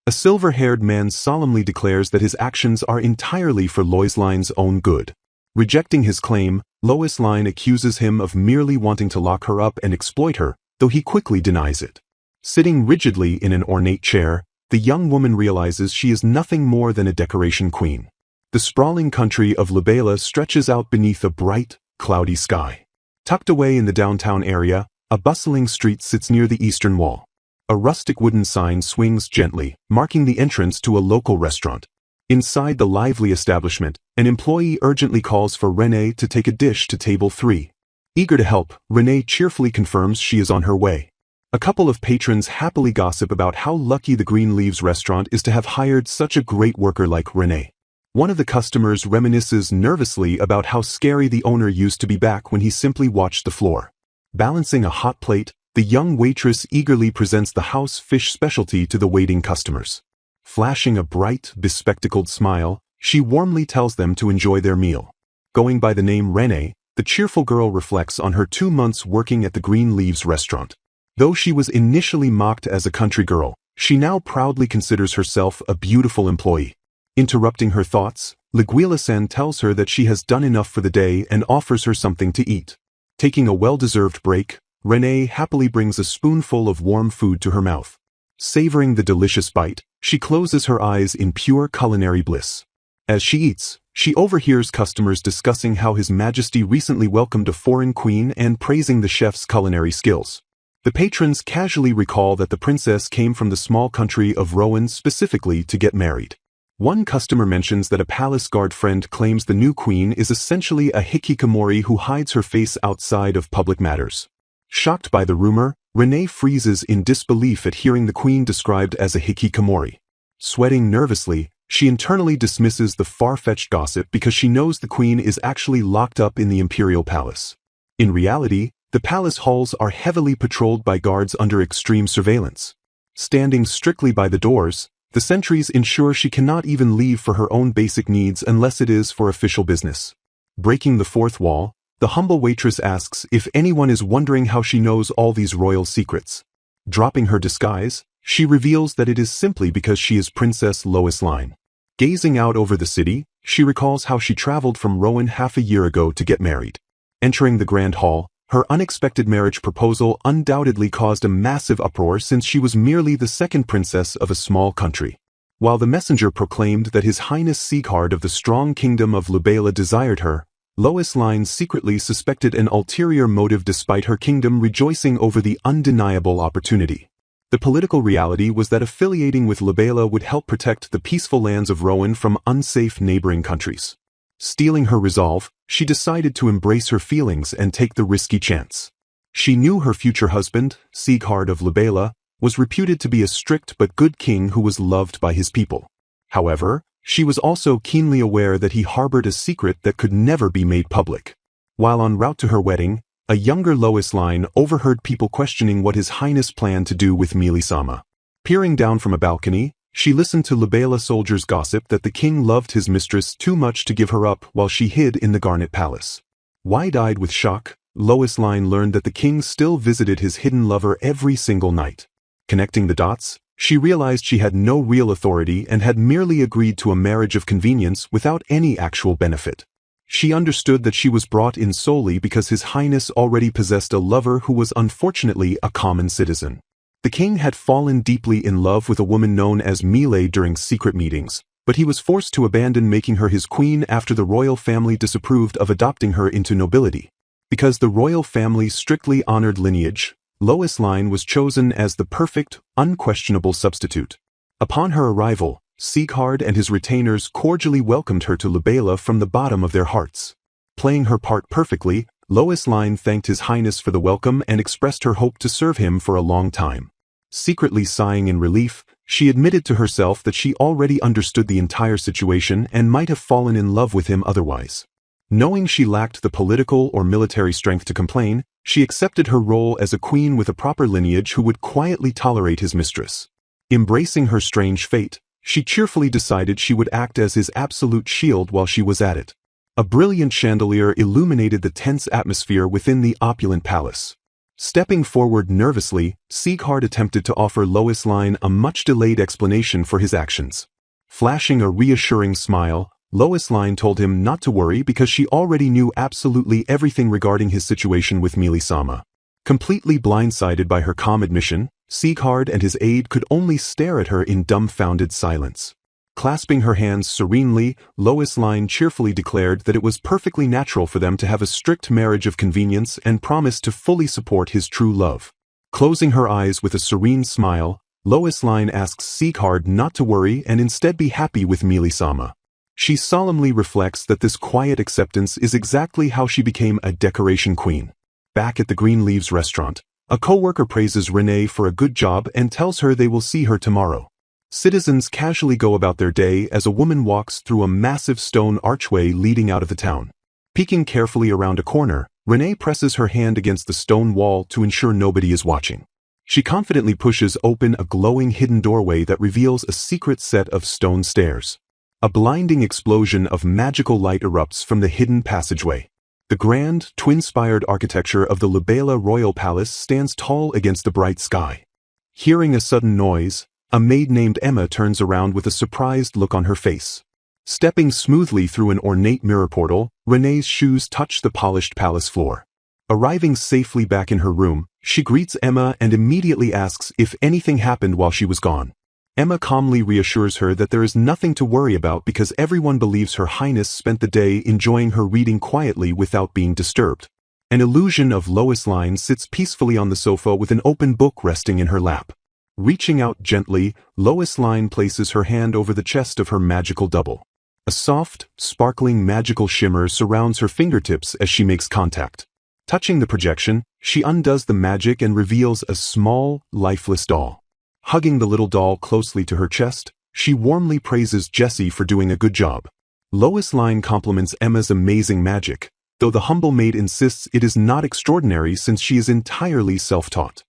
A silver-haired man solemnly declares that his actions are entirely for Lois Lane's own good. Rejecting his claim, Lois Lane accuses him of merely wanting to lock her up and exploit her, though he quickly denies it. Sitting rigidly in an ornate chair, the young woman realizes she is nothing more than a decoration queen. The sprawling country of Libela stretches out beneath a bright, cloudy sky. Tucked away in the downtown area, a bustling street sits near the eastern wall. A rustic wooden sign swings gently, marking the entrance to a local restaurant. Inside the lively establishment, an employee urgently calls for Renee to take a dish to table 3. Eager to help, Renee cheerfully confirms she is on her way. A couple of patrons happily gossip about how lucky the Green Leaves restaurant is to have hired such a great worker like Renee. One of the customers reminisces nervously about how scary the owner used to be back when he simply watched the floor. Balancing a hot plate, the young waitress eagerly presents the house fish specialty to the waiting customers. Flashing a bright, bespectacled smile, she warmly tells them to enjoy their meal. Going by the name Renee, the cheerful girl reflects on her 2 months working at the Green Leaves restaurant. Though she was initially mocked as a country girl, she now proudly considers herself a beautiful employee. Interrupting her thoughts, Leguila-san tells her that she has done enough for the day and offers her something to eat. Taking a well-deserved break, Renee happily brings a spoonful of warm food to her mouth. Savoring the delicious bite, she closes her eyes in pure culinary bliss. As she eats, she overhears customers discussing how His Majesty recently welcomed a foreign queen and praising the chef's culinary skills. The patrons casually recall that the princess came from the small country of Rowan specifically to get married. One customer mentions that a palace guard friend claims the new queen is essentially a hikikomori who hides her face outside of public matters. Shocked by the rumor, Renee freezes in disbelief at hearing the queen described as a hikikomori. Sweating nervously, she internally dismisses the far-fetched gossip because she knows the queen is actually locked up in the imperial palace. In reality, the palace halls are heavily patrolled by guards under extreme surveillance. Standing strictly by the doors, the sentries ensure she cannot even leave for her own basic needs unless it is for official business. Breaking the fourth wall, the humble waitress asks if anyone is wondering how she knows all these royal secrets. Dropping her disguise, she reveals that it is simply because she is Princess Lois Lane. Gazing out over the city, she recalls how she traveled from Rowan half a year ago to get married. Entering the grand hall, her unexpected marriage proposal undoubtedly caused a massive uproar since she was merely the second princess of a small country. While the messenger proclaimed that His Highness Sieghard of the strong kingdom of Libela desired her, Lois Lane secretly suspected an ulterior motive despite her kingdom rejoicing over the undeniable opportunity. The political reality was that affiliating with Libela would help protect the peaceful lands of Rowan from unsafe neighboring countries. Steeling her resolve, she decided to embrace her feelings and take the risky chance. She knew her future husband, Sieghard of Libela, was reputed to be a strict but good king who was loved by his people. However, she was also keenly aware that he harbored a secret that could never be made public. While en route to her wedding, a younger Lois Lane overheard people questioning what His Highness planned to do with Mili-sama. Peering down from a balcony, she listened to Libela soldiers gossip that the king loved his mistress too much to give her up while she hid in the Garnet Palace. Wide-eyed with shock, Lois Lane learned that the king still visited his hidden lover every single night. Connecting the dots, she realized she had no real authority and had merely agreed to a marriage of convenience without any actual benefit. She understood that she was brought in solely because His Highness already possessed a lover who was unfortunately a common citizen. The king had fallen deeply in love with a woman known as Mile during secret meetings, but he was forced to abandon making her his queen after the royal family disapproved of adopting her into nobility. Because the royal family strictly honored lineage, Lois Lane was chosen as the perfect, unquestionable substitute. Upon her arrival, Sieghard and his retainers cordially welcomed her to Libela from the bottom of their hearts. Playing her part perfectly, Lois Lane thanked His Highness for the welcome and expressed her hope to serve him for a long time. Secretly sighing in relief, she admitted to herself that she already understood the entire situation and might have fallen in love with him otherwise. Knowing she lacked the political or military strength to complain, she accepted her role as a queen with a proper lineage who would quietly tolerate his mistress. Embracing her strange fate, she cheerfully decided she would act as his absolute shield while she was at it. A brilliant chandelier illuminated the tense atmosphere within the opulent palace. Stepping forward nervously, Sieghart attempted to offer Lois Lane a much-delayed explanation for his actions. Flashing a reassuring smile, Lois Lane told him not to worry because she already knew absolutely everything regarding his situation with Milisama. Completely blindsided by her calm admission, Sieghart and his aide could only stare at her in dumbfounded silence. Clasping her hands serenely, Lois Lane cheerfully declared that it was perfectly natural for them to have a strict marriage of convenience and promised to fully support his true love. Closing her eyes with a serene smile, Lois Lane asks Sieghart not to worry and instead be happy with Milisama. She solemnly reflects that this quiet acceptance is exactly how she became a decoration queen. Back at the Green Leaves restaurant, a co-worker praises Renee for a good job and tells her they will see her tomorrow. Citizens casually go about their day as a woman walks through a massive stone archway leading out of the town. Peeking carefully around a corner, Renee presses her hand against the stone wall to ensure nobody is watching. She confidently pushes open a glowing hidden doorway that reveals a secret set of stone stairs. A blinding explosion of magical light erupts from the hidden passageway. The grand, twin-spired architecture of the Lubela Royal Palace stands tall against the bright sky. Hearing a sudden noise, a maid named Emma turns around with a surprised look on her face. Stepping smoothly through an ornate mirror portal, Renee's shoes touch the polished palace floor. Arriving safely back in her room, she greets Emma and immediately asks if anything happened while she was gone. Emma calmly reassures her that there is nothing to worry about because everyone believes Her Highness spent the day enjoying her reading quietly without being disturbed. An illusion of Lois Lane sits peacefully on the sofa with an open book resting in her lap. Reaching out gently, Lois Lane places her hand over the chest of her magical double. A soft, sparkling magical shimmer surrounds her fingertips as she makes contact. Touching the projection, she undoes the magic and reveals a small, lifeless doll. Hugging the little doll closely to her chest, she warmly praises Jessie for doing a good job. Lois Lane compliments Emma's amazing magic, though the humble maid insists it is not extraordinary since she is entirely self-taught.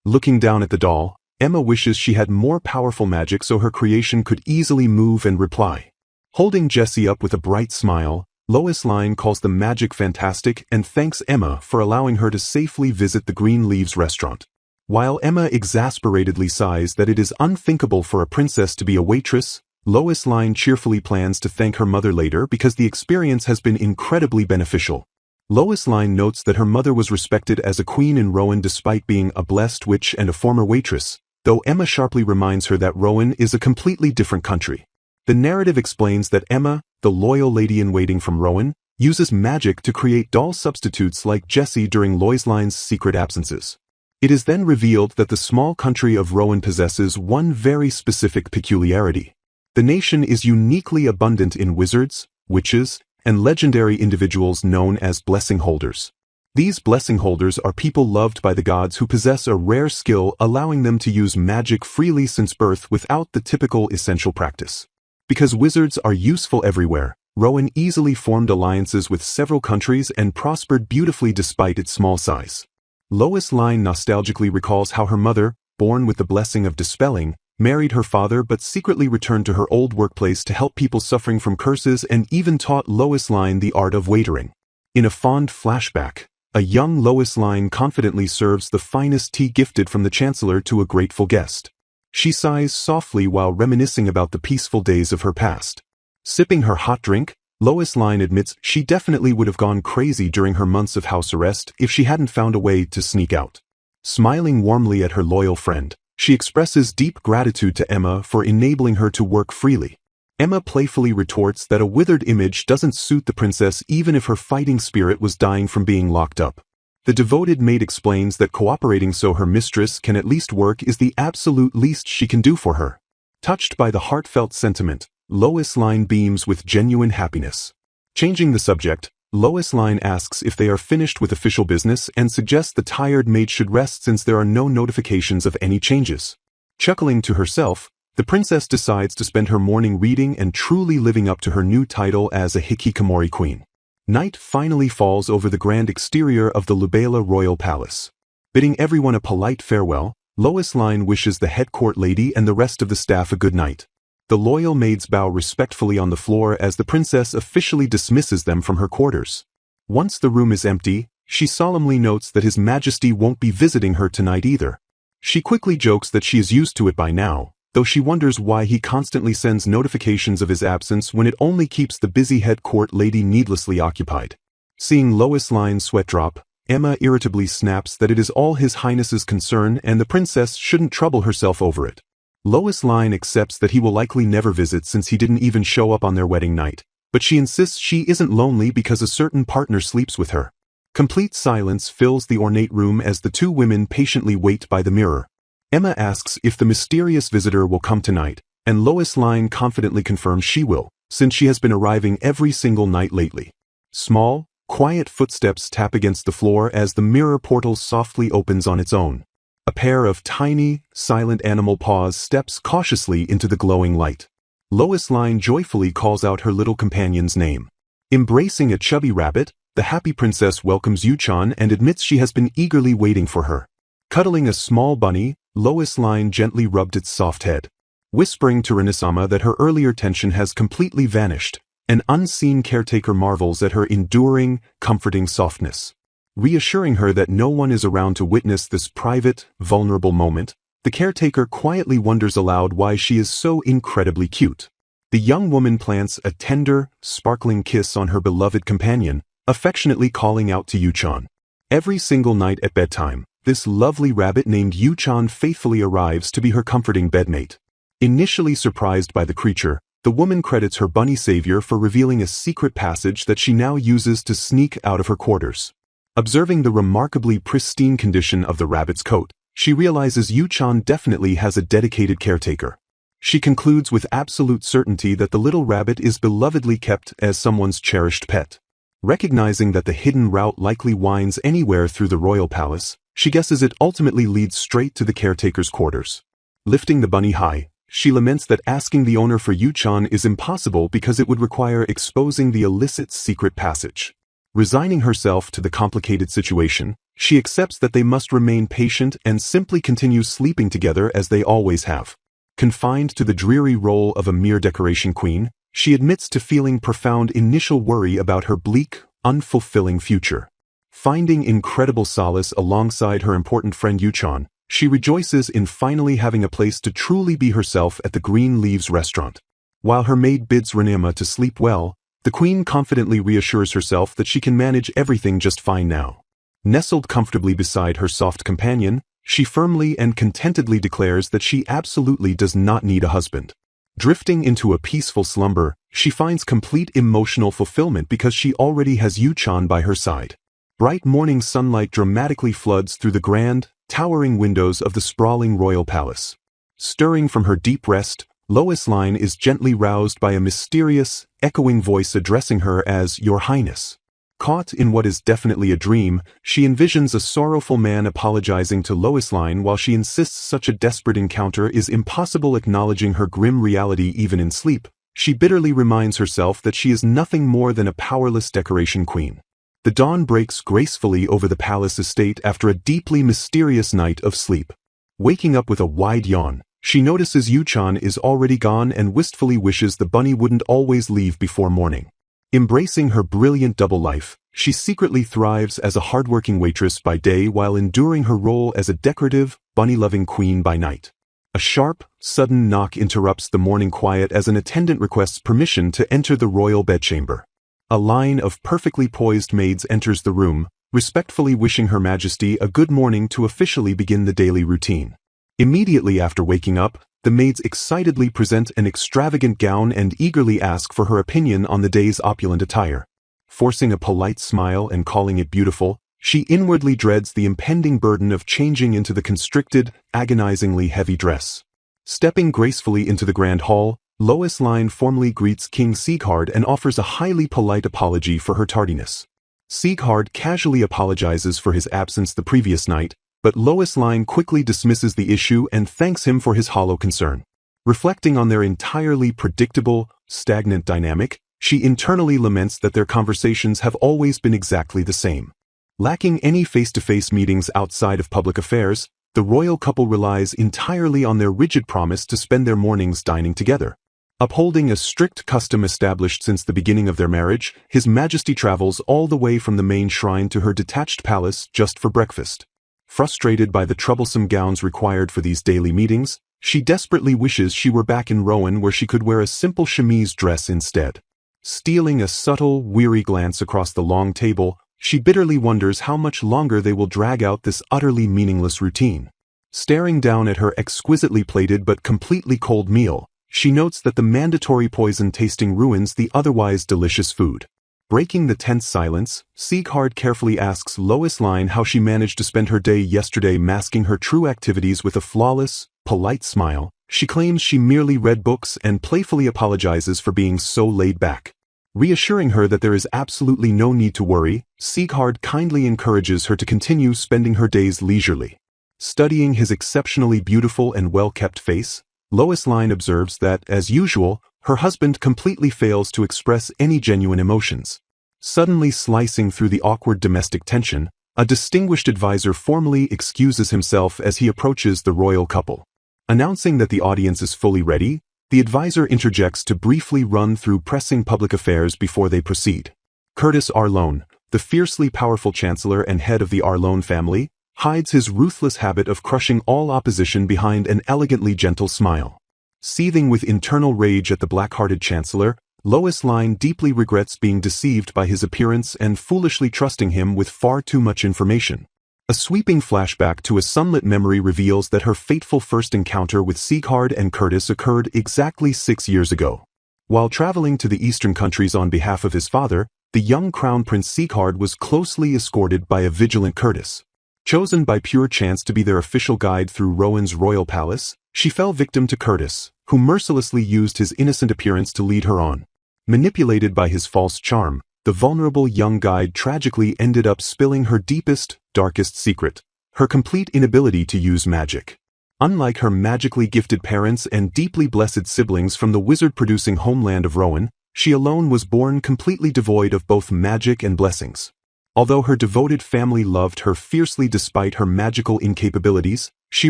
Looking down at the doll, Emma wishes she had more powerful magic so her creation could easily move and reply. Holding Jessie up with a bright smile, Lois Lane calls the magic fantastic and thanks Emma for allowing her to safely visit the Green Leaves restaurant. While Emma exasperatedly sighs that it is unthinkable for a princess to be a waitress, Lois Lane cheerfully plans to thank her mother later because the experience has been incredibly beneficial. Lois Lane notes that her mother was respected as a queen in Rowan despite being a blessed witch and a former waitress, though Emma sharply reminds her that Rowan is a completely different country. The narrative explains that Emma, the loyal lady-in-waiting from Rowan, uses magic to create doll substitutes like Jessie during Lois Lane's secret absences. It is then revealed that the small country of Rowan possesses one very specific peculiarity. The nation is uniquely abundant in wizards, witches, and legendary individuals known as blessing holders. These blessing holders are people loved by the gods who possess a rare skill allowing them to use magic freely since birth without the typical essential practice. Because wizards are useful everywhere, Rowan easily formed alliances with several countries and prospered beautifully despite its small size. Lois Lane nostalgically recalls how her mother, born with the blessing of dispelling, married her father but secretly returned to her old workplace to help people suffering from curses and even taught Lois Lane the art of waitering. In a fond flashback, a young Lois Lane confidently serves the finest tea gifted from the Chancellor to a grateful guest. She sighs softly while reminiscing about the peaceful days of her past. Sipping her hot drink, Lois Lane admits she definitely would have gone crazy during her months of house arrest if she hadn't found a way to sneak out. Smiling warmly at her loyal friend, she expresses deep gratitude to Emma for enabling her to work freely. Emma playfully retorts that a withered image doesn't suit the princess even if her fighting spirit was dying from being locked up. The devoted maid explains that cooperating so her mistress can at least work is the absolute least she can do for her. Touched by the heartfelt sentiment, Lois Lane beams with genuine happiness. Changing the subject, Lois Lane asks if they are finished with official business and suggests the tired maid should rest since there are no notifications of any changes. Chuckling to herself, the princess decides to spend her morning reading and truly living up to her new title as a Hikikomori queen. Night finally falls over the grand exterior of the Lubela Royal Palace. Bidding everyone a polite farewell, Lois Lane wishes the head court lady and the rest of the staff a good night. The loyal maids bow respectfully on the floor as the princess officially dismisses them from her quarters. Once the room is empty, She solemnly notes that His Majesty won't be visiting her tonight either. She quickly jokes that she is used to it by now, though she wonders why he constantly sends notifications of his absence when it only keeps the busy head court lady needlessly occupied. Seeing Lois Lyne's sweat drop, Emma irritably snaps that it is all His Highness's concern and the princess shouldn't trouble herself over it. Lois Lyne accepts that he will likely never visit since he didn't even show up on their wedding night, but she insists she isn't lonely because a certain partner sleeps with her. Complete silence fills the ornate room as the two women patiently wait by the mirror. Emma asks if the mysterious visitor will come tonight, and Lois Lyne confidently confirms she will, since she has been arriving every single night lately. Small, quiet footsteps tap against the floor as the mirror portal softly opens on its own. A pair of tiny, silent animal paws steps cautiously into the glowing light. Lois Lyne joyfully calls out her little companion's name. Embracing a chubby rabbit, the happy princess welcomes Yuchan and admits she has been eagerly waiting for her. Cuddling a small bunny, Lois Lyne gently rubbed its soft head. Whispering to Renesama that her earlier tension has completely vanished, an unseen caretaker marvels at her enduring, comforting softness. Reassuring her that no one is around to witness this private, vulnerable moment, the caretaker quietly wonders aloud why she is so incredibly cute. The young woman plants a tender, sparkling kiss on her beloved companion, affectionately calling out to Yuchan. Every single night at bedtime, this lovely rabbit named Yuchan faithfully arrives to be her comforting bedmate. Initially surprised by the creature, the woman credits her bunny savior for revealing a secret passage that she now uses to sneak out of her quarters. Observing the remarkably pristine condition of the rabbit's coat, she realizes Yuchan definitely has a dedicated caretaker. She concludes with absolute certainty that the little rabbit is belovedly kept as someone's cherished pet. Recognizing that the hidden route likely winds anywhere through the royal palace, she guesses it ultimately leads straight to the caretaker's quarters. Lifting the bunny high, she laments that asking the owner for Yuchan is impossible because it would require exposing the illicit secret passage. Resigning herself to the complicated situation, she accepts that they must remain patient and simply continue sleeping together as they always have. Confined to the dreary role of a mere decoration queen, she admits to feeling profound initial worry about her bleak, unfulfilling future. Finding incredible solace alongside her important friend Yuchan, she rejoices in finally having a place to truly be herself at the Green Leaves restaurant. While her maid bids Renema to sleep well, the queen confidently reassures herself that she can manage everything just fine now. Nestled comfortably beside her soft companion, she firmly and contentedly declares that she absolutely does not need a husband. Drifting into a peaceful slumber, she finds complete emotional fulfillment because she already has Yuchan by her side. Bright morning sunlight dramatically floods through the grand, towering windows of the sprawling royal palace. Stirring from her deep rest, Lois Lyne is gently roused by a mysterious, echoing voice addressing her as Your Highness. Caught in what is definitely a dream, she envisions a sorrowful man apologizing to Lois Lyne while she insists such a desperate encounter is impossible. Acknowledging her grim reality even in sleep, she bitterly reminds herself that she is nothing more than a powerless decoration queen. The dawn breaks gracefully over the palace estate after a deeply mysterious night of sleep. Waking up with a wide yawn, she notices Yuchan is already gone and wistfully wishes the bunny wouldn't always leave before morning. Embracing her brilliant double life, she secretly thrives as a hardworking waitress by day while enduring her role as a decorative, bunny-loving queen by night. A sharp, sudden knock interrupts the morning quiet as an attendant requests permission to enter the royal bedchamber. A line of perfectly poised maids enters the room, respectfully wishing Her Majesty a good morning to officially begin the daily routine. Immediately after waking up, the maids excitedly present an extravagant gown and eagerly ask for her opinion on the day's opulent attire. Forcing a polite smile and calling it beautiful, she inwardly dreads the impending burden of changing into the constricted, agonizingly heavy dress. Stepping gracefully into the grand hall, Lois Lyne formally greets King Sieghard and offers a highly polite apology for her tardiness. Sieghard casually apologizes for his absence the previous night, but Lois Lyne quickly dismisses the issue and thanks him for his hollow concern. Reflecting on their entirely predictable, stagnant dynamic, she internally laments that their conversations have always been exactly the same. Lacking any face-to-face meetings outside of public affairs, the royal couple relies entirely on their rigid promise to spend their mornings dining together. Upholding a strict custom established since the beginning of their marriage, His Majesty travels all the way from the main shrine to her detached palace just for breakfast. Frustrated by the troublesome gowns required for these daily meetings, she desperately wishes she were back in Rowan where she could wear a simple chemise dress instead. Stealing a subtle, weary glance across the long table, she bitterly wonders how much longer they will drag out this utterly meaningless routine. Staring down at her exquisitely plated but completely cold meal, she notes that the mandatory poison tasting ruins the otherwise delicious food. Breaking the tense silence, Sieghard carefully asks Lois Lane how she managed to spend her day yesterday, masking her true activities with a flawless, polite smile. She claims she merely read books and playfully apologizes for being so laid back. Reassuring her that there is absolutely no need to worry, Sieghard kindly encourages her to continue spending her days leisurely. Studying his exceptionally beautiful and well-kept face, Lois Lane observes that, as usual, her husband completely fails to express any genuine emotions. Suddenly slicing through the awkward domestic tension, a distinguished advisor formally excuses himself as he approaches the royal couple. Announcing that the audience is fully ready, the advisor interjects to briefly run through pressing public affairs before they proceed. Curtis Arlone, the fiercely powerful chancellor and head of the Arlone family, hides his ruthless habit of crushing all opposition behind an elegantly gentle smile. Seething with internal rage at the black-hearted chancellor, Lois Lane deeply regrets being deceived by his appearance and foolishly trusting him with far too much information. A sweeping flashback to a sunlit memory reveals that her fateful first encounter with Sieghard and Curtis occurred exactly 6 years ago. While traveling to the eastern countries on behalf of his father, the young Crown Prince Sieghard was closely escorted by a vigilant Curtis. Chosen by pure chance to be their official guide through Rowan's royal palace, she fell victim to Curtis, who mercilessly used his innocent appearance to lead her on. Manipulated by his false charm, the vulnerable young guide tragically ended up spilling her deepest, darkest secret: her complete inability to use magic. Unlike her magically gifted parents and deeply blessed siblings from the wizard-producing homeland of Rowan, she alone was born completely devoid of both magic and blessings. Although her devoted family loved her fiercely despite her magical incapabilities, she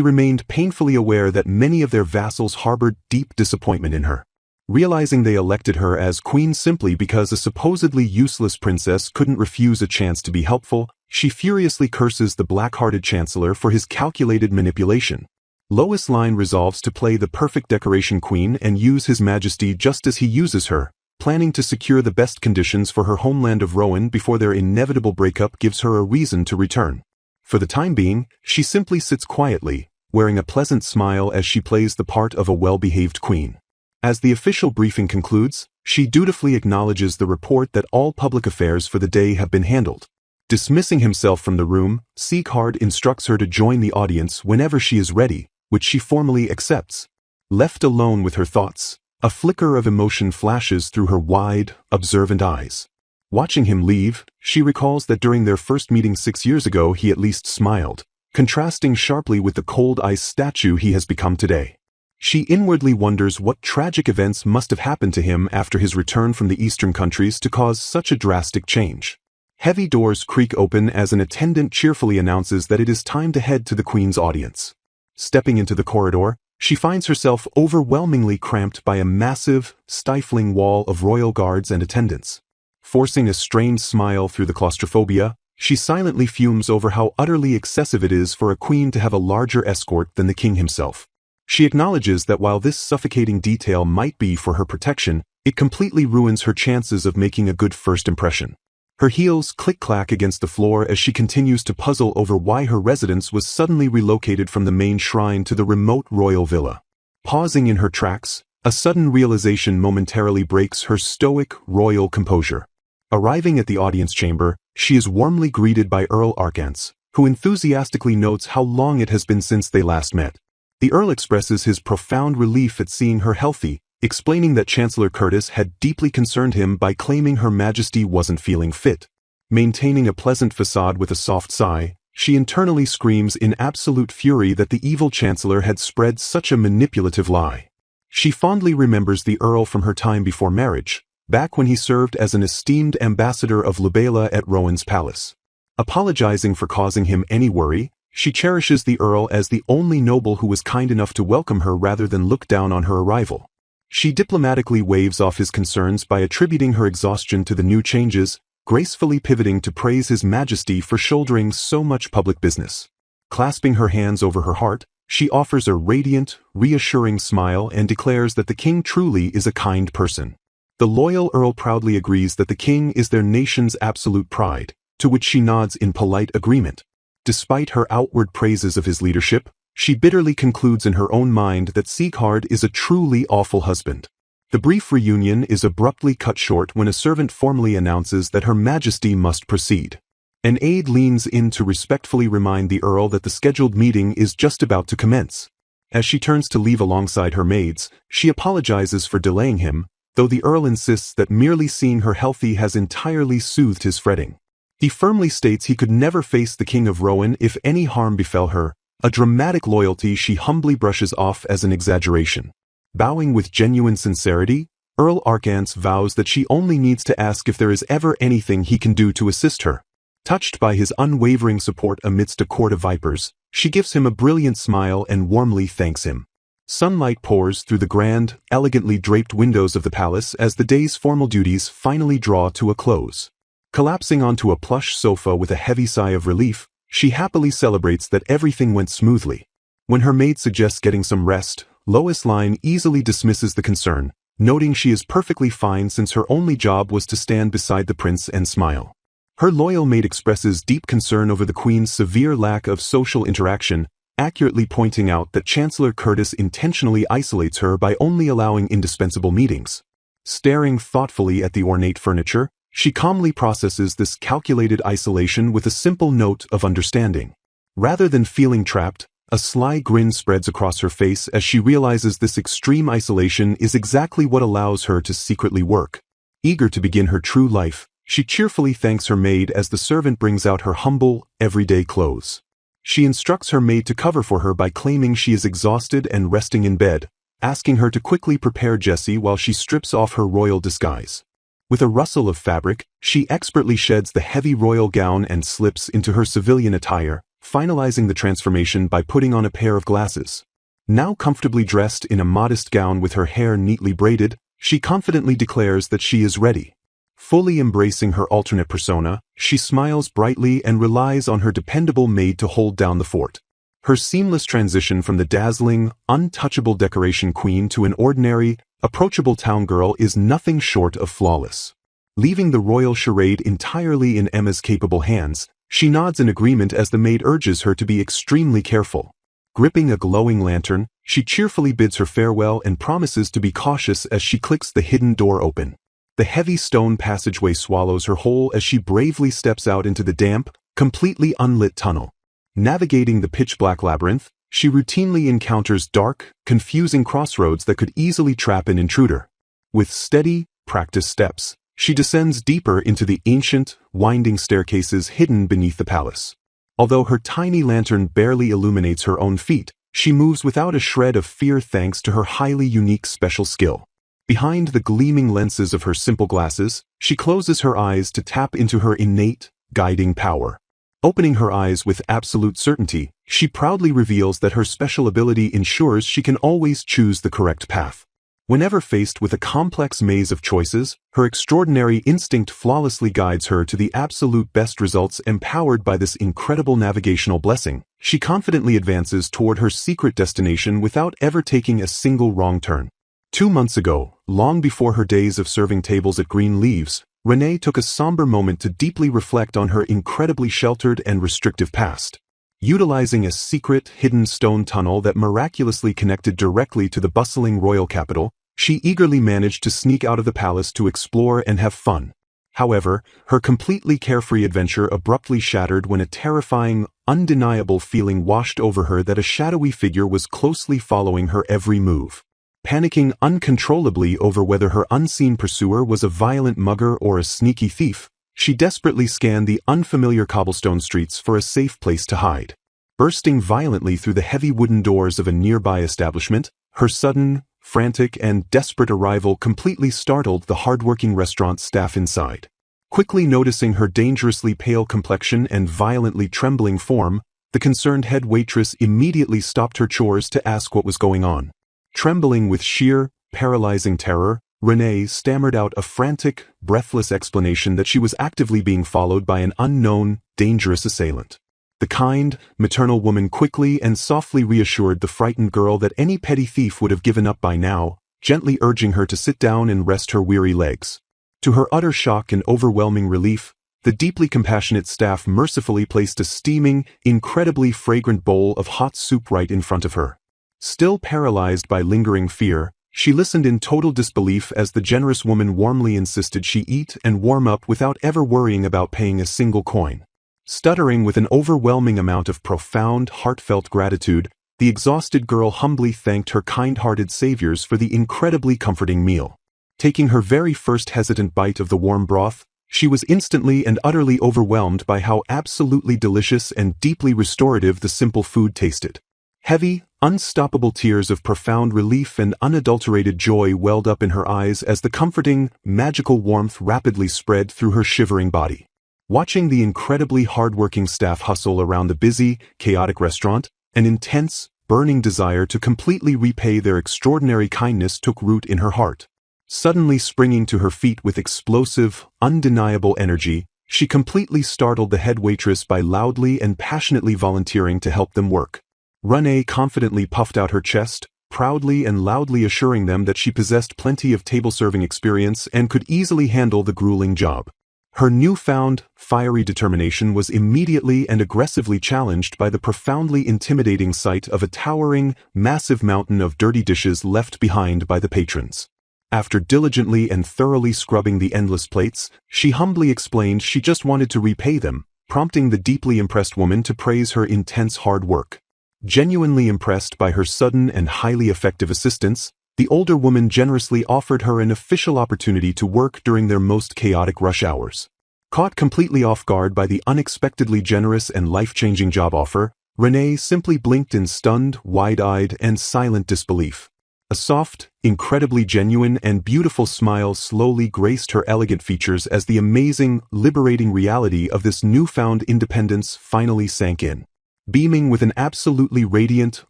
remained painfully aware that many of their vassals harbored deep disappointment in her. Realizing they elected her as queen simply because a supposedly useless princess couldn't refuse a chance to be helpful, she furiously curses the black-hearted chancellor for his calculated manipulation. Lois Lane resolves to play the perfect decoration queen and use His Majesty just as he uses her, planning to secure the best conditions for her homeland of Rowan before their inevitable breakup gives her a reason to return. For the time being, she simply sits quietly, wearing a pleasant smile as she plays the part of a well-behaved queen. As the official briefing concludes, she dutifully acknowledges the report that all public affairs for the day have been handled. Dismissing himself from the room, Sieghard instructs her to join the audience whenever she is ready, which she formally accepts. Left alone with her thoughts, a flicker of emotion flashes through her wide, observant eyes. Watching him leave, she recalls that during their first meeting 6 years ago he at least smiled, contrasting sharply with the cold ice statue he has become today. She inwardly wonders what tragic events must have happened to him after his return from the eastern countries to cause such a drastic change. Heavy doors creak open as an attendant cheerfully announces that it is time to head to the Queen's audience. Stepping into the corridor, she finds herself overwhelmingly cramped by a massive, stifling wall of royal guards and attendants. Forcing a strained smile through the claustrophobia, she silently fumes over how utterly excessive it is for a queen to have a larger escort than the king himself. She acknowledges that while this suffocating detail might be for her protection, it completely ruins her chances of making a good first impression. Her heels click-clack against the floor as she continues to puzzle over why her residence was suddenly relocated from the main shrine to the remote royal villa. Pausing in her tracks, a sudden realization momentarily breaks her stoic, royal composure. Arriving at the audience chamber, she is warmly greeted by Earl Arkance, who enthusiastically notes how long it has been since they last met. The Earl expresses his profound relief at seeing her healthy, explaining that Chancellor Curtis had deeply concerned him by claiming Her Majesty wasn't feeling fit. Maintaining a pleasant facade with a soft sigh, she internally screams in absolute fury that the evil Chancellor had spread such a manipulative lie. She fondly remembers the Earl from her time before marriage, back when he served as an esteemed ambassador of Lubela at Rowan's palace. Apologizing for causing him any worry, she cherishes the Earl as the only noble who was kind enough to welcome her rather than look down on her arrival. She diplomatically waves off his concerns by attributing her exhaustion to the new changes, gracefully pivoting to praise His Majesty for shouldering so much public business. Clasping her hands over her heart, she offers a radiant, reassuring smile and declares that the king truly is a kind person. The loyal earl proudly agrees that the king is their nation's absolute pride, to which she nods in polite agreement. Despite her outward praises of his leadership, she bitterly concludes in her own mind that Sieghard is a truly awful husband. The brief reunion is abruptly cut short when a servant formally announces that Her Majesty must proceed. An aide leans in to respectfully remind the earl that the scheduled meeting is just about to commence. As she turns to leave alongside her maids, she apologizes for delaying him, though the earl insists that merely seeing her healthy has entirely soothed his fretting. He firmly states he could never face the King of Rohan if any harm befell her, a dramatic loyalty she humbly brushes off as an exaggeration. Bowing with genuine sincerity, Earl Arkance vows that she only needs to ask if there is ever anything he can do to assist her. Touched by his unwavering support amidst a court of vipers, she gives him a brilliant smile and warmly thanks him. Sunlight pours through the grand, elegantly draped windows of the palace as the day's formal duties finally draw to a close. Collapsing onto a plush sofa with a heavy sigh of relief, she happily celebrates that everything went smoothly. When her maid suggests getting some rest, Lois Lane easily dismisses the concern, noting she is perfectly fine since her only job was to stand beside the prince and smile. Her loyal maid expresses deep concern over the Queen's severe lack of social interaction, accurately pointing out that Chancellor Curtis intentionally isolates her by only allowing indispensable meetings. Staring thoughtfully at the ornate furniture, she calmly processes this calculated isolation with a simple note of understanding. Rather than feeling trapped, a sly grin spreads across her face as she realizes this extreme isolation is exactly what allows her to secretly work. Eager to begin her true life, she cheerfully thanks her maid as the servant brings out her humble, everyday clothes. She instructs her maid to cover for her by claiming she is exhausted and resting in bed, asking her to quickly prepare Jessie while she strips off her royal disguise. With a rustle of fabric, she expertly sheds the heavy royal gown and slips into her civilian attire, finalizing the transformation by putting on a pair of glasses. Now comfortably dressed in a modest gown with her hair neatly braided, she confidently declares that she is ready. Fully embracing her alternate persona, she smiles brightly and relies on her dependable maid to hold down the fort. Her seamless transition from the dazzling, untouchable decoration queen to an ordinary, approachable town girl is nothing short of flawless. Leaving the royal charade entirely in Emma's capable hands, she nods in agreement as the maid urges her to be extremely careful. Gripping a glowing lantern, she cheerfully bids her farewell and promises to be cautious as she clicks the hidden door open. The heavy stone passageway swallows her whole as she bravely steps out into the damp, completely unlit tunnel. Navigating the pitch-black labyrinth, she routinely encounters dark, confusing crossroads that could easily trap an intruder. With steady, practiced steps, she descends deeper into the ancient, winding staircases hidden beneath the palace. Although her tiny lantern barely illuminates her own feet, she moves without a shred of fear thanks to her highly unique special skill. Behind the gleaming lenses of her simple glasses, she closes her eyes to tap into her innate, guiding power. Opening her eyes with absolute certainty, she proudly reveals that her special ability ensures she can always choose the correct path. Whenever faced with a complex maze of choices, her extraordinary instinct flawlessly guides her to the absolute best results. Empowered by this incredible navigational blessing, she confidently advances toward her secret destination without ever taking a single wrong turn. 2 months ago, long before her days of serving tables at Green Leaves, Renee took a somber moment to deeply reflect on her incredibly sheltered and restrictive past. Utilizing a secret, hidden stone tunnel that miraculously connected directly to the bustling royal capital, she eagerly managed to sneak out of the palace to explore and have fun. However, her completely carefree adventure abruptly shattered when a terrifying, undeniable feeling washed over her that a shadowy figure was closely following her every move. Panicking uncontrollably over whether her unseen pursuer was a violent mugger or a sneaky thief, she desperately scanned the unfamiliar cobblestone streets for a safe place to hide. Bursting violently through the heavy wooden doors of a nearby establishment, her sudden, frantic, and desperate arrival completely startled the hardworking restaurant staff inside. Quickly noticing her dangerously pale complexion and violently trembling form, the concerned head waitress immediately stopped her chores to ask what was going on. Trembling with sheer, paralyzing terror, Renee stammered out a frantic, breathless explanation that she was actively being followed by an unknown, dangerous assailant. The kind, maternal woman quickly and softly reassured the frightened girl that any petty thief would have given up by now, gently urging her to sit down and rest her weary legs. To her utter shock and overwhelming relief, the deeply compassionate staff mercifully placed a steaming, incredibly fragrant bowl of hot soup right in front of her. Still paralyzed by lingering fear, she listened in total disbelief as the generous woman warmly insisted she eat and warm up without ever worrying about paying a single coin. Stuttering with an overwhelming amount of profound, heartfelt gratitude, the exhausted girl humbly thanked her kind-hearted saviors for the incredibly comforting meal. Taking her very first hesitant bite of the warm broth, she was instantly and utterly overwhelmed by how absolutely delicious and deeply restorative the simple food tasted. Heavy, unstoppable tears of profound relief and unadulterated joy welled up in her eyes as the comforting, magical warmth rapidly spread through her shivering body. Watching the incredibly hard-working staff hustle around the busy, chaotic restaurant, an intense, burning desire to completely repay their extraordinary kindness took root in her heart. Suddenly springing to her feet with explosive, undeniable energy, she completely startled the head waitress by loudly and passionately volunteering to help them work. Renee confidently puffed out her chest, proudly and loudly assuring them that she possessed plenty of table-serving experience and could easily handle the grueling job. Her newfound, fiery determination was immediately and aggressively challenged by the profoundly intimidating sight of a towering, massive mountain of dirty dishes left behind by the patrons. After diligently and thoroughly scrubbing the endless plates, she humbly explained she just wanted to repay them, prompting the deeply impressed woman to praise her intense hard work. Genuinely impressed by her sudden and highly effective assistance, the older woman generously offered her an official opportunity to work during their most chaotic rush hours. Caught completely off guard by the unexpectedly generous and life-changing job offer, Renee simply blinked in stunned, wide-eyed, and silent disbelief. A soft, incredibly genuine and beautiful smile slowly graced her elegant features as the amazing, liberating reality of this newfound independence finally sank in. Beaming with an absolutely radiant,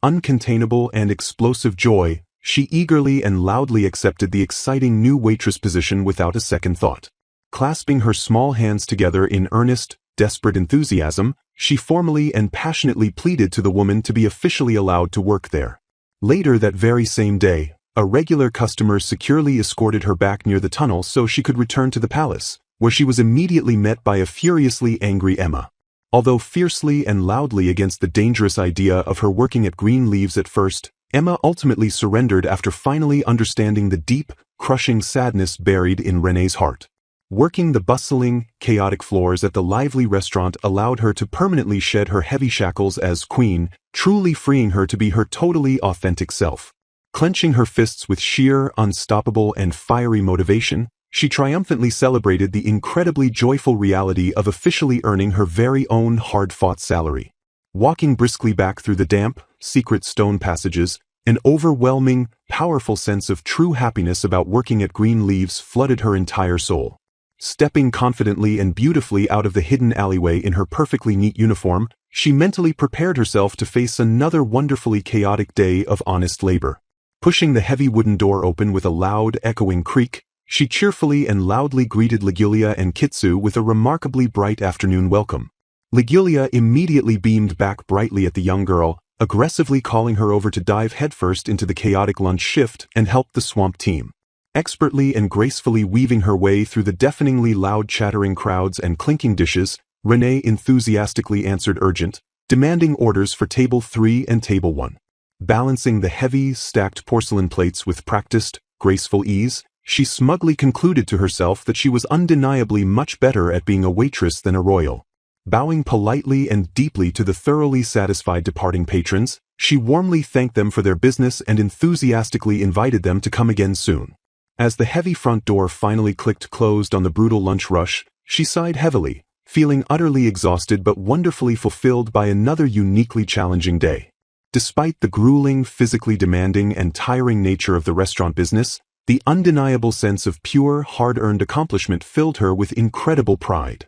uncontainable, and explosive joy, she eagerly and loudly accepted the exciting new waitress position without a second thought. Clasping her small hands together in earnest, desperate enthusiasm, she formally and passionately pleaded to the woman to be officially allowed to work there. Later that very same day, a regular customer securely escorted her back near the tunnel so she could return to the palace, where she was immediately met by a furiously angry Emma. Although fiercely and loudly against the dangerous idea of her working at Green Leaves at first, Emma ultimately surrendered after finally understanding the deep, crushing sadness buried in Renee's heart. Working the bustling, chaotic floors at the lively restaurant allowed her to permanently shed her heavy shackles as queen, truly freeing her to be her totally authentic self. Clenching her fists with sheer, unstoppable, and fiery motivation, she triumphantly celebrated the incredibly joyful reality of officially earning her very own hard-fought salary. Walking briskly back through the damp, secret stone passages, an overwhelming, powerful sense of true happiness about working at Green Leaves flooded her entire soul. Stepping confidently and beautifully out of the hidden alleyway in her perfectly neat uniform, she mentally prepared herself to face another wonderfully chaotic day of honest labor. Pushing the heavy wooden door open with a loud, echoing creak, she cheerfully and loudly greeted Ligulia and Kitsu with a remarkably bright afternoon welcome. Ligulia immediately beamed back brightly at the young girl, aggressively calling her over to dive headfirst into the chaotic lunch shift and help the swamp team. Expertly and gracefully weaving her way through the deafeningly loud chattering crowds and clinking dishes, Renee enthusiastically answered urgent, demanding orders for Table 3 and Table 1. Balancing the heavy, stacked porcelain plates with practiced, graceful ease, she smugly concluded to herself that she was undeniably much better at being a waitress than a royal. Bowing politely and deeply to the thoroughly satisfied departing patrons, she warmly thanked them for their business and enthusiastically invited them to come again soon. As the heavy front door finally clicked closed on the brutal lunch rush, she sighed heavily, feeling utterly exhausted but wonderfully fulfilled by another uniquely challenging day. Despite the grueling, physically demanding and tiring nature of the restaurant business, the undeniable sense of pure, hard-earned accomplishment filled her with incredible pride.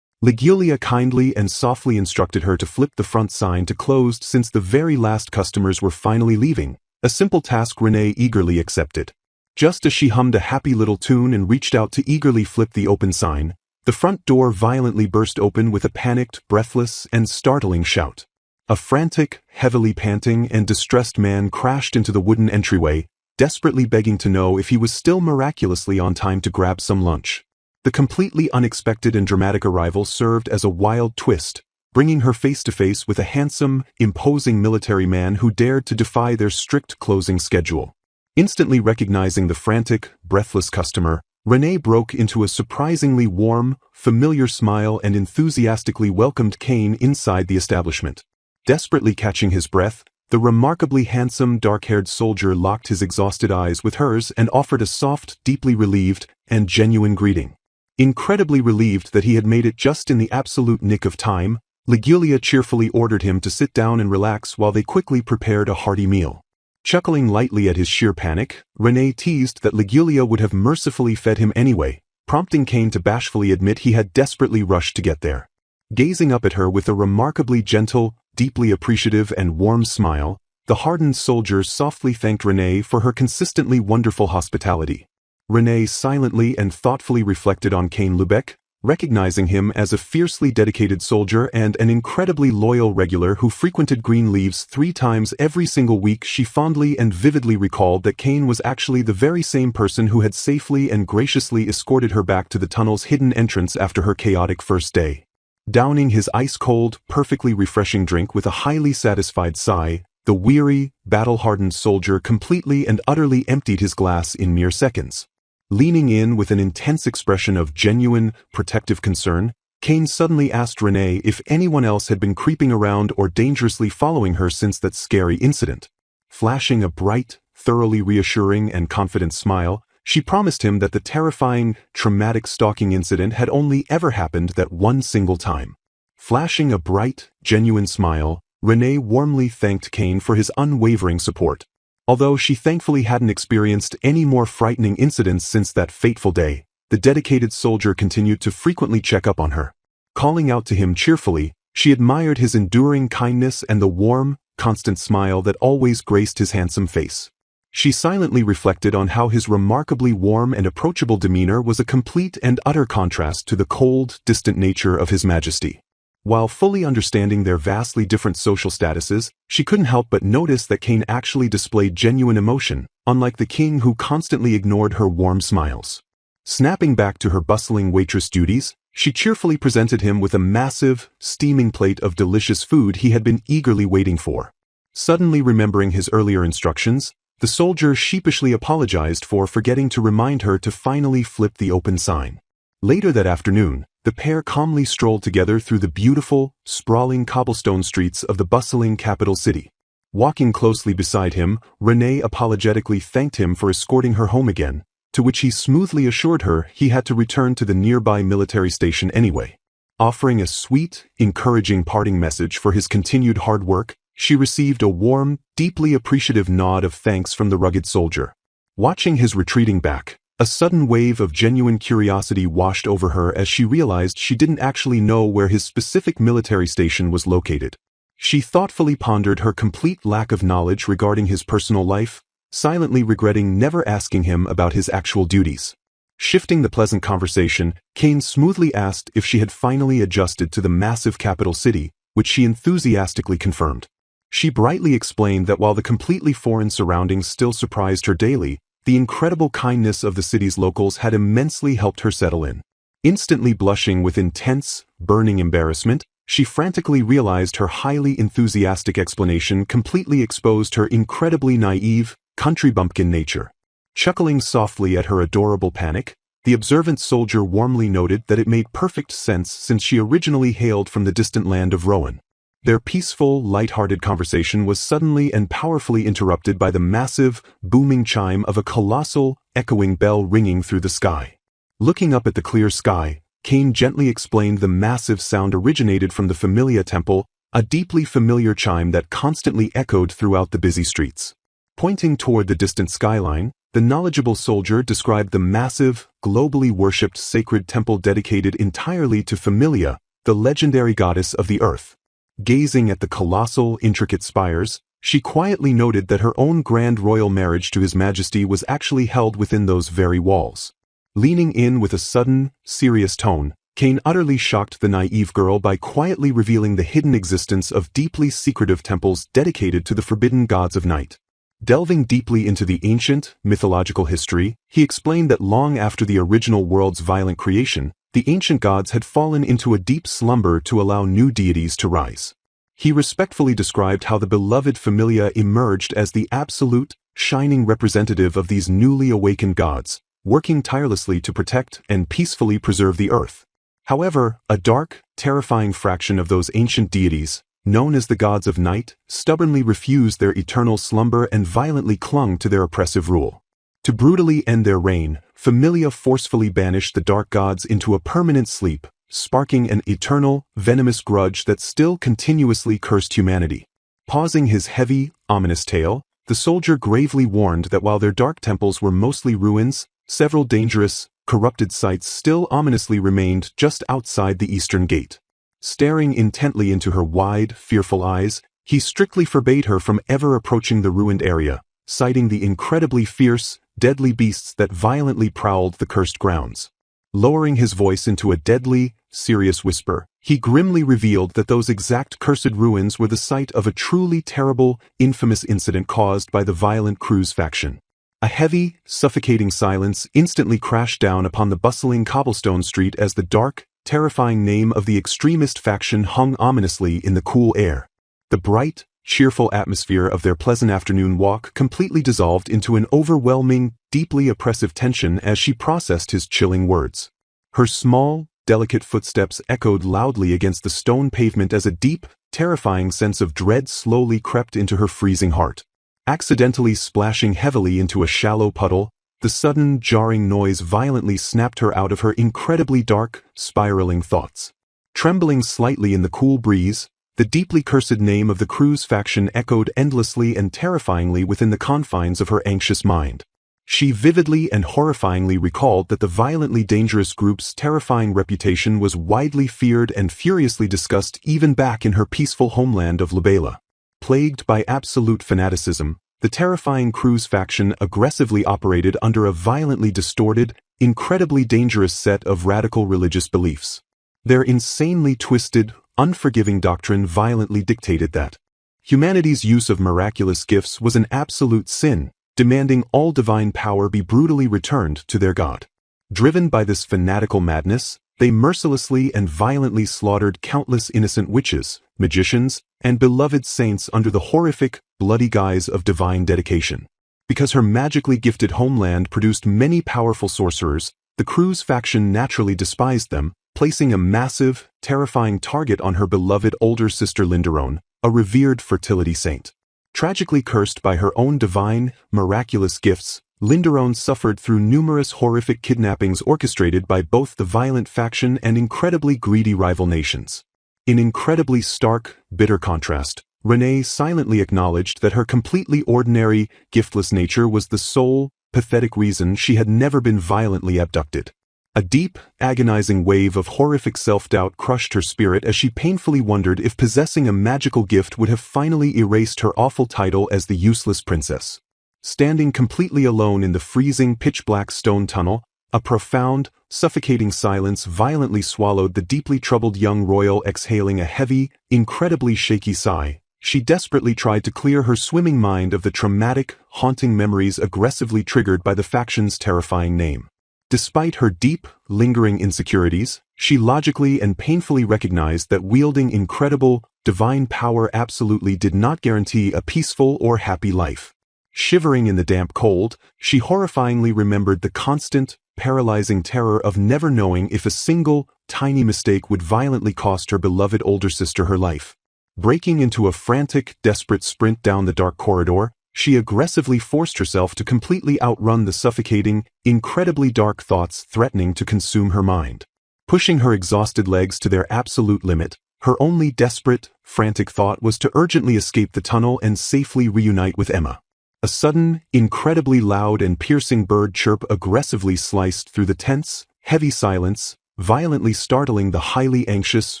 Ligulia kindly and softly instructed her to flip the front sign to closed since the very last customers were finally leaving, a simple task Renee eagerly accepted. Just as she hummed a happy little tune and reached out to eagerly flip the open sign, the front door violently burst open with a panicked, breathless, and startling shout. A frantic, heavily panting, and distressed man crashed into the wooden entryway, desperately begging to know if he was still miraculously on time to grab some lunch. The completely unexpected and dramatic arrival served as a wild twist, bringing her face to face with a handsome, imposing military man who dared to defy their strict closing schedule. Instantly recognizing the frantic, breathless customer, Renee broke into a surprisingly warm, familiar smile and enthusiastically welcomed Kane inside the establishment. Desperately catching his breath, the remarkably handsome, dark-haired soldier locked his exhausted eyes with hers and offered a soft, deeply relieved, and genuine greeting. Incredibly relieved that he had made it just in the absolute nick of time, Ligulia cheerfully ordered him to sit down and relax while they quickly prepared a hearty meal. Chuckling lightly at his sheer panic, Renee teased that Ligulia would have mercifully fed him anyway, prompting Kane to bashfully admit he had desperately rushed to get there. Gazing up at her with a remarkably gentle, deeply appreciative and warm smile, the hardened soldier softly thanked Renee for her consistently wonderful hospitality. Renee silently and thoughtfully reflected on Kane Lubeck, recognizing him as a fiercely dedicated soldier and an incredibly loyal regular who frequented Greenleaf's 3 times every single week. She fondly and vividly recalled that Kane was actually the very same person who had safely and graciously escorted her back to the tunnel's hidden entrance after her chaotic first day. Downing his ice-cold, perfectly refreshing drink with a highly satisfied sigh, the weary, battle-hardened soldier completely and utterly emptied his glass in mere seconds. Leaning in with an intense expression of genuine, protective concern, Kane suddenly asked Renee if anyone else had been creeping around or dangerously following her since that scary incident. Flashing a bright, thoroughly reassuring and confident smile, she promised him that the terrifying, traumatic stalking incident had only ever happened that one single time. Flashing a bright, genuine smile, Renee warmly thanked Kane for his unwavering support. Although she thankfully hadn't experienced any more frightening incidents since that fateful day, the dedicated soldier continued to frequently check up on her. Calling out to him cheerfully, she admired his enduring kindness and the warm, constant smile that always graced his handsome face. She silently reflected on how his remarkably warm and approachable demeanor was a complete and utter contrast to the cold, distant nature of His Majesty. While fully understanding their vastly different social statuses, she couldn't help but notice that Kane actually displayed genuine emotion, unlike the king who constantly ignored her warm smiles. Snapping back to her bustling waitress duties, she cheerfully presented him with a massive, steaming plate of delicious food he had been eagerly waiting for. Suddenly remembering his earlier instructions, the soldier sheepishly apologized for forgetting to remind her to finally flip the open sign. Later that afternoon, the pair calmly strolled together through the beautiful, sprawling cobblestone streets of the bustling capital city. Walking closely beside him, Renee apologetically thanked him for escorting her home again, to which he smoothly assured her he had to return to the nearby military station anyway. Offering a sweet, encouraging parting message for his continued hard work, she received a warm, deeply appreciative nod of thanks from the rugged soldier. Watching his retreating back, a sudden wave of genuine curiosity washed over her as she realized she didn't actually know where his specific military station was located. She thoughtfully pondered her complete lack of knowledge regarding his personal life, silently regretting never asking him about his actual duties. Shifting the pleasant conversation, Kane smoothly asked if she had finally adjusted to the massive capital city, which she enthusiastically confirmed. She brightly explained that while the completely foreign surroundings still surprised her daily, the incredible kindness of the city's locals had immensely helped her settle in. Instantly blushing with intense, burning embarrassment, she frantically realized her highly enthusiastic explanation completely exposed her incredibly naive, country bumpkin nature. Chuckling softly at her adorable panic, the observant soldier warmly noted that it made perfect sense since she originally hailed from the distant land of Rowan. Their peaceful, light-hearted conversation was suddenly and powerfully interrupted by the massive, booming chime of a colossal, echoing bell ringing through the sky. Looking up at the clear sky, Kane gently explained the massive sound originated from the Familia Temple, a deeply familiar chime that constantly echoed throughout the busy streets. Pointing toward the distant skyline, the knowledgeable soldier described the massive, globally worshipped sacred temple dedicated entirely to Familia, the legendary goddess of the earth. Gazing at the colossal, intricate spires, She quietly noted that her own grand royal marriage to His Majesty was actually held within those very walls. Leaning in with a sudden, serious tone, Cain utterly shocked the naive girl by quietly revealing the hidden existence of deeply secretive temples dedicated to the forbidden gods of night. Delving deeply into the ancient, mythological history, he explained that long after the original world's violent creation, the ancient gods had fallen into a deep slumber to allow new deities to rise. He respectfully described how the beloved Familia emerged as the absolute, shining representative of these newly awakened gods, working tirelessly to protect and peacefully preserve the earth. However, a dark, terrifying fraction of those ancient deities, known as the gods of night, stubbornly refused their eternal slumber and violently clung to their oppressive rule. To brutally end their reign, Familia forcefully banished the dark gods into a permanent sleep, sparking an eternal, venomous grudge that still continuously cursed humanity. Pausing his heavy, ominous tale, the soldier gravely warned that while their dark temples were mostly ruins, several dangerous, corrupted sites still ominously remained just outside the eastern gate. Staring intently into her wide, fearful eyes, he strictly forbade her from ever approaching the ruined area, citing the incredibly fierce, deadly beasts that violently prowled the cursed grounds. Lowering his voice into a deadly, serious whisper, he grimly revealed that those exact cursed ruins were the site of a truly terrible, infamous incident caused by the violent Cruz faction. A heavy, suffocating silence instantly crashed down upon the bustling cobblestone street as the dark, terrifying name of the extremist faction hung ominously in the cool air. The bright, cheerful atmosphere of their pleasant afternoon walk completely dissolved into an overwhelming, deeply oppressive tension as she processed his chilling words. Her small, delicate footsteps echoed loudly against the stone pavement as a deep, terrifying sense of dread slowly crept into her freezing heart. Accidentally splashing heavily into a shallow puddle, the sudden, jarring noise violently snapped her out of her incredibly dark, spiraling thoughts. Trembling slightly in the cool breeze, the deeply cursed name of the Cruz faction echoed endlessly and terrifyingly within the confines of her anxious mind. She vividly and horrifyingly recalled that the violently dangerous group's terrifying reputation was widely feared and furiously discussed even back in her peaceful homeland of Libela. Plagued by absolute fanaticism, the terrifying Cruz faction aggressively operated under a violently distorted, incredibly dangerous set of radical religious beliefs. Their insanely twisted, unforgiving doctrine violently dictated that humanity's use of miraculous gifts was an absolute sin, demanding all divine power be brutally returned to their God. Driven by this fanatical madness, they mercilessly and violently slaughtered countless innocent witches, magicians, and beloved saints under the horrific, bloody guise of divine dedication. Because her magically gifted homeland produced many powerful sorcerers, the Cruz faction naturally despised them, placing a massive, terrifying target on her beloved older sister Linderone, a revered fertility saint. Tragically cursed by her own divine, miraculous gifts, Linderone suffered through numerous horrific kidnappings orchestrated by both the violent faction and incredibly greedy rival nations. In incredibly stark, bitter contrast, Renee silently acknowledged that her completely ordinary, giftless nature was the sole, pathetic reason she had never been violently abducted. A deep, agonizing wave of horrific self-doubt crushed her spirit as she painfully wondered if possessing a magical gift would have finally erased her awful title as the useless princess. Standing completely alone in the freezing, pitch-black stone tunnel, a profound, suffocating silence violently swallowed the deeply troubled young royal, exhaling a heavy, incredibly shaky sigh. She desperately tried to clear her swimming mind of the traumatic, haunting memories aggressively triggered by the faction's terrifying name. Despite her deep, lingering insecurities, she logically and painfully recognized that wielding incredible, divine power absolutely did not guarantee a peaceful or happy life. Shivering in the damp cold, she horrifyingly remembered the constant, paralyzing terror of never knowing if a single, tiny mistake would violently cost her beloved older sister her life. Breaking into a frantic, desperate sprint down the dark corridor, she aggressively forced herself to completely outrun the suffocating, incredibly dark thoughts threatening to consume her mind. Pushing her exhausted legs to their absolute limit, her only desperate, frantic thought was to urgently escape the tunnel and safely reunite with Emma. A sudden, incredibly loud and piercing bird chirp aggressively sliced through the tense, heavy silence, violently startling the highly anxious,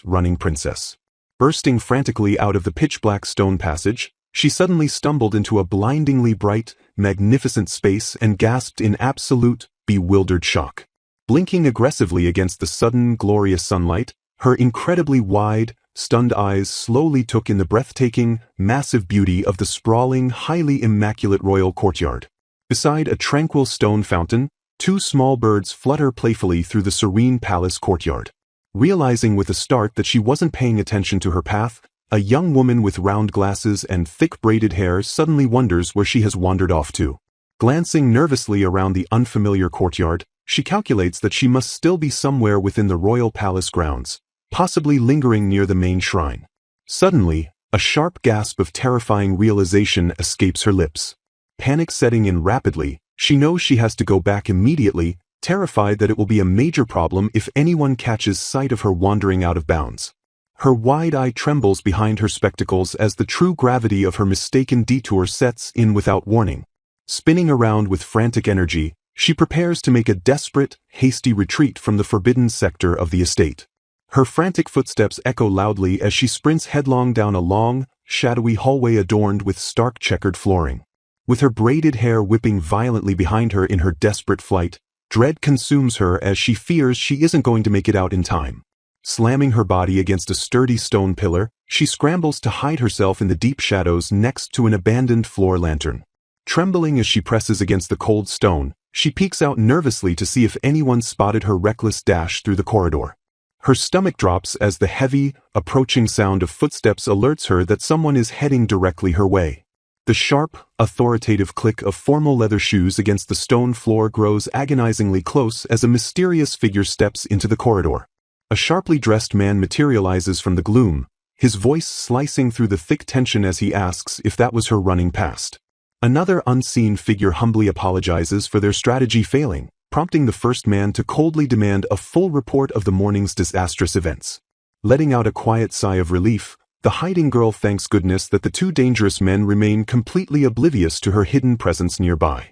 running princess. Bursting frantically out of the pitch-black stone passage, She suddenly stumbled into a blindingly bright, magnificent space and gasped in absolute, bewildered shock. Blinking aggressively against the sudden, glorious sunlight, her incredibly wide, stunned eyes slowly took in the breathtaking, massive beauty of the sprawling, highly immaculate royal courtyard. Beside a tranquil stone fountain, two small birds flutter playfully through the serene palace courtyard. Realizing with a start that she wasn't paying attention to her path, a young woman with round glasses and thick braided hair suddenly wonders where she has wandered off to. Glancing nervously around the unfamiliar courtyard, she calculates that she must still be somewhere within the royal palace grounds, possibly lingering near the main shrine. Suddenly, a sharp gasp of terrifying realization escapes her lips. Panic setting in rapidly, she knows she has to go back immediately, terrified that it will be a major problem if anyone catches sight of her wandering out of bounds. Her wide eye trembles behind her spectacles as the true gravity of her mistaken detour sets in without warning. Spinning around with frantic energy, she prepares to make a desperate, hasty retreat from the forbidden sector of the estate. Her frantic footsteps echo loudly as she sprints headlong down a long, shadowy hallway adorned with stark checkered flooring. With her braided hair whipping violently behind her in her desperate flight, dread consumes her as she fears she isn't going to make it out in time. Slamming her body against a sturdy stone pillar, she scrambles to hide herself in the deep shadows next to an abandoned floor lantern. Trembling as she presses against the cold stone, she peeks out nervously to see if anyone spotted her reckless dash through the corridor. Her stomach drops as the heavy, approaching sound of footsteps alerts her that someone is heading directly her way. The sharp, authoritative click of formal leather shoes against the stone floor grows agonizingly close as a mysterious figure steps into the corridor. A sharply dressed man materializes from the gloom, his voice slicing through the thick tension as he asks if that was her running past. Another unseen figure humbly apologizes for their strategy failing, prompting the first man to coldly demand a full report of the morning's disastrous events. Letting out a quiet sigh of relief, the hiding girl thanks goodness that the two dangerous men remain completely oblivious to her hidden presence nearby.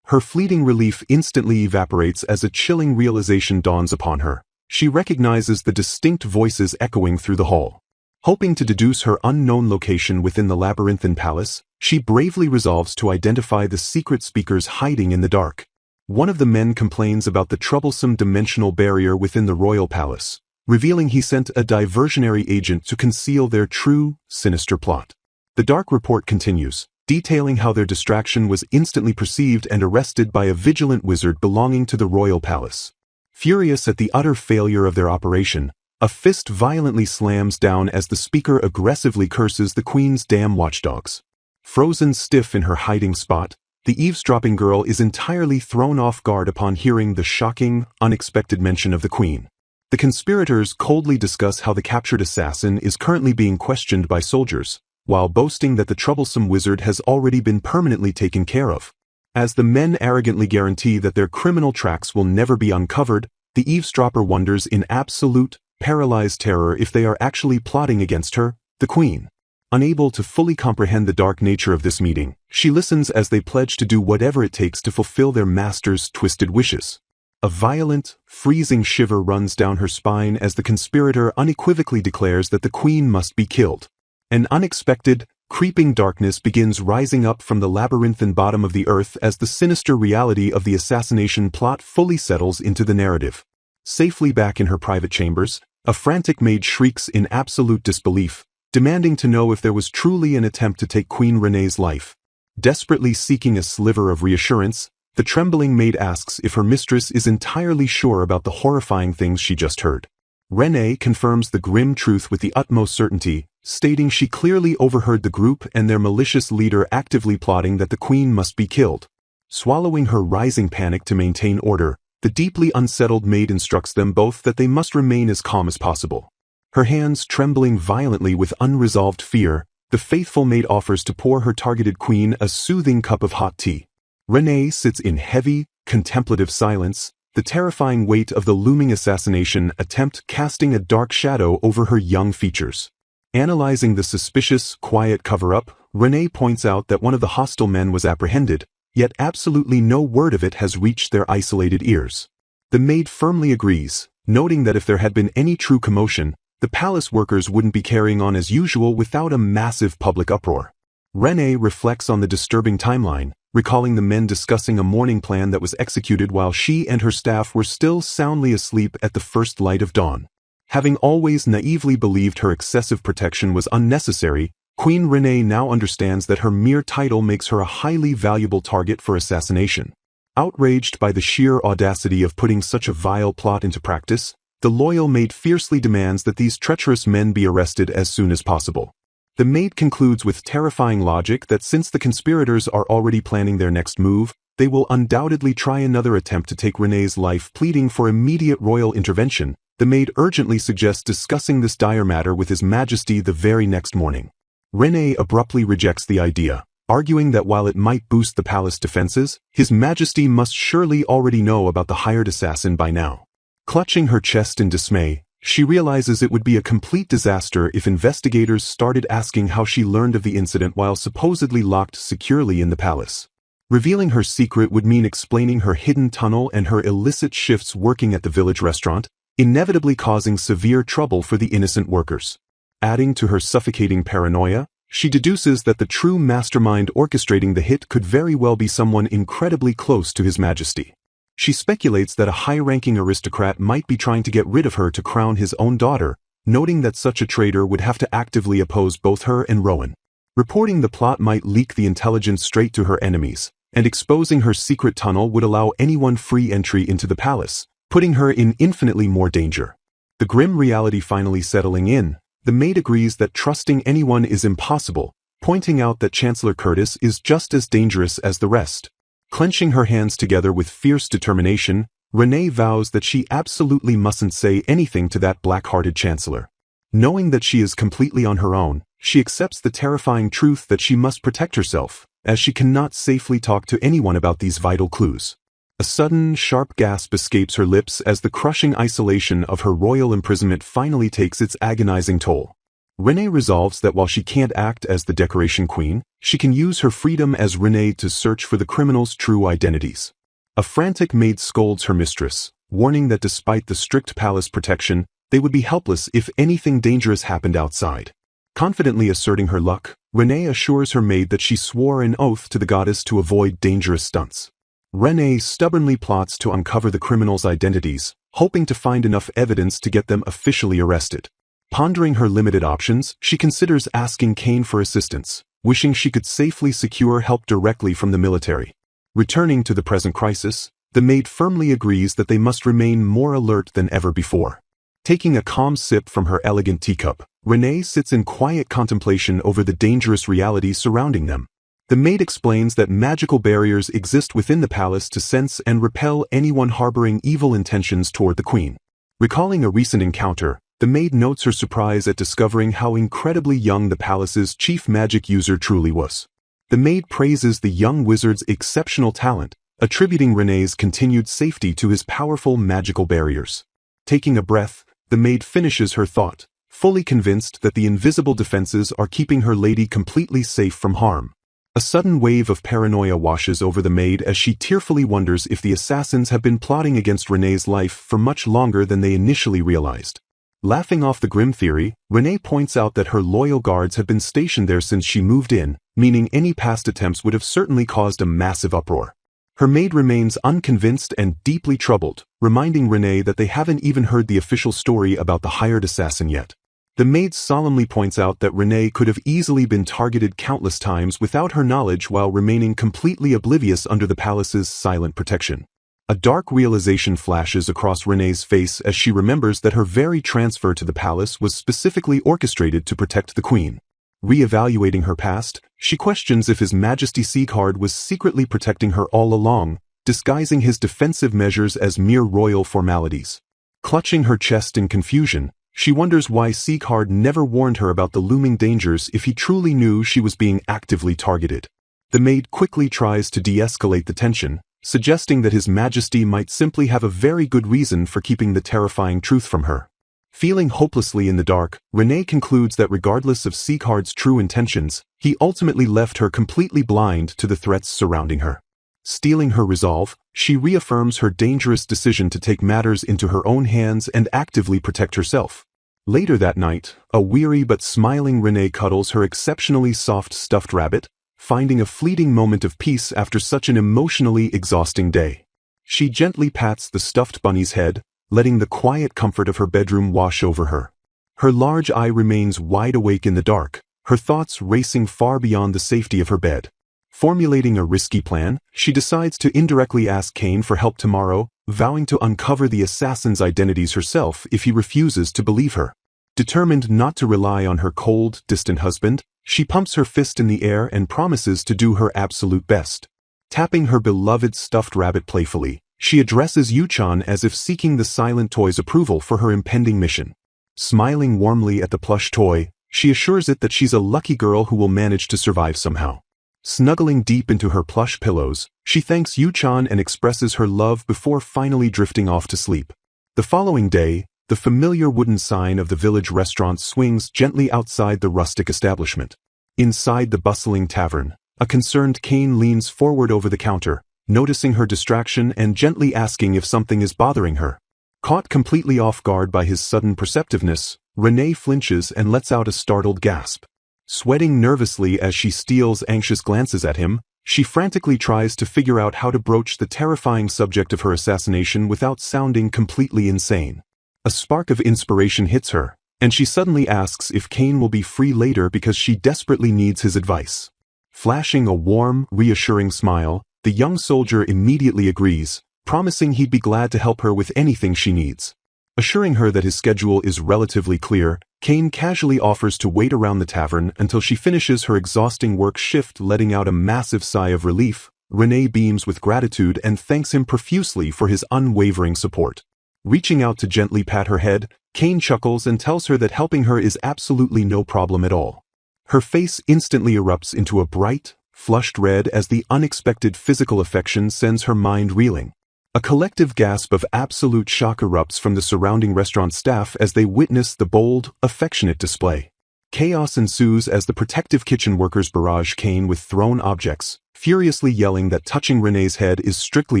Her fleeting relief instantly evaporates as a chilling realization dawns upon her. She recognizes the distinct voices echoing through the hall. Hoping to deduce her unknown location within the labyrinthine palace, she bravely resolves to identify the secret speakers hiding in the dark. One of the men complains about the troublesome dimensional barrier within the royal palace, revealing he sent a diversionary agent to conceal their true, sinister plot. The dark report continues, detailing how their distraction was instantly perceived and arrested by a vigilant wizard belonging to the royal palace. Furious at the utter failure of their operation, a fist violently slams down as the speaker aggressively curses the queen's damn watchdogs. Frozen stiff in her hiding spot, the eavesdropping girl is entirely thrown off guard upon hearing the shocking, unexpected mention of the queen. The conspirators coldly discuss how the captured assassin is currently being questioned by soldiers, while boasting that the troublesome wizard has already been permanently taken care of. As the men arrogantly guarantee that their criminal tracks will never be uncovered, the eavesdropper wonders in absolute, paralyzed terror if they are actually plotting against her, the queen. Unable to fully comprehend the dark nature of this meeting, she listens as they pledge to do whatever it takes to fulfill their master's twisted wishes. A violent, freezing shiver runs down her spine as the conspirator unequivocally declares that the queen must be killed. An unexpected, creeping darkness begins rising up from the labyrinthine bottom of the earth as the sinister reality of the assassination plot fully settles into the narrative. Safely back in her private chambers, a frantic maid shrieks in absolute disbelief, demanding to know if there was truly an attempt to take Queen Renee's life. Desperately seeking a sliver of reassurance, the trembling maid asks if her mistress is entirely sure about the horrifying things she just heard. Renee confirms the grim truth with the utmost certainty, stating she clearly overheard the group and their malicious leader actively plotting that the queen must be killed. Swallowing her rising panic to maintain order, the deeply unsettled maid instructs them both that they must remain as calm as possible. Her hands trembling violently with unresolved fear, the faithful maid offers to pour her targeted queen a soothing cup of hot tea. Renee sits in heavy, contemplative silence, the terrifying weight of the looming assassination attempt casting a dark shadow over her young features. Analyzing the suspicious, quiet cover-up, Renee points out that one of the hostile men was apprehended, yet absolutely no word of it has reached their isolated ears. The maid firmly agrees, noting that if there had been any true commotion, the palace workers wouldn't be carrying on as usual without a massive public uproar. Renee reflects on the disturbing timeline, recalling the men discussing a morning plan that was executed while she and her staff were still soundly asleep at the first light of dawn. Having always naively believed her excessive protection was unnecessary, Queen Renee now understands that her mere title makes her a highly valuable target for assassination. Outraged by the sheer audacity of putting such a vile plot into practice, the loyal maid fiercely demands that these treacherous men be arrested as soon as possible. The maid concludes with terrifying logic that since the conspirators are already planning their next move, they will undoubtedly try another attempt to take Renee's life. Pleading for immediate royal intervention, the maid urgently suggests discussing this dire matter with His Majesty the very next morning. Renee abruptly rejects the idea, arguing that while it might boost the palace defenses, His Majesty must surely already know about the hired assassin by now. Clutching her chest in dismay, she realizes it would be a complete disaster if investigators started asking how she learned of the incident while supposedly locked securely in the palace. Revealing her secret would mean explaining her hidden tunnel and her illicit shifts working at the village restaurant, inevitably causing severe trouble for the innocent workers. Adding to her suffocating paranoia, she deduces that the true mastermind orchestrating the hit could very well be someone incredibly close to His Majesty. She speculates that a high-ranking aristocrat might be trying to get rid of her to crown his own daughter, noting that such a traitor would have to actively oppose both her and Rowan. Reporting the plot might leak the intelligence straight to her enemies, and exposing her secret tunnel would allow anyone free entry into the palace, putting her in infinitely more danger. The grim reality finally settling in, the maid agrees that trusting anyone is impossible, pointing out that Chancellor Curtis is just as dangerous as the rest. Clenching her hands together with fierce determination, Renee vows that she absolutely mustn't say anything to that black-hearted chancellor. Knowing that she is completely on her own, she accepts the terrifying truth that she must protect herself, as she cannot safely talk to anyone about these vital clues. A sudden, sharp gasp escapes her lips as the crushing isolation of her royal imprisonment finally takes its agonizing toll. Renee resolves that while she can't act as the Decoration Queen, she can use her freedom as Renee to search for the criminals' true identities. A frantic maid scolds her mistress, warning that despite the strict palace protection, they would be helpless if anything dangerous happened outside. Confidently asserting her luck, Renee assures her maid that she swore an oath to the goddess to avoid dangerous stunts. Renee stubbornly plots to uncover the criminals' identities, hoping to find enough evidence to get them officially arrested. Pondering her limited options, she considers asking Kane for assistance, wishing she could safely secure help directly from the military. Returning to the present crisis, the maid firmly agrees that they must remain more alert than ever before. Taking a calm sip from her elegant teacup, Renee sits in quiet contemplation over the dangerous reality surrounding them. The maid explains that magical barriers exist within the palace to sense and repel anyone harboring evil intentions toward the queen. Recalling a recent encounter, the maid notes her surprise at discovering how incredibly young the palace's chief magic user truly was. The maid praises the young wizard's exceptional talent, attributing Renee's continued safety to his powerful magical barriers. Taking a breath, the maid finishes her thought, fully convinced that the invisible defenses are keeping her lady completely safe from harm. A sudden wave of paranoia washes over the maid as she tearfully wonders if the assassins have been plotting against Renee's life for much longer than they initially realized. Laughing off the grim theory, Renee points out that her loyal guards have been stationed there since she moved in, meaning any past attempts would have certainly caused a massive uproar. Her maid remains unconvinced and deeply troubled, reminding Renee that they haven't even heard the official story about the hired assassin yet. The maid solemnly points out that Renee could have easily been targeted countless times without her knowledge while remaining completely oblivious under the palace's silent protection. A dark realization flashes across Renee's face as she remembers that her very transfer to the palace was specifically orchestrated to protect the queen. Re-evaluating her past, she questions if His Majesty Sieghard was secretly protecting her all along, disguising his defensive measures as mere royal formalities. Clutching her chest in confusion, she wonders why Sieghard never warned her about the looming dangers if he truly knew she was being actively targeted. The maid quickly tries to de-escalate the tension, suggesting that His Majesty might simply have a very good reason for keeping the terrifying truth from her. Feeling hopelessly in the dark, Renee concludes that regardless of Sieghard's true intentions, he ultimately left her completely blind to the threats surrounding her. Steeling her resolve, she reaffirms her dangerous decision to take matters into her own hands and actively protect herself. Later that night, a weary but smiling Renee cuddles her exceptionally soft stuffed rabbit, finding a fleeting moment of peace after such an emotionally exhausting day. She gently pats the stuffed bunny's head, letting the quiet comfort of her bedroom wash over her. Her large eye remains wide awake in the dark, her thoughts racing far beyond the safety of her bed. Formulating a risky plan, she decides to indirectly ask Kane for help tomorrow, vowing to uncover the assassin's identities herself if he refuses to believe her. Determined not to rely on her cold, distant husband, she pumps her fist in the air and promises to do her absolute best. Tapping her beloved stuffed rabbit playfully, she addresses Yuchan as if seeking the silent toy's approval for her impending mission. Smiling warmly at the plush toy, she assures it that she's a lucky girl who will manage to survive somehow. Snuggling deep into her plush pillows, she thanks Yuchan and expresses her love before finally drifting off to sleep. The following day, the familiar wooden sign of the village restaurant swings gently outside the rustic establishment. Inside the bustling tavern, a concerned Kane leans forward over the counter, noticing her distraction and gently asking if something is bothering her. Caught completely off guard by his sudden perceptiveness, Renee flinches and lets out a startled gasp. Sweating nervously as she steals anxious glances at him, she frantically tries to figure out how to broach the terrifying subject of her assassination without sounding completely insane. A spark of inspiration hits her, and she suddenly asks if Kane will be free later because she desperately needs his advice. Flashing a warm, reassuring smile, the young soldier immediately agrees, promising he'd be glad to help her with anything she needs. Assuring her that his schedule is relatively clear, Kane casually offers to wait around the tavern until she finishes her exhausting work shift, letting out a massive sigh of relief. Renee beams with gratitude and thanks him profusely for his unwavering support. Reaching out to gently pat her head, Kane chuckles and tells her that helping her is absolutely no problem at all. Her face instantly erupts into a bright, flushed red as the unexpected physical affection sends her mind reeling. A collective gasp of absolute shock erupts from the surrounding restaurant staff as they witness the bold, affectionate display. Chaos ensues as the protective kitchen workers barrage Kane with thrown objects, furiously yelling that touching Renee's head is strictly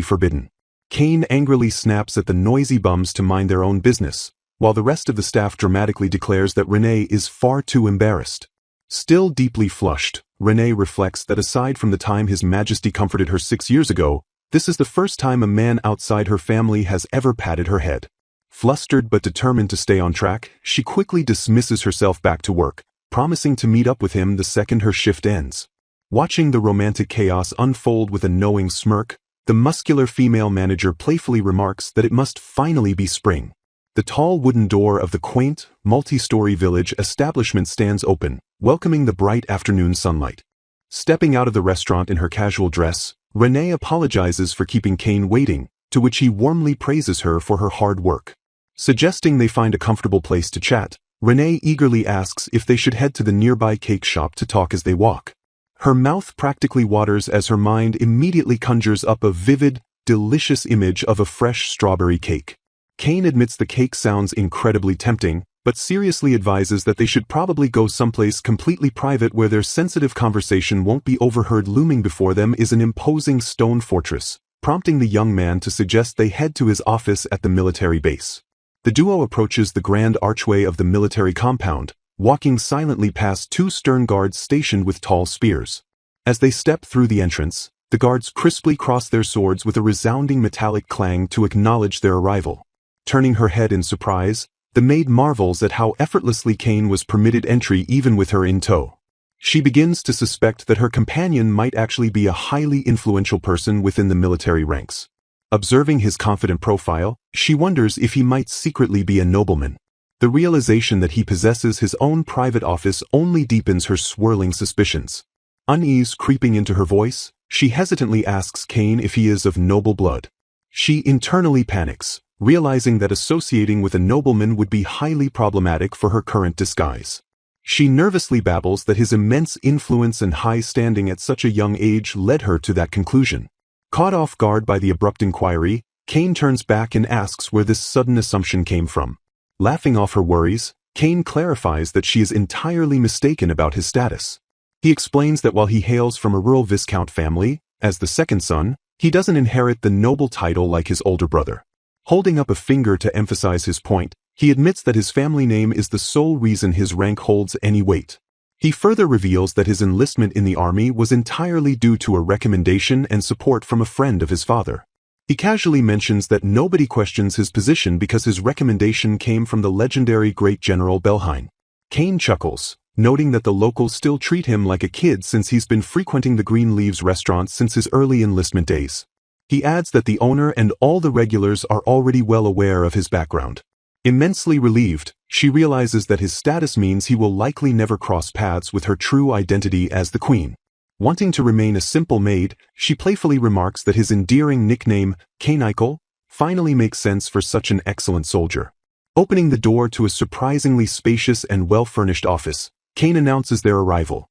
forbidden. Kane angrily snaps at the noisy bums to mind their own business, while the rest of the staff dramatically declares that Renee is far too embarrassed. Still deeply flushed, Renee reflects that aside from the time His Majesty comforted her 6 years ago, this is the first time a man outside her family has ever patted her head. Flustered but determined to stay on track, she quickly dismisses herself back to work, promising to meet up with him the second her shift ends. Watching the romantic chaos unfold with a knowing smirk, the muscular female manager playfully remarks that it must finally be spring. The tall wooden door of the quaint, multi-story village establishment stands open, welcoming the bright afternoon sunlight. Stepping out of the restaurant in her casual dress, Renee apologizes for keeping Kane waiting, to which he warmly praises her for her hard work. Suggesting they find a comfortable place to chat, Renee eagerly asks if they should head to the nearby cake shop to talk as they walk. Her mouth practically waters as her mind immediately conjures up a vivid, delicious image of a fresh strawberry cake. Kane admits the cake sounds incredibly tempting, but seriously advises that they should probably go someplace completely private where their sensitive conversation won't be overheard. Looming before them is an imposing stone fortress, prompting the young man to suggest they head to his office at the military base. The duo approaches the grand archway of the military compound, walking silently past 2 stern guards stationed with tall spears. As they step through the entrance, the guards crisply cross their swords with a resounding metallic clang to acknowledge their arrival. Turning her head in surprise, the maid marvels at how effortlessly Kane was permitted entry even with her in tow. She begins to suspect that her companion might actually be a highly influential person within the military ranks. Observing his confident profile, she wonders if he might secretly be a nobleman. The realization that he possesses his own private office only deepens her swirling suspicions. Unease creeping into her voice, she hesitantly asks Kane if he is of noble blood. She internally panics, realizing that associating with a nobleman would be highly problematic for her current disguise. She nervously babbles that his immense influence and high standing at such a young age led her to that conclusion. Caught off guard by the abrupt inquiry, Kane turns back and asks where this sudden assumption came from. Laughing off her worries, Kane clarifies that she is entirely mistaken about his status. He explains that while he hails from a rural viscount family, as the second son, he doesn't inherit the noble title like his older brother. Holding up a finger to emphasize his point, He admits that his family name is the sole reason his rank holds any weight. He further reveals that his enlistment in the army was entirely due to a recommendation and support from a friend of his father. He casually mentions that nobody questions his position because his recommendation came from the legendary Great General Belheim. Kane chuckles, noting that the locals still treat him like a kid since he's been frequenting the Green Leaves restaurant since his early enlistment days. He adds that the owner and all the regulars are already well aware of his background. Immensely relieved, she realizes that his status means he will likely never cross paths with her true identity as the queen. Wanting to remain a simple maid, she playfully remarks that his endearing nickname, Kanikel, finally makes sense for such an excellent soldier. Opening the door to a surprisingly spacious and well-furnished office, Kane announces their arrival.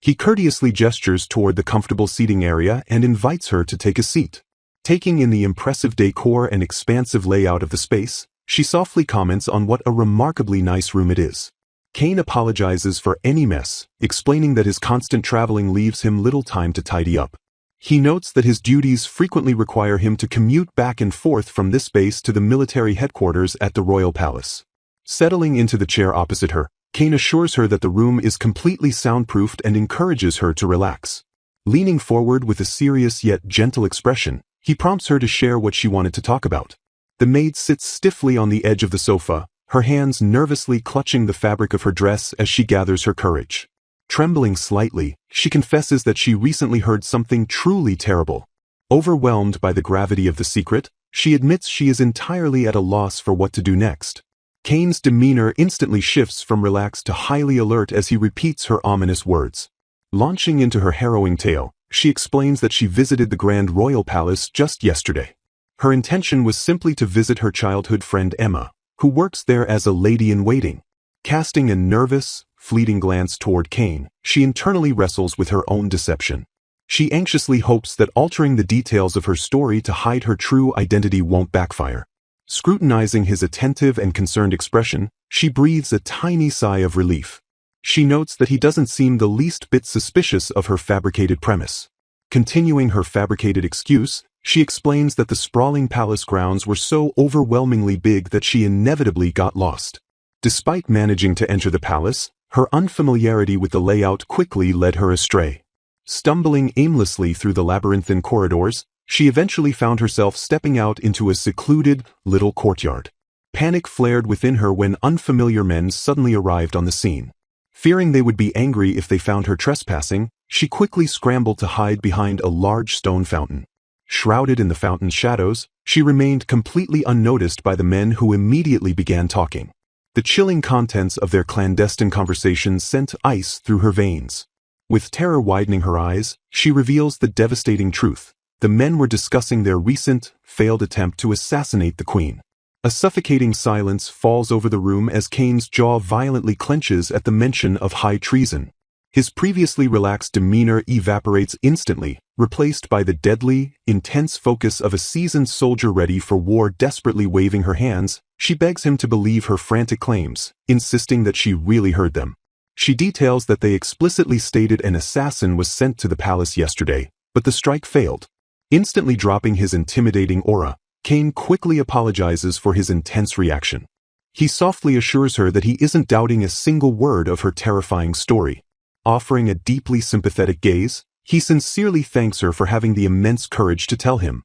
He courteously gestures toward the comfortable seating area and invites her to take a seat. Taking in the impressive decor and expansive layout of the space, she softly comments on what a remarkably nice room it is. Kane apologizes for any mess, explaining that his constant traveling leaves him little time to tidy up. He notes that his duties frequently require him to commute back and forth from this base to the military headquarters at the royal palace. Settling into the chair opposite her, Kane assures her that the room is completely soundproofed and encourages her to relax. Leaning forward with a serious yet gentle expression, he prompts her to share what she wanted to talk about. The maid sits stiffly on the edge of the sofa, her hands nervously clutching the fabric of her dress as she gathers her courage. Trembling slightly, she confesses that she recently heard something truly terrible. Overwhelmed by the gravity of the secret, she admits she is entirely at a loss for what to do next. Kane's demeanor instantly shifts from relaxed to highly alert as he repeats her ominous words. Launching into her harrowing tale, she explains that she visited the Grand Royal Palace just yesterday. Her intention was simply to visit her childhood friend Emma, who works there as a lady-in-waiting. Casting a nervous, fleeting glance toward Kane, she internally wrestles with her own deception. She anxiously hopes that altering the details of her story to hide her true identity won't backfire. Scrutinizing his attentive and concerned expression, she breathes a tiny sigh of relief. She notes that he doesn't seem the least bit suspicious of her fabricated premise. Continuing her fabricated excuse, she explains that the sprawling palace grounds were so overwhelmingly big that she inevitably got lost. Despite managing to enter the palace, her unfamiliarity with the layout quickly led her astray. Stumbling aimlessly through the labyrinthine corridors, she eventually found herself stepping out into a secluded, little courtyard. Panic flared within her when unfamiliar men suddenly arrived on the scene. Fearing they would be angry if they found her trespassing, she quickly scrambled to hide behind a large stone fountain. Shrouded in the fountain's shadows, she remained completely unnoticed by the men who immediately began talking. The chilling contents of their clandestine conversations sent ice through her veins. With terror widening her eyes, she reveals the devastating truth. The men were discussing their recent, failed attempt to assassinate the queen. A suffocating silence falls over the room as Kane's jaw violently clenches at the mention of high treason. His previously relaxed demeanor evaporates instantly, replaced by the deadly, intense focus of a seasoned soldier ready for war. Desperately waving her hands, she begs him to believe her frantic claims, insisting that she really heard them. She details that they explicitly stated an assassin was sent to the palace yesterday, but the strike failed. Instantly dropping his intimidating aura, Kane quickly apologizes for his intense reaction. He softly assures her that he isn't doubting a single word of her terrifying story. Offering a deeply sympathetic gaze, he sincerely thanks her for having the immense courage to tell him.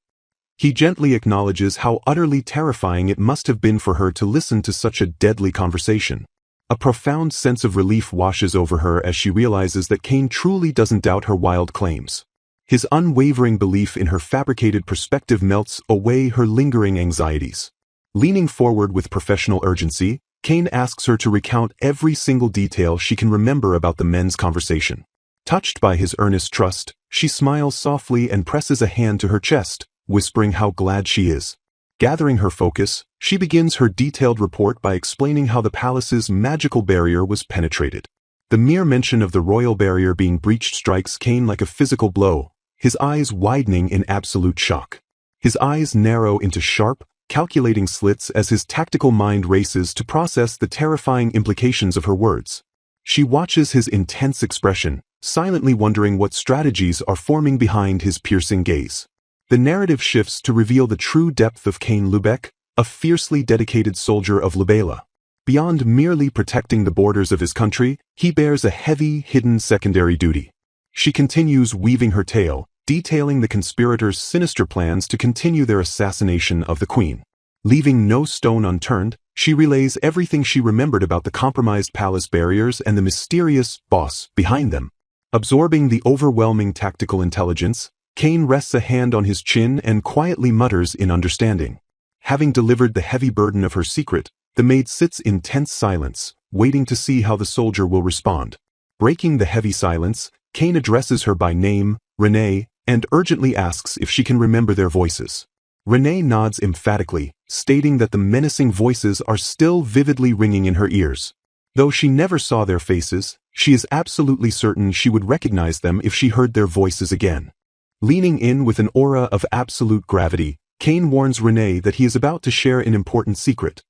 He gently acknowledges how utterly terrifying it must have been for her to listen to such a deadly conversation. A profound sense of relief washes over her as she realizes that Kane truly doesn't doubt her wild claims. His unwavering belief in her fabricated perspective melts away her lingering anxieties. Leaning forward with professional urgency, Kane asks her to recount every single detail she can remember about the men's conversation. Touched by his earnest trust, she smiles softly and presses a hand to her chest, whispering how glad she is. Gathering her focus, she begins her detailed report by explaining how the palace's magical barrier was penetrated. The mere mention of the royal barrier being breached strikes Kane like a physical blow, his eyes widening in absolute shock. His eyes narrow into sharp, calculating slits as his tactical mind races to process the terrifying implications of her words. She watches his intense expression, silently wondering what strategies are forming behind his piercing gaze. The narrative shifts to reveal the true depth of Kane Lubeck, a fiercely dedicated soldier of Libela. Beyond merely protecting the borders of his country, he bears a heavy, hidden secondary duty. She continues weaving her tale, detailing the conspirators' sinister plans to continue their assassination of the queen. Leaving no stone unturned, she relays everything she remembered about the compromised palace barriers and the mysterious boss behind them. Absorbing the overwhelming tactical intelligence, Kane rests a hand on his chin and quietly mutters in understanding. Having delivered the heavy burden of her secret, the maid sits in tense silence, waiting to see how the soldier will respond. Breaking the heavy silence, Kane addresses her by name, Renee, and urgently asks if she can remember their voices. Renee nods emphatically, stating that the menacing voices are still vividly ringing in her ears. Though she never saw their faces, she is absolutely certain she would recognize them if she heard their voices again. Leaning in with an aura of absolute gravity, Kane warns Renee that he is about to share an important secret.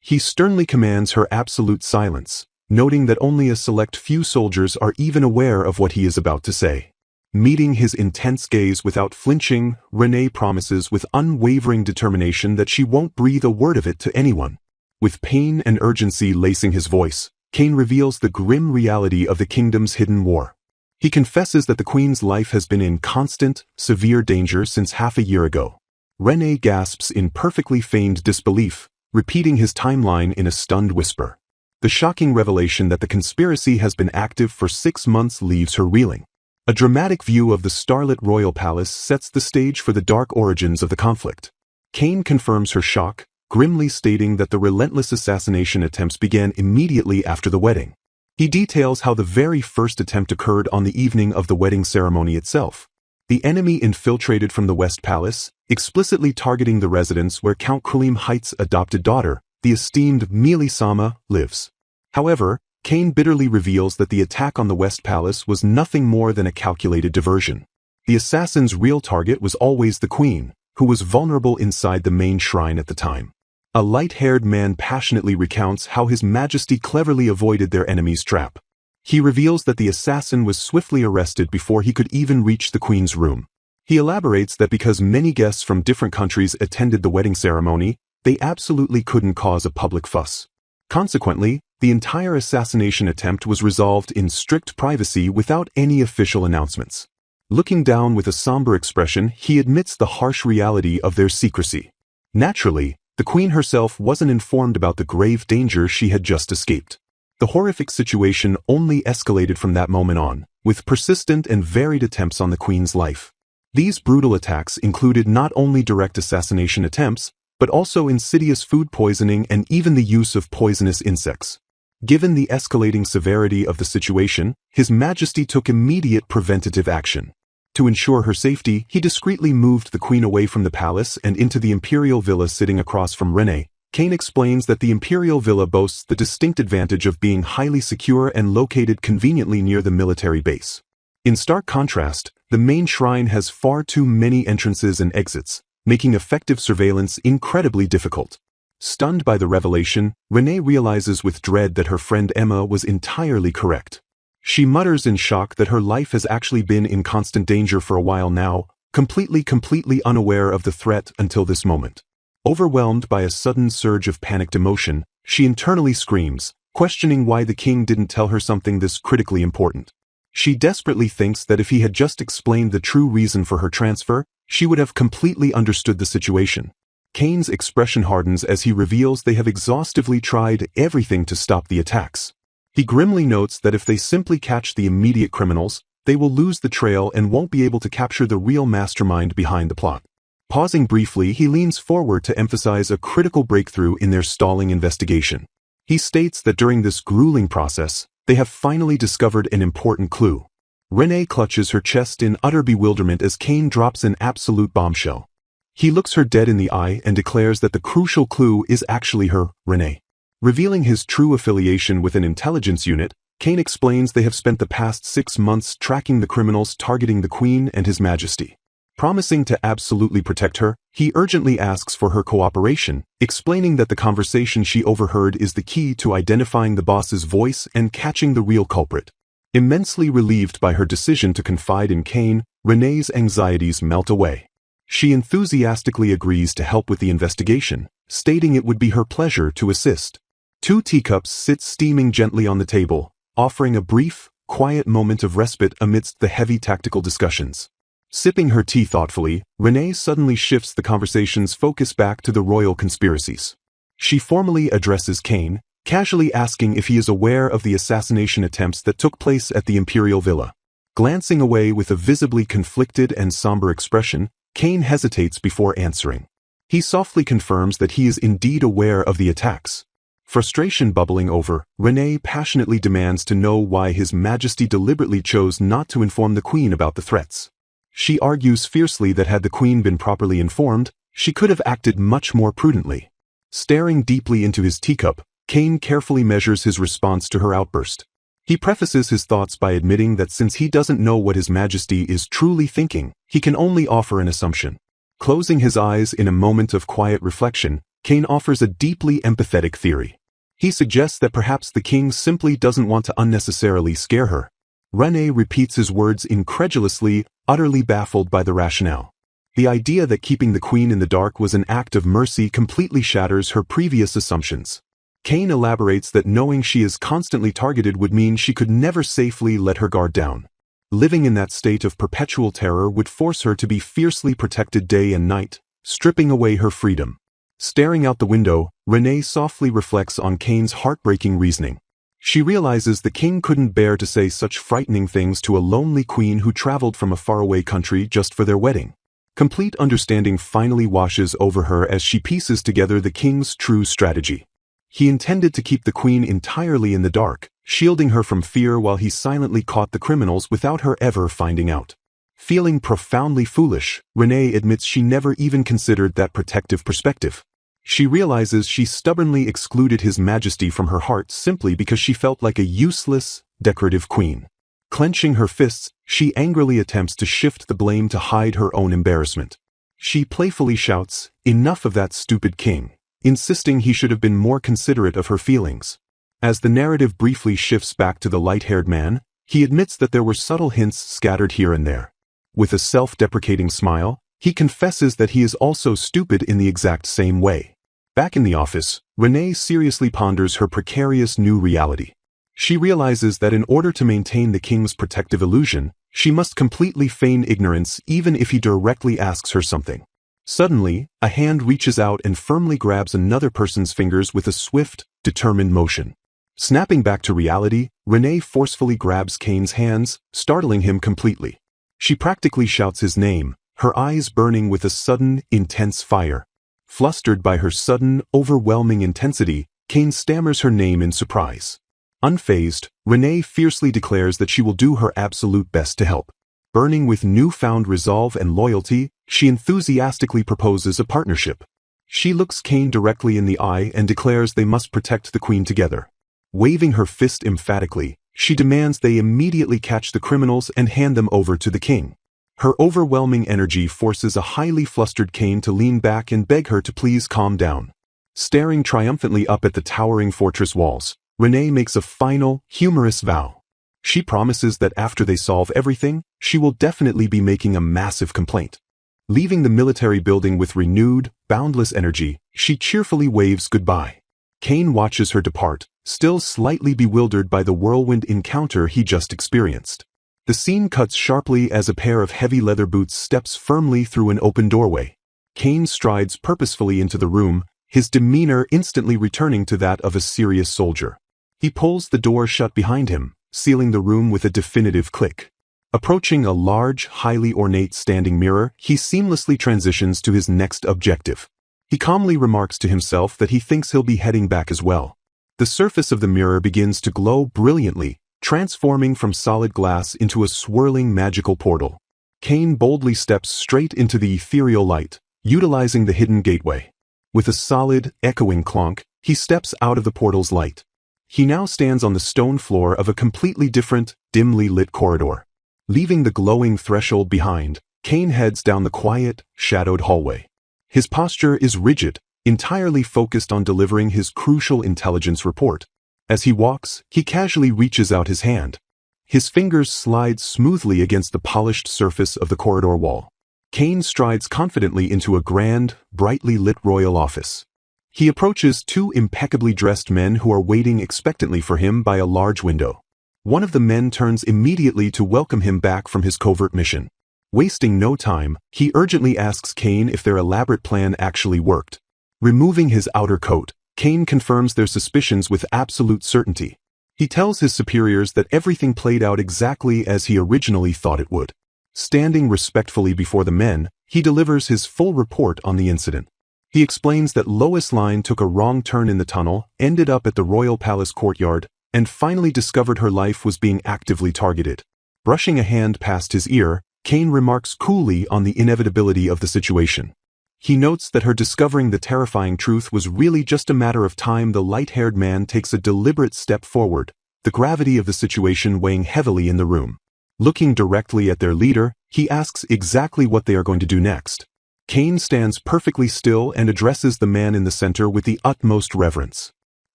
He sternly commands her absolute silence, noting that only a select few soldiers are even aware of what he is about to say. Meeting his intense gaze without flinching, Renee promises with unwavering determination that she won't breathe a word of it to anyone. With pain and urgency lacing his voice, Kane reveals the grim reality of the kingdom's hidden war. He confesses that the queen's life has been in constant, severe danger since half a year ago. Renee gasps in perfectly feigned disbelief, repeating his timeline in a stunned whisper. The shocking revelation that the conspiracy has been active for 6 months leaves her reeling. A dramatic view of the starlit royal palace sets the stage for the dark origins of the conflict. Kane confirms her shock, grimly stating that the relentless assassination attempts began immediately after the wedding. He details how the very first attempt occurred on the evening of the wedding ceremony itself. The enemy infiltrated from the West Palace, explicitly targeting the residence where Count Kulim Haight's adopted daughter, the esteemed Melisama, lives. However, Kane bitterly reveals that the attack on the West Palace was nothing more than a calculated diversion. The assassin's real target was always the queen, who was vulnerable inside the main shrine at the time. A light-haired man passionately recounts how His Majesty cleverly avoided their enemy's trap. He reveals that the assassin was swiftly arrested before he could even reach the queen's room. He elaborates that because many guests from different countries attended the wedding ceremony, they absolutely couldn't cause a public fuss. Consequently, the entire assassination attempt was resolved in strict privacy without any official announcements. Looking down with a somber expression, he admits the harsh reality of their secrecy. Naturally, the queen herself wasn't informed about the grave danger she had just escaped. The horrific situation only escalated from that moment on, with persistent and varied attempts on the queen's life. These brutal attacks included not only direct assassination attempts, but also insidious food poisoning and even the use of poisonous insects. Given the escalating severity of the situation, His Majesty took immediate preventative action. To ensure her safety, he discreetly moved the queen away from the palace and into the imperial villa sitting across from Renee. Kane explains that the imperial villa boasts the distinct advantage of being highly secure and located conveniently near the military base. In stark contrast, the main shrine has far too many entrances and exits, making effective surveillance incredibly difficult. Stunned by the revelation, Renee realizes with dread that her friend Emma was entirely correct. She mutters in shock that her life has actually been in constant danger for a while now, completely unaware of the threat until this moment. Overwhelmed by a sudden surge of panicked emotion, she internally screams, questioning why the king didn't tell her something this critically important. She desperately thinks that if he had just explained the true reason for her transfer, she would have completely understood the situation. Kane's expression hardens as he reveals they have exhaustively tried everything to stop the attacks. He grimly notes that if they simply catch the immediate criminals, they will lose the trail and won't be able to capture the real mastermind behind the plot. Pausing briefly, he leans forward to emphasize a critical breakthrough in their stalling investigation. He states that during this grueling process, they have finally discovered an important clue. Renee clutches her chest in utter bewilderment as Kane drops an absolute bombshell. He looks her dead in the eye and declares that the crucial clue is actually her, Renee. Revealing his true affiliation with an intelligence unit, Kane explains they have spent the past 6 months tracking the criminals targeting the Queen and His Majesty. Promising to absolutely protect her, he urgently asks for her cooperation, explaining that the conversation she overheard is the key to identifying the boss's voice and catching the real culprit. Immensely relieved by her decision to confide in Kane, Renee's anxieties melt away. She enthusiastically agrees to help with the investigation, stating it would be her pleasure to assist. 2 teacups sit steaming gently on the table, offering a brief, quiet moment of respite amidst the heavy tactical discussions. Sipping her tea thoughtfully, Renee suddenly shifts the conversation's focus back to the royal conspiracies. She formally addresses Kane, casually asking if he is aware of the assassination attempts that took place at the imperial villa. Glancing away with a visibly conflicted and somber expression, Kane hesitates before answering. He softly confirms that he is indeed aware of the attacks. Frustration bubbling over, Renee passionately demands to know why His Majesty deliberately chose not to inform the Queen about the threats. She argues fiercely that had the Queen been properly informed, she could have acted much more prudently. Staring deeply into his teacup, Kane carefully measures his response to her outburst. He prefaces his thoughts by admitting that since he doesn't know what His Majesty is truly thinking, he can only offer an assumption. Closing his eyes in a moment of quiet reflection, Kane offers a deeply empathetic theory. He suggests that perhaps the king simply doesn't want to unnecessarily scare her. Renee repeats his words incredulously, utterly baffled by the rationale. The idea that keeping the queen in the dark was an act of mercy completely shatters her previous assumptions. Kane elaborates that knowing she is constantly targeted would mean she could never safely let her guard down. Living in that state of perpetual terror would force her to be fiercely protected day and night, stripping away her freedom. Staring out the window, Renee softly reflects on Kane's heartbreaking reasoning. She realizes the king couldn't bear to say such frightening things to a lonely queen who traveled from a faraway country just for their wedding. Complete understanding finally washes over her as she pieces together the king's true strategy. He intended to keep the queen entirely in the dark, shielding her from fear while he silently caught the criminals without her ever finding out. Feeling profoundly foolish, Renee admits she never even considered that protective perspective. She realizes she stubbornly excluded His Majesty from her heart simply because she felt like a useless, decorative queen. Clenching her fists, she angrily attempts to shift the blame to hide her own embarrassment. She playfully shouts, "Enough of that stupid king," insisting he should have been more considerate of her feelings. As the narrative briefly shifts back to the light-haired man, he admits that there were subtle hints scattered here and there. With a self-deprecating smile, he confesses that he is also stupid in the exact same way. Back in the office, Renee seriously ponders her precarious new reality. She realizes that in order to maintain the king's protective illusion, she must completely feign ignorance even if he directly asks her something. Suddenly, a hand reaches out and firmly grabs another person's fingers with a swift, determined motion. Snapping back to reality, Renee forcefully grabs Kane's hands, startling him completely. She practically shouts his name, her eyes burning with a sudden, intense fire. Flustered by her sudden, overwhelming intensity, Kane stammers her name in surprise. Unfazed, Renee fiercely declares that she will do her absolute best to help. Burning with newfound resolve and loyalty, she enthusiastically proposes a partnership. She looks Kane directly in the eye and declares they must protect the queen together. Waving her fist emphatically, she demands they immediately catch the criminals and hand them over to the king. Her overwhelming energy forces a highly flustered Kane to lean back and beg her to please calm down. Staring triumphantly up at the towering fortress walls, Renee makes a final, humorous vow. She promises that after they solve everything, she will definitely be making a massive complaint. Leaving the military building with renewed, boundless energy, she cheerfully waves goodbye. Kane watches her depart, still slightly bewildered by the whirlwind encounter he just experienced. The scene cuts sharply as a pair of heavy leather boots steps firmly through an open doorway. Kane strides purposefully into the room, his demeanor instantly returning to that of a serious soldier. He pulls the door shut behind him, sealing the room with a definitive click. Approaching a large, highly ornate standing mirror, he seamlessly transitions to his next objective. He calmly remarks to himself that he thinks he'll be heading back as well. The surface of the mirror begins to glow brilliantly, transforming from solid glass into a swirling magical portal. Kane boldly steps straight into the ethereal light, utilizing the hidden gateway. With a solid, echoing clonk, he steps out of the portal's light. He now stands on the stone floor of a completely different, dimly lit corridor. Leaving the glowing threshold behind, Kane heads down the quiet, shadowed hallway. His posture is rigid, entirely focused on delivering his crucial intelligence report. As he walks, he casually reaches out his hand. His fingers slide smoothly against the polished surface of the corridor wall. Cain strides confidently into a grand, brightly lit royal office. He approaches two impeccably dressed men who are waiting expectantly for him by a large window. One of the men turns immediately to welcome him back from his covert mission. Wasting no time, he urgently asks Cain if their elaborate plan actually worked. Removing his outer coat, Cain confirms their suspicions with absolute certainty. He tells his superiors that everything played out exactly as he originally thought it would. Standing respectfully before the men, he delivers his full report on the incident. He explains that Lois Lane took a wrong turn in the tunnel, ended up at the royal palace courtyard, and finally discovered her life was being actively targeted. Brushing a hand past his ear, Cain remarks coolly on the inevitability of the situation. He notes that her discovering the terrifying truth was really just a matter of time. The light-haired man takes a deliberate step forward, the gravity of the situation weighing heavily in the room. Looking directly at their leader, he asks exactly what they are going to do next. Cain stands perfectly still and addresses the man in the center with the utmost reverence.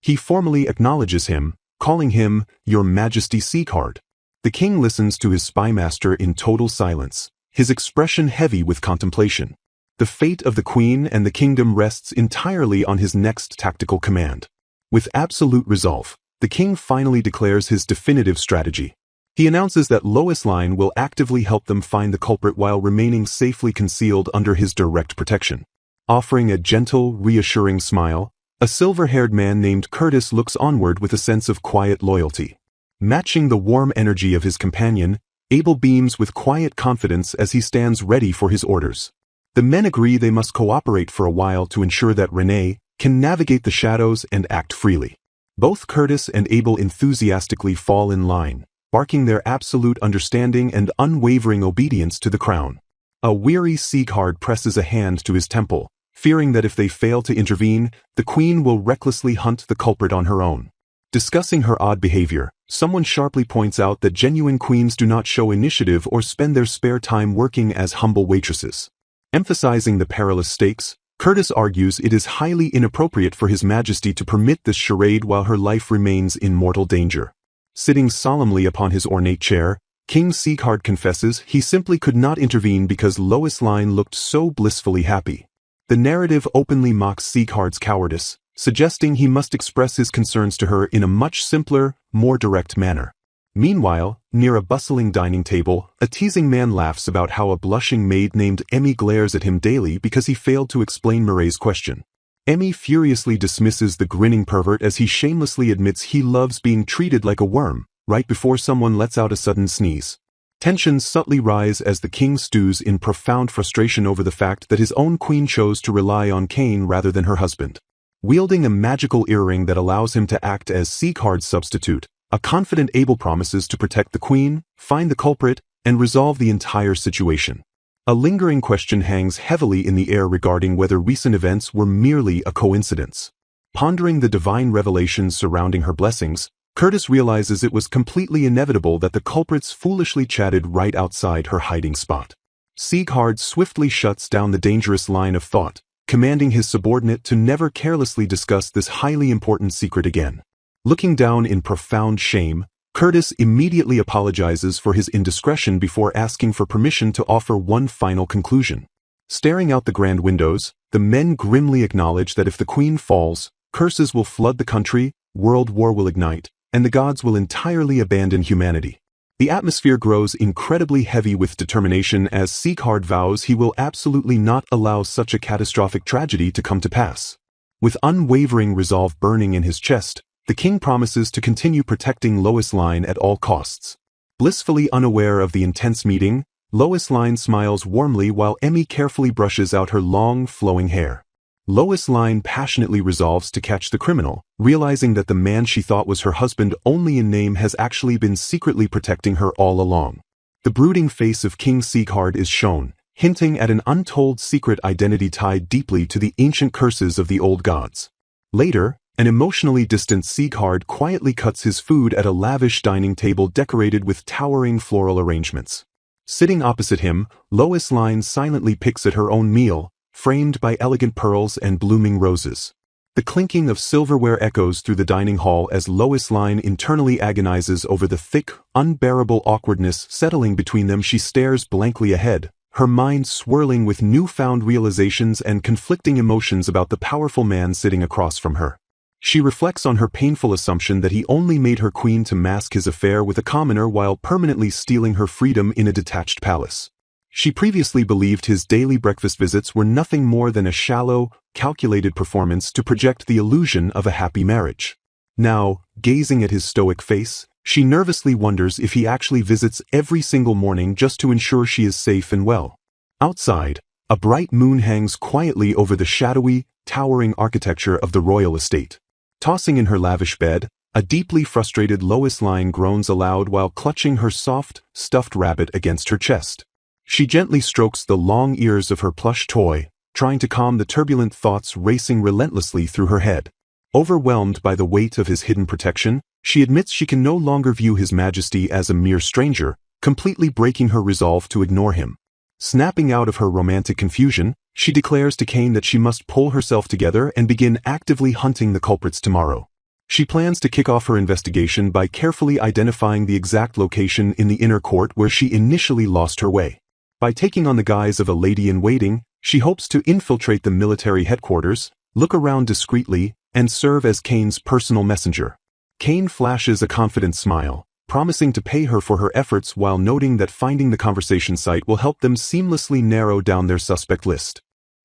He formally acknowledges him, calling him, "Your Majesty Seacard." The king listens to his spymaster in total silence, his expression heavy with contemplation. The fate of the queen and the kingdom rests entirely on his next tactical command. With absolute resolve, the king finally declares his definitive strategy. He announces that Lois Lane will actively help them find the culprit while remaining safely concealed under his direct protection. Offering a gentle, reassuring smile, a silver-haired man named Curtis looks onward with a sense of quiet loyalty. Matching the warm energy of his companion, Abel beams with quiet confidence as he stands ready for his orders. The men agree they must cooperate for a while to ensure that Renee can navigate the shadows and act freely. Both Curtis and Abel enthusiastically fall in line, barking their absolute understanding and unwavering obedience to the crown. A weary Seacard presses a hand to his temple, fearing that if they fail to intervene, the queen will recklessly hunt the culprit on her own. Discussing her odd behavior, someone sharply points out that genuine queens do not show initiative or spend their spare time working as humble waitresses. Emphasizing the perilous stakes, Curtis argues it is highly inappropriate for His Majesty to permit this charade while her life remains in mortal danger. Sitting solemnly upon his ornate chair, King Seacard confesses he simply could not intervene because Lois Lane looked so blissfully happy. The narrative openly mocks Seacard's cowardice, suggesting he must express his concerns to her in a much simpler, more direct manner. Meanwhile, near a bustling dining table, a teasing man laughs about how a blushing maid named Emmy glares at him daily because he failed to explain Murray's question. Emmy furiously dismisses the grinning pervert as he shamelessly admits he loves being treated like a worm, right before someone lets out a sudden sneeze. Tensions subtly rise as the king stews in profound frustration over the fact that his own queen chose to rely on Cain rather than her husband. Wielding a magical earring that allows him to act as Seacard's substitute, a confident Abel promises to protect the queen, find the culprit, and resolve the entire situation. A lingering question hangs heavily in the air regarding whether recent events were merely a coincidence. Pondering the divine revelations surrounding her blessings, Curtis realizes it was completely inevitable that the culprits foolishly chatted right outside her hiding spot. Seacard swiftly shuts down the dangerous line of thought, commanding his subordinate to never carelessly discuss this highly important secret again. Looking down in profound shame, Curtis immediately apologizes for his indiscretion before asking for permission to offer one final conclusion. Staring out the grand windows, the men grimly acknowledge that if the queen falls, curses will flood the country, world war will ignite, and the gods will entirely abandon humanity. The atmosphere grows incredibly heavy with determination as Seacard vows he will absolutely not allow such a catastrophic tragedy to come to pass. With unwavering resolve burning in his chest, the king promises to continue protecting Lois Lane at all costs. Blissfully unaware of the intense meeting, Lois Lane smiles warmly while Emmy carefully brushes out her long, flowing hair. Lois Lane passionately resolves to catch the criminal, realizing that the man she thought was her husband only in name has actually been secretly protecting her all along. The brooding face of King Seacard is shown, hinting at an untold secret identity tied deeply to the ancient curses of the old gods. Later, an emotionally distant Seacard quietly cuts his food at a lavish dining table decorated with towering floral arrangements. Sitting opposite him, Lois Lane silently picks at her own meal, framed by elegant pearls and blooming roses. The clinking of silverware echoes through the dining hall as Lois Lane internally agonizes over the thick, unbearable awkwardness settling between them. She stares blankly ahead, her mind swirling with newfound realizations and conflicting emotions about the powerful man sitting across from her. She reflects on her painful assumption that he only made her queen to mask his affair with a commoner while permanently stealing her freedom in a detached palace. She previously believed his daily breakfast visits were nothing more than a shallow, calculated performance to project the illusion of a happy marriage. Now, gazing at his stoic face, she nervously wonders if he actually visits every single morning just to ensure she is safe and well. Outside, a bright moon hangs quietly over the shadowy, towering architecture of the royal estate. Tossing in her lavish bed, a deeply frustrated Lois Lane groans aloud while clutching her soft, stuffed rabbit against her chest. She gently strokes the long ears of her plush toy, trying to calm the turbulent thoughts racing relentlessly through her head. Overwhelmed by the weight of his hidden protection, she admits she can no longer view His Majesty as a mere stranger, completely breaking her resolve to ignore him. Snapping out of her romantic confusion, she declares to Kane that she must pull herself together and begin actively hunting the culprits tomorrow. She plans to kick off her investigation by carefully identifying the exact location in the inner court where she initially lost her way. By taking on the guise of a lady-in-waiting, she hopes to infiltrate the military headquarters, look around discreetly, and serve as Kane's personal messenger. Kane flashes a confident smile, promising to pay her for her efforts while noting that finding the conversation site will help them seamlessly narrow down their suspect list.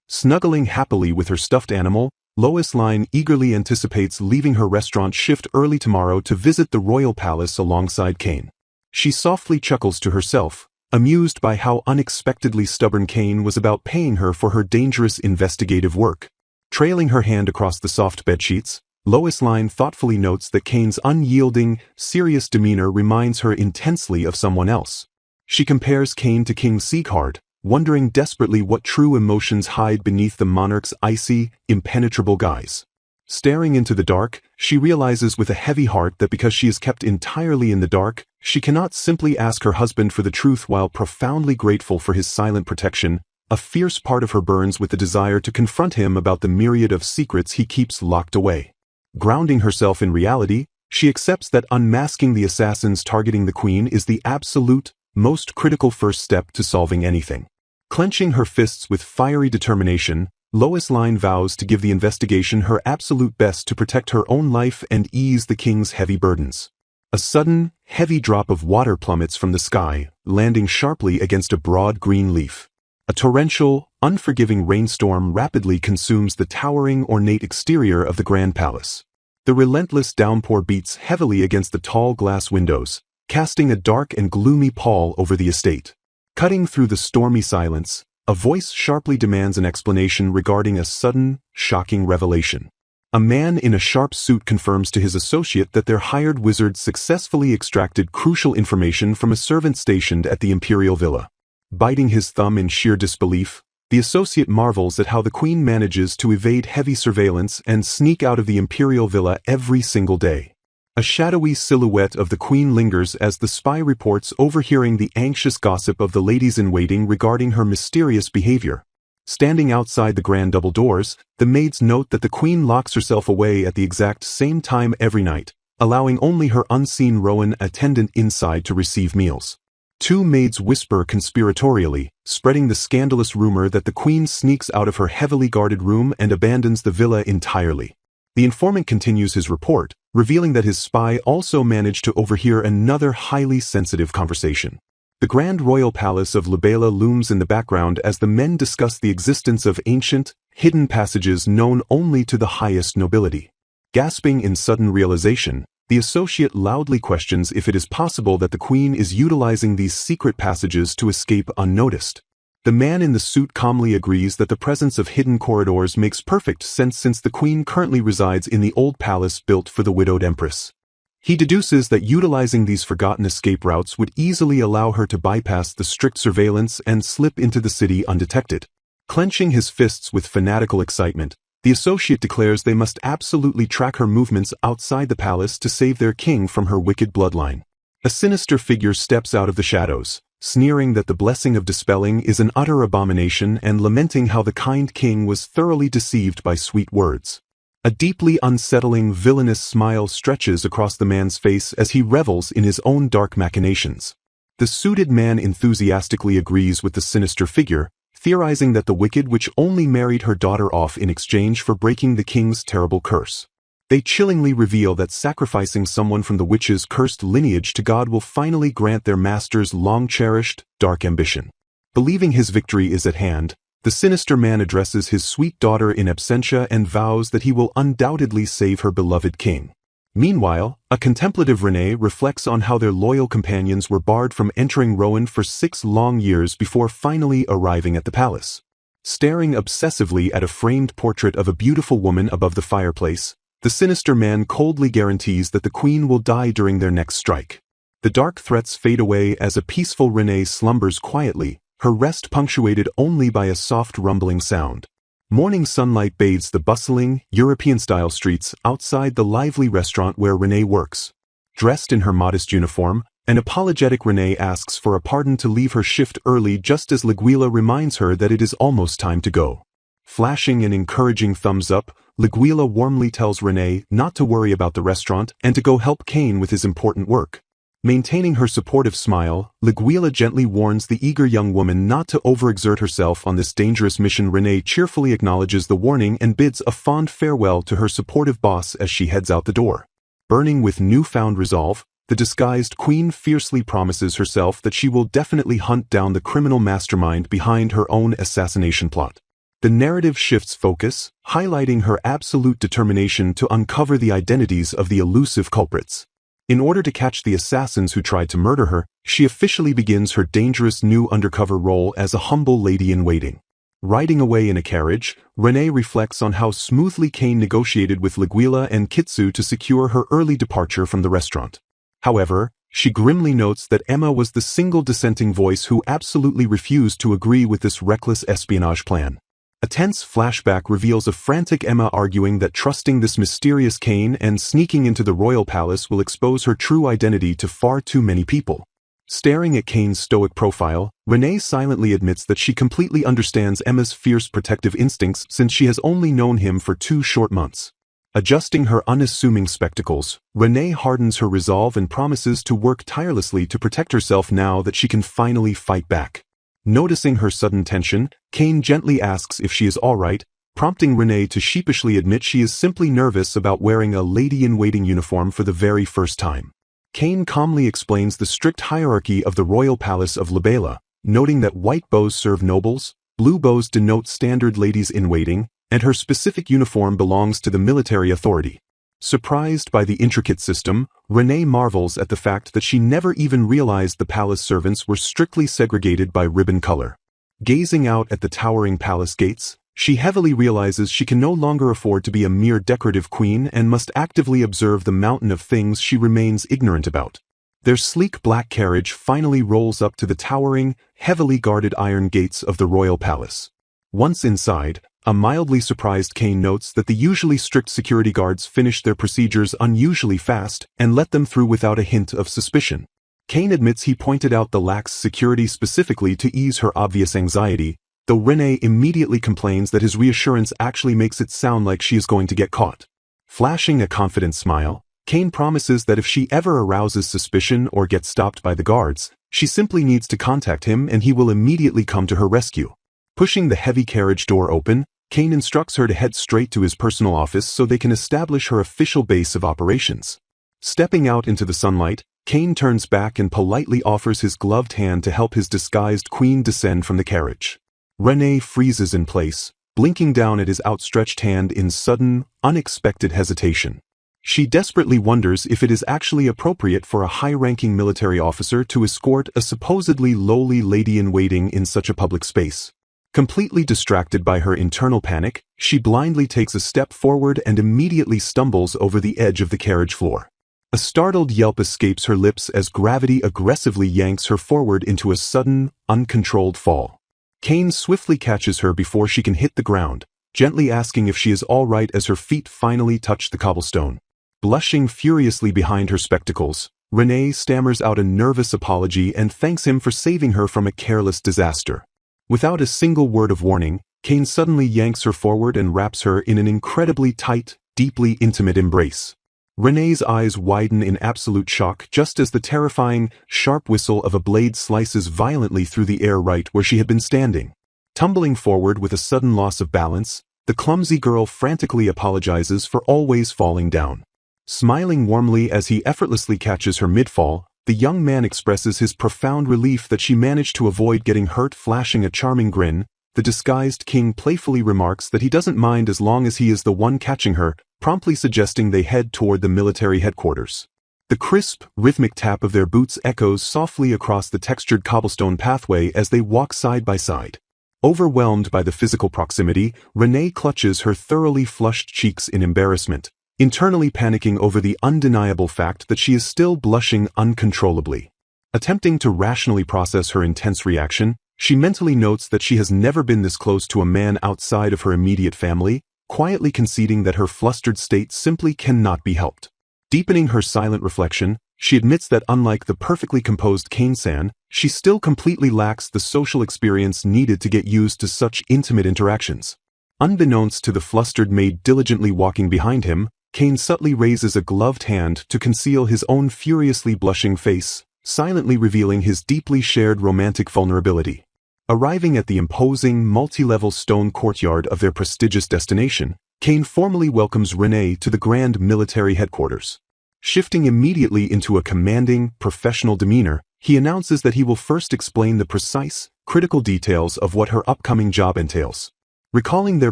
Snuggling happily with her stuffed animal, Lois Lane eagerly anticipates leaving her restaurant shift early tomorrow to visit the royal palace alongside Kane. She softly chuckles to herself, amused by how unexpectedly stubborn Kane was about paying her for her dangerous investigative work. Trailing her hand across the soft bedsheets, Lois Lane thoughtfully notes that Kane's unyielding, serious demeanor reminds her intensely of someone else. She compares Kane to King Sieghard, wondering desperately what true emotions hide beneath the monarch's icy, impenetrable guise. Staring into the dark, she realizes with a heavy heart that because she is kept entirely in the dark, she cannot simply ask her husband for the truth while profoundly grateful for his silent protection. A fierce part of her burns with the desire to confront him about the myriad of secrets he keeps locked away. Grounding herself in reality, she accepts that unmasking the assassins targeting the queen is the absolute, most critical first step to solving anything. Clenching her fists with fiery determination, Lois Lane vows to give the investigation her absolute best to protect her own life and ease the king's heavy burdens. A sudden, heavy drop of water plummets from the sky, landing sharply against a broad green leaf. A torrential, unforgiving rainstorm rapidly consumes the towering, ornate exterior of the Grand Palace. The relentless downpour beats heavily against the tall glass windows, casting a dark and gloomy pall over the estate. Cutting through the stormy silence, a voice sharply demands an explanation regarding a sudden, shocking revelation. A man in a sharp suit confirms to his associate that their hired wizard successfully extracted crucial information from a servant stationed at the imperial villa. Biting his thumb in sheer disbelief, the associate marvels at how the queen manages to evade heavy surveillance and sneak out of the imperial villa every single day. A shadowy silhouette of the queen lingers as the spy reports overhearing the anxious gossip of the ladies-in-waiting regarding her mysterious behavior. Standing outside the grand double doors, the maids note that the queen locks herself away at the exact same time every night, allowing only her unseen Rowan attendant inside to receive meals. Two maids whisper conspiratorially, spreading the scandalous rumor that the queen sneaks out of her heavily guarded room and abandons the villa entirely. The informant continues his report, revealing that his spy also managed to overhear another highly sensitive conversation. The Grand Royal Palace of Lubela looms in the background as the men discuss the existence of ancient, hidden passages known only to the highest nobility. Gasping in sudden realization, the associate loudly questions if it is possible that the queen is utilizing these secret passages to escape unnoticed. The man in the suit calmly agrees that the presence of hidden corridors makes perfect sense since the queen currently resides in the old palace built for the widowed empress. He deduces that utilizing these forgotten escape routes would easily allow her to bypass the strict surveillance and slip into the city undetected. Clenching his fists with fanatical excitement, the associate declares they must absolutely track her movements outside the palace to save their king from her wicked bloodline. A sinister figure steps out of the shadows, sneering that the blessing of dispelling is an utter abomination and lamenting how the kind king was thoroughly deceived by sweet words. A deeply unsettling, villainous smile stretches across the man's face as he revels in his own dark machinations. The suited man enthusiastically agrees with the sinister figure, theorizing that the wicked witch only married her daughter off in exchange for breaking the king's terrible curse. They chillingly reveal that sacrificing someone from the witch's cursed lineage to God will finally grant their master's long-cherished, dark ambition. Believing his victory is at hand, the sinister man addresses his sweet daughter in absentia and vows that he will undoubtedly save her beloved king. Meanwhile, a contemplative Renee reflects on how their loyal companions were barred from entering Rowan for 6 long years before finally arriving at the palace. Staring obsessively at a framed portrait of a beautiful woman above the fireplace, the sinister man coldly guarantees that the queen will die during their next strike. The dark threats fade away as a peaceful Renee slumbers quietly, her rest punctuated only by a soft rumbling sound. Morning sunlight bathes the bustling, European-style streets outside the lively restaurant where Renee works. Dressed in her modest uniform, an apologetic Renee asks for a pardon to leave her shift early just as Liguilla reminds her that it is almost time to go. Flashing an encouraging thumbs up, Liguilla warmly tells Renee not to worry about the restaurant and to go help Kane with his important work. Maintaining her supportive smile, Liguilla gently warns the eager young woman not to overexert herself on this dangerous mission. Renee cheerfully acknowledges the warning and bids a fond farewell to her supportive boss as she heads out the door. Burning with newfound resolve, the disguised queen fiercely promises herself that she will definitely hunt down the criminal mastermind behind her own assassination plot. The narrative shifts focus, highlighting her absolute determination to uncover the identities of the elusive culprits. In order to catch the assassins who tried to murder her, she officially begins her dangerous new undercover role as a humble lady-in-waiting. Riding away in a carriage, Renee reflects on how smoothly Kane negotiated with Liguilla and Kitsu to secure her early departure from the restaurant. However, she grimly notes that Emma was the single dissenting voice who absolutely refused to agree with this reckless espionage plan. A tense flashback reveals a frantic Emma arguing that trusting this mysterious Kane and sneaking into the royal palace will expose her true identity to far too many people. Staring at Kane's stoic profile, Renee silently admits that she completely understands Emma's fierce protective instincts since she has only known him for 2 short months. Adjusting her unassuming spectacles, Renee hardens her resolve and promises to work tirelessly to protect herself now that she can finally fight back. Noticing her sudden tension, Kane gently asks if she is alright, prompting Renee to sheepishly admit she is simply nervous about wearing a lady-in-waiting uniform for the very first time. Kane calmly explains the strict hierarchy of the royal palace of Libela, noting that white bows serve nobles, blue bows denote standard ladies-in-waiting, and her specific uniform belongs to the military authority. Surprised by the intricate system, Renee marvels at the fact that she never even realized the palace servants were strictly segregated by ribbon color. Gazing out at the towering palace gates, she heavily realizes she can no longer afford to be a mere decorative queen and must actively observe the mountain of things she remains ignorant about. Their sleek black carriage finally rolls up to the towering, heavily guarded iron gates of the royal palace. Once inside, a mildly surprised Kane notes that the usually strict security guards finish their procedures unusually fast and let them through without a hint of suspicion. Kane admits he pointed out the lax security specifically to ease her obvious anxiety, though Renee immediately complains that his reassurance actually makes it sound like she is going to get caught. Flashing a confident smile, Kane promises that if she ever arouses suspicion or gets stopped by the guards, she simply needs to contact him and he will immediately come to her rescue. Pushing the heavy carriage door open, Kane instructs her to head straight to his personal office so they can establish her official base of operations. Stepping out into the sunlight, Kane turns back and politely offers his gloved hand to help his disguised queen descend from the carriage. Renee freezes in place, blinking down at his outstretched hand in sudden, unexpected hesitation. She desperately wonders if it is actually appropriate for a high-ranking military officer to escort a supposedly lowly lady-in-waiting in such a public space. Completely distracted by her internal panic, she blindly takes a step forward and immediately stumbles over the edge of the carriage floor. A startled yelp escapes her lips as gravity aggressively yanks her forward into a sudden, uncontrolled fall. Kane swiftly catches her before she can hit the ground, gently asking if she is all right as her feet finally touch the cobblestone. Blushing furiously behind her spectacles, Renee stammers out a nervous apology and thanks him for saving her from a careless disaster. Without a single word of warning, Kane suddenly yanks her forward and wraps her in an incredibly tight, deeply intimate embrace. Renee's eyes widen in absolute shock just as the terrifying, sharp whistle of a blade slices violently through the air right where she had been standing. Tumbling forward with a sudden loss of balance, the clumsy girl frantically apologizes for always falling down. Smiling warmly as he effortlessly catches her mid-fall, the young man expresses his profound relief that she managed to avoid getting hurt. Flashing a charming grin, the disguised king playfully remarks that he doesn't mind as long as he is the one catching her, promptly suggesting they head toward the military headquarters. The crisp, rhythmic tap of their boots echoes softly across the textured cobblestone pathway as they walk side by side. Overwhelmed by the physical proximity, Renee clutches her thoroughly flushed cheeks in embarrassment, internally panicking over the undeniable fact that she is still blushing uncontrollably. Attempting to rationally process her intense reaction, she mentally notes that she has never been this close to a man outside of her immediate family, quietly conceding that her flustered state simply cannot be helped. Deepening her silent reflection, she admits that unlike the perfectly composed Kane-san, she still completely lacks the social experience needed to get used to such intimate interactions. Unbeknownst to the flustered maid diligently walking behind him, Kane subtly raises a gloved hand to conceal his own furiously blushing face, silently revealing his deeply shared romantic vulnerability. Arriving at the imposing, multi-level stone courtyard of their prestigious destination, Kane formally welcomes Renee to the grand military headquarters. Shifting immediately into a commanding, professional demeanor, he announces that he will first explain the precise, critical details of what her upcoming job entails. Recalling their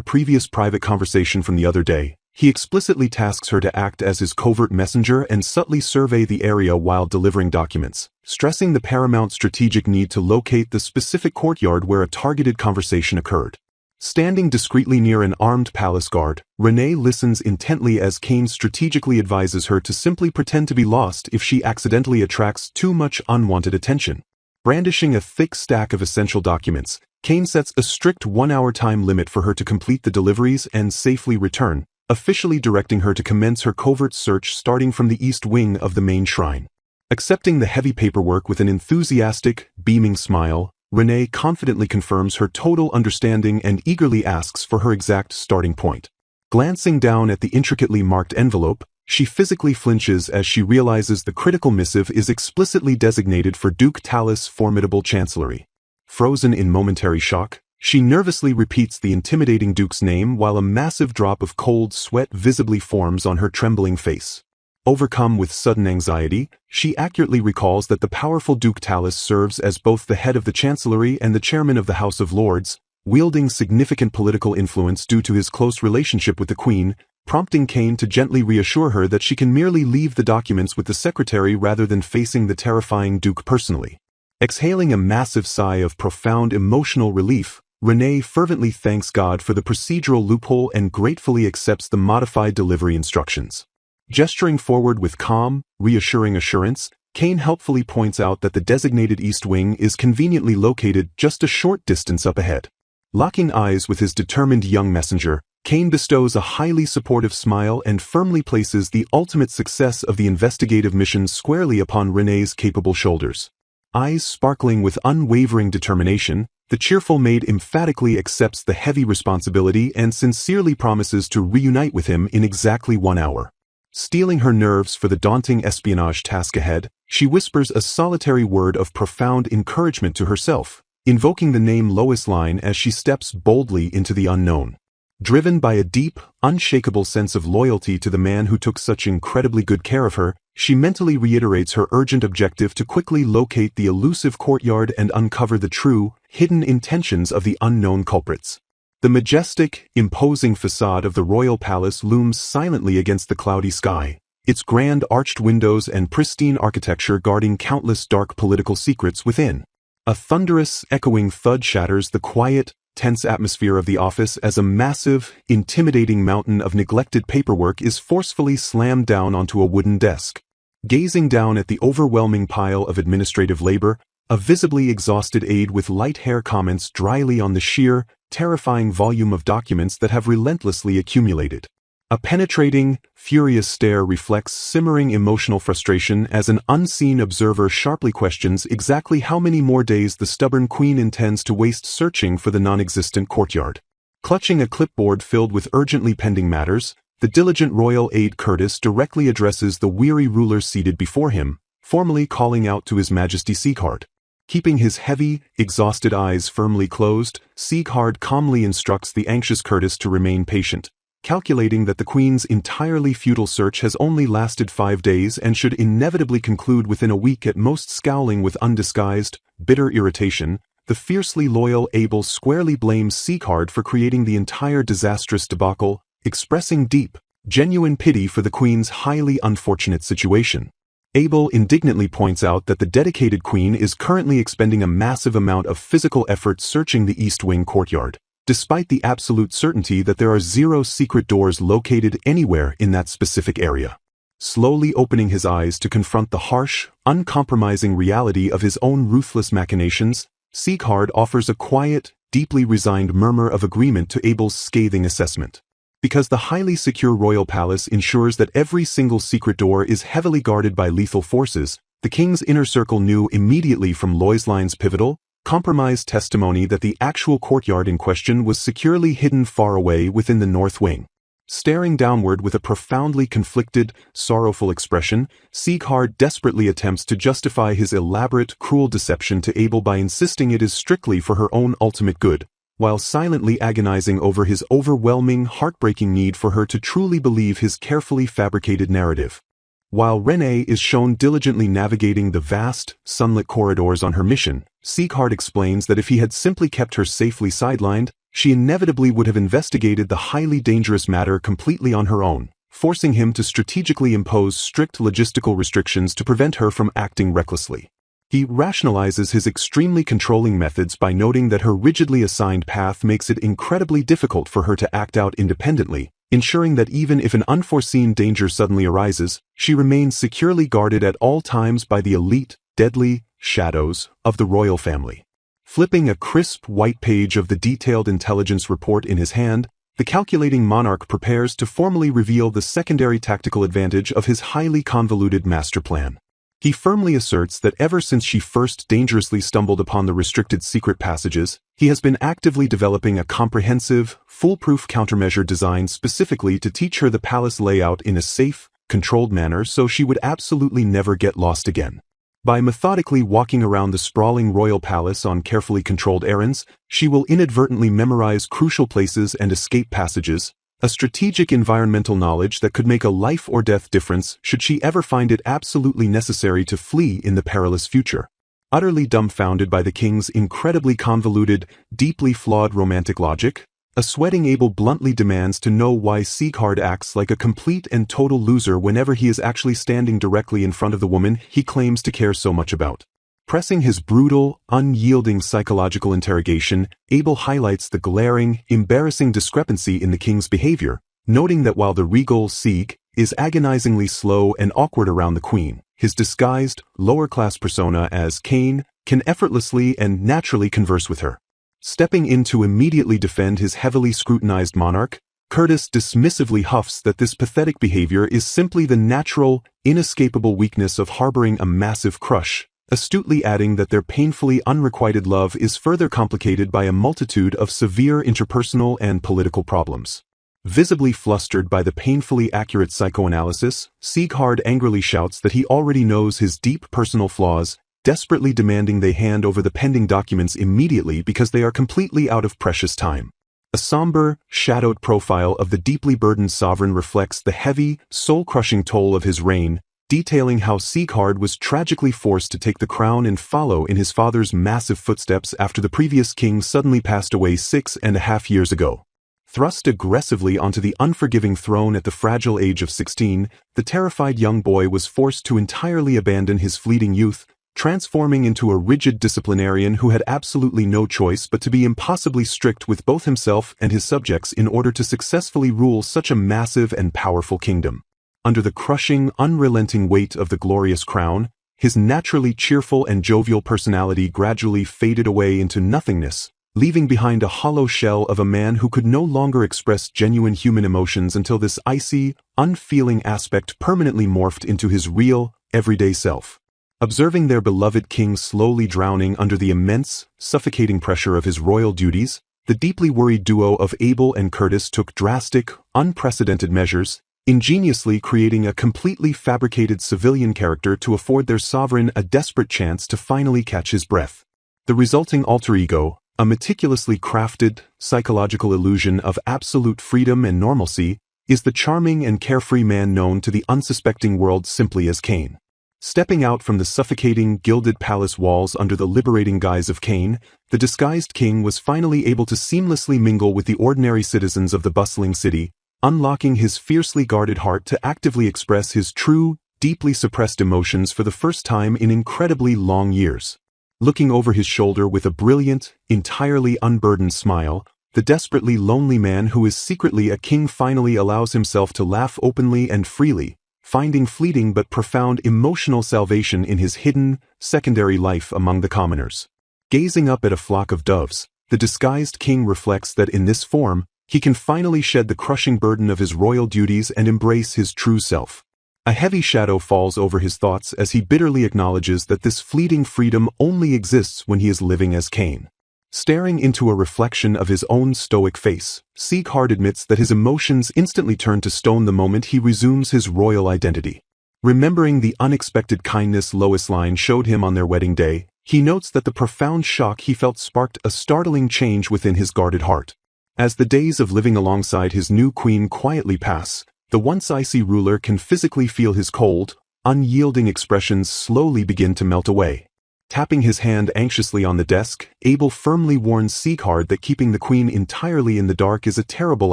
previous private conversation from the other day, he explicitly tasks her to act as his covert messenger and subtly survey the area while delivering documents, stressing the paramount strategic need to locate the specific courtyard where a targeted conversation occurred. Standing discreetly near an armed palace guard, Renee listens intently as Kane strategically advises her to simply pretend to be lost if she accidentally attracts too much unwanted attention. Brandishing a thick stack of essential documents, Kane sets a strict 1-hour time limit for her to complete the deliveries and safely return, officially directing her to commence her covert search starting from the east wing of the main shrine. Accepting the heavy paperwork with an enthusiastic, beaming smile, Renee confidently confirms her total understanding and eagerly asks for her exact starting point. Glancing down at the intricately marked envelope, she physically flinches as she realizes the critical missive is explicitly designated for Duke Talus' formidable chancellery. Frozen in momentary shock, she nervously repeats the intimidating Duke's name while a massive drop of cold sweat visibly forms on her trembling face. Overcome with sudden anxiety, she accurately recalls that the powerful Duke Talus serves as both the head of the Chancellery and the chairman of the House of Lords, wielding significant political influence due to his close relationship with the Queen, prompting Kane to gently reassure her that she can merely leave the documents with the secretary rather than facing the terrifying Duke personally. Exhaling a massive sigh of profound emotional relief, Renee fervently thanks God for the procedural loophole and gratefully accepts the modified delivery instructions. Gesturing forward with calm, reassuring assurance, Kane helpfully points out that the designated East Wing is conveniently located just a short distance up ahead. Locking eyes with his determined young messenger, Kane bestows a highly supportive smile and firmly places the ultimate success of the investigative mission squarely upon Renee's capable shoulders. Eyes sparkling with unwavering determination, the cheerful maid emphatically accepts the heavy responsibility and sincerely promises to reunite with him in exactly 1 hour. Steeling her nerves for the daunting espionage task ahead, she whispers a solitary word of profound encouragement to herself, invoking the name Lois Lane as she steps boldly into the unknown. Driven by a deep, unshakable sense of loyalty to the man who took such incredibly good care of her, she mentally reiterates her urgent objective to quickly locate the elusive courtyard and uncover the true, hidden intentions of the unknown culprits. The majestic, imposing facade of the royal palace looms silently against the cloudy sky, its grand arched windows and pristine architecture guarding countless dark political secrets within. A thunderous, echoing thud shatters the quiet, tense atmosphere of the office as a massive, intimidating mountain of neglected paperwork is forcefully slammed down onto a wooden desk. Gazing down at the overwhelming pile of administrative labor, a visibly exhausted aide with light hair comments dryly on the sheer, terrifying volume of documents that have relentlessly accumulated. A penetrating, furious stare reflects simmering emotional frustration as an unseen observer sharply questions exactly how many more days the stubborn queen intends to waste searching for the non-existent courtyard. Clutching a clipboard filled with urgently pending matters, The diligent royal aide Curtis directly addresses the weary ruler seated before him, formally calling out to His Majesty Sieghard. Keeping his heavy, exhausted eyes firmly closed, Sieghard calmly instructs the anxious Curtis to remain patient, calculating that the Queen's entirely futile search has only lasted 5 days and should inevitably conclude within a week at most. Scowling with undisguised, bitter irritation, the fiercely loyal Abel squarely blames Sieghard for creating the entire disastrous debacle, expressing deep, genuine pity for the Queen's highly unfortunate situation. Abel indignantly points out that the dedicated Queen is currently expending a massive amount of physical effort searching the East Wing courtyard, despite the absolute certainty that there are 0 secret doors located anywhere in that specific area. Slowly opening his eyes to confront the harsh, uncompromising reality of his own ruthless machinations, Sieghard offers a quiet, deeply resigned murmur of agreement to Abel's scathing assessment. Because the highly secure royal palace ensures that every single secret door is heavily guarded by lethal forces, the king's inner circle knew immediately from Loisline's pivotal, compromised testimony that the actual courtyard in question was securely hidden far away within the north wing. Staring downward with a profoundly conflicted, sorrowful expression, Sieghard desperately attempts to justify his elaborate, cruel deception to Abel by insisting it is strictly for her own ultimate good, while silently agonizing over his overwhelming, heartbreaking need for her to truly believe his carefully fabricated narrative. While Renée is shown diligently navigating the vast, sunlit corridors on her mission, Sieghard explains that if he had simply kept her safely sidelined, she inevitably would have investigated the highly dangerous matter completely on her own, forcing him to strategically impose strict logistical restrictions to prevent her from acting recklessly. He rationalizes his extremely controlling methods by noting that her rigidly assigned path makes it incredibly difficult for her to act out independently, ensuring that even if an unforeseen danger suddenly arises, she remains securely guarded at all times by the elite, deadly shadows of the royal family. Flipping a crisp white page of the detailed intelligence report in his hand, the calculating monarch prepares to formally reveal the secondary tactical advantage of his highly convoluted master plan. He firmly asserts that ever since she first dangerously stumbled upon the restricted secret passages, he has been actively developing a comprehensive, foolproof countermeasure designed specifically to teach her the palace layout in a safe, controlled manner so she would absolutely never get lost again. By methodically walking around the sprawling royal palace on carefully controlled errands, she will inadvertently memorize crucial places and escape passages, a strategic environmental knowledge that could make a life-or-death difference should she ever find it absolutely necessary to flee in the perilous future. Utterly dumbfounded by the king's incredibly convoluted, deeply flawed romantic logic, a sweating Abel bluntly demands to know why Sieghard acts like a complete and total loser whenever he is actually standing directly in front of the woman he claims to care so much about. Pressing his brutal, unyielding psychological interrogation, Abel highlights the glaring, embarrassing discrepancy in the king's behavior, noting that while the regal Sieg is agonizingly slow and awkward around the queen, his disguised, lower-class persona as Cain can effortlessly and naturally converse with her. Stepping in to immediately defend his heavily scrutinized monarch, Curtis dismissively huffs that this pathetic behavior is simply the natural, inescapable weakness of harboring a massive crush, astutely adding that their painfully unrequited love is further complicated by a multitude of severe interpersonal and political problems. Visibly flustered by the painfully accurate psychoanalysis, Sieghard angrily shouts that he already knows his deep personal flaws, desperately demanding they hand over the pending documents immediately because they are completely out of precious time. A somber, shadowed profile of the deeply burdened sovereign reflects the heavy, soul-crushing toll of his reign, detailing how Sieghard was tragically forced to take the crown and follow in his father's massive footsteps after the previous king suddenly passed away 6.5 years ago. Thrust aggressively onto the unforgiving throne at the fragile age of 16, the terrified young boy was forced to entirely abandon his fleeting youth, transforming into a rigid disciplinarian who had absolutely no choice but to be impossibly strict with both himself and his subjects in order to successfully rule such a massive and powerful kingdom. Under the crushing, unrelenting weight of the glorious crown, his naturally cheerful and jovial personality gradually faded away into nothingness, leaving behind a hollow shell of a man who could no longer express genuine human emotions until this icy, unfeeling aspect permanently morphed into his real, everyday self. Observing their beloved king slowly drowning under the immense, suffocating pressure of his royal duties, the deeply worried duo of Abel and Curtis took drastic, unprecedented measures, ingeniously creating a completely fabricated civilian character to afford their sovereign a desperate chance to finally catch his breath. The resulting alter ego, a meticulously crafted, psychological illusion of absolute freedom and normalcy, is the charming and carefree man known to the unsuspecting world simply as Cain. Stepping out from the suffocating, gilded palace walls under the liberating guise of Cain, the disguised king was finally able to seamlessly mingle with the ordinary citizens of the bustling city, unlocking his fiercely guarded heart to actively express his true, deeply suppressed emotions for the first time in incredibly long years. Looking over his shoulder with a brilliant, entirely unburdened smile, the desperately lonely man who is secretly a king finally allows himself to laugh openly and freely, finding fleeting but profound emotional salvation in his hidden, secondary life among the commoners. Gazing up at a flock of doves, the disguised king reflects that in this form, he can finally shed the crushing burden of his royal duties and embrace his true self. A heavy shadow falls over his thoughts as he bitterly acknowledges that this fleeting freedom only exists when he is living as Cain. Staring into a reflection of his own stoic face, Sieghard admits that his emotions instantly turn to stone the moment he resumes his royal identity. Remembering the unexpected kindness Lois Lane showed him on their wedding day, he notes that the profound shock he felt sparked a startling change within his guarded heart. As the days of living alongside his new queen quietly pass, the once icy ruler can physically feel his cold, unyielding expressions slowly begin to melt away. Tapping his hand anxiously on the desk, Abel firmly warns Sieghard that keeping the queen entirely in the dark is a terrible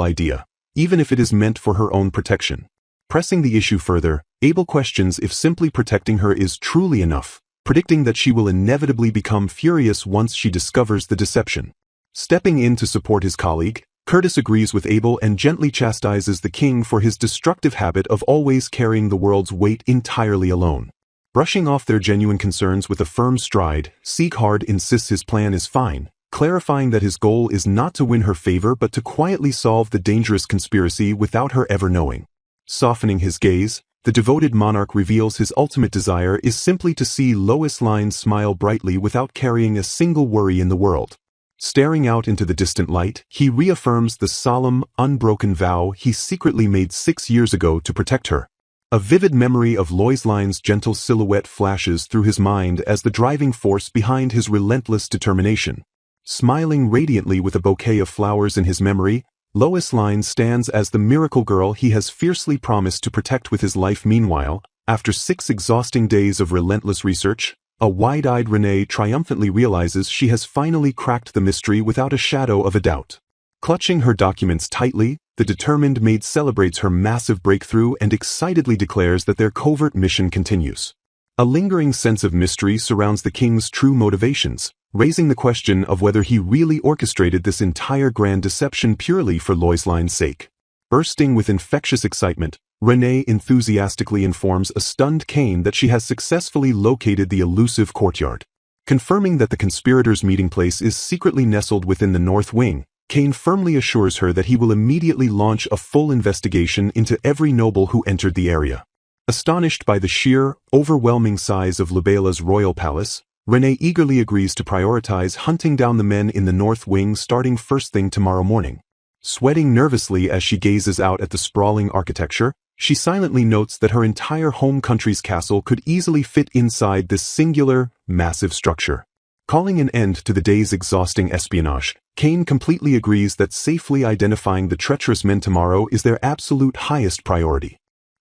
idea, even if it is meant for her own protection. Pressing the issue further, Abel questions if simply protecting her is truly enough, predicting that she will inevitably become furious once she discovers the deception. Stepping in to support his colleague, Curtis agrees with Abel and gently chastises the king for his destructive habit of always carrying the world's weight entirely alone. Brushing off their genuine concerns with a firm stride, Sieghard insists his plan is fine, clarifying that his goal is not to win her favor but to quietly solve the dangerous conspiracy without her ever knowing. Softening his gaze, the devoted monarch reveals his ultimate desire is simply to see Lois Lane smile brightly without carrying a single worry in the world. Staring out into the distant light, he reaffirms the solemn, unbroken vow he secretly made 6 years ago to protect her. A vivid memory of Lois Lane's gentle silhouette flashes through his mind as the driving force behind his relentless determination. Smiling radiantly with a bouquet of flowers in his memory, Lois Lane stands as the miracle girl he has fiercely promised to protect with his life. Meanwhile, after 6 exhausting days of relentless research, a wide-eyed Renee triumphantly realizes she has finally cracked the mystery without a shadow of a doubt. Clutching her documents tightly, the determined maid celebrates her massive breakthrough and excitedly declares that their covert mission continues. A lingering sense of mystery surrounds the king's true motivations, raising the question of whether he really orchestrated this entire grand deception purely for Lois Lane's sake. Bursting with infectious excitement, Renee enthusiastically informs a stunned Cain that she has successfully located the elusive courtyard. Confirming that the conspirators' meeting place is secretly nestled within the north wing, Cain firmly assures her that he will immediately launch a full investigation into every noble who entered the area. Astonished by the sheer, overwhelming size of Lubella's royal palace, Renee eagerly agrees to prioritize hunting down the men in the north wing starting first thing tomorrow morning. Sweating nervously as she gazes out at the sprawling architecture, she silently notes that her entire home country's castle could easily fit inside this singular, massive structure. Calling an end to the day's exhausting espionage, Cain completely agrees that safely identifying the treacherous men tomorrow is their absolute highest priority.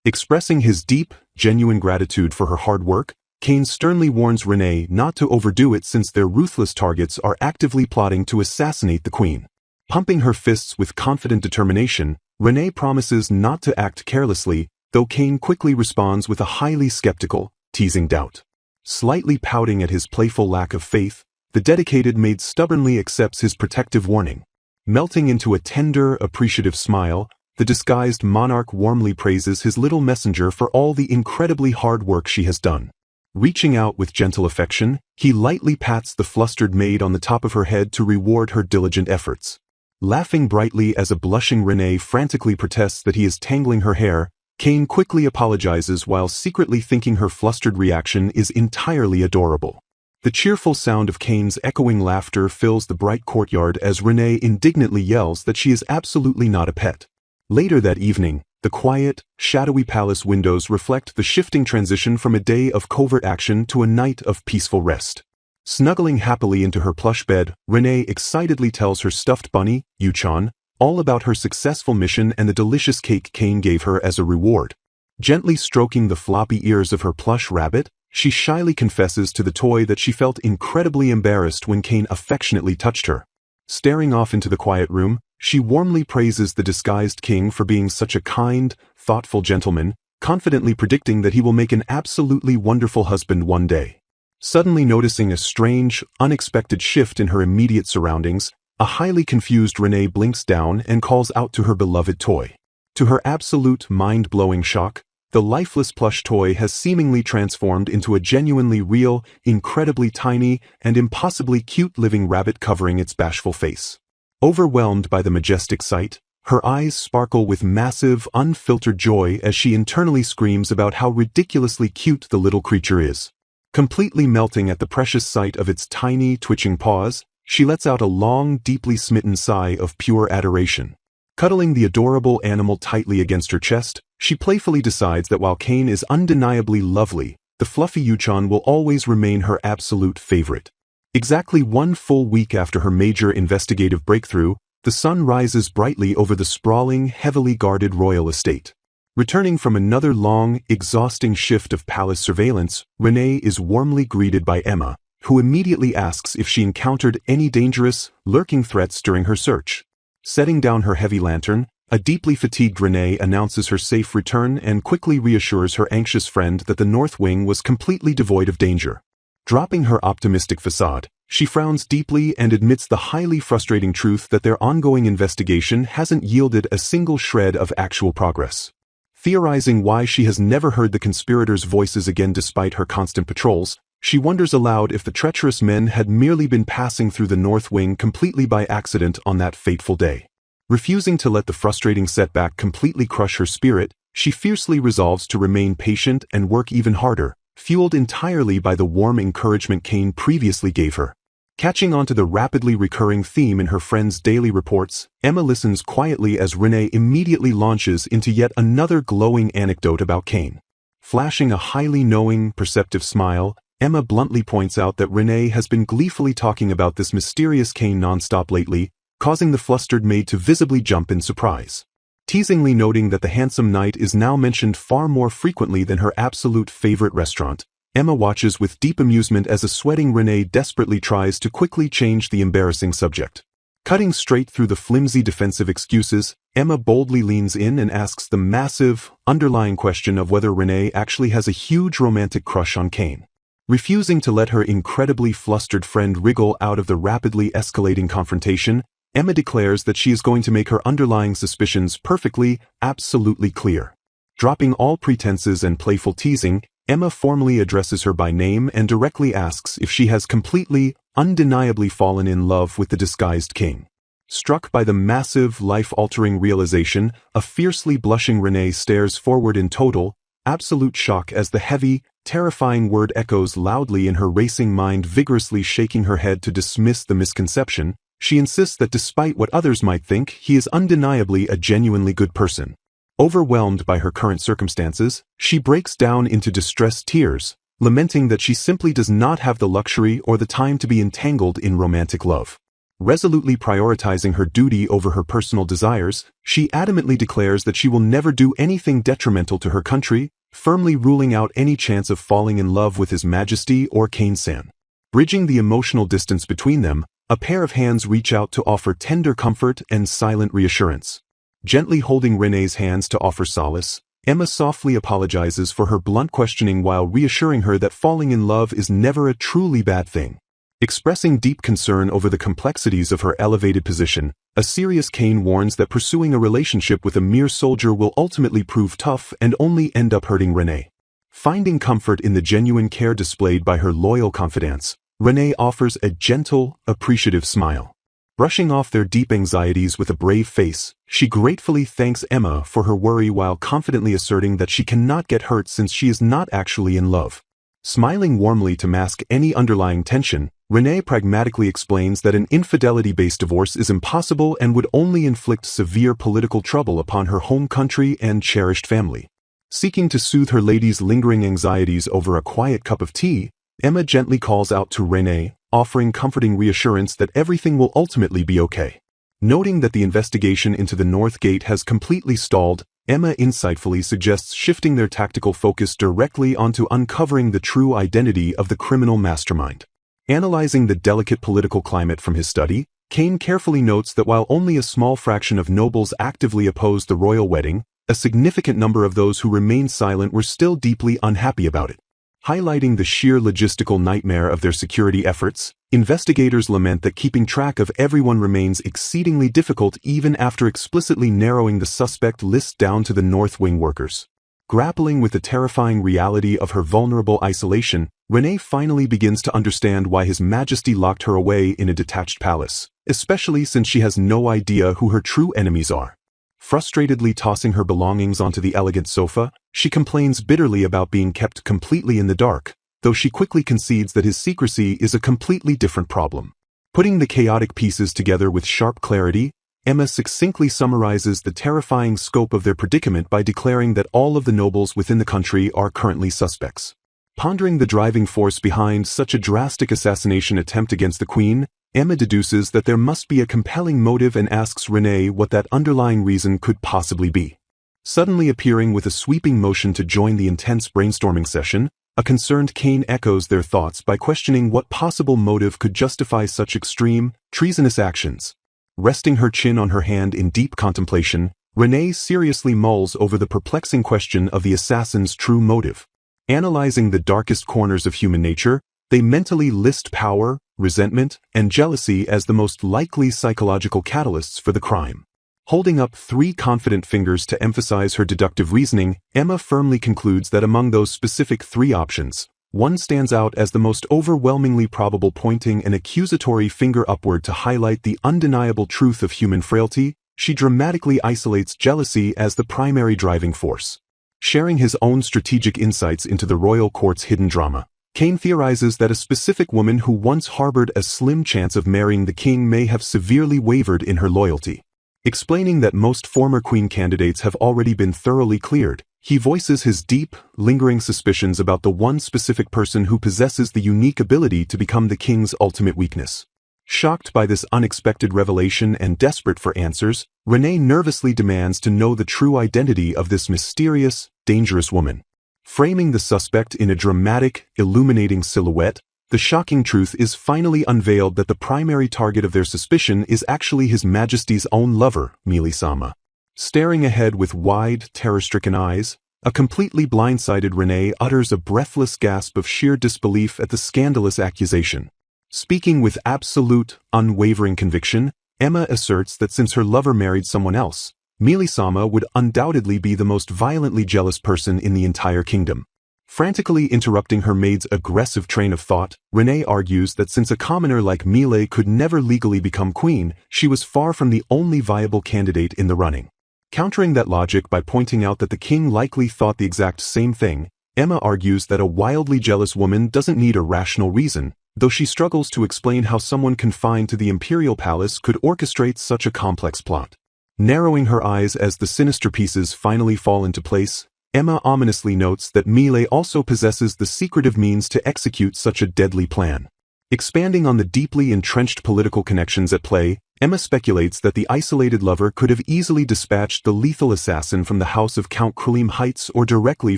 Expressing his deep, genuine gratitude for her hard work, Cain sternly warns Renee not to overdo it since their ruthless targets are actively plotting to assassinate the queen. Pumping her fists with confident determination, Renee promises not to act carelessly, though Cain quickly responds with a highly skeptical, teasing doubt. Slightly pouting at his playful lack of faith, the dedicated maid stubbornly accepts his protective warning. Melting into a tender, appreciative smile, the disguised monarch warmly praises his little messenger for all the incredibly hard work she has done. Reaching out with gentle affection, he lightly pats the flustered maid on the top of her head to reward her diligent efforts. Laughing brightly as a blushing Renee frantically protests that he is tangling her hair, Cain quickly apologizes while secretly thinking her flustered reaction is entirely adorable. The cheerful sound of Kane's echoing laughter fills the bright courtyard as Renee indignantly yells that she is absolutely not a pet. Later that evening, the quiet, shadowy palace windows reflect the shifting transition from a day of covert action to a night of peaceful rest. Snuggling happily into her plush bed, Renee excitedly tells her stuffed bunny, Yuchan, all about her successful mission and the delicious cake Kane gave her as a reward. Gently stroking the floppy ears of her plush rabbit, she shyly confesses to the toy that she felt incredibly embarrassed when Kane affectionately touched her. Staring off into the quiet room, she warmly praises the disguised king for being such a kind, thoughtful gentleman, confidently predicting that he will make an absolutely wonderful husband one day. Suddenly noticing a strange, unexpected shift in her immediate surroundings, a highly confused Renee blinks down and calls out to her beloved toy. To her absolute mind-blowing shock, the lifeless plush toy has seemingly transformed into a genuinely real, incredibly tiny, and impossibly cute living rabbit covering its bashful face. Overwhelmed by the majestic sight, her eyes sparkle with massive, unfiltered joy as she internally screams about how ridiculously cute the little creature is. Completely melting at the precious sight of its tiny, twitching paws, she lets out a long, deeply smitten sigh of pure adoration. Cuddling the adorable animal tightly against her chest, she playfully decides that while Kane is undeniably lovely, the fluffy Yuchan will always remain her absolute favorite. Exactly 1 full week after her major investigative breakthrough, the sun rises brightly over the sprawling, heavily guarded royal estate. Returning from another long, exhausting shift of palace surveillance, Renee is warmly greeted by Emma, who immediately asks if she encountered any dangerous, lurking threats during her search. Setting down her heavy lantern, a deeply fatigued Renee announces her safe return and quickly reassures her anxious friend that the North Wing was completely devoid of danger. Dropping her optimistic facade, she frowns deeply and admits the highly frustrating truth that their ongoing investigation hasn't yielded a single shred of actual progress. Theorizing why she has never heard the conspirators' voices again despite her constant patrols, she wonders aloud if the treacherous men had merely been passing through the North Wing completely by accident on that fateful day. Refusing to let the frustrating setback completely crush her spirit, she fiercely resolves to remain patient and work even harder, fueled entirely by the warm encouragement Kane previously gave her. Catching on to the rapidly recurring theme in her friend's daily reports, Emma listens quietly as Renee immediately launches into yet another glowing anecdote about Kane. Flashing a highly knowing, perceptive smile, Emma bluntly points out that Renee has been gleefully talking about this mysterious Kane nonstop lately, causing the flustered maid to visibly jump in surprise. Teasingly noting that the handsome knight is now mentioned far more frequently than her absolute favorite restaurant, Emma watches with deep amusement as a sweating Renee desperately tries to quickly change the embarrassing subject. Cutting straight through the flimsy defensive excuses, Emma boldly leans in and asks the massive, underlying question of whether Renee actually has a huge romantic crush on Kane. Refusing to let her incredibly flustered friend wriggle out of the rapidly escalating confrontation, Emma declares that she is going to make her underlying suspicions perfectly, absolutely clear. Dropping all pretenses and playful teasing, Emma formally addresses her by name and directly asks if she has completely, undeniably fallen in love with the disguised king. Struck by the massive, life-altering realization, a fiercely blushing Renee stares forward in total, absolute shock as the heavy, terrifying word echoes loudly in her racing mind, vigorously shaking her head to dismiss the misconception. She insists that despite what others might think, he is undeniably a genuinely good person. Overwhelmed by her current circumstances, she breaks down into distressed tears, lamenting that she simply does not have the luxury or the time to be entangled in romantic love. Resolutely prioritizing her duty over her personal desires, she adamantly declares that she will never do anything detrimental to her country, firmly ruling out any chance of falling in love with His Majesty or Kane-san. Bridging the emotional distance between them, a pair of hands reach out to offer tender comfort and silent reassurance. Gently holding Renee's hands to offer solace, Emma softly apologizes for her blunt questioning while reassuring her that falling in love is never a truly bad thing. Expressing deep concern over the complexities of her elevated position, a serious Kane warns that pursuing a relationship with a mere soldier will ultimately prove tough and only end up hurting Renee. Finding comfort in the genuine care displayed by her loyal confidants, Renee offers a gentle, appreciative smile. Brushing off their deep anxieties with a brave face, she gratefully thanks Emma for her worry while confidently asserting that she cannot get hurt since she is not actually in love. Smiling warmly to mask any underlying tension, Renee pragmatically explains that an infidelity-based divorce is impossible and would only inflict severe political trouble upon her home country and cherished family. Seeking to soothe her lady's lingering anxieties over a quiet cup of tea, Emma gently calls out to Renee, offering comforting reassurance that everything will ultimately be okay. Noting that the investigation into the North Gate has completely stalled, Emma insightfully suggests shifting their tactical focus directly onto uncovering the true identity of the criminal mastermind. Analyzing the delicate political climate from his study, Kane carefully notes that while only a small fraction of nobles actively opposed the royal wedding, a significant number of those who remained silent were still deeply unhappy about it. Highlighting the sheer logistical nightmare of their security efforts, investigators lament that keeping track of everyone remains exceedingly difficult even after explicitly narrowing the suspect list down to the North Wing workers. Grappling with the terrifying reality of her vulnerable isolation, Renee finally begins to understand why His Majesty locked her away in a detached palace, especially since she has no idea who her true enemies are. Frustratedly tossing her belongings onto the elegant sofa, she complains bitterly about being kept completely in the dark, though she quickly concedes that his secrecy is a completely different problem. Putting the chaotic pieces together with sharp clarity, Emma succinctly summarizes the terrifying scope of their predicament by declaring that all of the nobles within the country are currently suspects. Pondering the driving force behind such a drastic assassination attempt against the Queen, Emma deduces that there must be a compelling motive and asks Renee what that underlying reason could possibly be. Suddenly appearing with a sweeping motion to join the intense brainstorming session, a concerned Kane echoes their thoughts by questioning what possible motive could justify such extreme, treasonous actions. Resting her chin on her hand in deep contemplation, Renee seriously mulls over the perplexing question of the assassin's true motive. Analyzing the darkest corners of human nature, they mentally list power, resentment, and jealousy as the most likely psychological catalysts for the crime. Holding up 3 confident fingers to emphasize her deductive reasoning, Emma firmly concludes that among those specific 3 options, one stands out as the most overwhelmingly probable, pointing an accusatory finger upward to highlight the undeniable truth of human frailty. She dramatically isolates jealousy as the primary driving force. Sharing his own strategic insights into the royal court's hidden drama, Kane theorizes that a specific woman who once harbored a slim chance of marrying the king may have severely wavered in her loyalty. Explaining that most former queen candidates have already been thoroughly cleared, he voices his deep, lingering suspicions about the one specific person who possesses the unique ability to become the king's ultimate weakness. Shocked by this unexpected revelation and desperate for answers, Renee nervously demands to know the true identity of this mysterious, dangerous woman. Framing the suspect in a dramatic, illuminating silhouette, the shocking truth is finally unveiled that the primary target of their suspicion is actually His Majesty's own lover, Mili-sama. Staring ahead with wide, terror-stricken eyes, a completely blindsided Renee utters a breathless gasp of sheer disbelief at the scandalous accusation. Speaking with absolute, unwavering conviction, Emma asserts that since her lover married someone else, Mili-sama would undoubtedly be the most violently jealous person in the entire kingdom. Frantically interrupting her maid's aggressive train of thought, Renee argues that since a commoner like Mile could never legally become queen, she was far from the only viable candidate in the running. Countering that logic by pointing out that the king likely thought the exact same thing, Emma argues that a wildly jealous woman doesn't need a rational reason, though she struggles to explain how someone confined to the imperial palace could orchestrate such a complex plot. Narrowing her eyes as the sinister pieces finally fall into place, Emma ominously notes that Mile also possesses the secretive means to execute such a deadly plan. Expanding on the deeply entrenched political connections at play, Emma speculates that the isolated lover could have easily dispatched the lethal assassin from the house of Count Krulim Heights or directly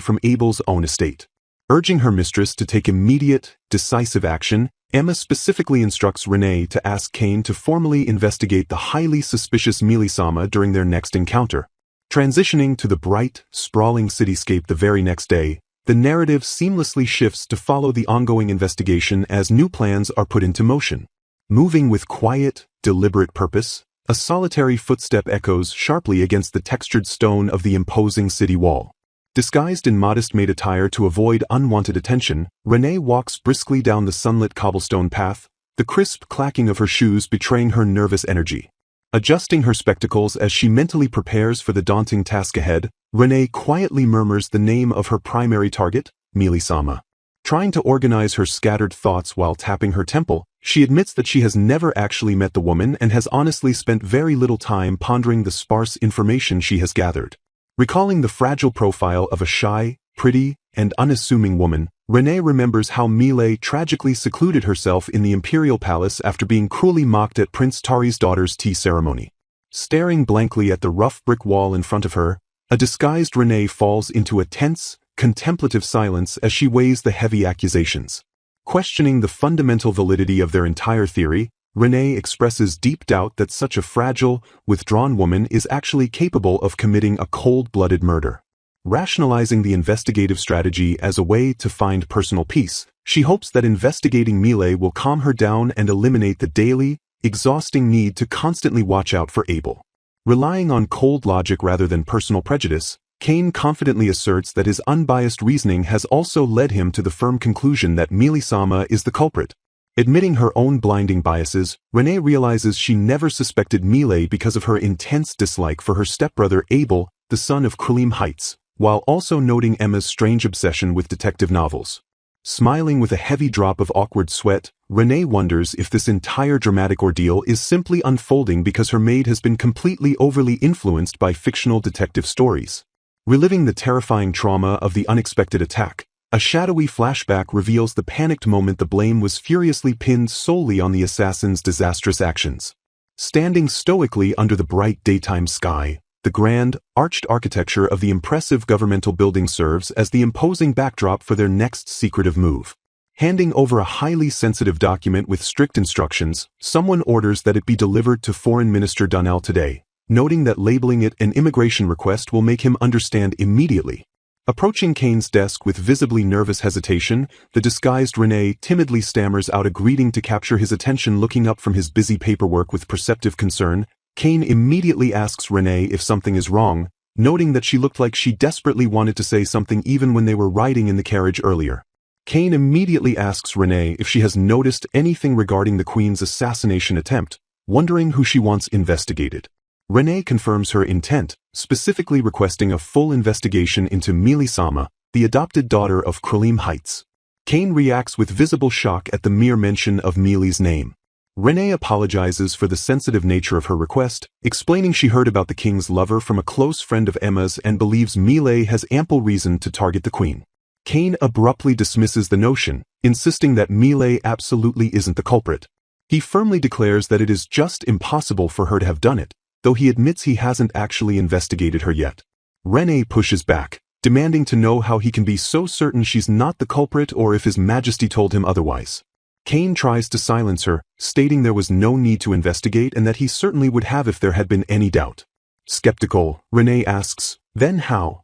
from Abel's own estate. Urging her mistress to take immediate, decisive action, Emma specifically instructs Renee to ask Kane to formally investigate the highly suspicious Mili-sama during their next encounter. Transitioning to the bright, sprawling cityscape the very next day, the narrative seamlessly shifts to follow the ongoing investigation as new plans are put into motion. Moving with quiet, deliberate purpose, a solitary footstep echoes sharply against the textured stone of the imposing city wall. Disguised in modest maid attire to avoid unwanted attention, Renee walks briskly down the sunlit cobblestone path, the crisp clacking of her shoes betraying her nervous energy. Adjusting her spectacles as she mentally prepares for the daunting task ahead, Renee quietly murmurs the name of her primary target, Mili-sama. Trying to organize her scattered thoughts while tapping her temple, she admits that she has never actually met the woman and has honestly spent very little time pondering the sparse information she has gathered. Recalling the fragile profile of a shy, pretty, and unassuming woman, Renee remembers how Milei tragically secluded herself in the imperial palace after being cruelly mocked at Prince Tari's daughter's tea ceremony. Staring blankly at the rough brick wall in front of her, a disguised Renee falls into a tense, contemplative silence as she weighs the heavy accusations. Questioning the fundamental validity of their entire theory, Renee expresses deep doubt that such a fragile, withdrawn woman is actually capable of committing a cold-blooded murder. Rationalizing the investigative strategy as a way to find personal peace, she hopes that investigating Milei will calm her down and eliminate the daily, exhausting need to constantly watch out for Abel. Relying on cold logic rather than personal prejudice, Kane confidently asserts that his unbiased reasoning has also led him to the firm conclusion that Milei-sama is the culprit. Admitting her own blinding biases, Renee realizes she never suspected Milei because of her intense dislike for her stepbrother Abel, the son of Krelim Heights, while also noting Emma's strange obsession with detective novels. Smiling with a heavy drop of awkward sweat, Renee wonders if this entire dramatic ordeal is simply unfolding because her maid has been completely overly influenced by fictional detective stories. Reliving the terrifying trauma of the unexpected attack, a shadowy flashback reveals the panicked moment the blame was furiously pinned solely on the assassin's disastrous actions. Standing stoically under the bright daytime sky, the grand, arched architecture of the impressive governmental building serves as the imposing backdrop for their next secretive move. Handing over a highly sensitive document with strict instructions, someone orders that it be delivered to Foreign Minister Donnell today, noting that labeling it an immigration request will make him understand immediately. Approaching Kane's desk with visibly nervous hesitation, the disguised Renee timidly stammers out a greeting to capture his attention. Looking up from his busy paperwork with perceptive concern, Kane immediately asks Renee if something is wrong, noting that she looked like she desperately wanted to say something even when they were riding in the carriage earlier. Kane immediately asks Renee if she has noticed anything regarding the Queen's assassination attempt, wondering who she wants investigated. Renee confirms her intent, specifically requesting a full investigation into Milei-sama, the adopted daughter of Krelim Heights. Kane reacts with visible shock at the mere mention of Milei's name. Renee apologizes for the sensitive nature of her request, explaining she heard about the king's lover from a close friend of Emma's and believes Milei has ample reason to target the queen. Kane abruptly dismisses the notion, insisting that Milei absolutely isn't the culprit. He firmly declares that it is just impossible for her to have done it, though he admits he hasn't actually investigated her yet. Renee pushes back, demanding to know how he can be so certain she's not the culprit or if His Majesty told him otherwise. Kane tries to silence her, stating there was no need to investigate and that he certainly would have if there had been any doubt. Skeptical, Renee asks, then how?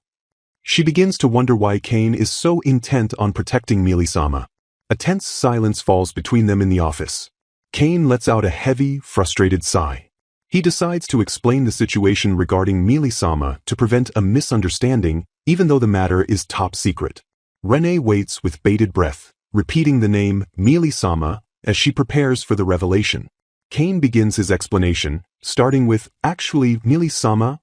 She begins to wonder why Kane is so intent on protecting Milei-sama. A tense silence falls between them in the office. Kane lets out a heavy, frustrated sigh. He decides to explain the situation regarding Milei-sama to prevent a misunderstanding, even though the matter is top secret. Renee waits with bated breath, repeating the name Milei-sama as she prepares for the revelation. Kane begins his explanation, starting with, "Actually, Milei-sama?"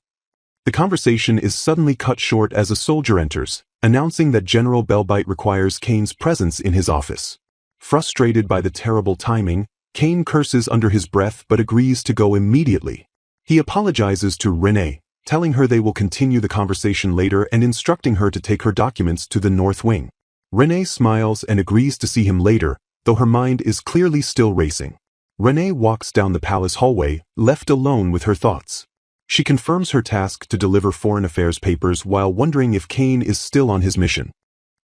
The conversation is suddenly cut short as a soldier enters, announcing that General Belbite requires Kane's presence in his office. Frustrated by the terrible timing, Kane curses under his breath but agrees to go immediately. He apologizes to Renee, telling her they will continue the conversation later and instructing her to take her documents to the North Wing. Renee smiles and agrees to see him later, though her mind is clearly still racing. Renee walks down the palace hallway, left alone with her thoughts. She confirms her task to deliver foreign affairs papers while wondering if Kane is still on his mission.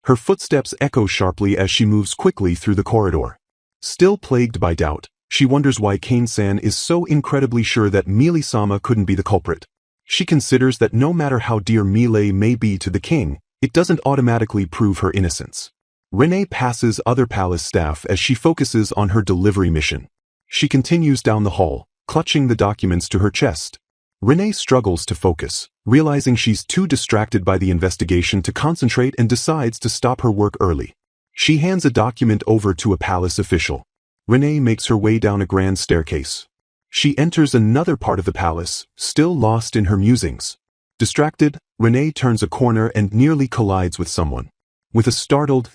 Her footsteps echo sharply as she moves quickly through the corridor. Still plagued by doubt, she wonders why Kane-san is so incredibly sure that Milei-sama couldn't be the culprit. She considers that no matter how dear Milei may be to the king, it doesn't automatically prove her innocence. Renee passes other palace staff as she focuses on her delivery mission. She continues down the hall, clutching the documents to her chest. Renee struggles to focus, realizing she's too distracted by the investigation to concentrate and decides to stop her work early. She hands a document over to a palace official. Renee makes her way down a grand staircase. She enters another part of the palace, still lost in her musings. Distracted, Renee turns a corner and nearly collides with someone. With a startled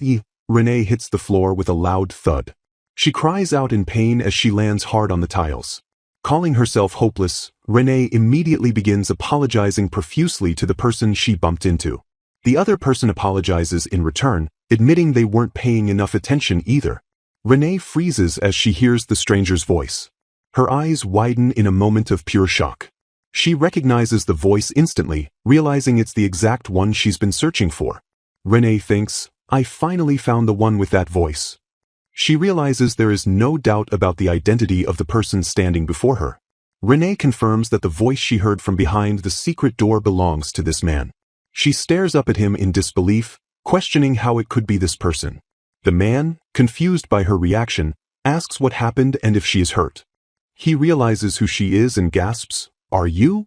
Renee hits the floor with a loud thud. She cries out in pain as she lands hard on the tiles. Calling herself hopeless, Renee immediately begins apologizing profusely to the person she bumped into. The other person apologizes in return, admitting they weren't paying enough attention either. Renee freezes as she hears the stranger's voice. Her eyes widen in a moment of pure shock. She recognizes the voice instantly, realizing it's the exact one she's been searching for. Renee thinks, "I finally found the one with that voice." She realizes there is no doubt about the identity of the person standing before her. Renee confirms that the voice she heard from behind the secret door belongs to this man. She stares up at him in disbelief, questioning how it could be this person. The man, confused by her reaction, asks what happened and if she is hurt. He realizes who she is and gasps, "Are you?"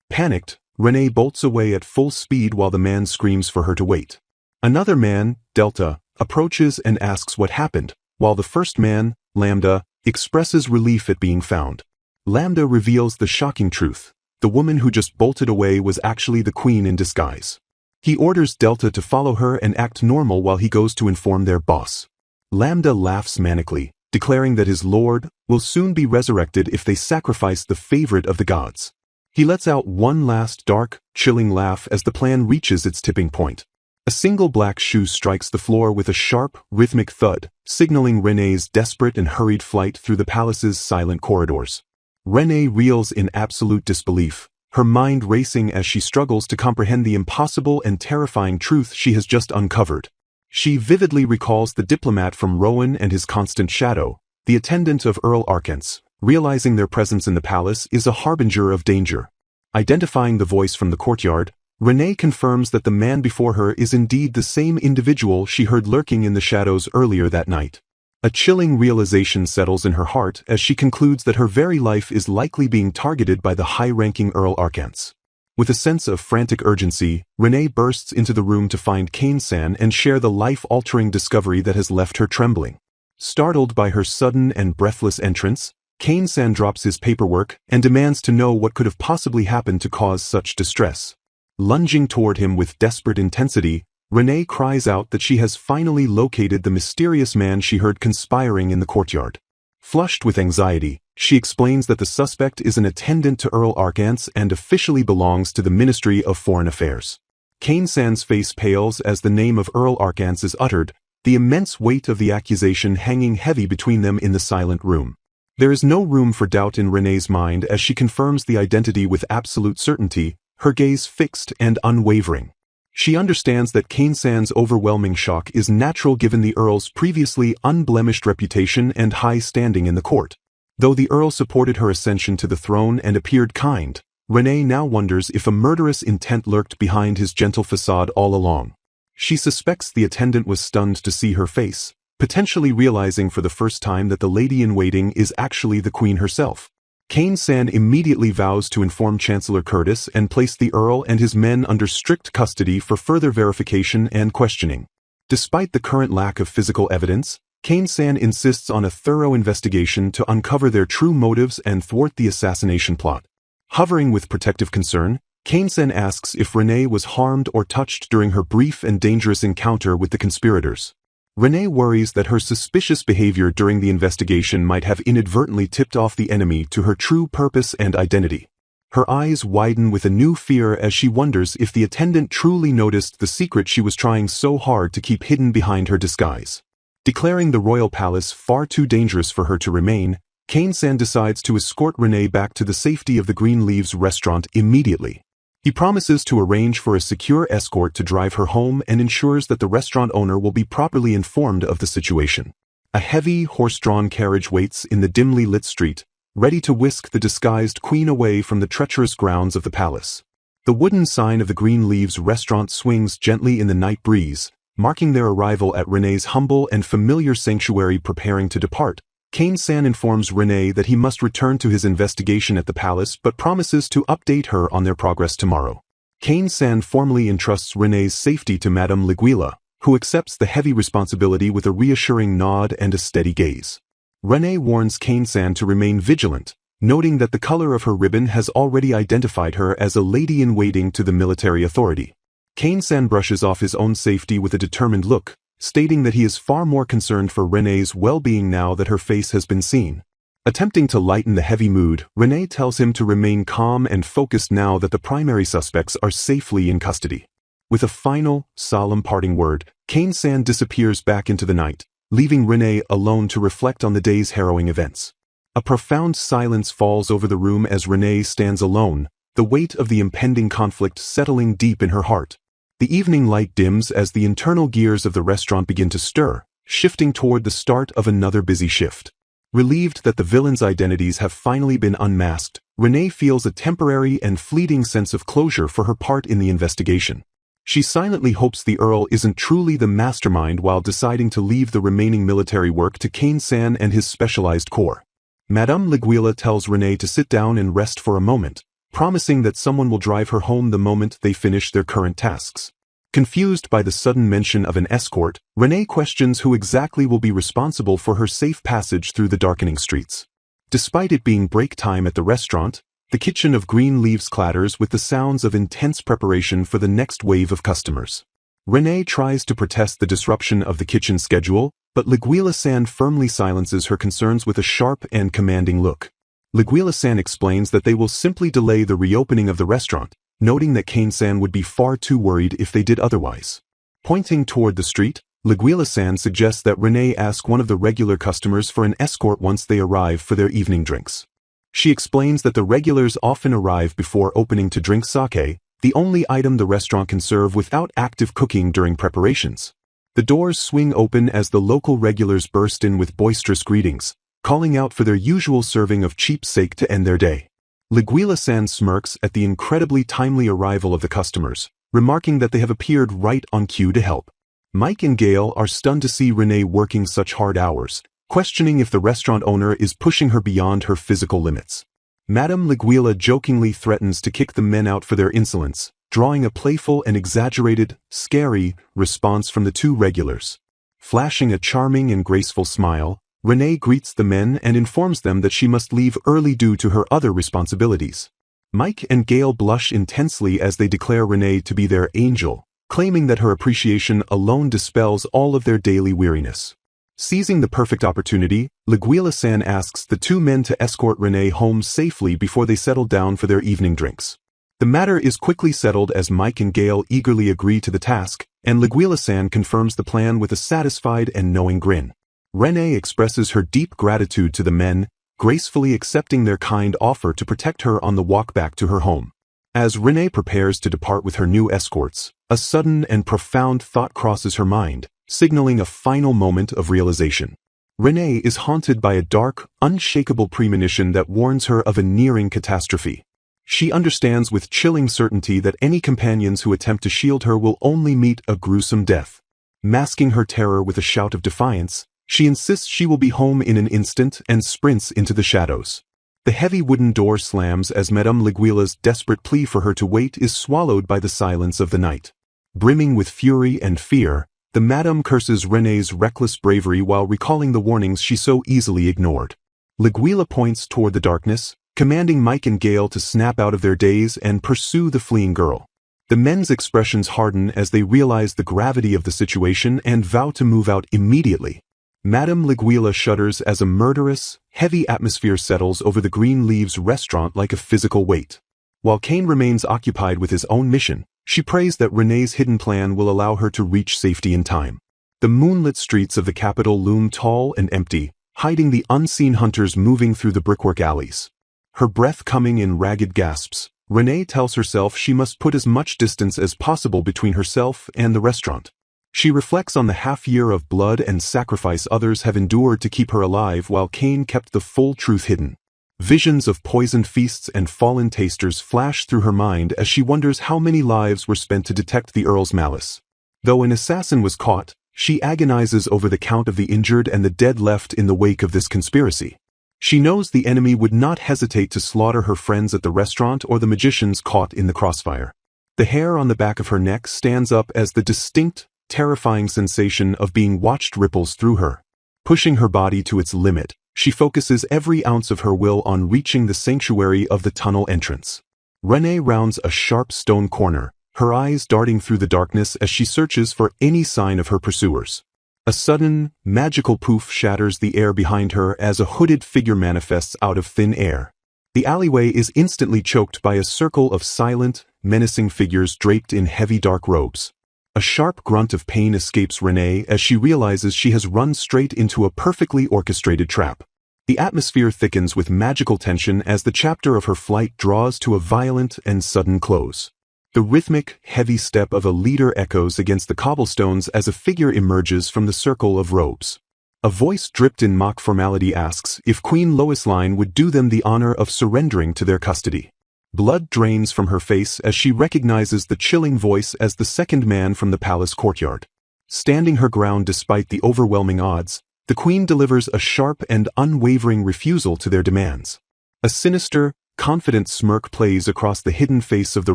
Panicked, Renee bolts away at full speed while the man screams for her to wait. Another man, Delta, approaches and asks what happened, while the first man, Lambda, expresses relief at being found. Lambda reveals the shocking truth. The woman who just bolted away was actually the queen in disguise. He orders Delta to follow her and act normal while he goes to inform their boss. Lambda laughs manically, declaring that his lord will soon be resurrected if they sacrifice the favorite of the gods. He lets out one last dark, chilling laugh as the plan reaches its tipping point. A single black shoe strikes the floor with a sharp, rhythmic thud, signaling Renee's desperate and hurried flight through the palace's silent corridors. Renee reels in absolute disbelief, her mind racing as she struggles to comprehend the impossible and terrifying truth she has just uncovered. She vividly recalls the diplomat from Rowan and his constant shadow, the attendant of Earl Arkance, realizing their presence in the palace is a harbinger of danger. Identifying the voice from the courtyard, Renee confirms that the man before her is indeed the same individual she heard lurking in the shadows earlier that night. A chilling realization settles in her heart as she concludes that her very life is likely being targeted by the high-ranking Earl Arkance. With a sense of frantic urgency, Renee bursts into the room to find Kane-san and share the life-altering discovery that has left her trembling. Startled by her sudden and breathless entrance, Kane-san drops his paperwork and demands to know what could have possibly happened to cause such distress. Lunging toward him with desperate intensity, Renee cries out that she has finally located the mysterious man she heard conspiring in the courtyard. Flushed with anxiety, she explains that the suspect is an attendant to Earl Arkance and officially belongs to the Ministry of Foreign Affairs. Kane-san's face pales as the name of Earl Arkance is uttered, the immense weight of the accusation hanging heavy between them in the silent room. There is no room for doubt in Renee's mind as she confirms the identity with absolute certainty, her gaze fixed and unwavering. She understands that Kane-san's overwhelming shock is natural given the Earl's previously unblemished reputation and high standing in the court. Though the Earl supported her ascension to the throne and appeared kind, Renee now wonders if a murderous intent lurked behind his gentle facade all along. She suspects the attendant was stunned to see her face, potentially realizing for the first time that the lady-in-waiting is actually the queen herself. Kane-san immediately vows to inform Chancellor Curtis and place the Earl and his men under strict custody for further verification and questioning. Despite the current lack of physical evidence, Kane-san insists on a thorough investigation to uncover their true motives and thwart the assassination plot. Hovering with protective concern, Kane-san asks if Renee was harmed or touched during her brief and dangerous encounter with the conspirators. Renee worries that her suspicious behavior during the investigation might have inadvertently tipped off the enemy to her true purpose and identity. Her eyes widen with a new fear as she wonders if the attendant truly noticed the secret she was trying so hard to keep hidden behind her disguise. Declaring the royal palace far too dangerous for her to remain, Kane-san decides to escort Renee back to the safety of the Green Leaves restaurant immediately. He promises to arrange for a secure escort to drive her home and ensures that the restaurant owner will be properly informed of the situation. A heavy, horse-drawn carriage waits in the dimly lit street, ready to whisk the disguised queen away from the treacherous grounds of the palace. The wooden sign of the Green Leaves restaurant swings gently in the night breeze, marking their arrival at Renee's humble and familiar sanctuary. Preparing to depart, Kane-san informs Renee that he must return to his investigation at the palace but promises to update her on their progress tomorrow. Kane-san formally entrusts Renee's safety to Madame Liguilla, who accepts the heavy responsibility with a reassuring nod and a steady gaze. Renee warns Kane-san to remain vigilant, noting that the color of her ribbon has already identified her as a lady-in-waiting to the military authority. Kane-san brushes off his own safety with a determined look, stating that he is far more concerned for René's well-being now that her face has been seen. Attempting to lighten the heavy mood, René tells him to remain calm and focused now that the primary suspects are safely in custody. With a final, solemn parting word, Kane-san disappears back into the night, leaving René alone to reflect on the day's harrowing events. A profound silence falls over the room as René stands alone, the weight of the impending conflict settling deep in her heart. The evening light dims as the internal gears of the restaurant begin to stir, shifting toward the start of another busy shift. Relieved that the villains' identities have finally been unmasked, René feels a temporary and fleeting sense of closure for her part in the investigation. She silently hopes the Earl isn't truly the mastermind while deciding to leave the remaining military work to Kane-san and his specialized corps. Madame L'Aiguille tells René to sit down and rest for a moment, promising that someone will drive her home the moment they finish their current tasks. Confused by the sudden mention of an escort, René questions who exactly will be responsible for her safe passage through the darkening streets. Despite it being break time at the restaurant, the kitchen of green leaves clatters with the sounds of intense preparation for the next wave of customers. René tries to protest the disruption of the kitchen schedule, but L'Aiguille-san firmly silences her concerns with a sharp and commanding look. L'Aiguille-san explains that they will simply delay the reopening of the restaurant, noting that Kane-san would be far too worried if they did otherwise. Pointing toward the street, L'Aiguille-san suggests that René ask one of the regular customers for an escort once they arrive for their evening drinks. She explains that the regulars often arrive before opening to drink sake, the only item the restaurant can serve without active cooking during preparations. The doors swing open as the local regulars burst in with boisterous greetings, calling out for their usual serving of cheap sake to end their day. L'Aiguille-san smirks at the incredibly timely arrival of the customers, remarking that they have appeared right on cue to help. Mike and Gail are stunned to see René working such hard hours, questioning if the restaurant owner is pushing her beyond her physical limits. Madame L'Aiguille jokingly threatens to kick the men out for their insolence, drawing a playful and exaggerated, scary response from the two regulars. Flashing a charming and graceful smile, René greets the men and informs them that she must leave early due to her other responsibilities. Mike and Gail blush intensely as they declare René to be their angel, claiming that her appreciation alone dispels all of their daily weariness. Seizing the perfect opportunity, L'Aiguille-san asks the two men to escort René home safely before they settle down for their evening drinks. The matter is quickly settled as Mike and Gail eagerly agree to the task, and L'Aiguille-san confirms the plan with a satisfied and knowing grin. René expresses her deep gratitude to the men, gracefully accepting their kind offer to protect her on the walk back to her home. As René prepares to depart with her new escorts, a sudden and profound thought crosses her mind, signaling a final moment of realization. René is haunted by a dark, unshakable premonition that warns her of a nearing catastrophe. She understands with chilling certainty that any companions who attempt to shield her will only meet a gruesome death. Masking her terror with a shout of defiance, she insists she will be home in an instant and sprints into the shadows. The heavy wooden door slams as Madame L'Aiguille's desperate plea for her to wait is swallowed by the silence of the night. Brimming with fury and fear, the Madame curses René's reckless bravery while recalling the warnings she so easily ignored. L'Aiguille points toward the darkness, commanding Mike and Gail to snap out of their daze and pursue the fleeing girl. The men's expressions harden as they realize the gravity of the situation and vow to move out immediately. Madame L'Aiguille shudders as a murderous, heavy atmosphere settles over the Green Leaves restaurant like a physical weight. While Kane remains occupied with his own mission, she prays that René's hidden plan will allow her to reach safety in time. The moonlit streets of the capital loom tall and empty, hiding the unseen hunters moving through the brickwork alleys. Her breath coming in ragged gasps, René tells herself she must put as much distance as possible between herself and the restaurant. She reflects on the half-year of blood and sacrifice others have endured to keep her alive while Kane kept the full truth hidden. Visions of poisoned feasts and fallen tasters flash through her mind as she wonders how many lives were spent to detect the Earl's malice. Though an assassin was caught, she agonizes over the count of the injured and the dead left in the wake of this conspiracy. She knows the enemy would not hesitate to slaughter her friends at the restaurant or the magicians caught in the crossfire. The hair on the back of her neck stands up as the distinct, terrifying sensation of being watched ripples through her. Pushing her body to its limit, she focuses every ounce of her will on reaching the sanctuary of the tunnel entrance. René rounds a sharp stone corner, her eyes darting through the darkness as she searches for any sign of her pursuers. A sudden, magical poof shatters the air behind her as a hooded figure manifests out of thin air. The alleyway is instantly choked by a circle of silent, menacing figures draped in heavy dark robes. A sharp grunt of pain escapes Renee as she realizes she has run straight into a perfectly orchestrated trap. The atmosphere thickens with magical tension as the chapter of her flight draws to a violent and sudden close. The rhythmic, heavy step of a leader echoes against the cobblestones as a figure emerges from the circle of robes. A voice dripped in mock formality asks if Queen Loisline would do them the honor of surrendering to their custody. Blood drains from her face as she recognizes the chilling voice as the second man from the palace courtyard. Standing her ground despite the overwhelming odds, the queen delivers a sharp and unwavering refusal to their demands. A sinister, confident smirk plays across the hidden face of the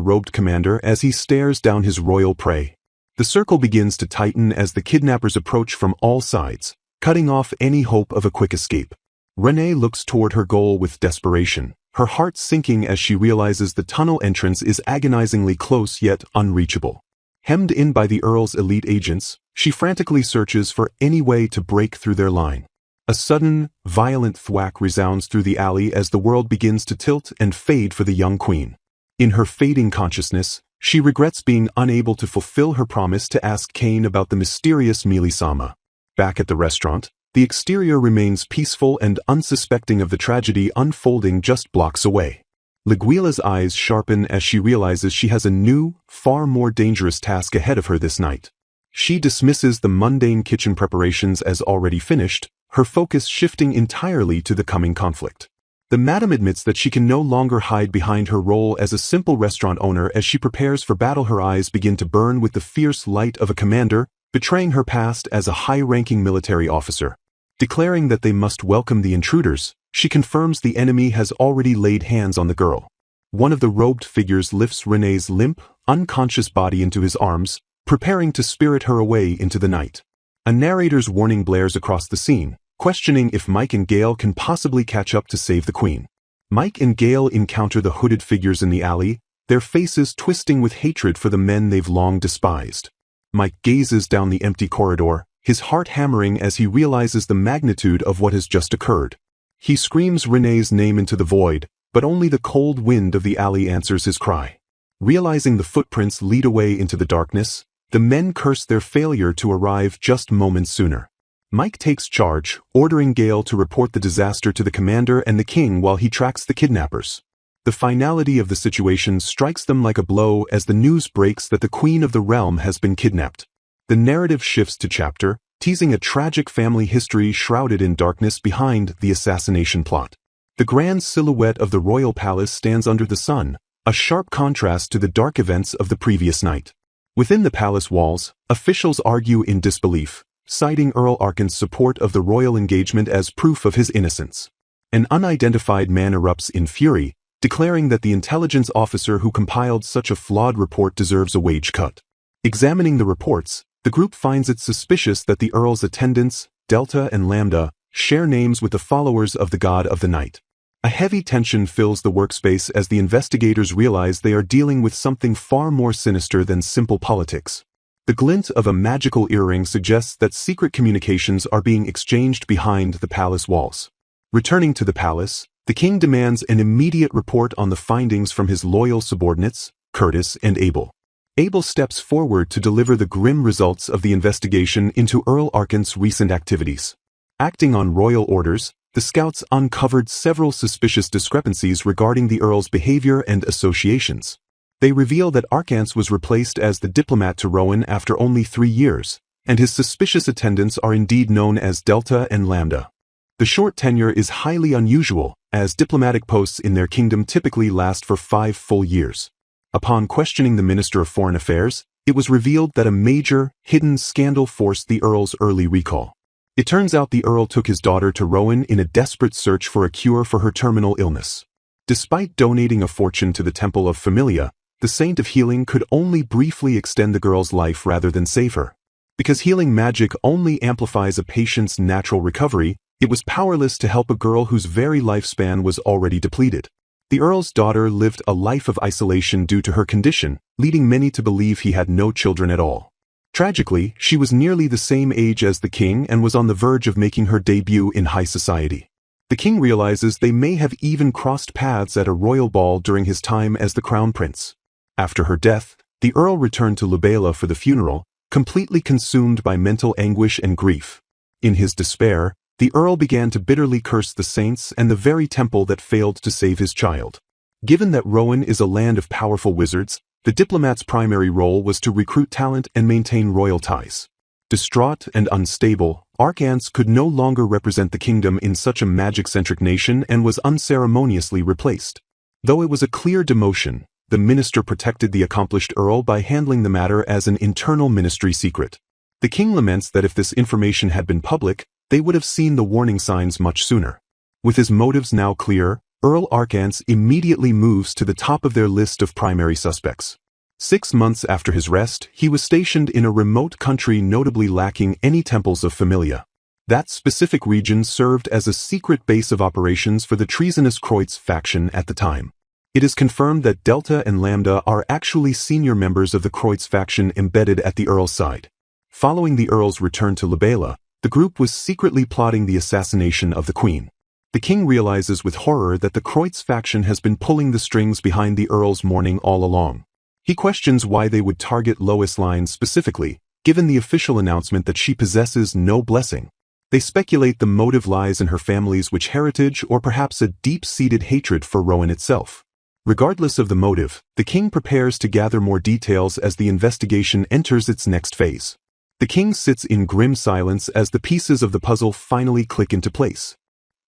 robed commander as he stares down his royal prey. The circle begins to tighten as the kidnappers approach from all sides, cutting off any hope of a quick escape. Renee looks toward her goal with desperation, her heart sinking as she realizes the tunnel entrance is agonizingly close yet unreachable. Hemmed in by the Earl's elite agents, she frantically searches for any way to break through their line. A sudden, violent thwack resounds through the alley as the world begins to tilt and fade for the young queen. In her fading consciousness, she regrets being unable to fulfill her promise to ask Kane about the mysterious Milisama. Back at the restaurant, the exterior remains peaceful and unsuspecting of the tragedy unfolding just blocks away. Liguila's eyes sharpen as she realizes she has a new, far more dangerous task ahead of her this night. She dismisses the mundane kitchen preparations as already finished, her focus shifting entirely to the coming conflict. The madam admits that she can no longer hide behind her role as a simple restaurant owner as she prepares for battle. Her eyes begin to burn with the fierce light of a commander, betraying her past as a high-ranking military officer. Declaring that they must welcome the intruders, she confirms the enemy has already laid hands on the girl. One of the robed figures lifts Renee's limp, unconscious body into his arms, preparing to spirit her away into the night. A narrator's warning blares across the scene, questioning if Mike and Gale can possibly catch up to save the queen. Mike and Gale encounter the hooded figures in the alley, their faces twisting with hatred for the men they've long despised. Mike gazes down the empty corridor, his heart hammering as he realizes the magnitude of what has just occurred. He screams Renee's name into the void, but only the cold wind of the alley answers his cry. Realizing the footprints lead away into the darkness, the men curse their failure to arrive just moments sooner. Mike takes charge, ordering Gale to report the disaster to the commander and the king while he tracks the kidnappers. The finality of the situation strikes them like a blow as the news breaks that the queen of the realm has been kidnapped. The narrative shifts to chapter, teasing a tragic family history shrouded in darkness behind the assassination plot. The grand silhouette of the royal palace stands under the sun, a sharp contrast to the dark events of the previous night. Within the palace walls, officials argue in disbelief, citing Earl Arkan's support of the royal engagement as proof of his innocence. An unidentified man erupts in fury, declaring that the intelligence officer who compiled such a flawed report deserves a wage cut. Examining the reports, the group finds it suspicious that the Earl's attendants, Delta and Lambda, share names with the followers of the God of the Night. A heavy tension fills the workspace as the investigators realize they are dealing with something far more sinister than simple politics. The glint of a magical earring suggests that secret communications are being exchanged behind the palace walls. Returning to the palace, the king demands an immediate report on the findings from his loyal subordinates, Curtis and Abel. Abel steps forward to deliver the grim results of the investigation into Earl Arkan's recent activities. Acting on royal orders, the scouts uncovered several suspicious discrepancies regarding the Earl's behavior and associations. They reveal that Arkance was replaced as the diplomat to Rowan after only 3 years, and his suspicious attendants are indeed known as Delta and Lambda. The short tenure is highly unusual, as diplomatic posts in their kingdom typically last for 5 full years. Upon questioning the Minister of Foreign Affairs, it was revealed that a major, hidden scandal forced the Earl's early recall. It turns out the Earl took his daughter to Rowan in a desperate search for a cure for her terminal illness. Despite donating a fortune to the Temple of Familia, the Saint of Healing could only briefly extend the girl's life rather than save her. Because healing magic only amplifies a patient's natural recovery, it was powerless to help a girl whose very lifespan was already depleted. The Earl's daughter lived a life of isolation due to her condition, leading many to believe he had no children at all. Tragically, she was nearly the same age as the king and was on the verge of making her debut in high society. The king realizes they may have even crossed paths at a royal ball during his time as the crown prince. After her death, the Earl returned to Lubela for the funeral, completely consumed by mental anguish and grief. In his despair, the Earl began to bitterly curse the saints and the very temple that failed to save his child. Given that Rowan is a land of powerful wizards, the diplomat's primary role was to recruit talent and maintain royal ties. Distraught and unstable, Archance could no longer represent the kingdom in such a magic-centric nation and was unceremoniously replaced. Though it was a clear demotion, the minister protected the accomplished Earl by handling the matter as an internal ministry secret. The king laments that if this information had been public, they would have seen the warning signs much sooner. With his motives now clear, Earl Archance immediately moves to the top of their list of primary suspects. 6 months after his arrest, he was stationed in a remote country notably lacking any temples of Familia. That specific region served as a secret base of operations for the treasonous Kreutz faction at the time. It is confirmed that Delta and Lambda are actually senior members of the Kreutz faction embedded at the Earl's side. Following the Earl's return to Lubela, the group was secretly plotting the assassination of the Queen. The king realizes with horror that the Kreutz faction has been pulling the strings behind the Earl's mourning all along. He questions why they would target Lois Lane specifically, given the official announcement that she possesses no blessing. They speculate the motive lies in her family's witch heritage or perhaps a deep-seated hatred for Rowan itself. Regardless of the motive, the king prepares to gather more details as the investigation enters its next phase. The king sits in grim silence as the pieces of the puzzle finally click into place.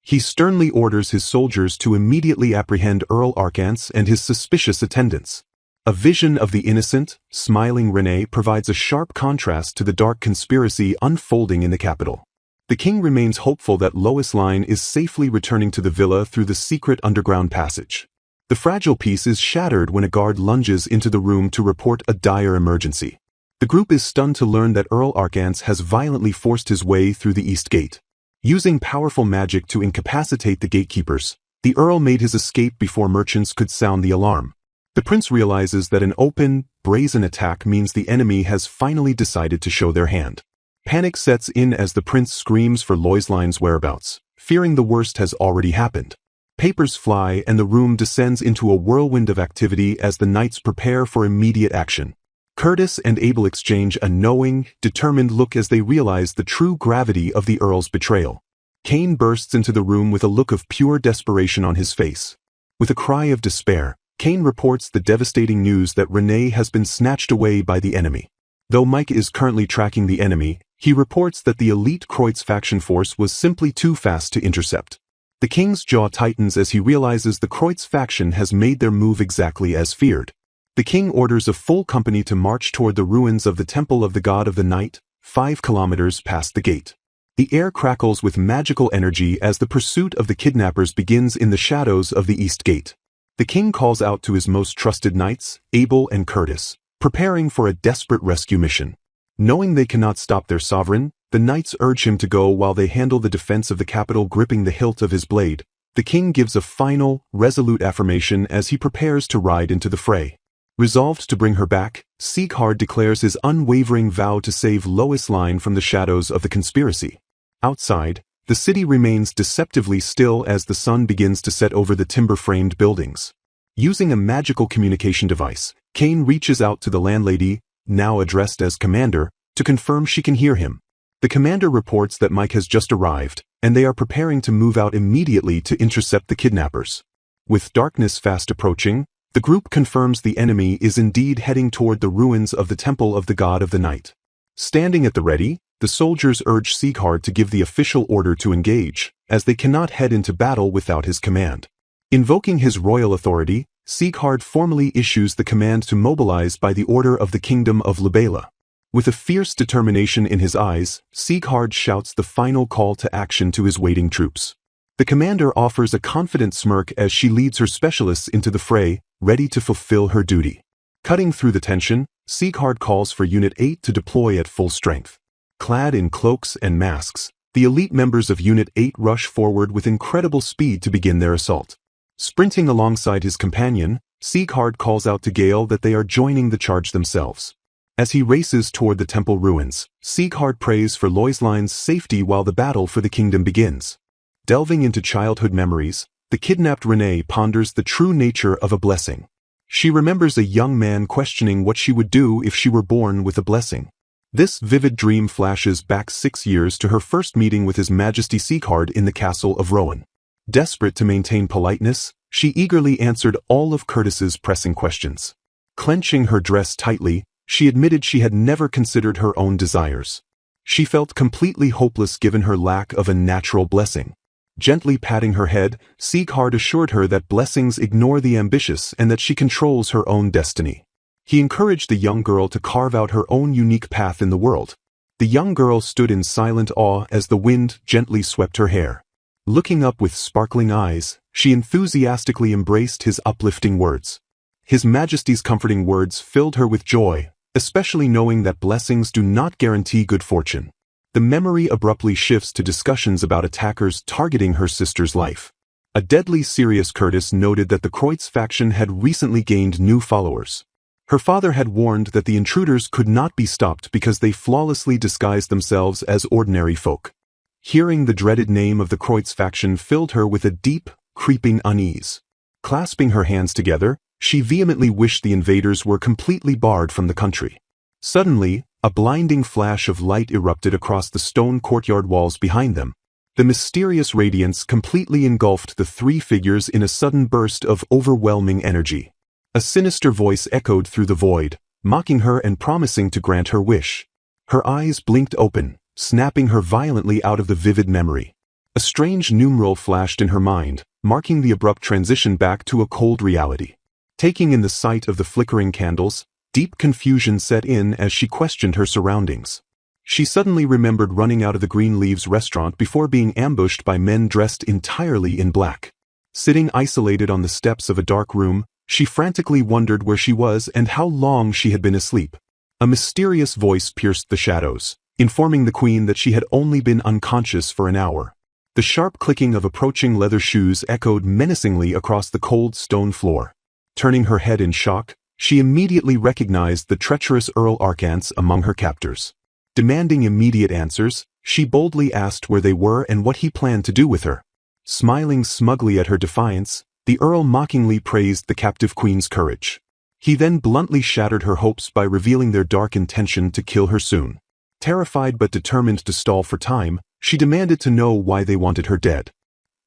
He sternly orders his soldiers to immediately apprehend Earl Archance and his suspicious attendants. A vision of the innocent, smiling Renee provides a sharp contrast to the dark conspiracy unfolding in the capital. The king remains hopeful that Lois Lane is safely returning to the villa through the secret underground passage. The fragile peace is shattered when a guard lunges into the room to report a dire emergency. The group is stunned to learn that Earl Archance has violently forced his way through the East Gate. Using powerful magic to incapacitate the gatekeepers, the Earl made his escape before merchants could sound the alarm. The prince realizes that an open, brazen attack means the enemy has finally decided to show their hand. Panic sets in as the prince screams for Lois Lane's whereabouts, fearing the worst has already happened. Papers fly and the room descends into a whirlwind of activity as the knights prepare for immediate action. Curtis and Abel exchange a knowing, determined look as they realize the true gravity of the Earl's betrayal. Kane bursts into the room with a look of pure desperation on his face. With a cry of despair, Kane reports the devastating news that Renee has been snatched away by the enemy. Though Mike is currently tracking the enemy, he reports that the elite Kreutz faction force was simply too fast to intercept. The king's jaw tightens as he realizes the Kreutz faction has made their move exactly as feared. The king orders a full company to march toward the ruins of the Temple of the God of the Night, 5 kilometers past the gate. The air crackles with magical energy as the pursuit of the kidnappers begins in the shadows of the East Gate. The king calls out to his most trusted knights, Abel and Curtis, preparing for a desperate rescue mission. Knowing they cannot stop their sovereign, the knights urge him to go while they handle the defense of the capital gripping the hilt of his blade. The king gives a final, resolute affirmation as he prepares to ride into the fray. Resolved to bring her back, Sieghard declares his unwavering vow to save Lois Lane from the shadows of the conspiracy. Outside, the city remains deceptively still as the sun begins to set over the timber-framed buildings. Using a magical communication device, Kane reaches out to the landlady, now addressed as Commander, to confirm she can hear him. The commander reports that Mike has just arrived, and they are preparing to move out immediately to intercept the kidnappers. With darkness fast approaching, the group confirms the enemy is indeed heading toward the ruins of the Temple of the God of the Night. Standing at the ready, the soldiers urge Sieghard to give the official order to engage, as they cannot head into battle without his command. Invoking his royal authority, Sieghard formally issues the command to mobilize by the order of the Kingdom of Lubela. With a fierce determination in his eyes, Sieghard shouts the final call to action to his waiting troops. The commander offers a confident smirk as she leads her specialists into the fray, ready to fulfill her duty. Cutting through the tension, Sieghard calls for Unit 8 to deploy at full strength. Clad in cloaks and masks, the elite members of Unit 8 rush forward with incredible speed to begin their assault. Sprinting alongside his companion, Sieghard calls out to Gale that they are joining the charge themselves. As he races toward the temple ruins, Sieghard prays for Loisline's safety while the battle for the kingdom begins. Delving into childhood memories, the kidnapped Renee ponders the true nature of a blessing. She remembers a young man questioning what she would do if she were born with a blessing. This vivid dream flashes back 6 years to her first meeting with His Majesty Sieghard in the castle of Rowan. Desperate to maintain politeness, she eagerly answered all of Curtis's pressing questions. Clenching her dress tightly, she admitted she had never considered her own desires. She felt completely hopeless given her lack of a natural blessing. Gently patting her head, Sieghard assured her that blessings ignore the ambitious and that she controls her own destiny. He encouraged the young girl to carve out her own unique path in the world. The young girl stood in silent awe as the wind gently swept her hair. Looking up with sparkling eyes, she enthusiastically embraced his uplifting words. His Majesty's comforting words filled her with joy, especially knowing that blessings do not guarantee good fortune. The memory abruptly shifts to discussions about attackers targeting her sister's life. A deadly serious Curtis noted that the Kreutz faction had recently gained new followers. Her father had warned that the intruders could not be stopped because they flawlessly disguised themselves as ordinary folk. Hearing the dreaded name of the Kreutz faction filled her with a deep, creeping unease. Clasping her hands together, she vehemently wished the invaders were completely barred from the country. Suddenly, a blinding flash of light erupted across the stone courtyard walls behind them. The mysterious radiance completely engulfed the three figures in a sudden burst of overwhelming energy. A sinister voice echoed through the void, mocking her and promising to grant her wish. Her eyes blinked open, snapping her violently out of the vivid memory. A strange numeral flashed in her mind, marking the abrupt transition back to a cold reality. Taking in the sight of the flickering candles, deep confusion set in as she questioned her surroundings. She suddenly remembered running out of the Green Leaves restaurant before being ambushed by men dressed entirely in black. Sitting isolated on the steps of a dark room, she frantically wondered where she was and how long she had been asleep. A mysterious voice pierced the shadows, informing the Queen that she had only been unconscious for an hour. The sharp clicking of approaching leather shoes echoed menacingly across the cold stone floor. Turning her head in shock, she immediately recognized the treacherous Earl Arcance among her captors. Demanding immediate answers, she boldly asked where they were and what he planned to do with her. Smiling smugly at her defiance, the Earl mockingly praised the captive Queen's courage. He then bluntly shattered her hopes by revealing their dark intention to kill her soon. Terrified but determined to stall for time, she demanded to know why they wanted her dead.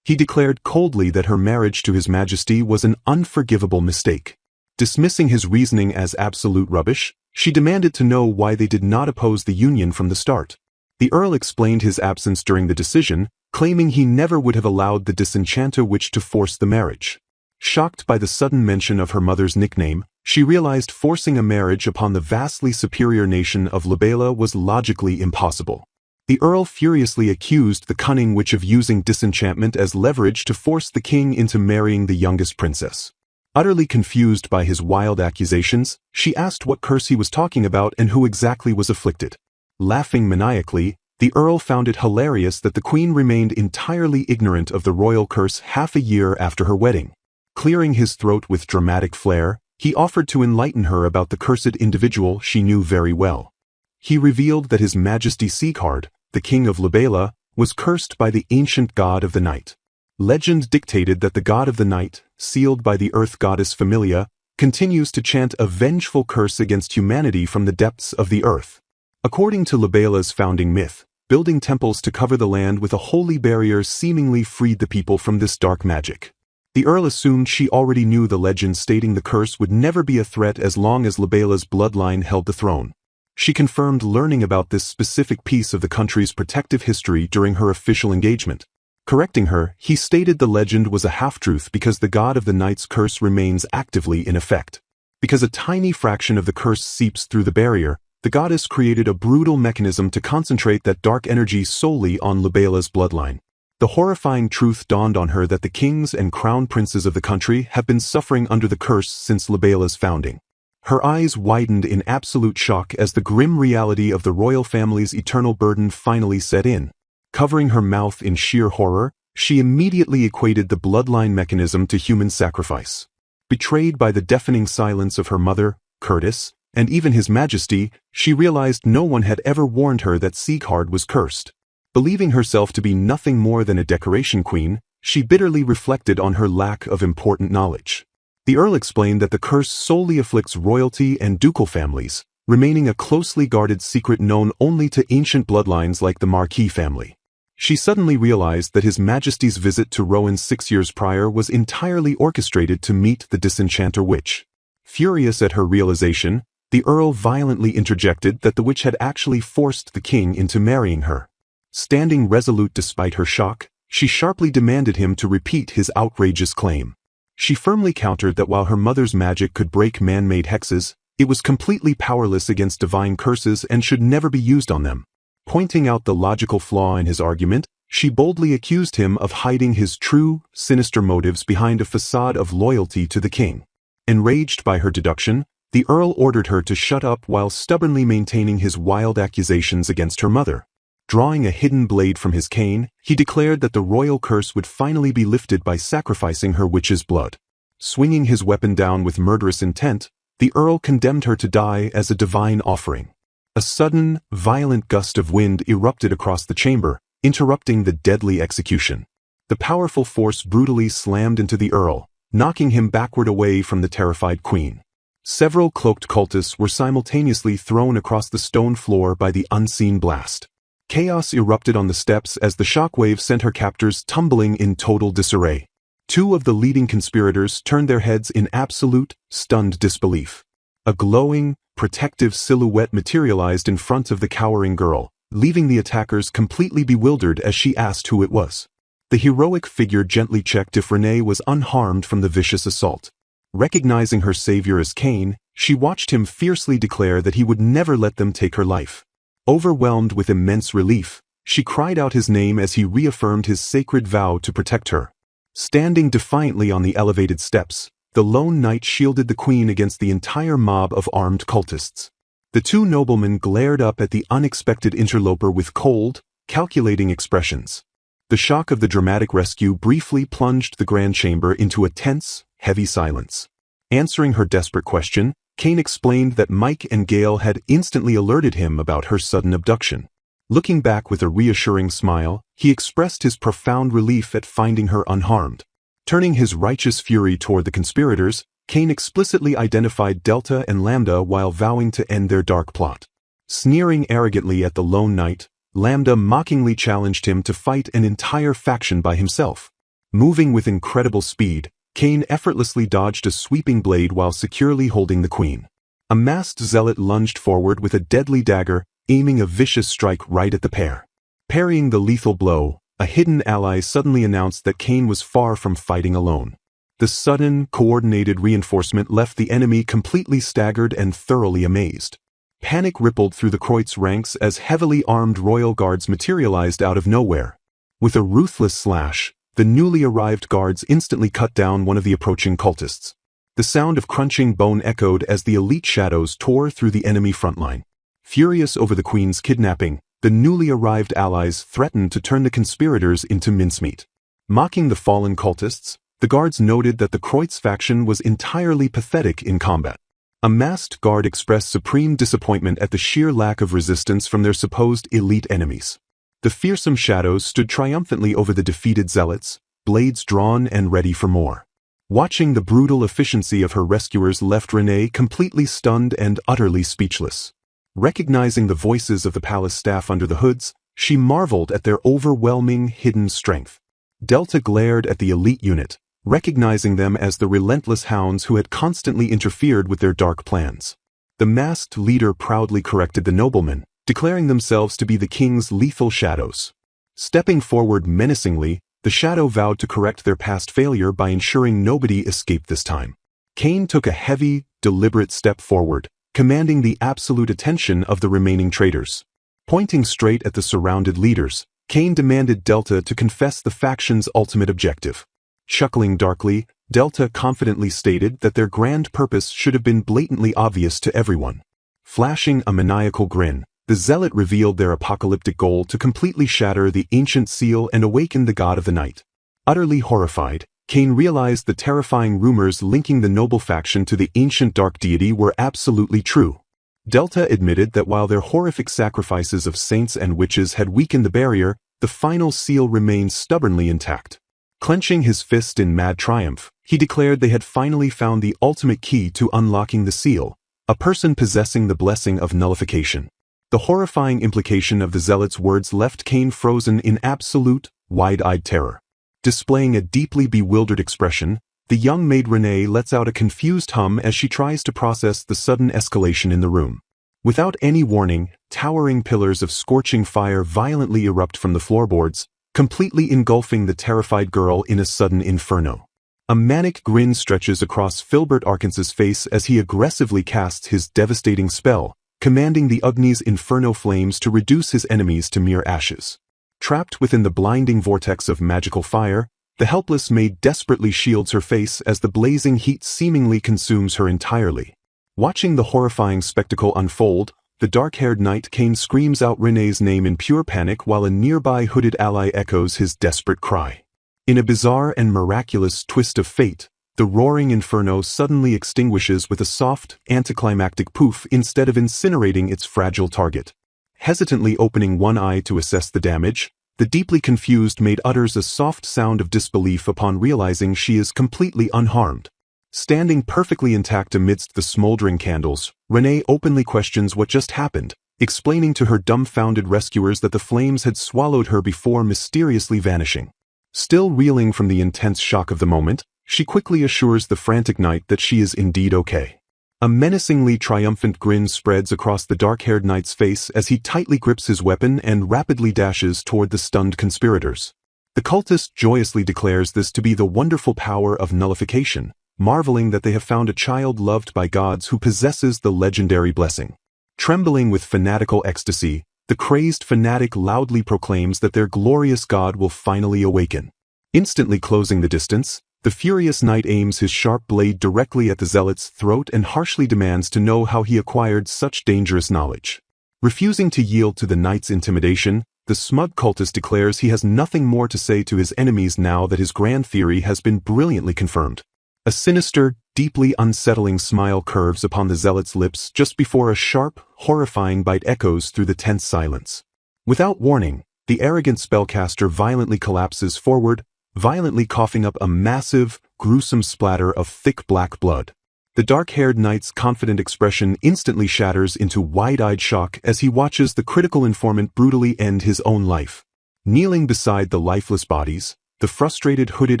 He declared coldly that her marriage to His Majesty was an unforgivable mistake. Dismissing his reasoning as absolute rubbish, she demanded to know why they did not oppose the union from the start. The Earl explained his absence during the decision, claiming he never would have allowed the disenchanter witch to force the marriage. Shocked by the sudden mention of her mother's nickname, she realized forcing a marriage upon the vastly superior nation of Libela was logically impossible. The Earl furiously accused the cunning witch of using disenchantment as leverage to force the king into marrying the youngest princess. Utterly confused by his wild accusations, she asked what curse he was talking about and who exactly was afflicted. Laughing maniacally, the Earl found it hilarious that the Queen remained entirely ignorant of the royal curse half a year after her wedding. Clearing his throat with dramatic flair, he offered to enlighten her about the cursed individual she knew very well. He revealed that His Majesty Sieghard, the King of Libela, was cursed by the ancient god of the night. Legend dictated that the god of the night, sealed by the earth goddess Familia, continues to chant a vengeful curse against humanity from the depths of the earth. According to Libela's founding myth, building temples to cover the land with a holy barrier seemingly freed the people from this dark magic. The Earl assumed she already knew the legend stating the curse would never be a threat as long as Libela's bloodline held the throne. She confirmed learning about this specific piece of the country's protective history during her official engagement. Correcting her, he stated the legend was a half-truth because the god of the night's curse remains actively in effect. Because a tiny fraction of the curse seeps through the barrier, the goddess created a brutal mechanism to concentrate that dark energy solely on Libela's bloodline. The horrifying truth dawned on her that the kings and crown princes of the country have been suffering under the curse since Libela's founding. Her eyes widened in absolute shock as the grim reality of the royal family's eternal burden finally set in. Covering her mouth in sheer horror, She immediately equated the bloodline mechanism to human sacrifice. Betrayed by the deafening silence of her mother, Curtis, and even His Majesty, she realized no one had ever warned her that Sieghard was cursed. Believing herself to be nothing more than a decoration queen, she bitterly reflected on her lack of important knowledge. The Earl explained that the curse solely afflicts royalty and ducal families, remaining a closely guarded secret known only to ancient bloodlines like the Marquis family. She suddenly realized that His Majesty's visit to Rowan 6 years prior was entirely orchestrated to meet the disenchanter witch. Furious at her realization, the Earl violently interjected that the witch had actually forced the king into marrying her. Standing resolute despite her shock, she sharply demanded him to repeat his outrageous claim. She firmly countered that while her mother's magic could break man-made hexes, it was completely powerless against divine curses and should never be used on them. Pointing out the logical flaw in his argument, she boldly accused him of hiding his true, sinister motives behind a facade of loyalty to the king. Enraged by her deduction, the Earl ordered her to shut up while stubbornly maintaining his wild accusations against her mother. Drawing a hidden blade from his cane, he declared that the royal curse would finally be lifted by sacrificing her witch's blood. Swinging his weapon down with murderous intent, the Earl condemned her to die as a divine offering. A sudden, violent gust of wind erupted across the chamber, interrupting the deadly execution. The powerful force brutally slammed into the Earl, knocking him backward away from the terrified queen. Several cloaked cultists were simultaneously thrown across the stone floor by the unseen blast. Chaos erupted on the steps as the shockwave sent her captors tumbling in total disarray. Two of the leading conspirators turned their heads in absolute, stunned disbelief. A glowing, protective silhouette materialized in front of the cowering girl, leaving the attackers completely bewildered as she asked who it was. The heroic figure gently checked if Renee was unharmed from the vicious assault. Recognizing her savior as Cain, she watched him fiercely declare that he would never let them take her life. Overwhelmed with immense relief, she cried out his name as he reaffirmed his sacred vow to protect her. Standing defiantly on the elevated steps, the lone knight shielded the queen against the entire mob of armed cultists. The two noblemen glared up at the unexpected interloper with cold, calculating expressions. The shock of the dramatic rescue briefly plunged the grand chamber into a tense, heavy silence. Answering her desperate question, Cain explained that Mike and Gale had instantly alerted him about her sudden abduction. Looking back with a reassuring smile, he expressed his profound relief at finding her unharmed. Turning his righteous fury toward the conspirators, Cain explicitly identified Delta and Lambda while vowing to end their dark plot. Sneering arrogantly at the lone knight, Lambda mockingly challenged him to fight an entire faction by himself. Moving with incredible speed, Cain effortlessly dodged a sweeping blade while securely holding the queen. A masked zealot lunged forward with a deadly dagger, aiming a vicious strike right at the pair. Parrying the lethal blow, a hidden ally suddenly announced that Cain was far from fighting alone. The sudden, coordinated reinforcement left the enemy completely staggered and thoroughly amazed. Panic rippled through the Kreutz ranks as heavily armed royal guards materialized out of nowhere. With a ruthless slash, the newly arrived guards instantly cut down one of the approaching cultists. The sound of crunching bone echoed as the elite shadows tore through the enemy frontline. Furious over the queen's kidnapping, the newly arrived allies threatened to turn the conspirators into mincemeat. Mocking the fallen cultists, the guards noted that the Kreutz faction was entirely pathetic in combat. A masked guard expressed supreme disappointment at the sheer lack of resistance from their supposed elite enemies. The fearsome shadows stood triumphantly over the defeated zealots, blades drawn and ready for more. Watching the brutal efficiency of her rescuers left Renee completely stunned and utterly speechless. Recognizing the voices of the palace staff under the hoods, she marveled at their overwhelming hidden strength. Delta glared at the elite unit, recognizing them as the relentless hounds who had constantly interfered with their dark plans. The masked leader proudly corrected the noblemen, declaring themselves to be the king's lethal shadows. Stepping forward menacingly, the shadow vowed to correct their past failure by ensuring nobody escaped this time. Cain took a heavy, deliberate step forward, commanding the absolute attention of the remaining traitors. Pointing straight at the surrounded leaders, Cain demanded Delta to confess the faction's ultimate objective. Chuckling darkly, Delta confidently stated that their grand purpose should have been blatantly obvious to everyone. Flashing a maniacal grin, the zealot revealed their apocalyptic goal to completely shatter the ancient seal and awaken the god of the night. Utterly horrified, Cain realized the terrifying rumors linking the noble faction to the ancient dark deity were absolutely true. Delta admitted that while their horrific sacrifices of saints and witches had weakened the barrier, the final seal remained stubbornly intact. Clenching his fist in mad triumph, he declared they had finally found the ultimate key to unlocking the seal, a person possessing the blessing of nullification. The horrifying implication of the zealot's words left Cain frozen in absolute, wide-eyed terror. Displaying a deeply bewildered expression, the young maid Renee lets out a confused hum as she tries to process the sudden escalation in the room. Without any warning, towering pillars of scorching fire violently erupt from the floorboards, completely engulfing the terrified girl in a sudden inferno. A manic grin stretches across Filbert Arkansas's face as he aggressively casts his devastating spell, commanding the Agni's inferno flames to reduce his enemies to mere ashes. Trapped within the blinding vortex of magical fire, the helpless maid desperately shields her face as the blazing heat seemingly consumes her entirely. Watching the horrifying spectacle unfold, the dark-haired knight Cain screams out Renee's name in pure panic while a nearby hooded ally echoes his desperate cry. In a bizarre and miraculous twist of fate, the roaring inferno suddenly extinguishes with a soft, anticlimactic poof instead of incinerating its fragile target. Hesitantly opening one eye to assess the damage, the deeply confused maid utters a soft sound of disbelief upon realizing she is completely unharmed. Standing perfectly intact amidst the smoldering candles, Renee openly questions what just happened, explaining to her dumbfounded rescuers that the flames had swallowed her before mysteriously vanishing. Still reeling from the intense shock of the moment, she quickly assures the frantic knight that she is indeed okay. A menacingly triumphant grin spreads across the dark-haired knight's face as he tightly grips his weapon and rapidly dashes toward the stunned conspirators. The cultist joyously declares this to be the wonderful power of nullification, marveling that they have found a child loved by gods who possesses the legendary blessing. Trembling with fanatical ecstasy, the crazed fanatic loudly proclaims that their glorious god will finally awaken. Instantly closing the distance, the furious knight aims his sharp blade directly at the zealot's throat and harshly demands to know how he acquired such dangerous knowledge. Refusing to yield to the knight's intimidation, the smug cultist declares he has nothing more to say to his enemies now that his grand theory has been brilliantly confirmed. A sinister, deeply unsettling smile curves upon the zealot's lips just before a sharp, horrifying bite echoes through the tense silence. Without warning, the arrogant spellcaster violently collapses forward, violently coughing up a massive, gruesome splatter of thick black blood. The dark-haired knight's confident expression instantly shatters into wide-eyed shock as he watches the critical informant brutally end his own life. Kneeling beside the lifeless bodies, the frustrated hooded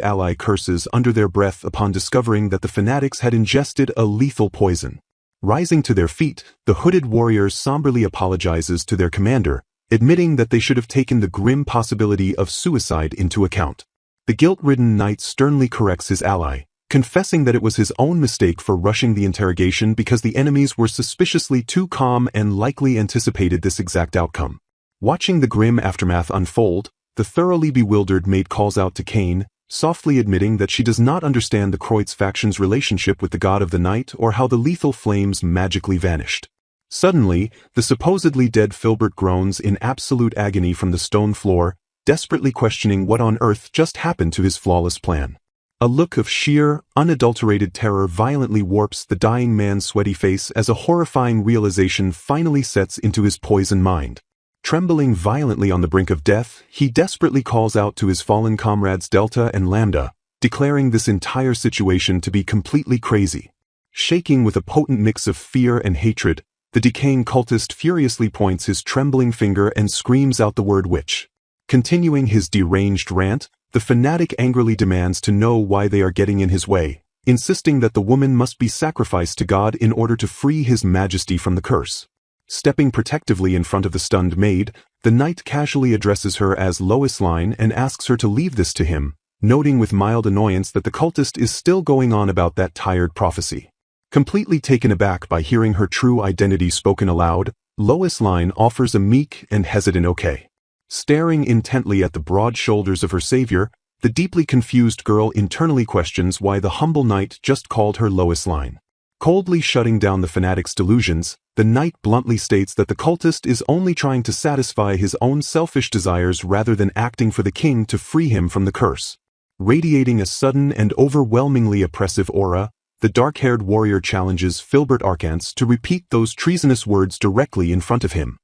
ally curses under their breath upon discovering that the fanatics had ingested a lethal poison. Rising to their feet, the hooded warrior somberly apologizes to their commander, admitting that they should have taken the grim possibility of suicide into account. The guilt-ridden knight sternly corrects his ally, confessing that it was his own mistake for rushing the interrogation because the enemies were suspiciously too calm and likely anticipated this exact outcome. Watching the grim aftermath unfold, the thoroughly bewildered maid calls out to Cain, softly admitting that she does not understand the Kreutz faction's relationship with the god of the night or how the lethal flames magically vanished. Suddenly, the supposedly dead Filbert groans in absolute agony from the stone floor, desperately questioning what on earth just happened to his flawless plan. A look of sheer, unadulterated terror violently warps the dying man's sweaty face as a horrifying realization finally sets into his poisoned mind. Trembling violently on the brink of death, he desperately calls out to his fallen comrades Delta and Lambda, declaring this entire situation to be completely crazy. Shaking with a potent mix of fear and hatred, the decaying cultist furiously points his trembling finger and screams out the word witch. Continuing his deranged rant, the fanatic angrily demands to know why they are getting in his way, insisting that the woman must be sacrificed to God in order to free his majesty from the curse. Stepping protectively in front of the stunned maid, the knight casually addresses her as Lois Line and asks her to leave this to him, noting with mild annoyance that the cultist is still going on about that tired prophecy. Completely taken aback by hearing her true identity spoken aloud, Lois Line offers a meek and hesitant okay. Staring intently at the broad shoulders of her savior, the deeply confused girl internally questions why the humble knight just called her Lois Line. Coldly shutting down the fanatic's delusions, the knight bluntly states that the cultist is only trying to satisfy his own selfish desires rather than acting for the king to free him from the curse. Radiating a sudden and overwhelmingly oppressive aura, the dark-haired warrior challenges Filbert Arcance to repeat those treasonous words directly in front of him.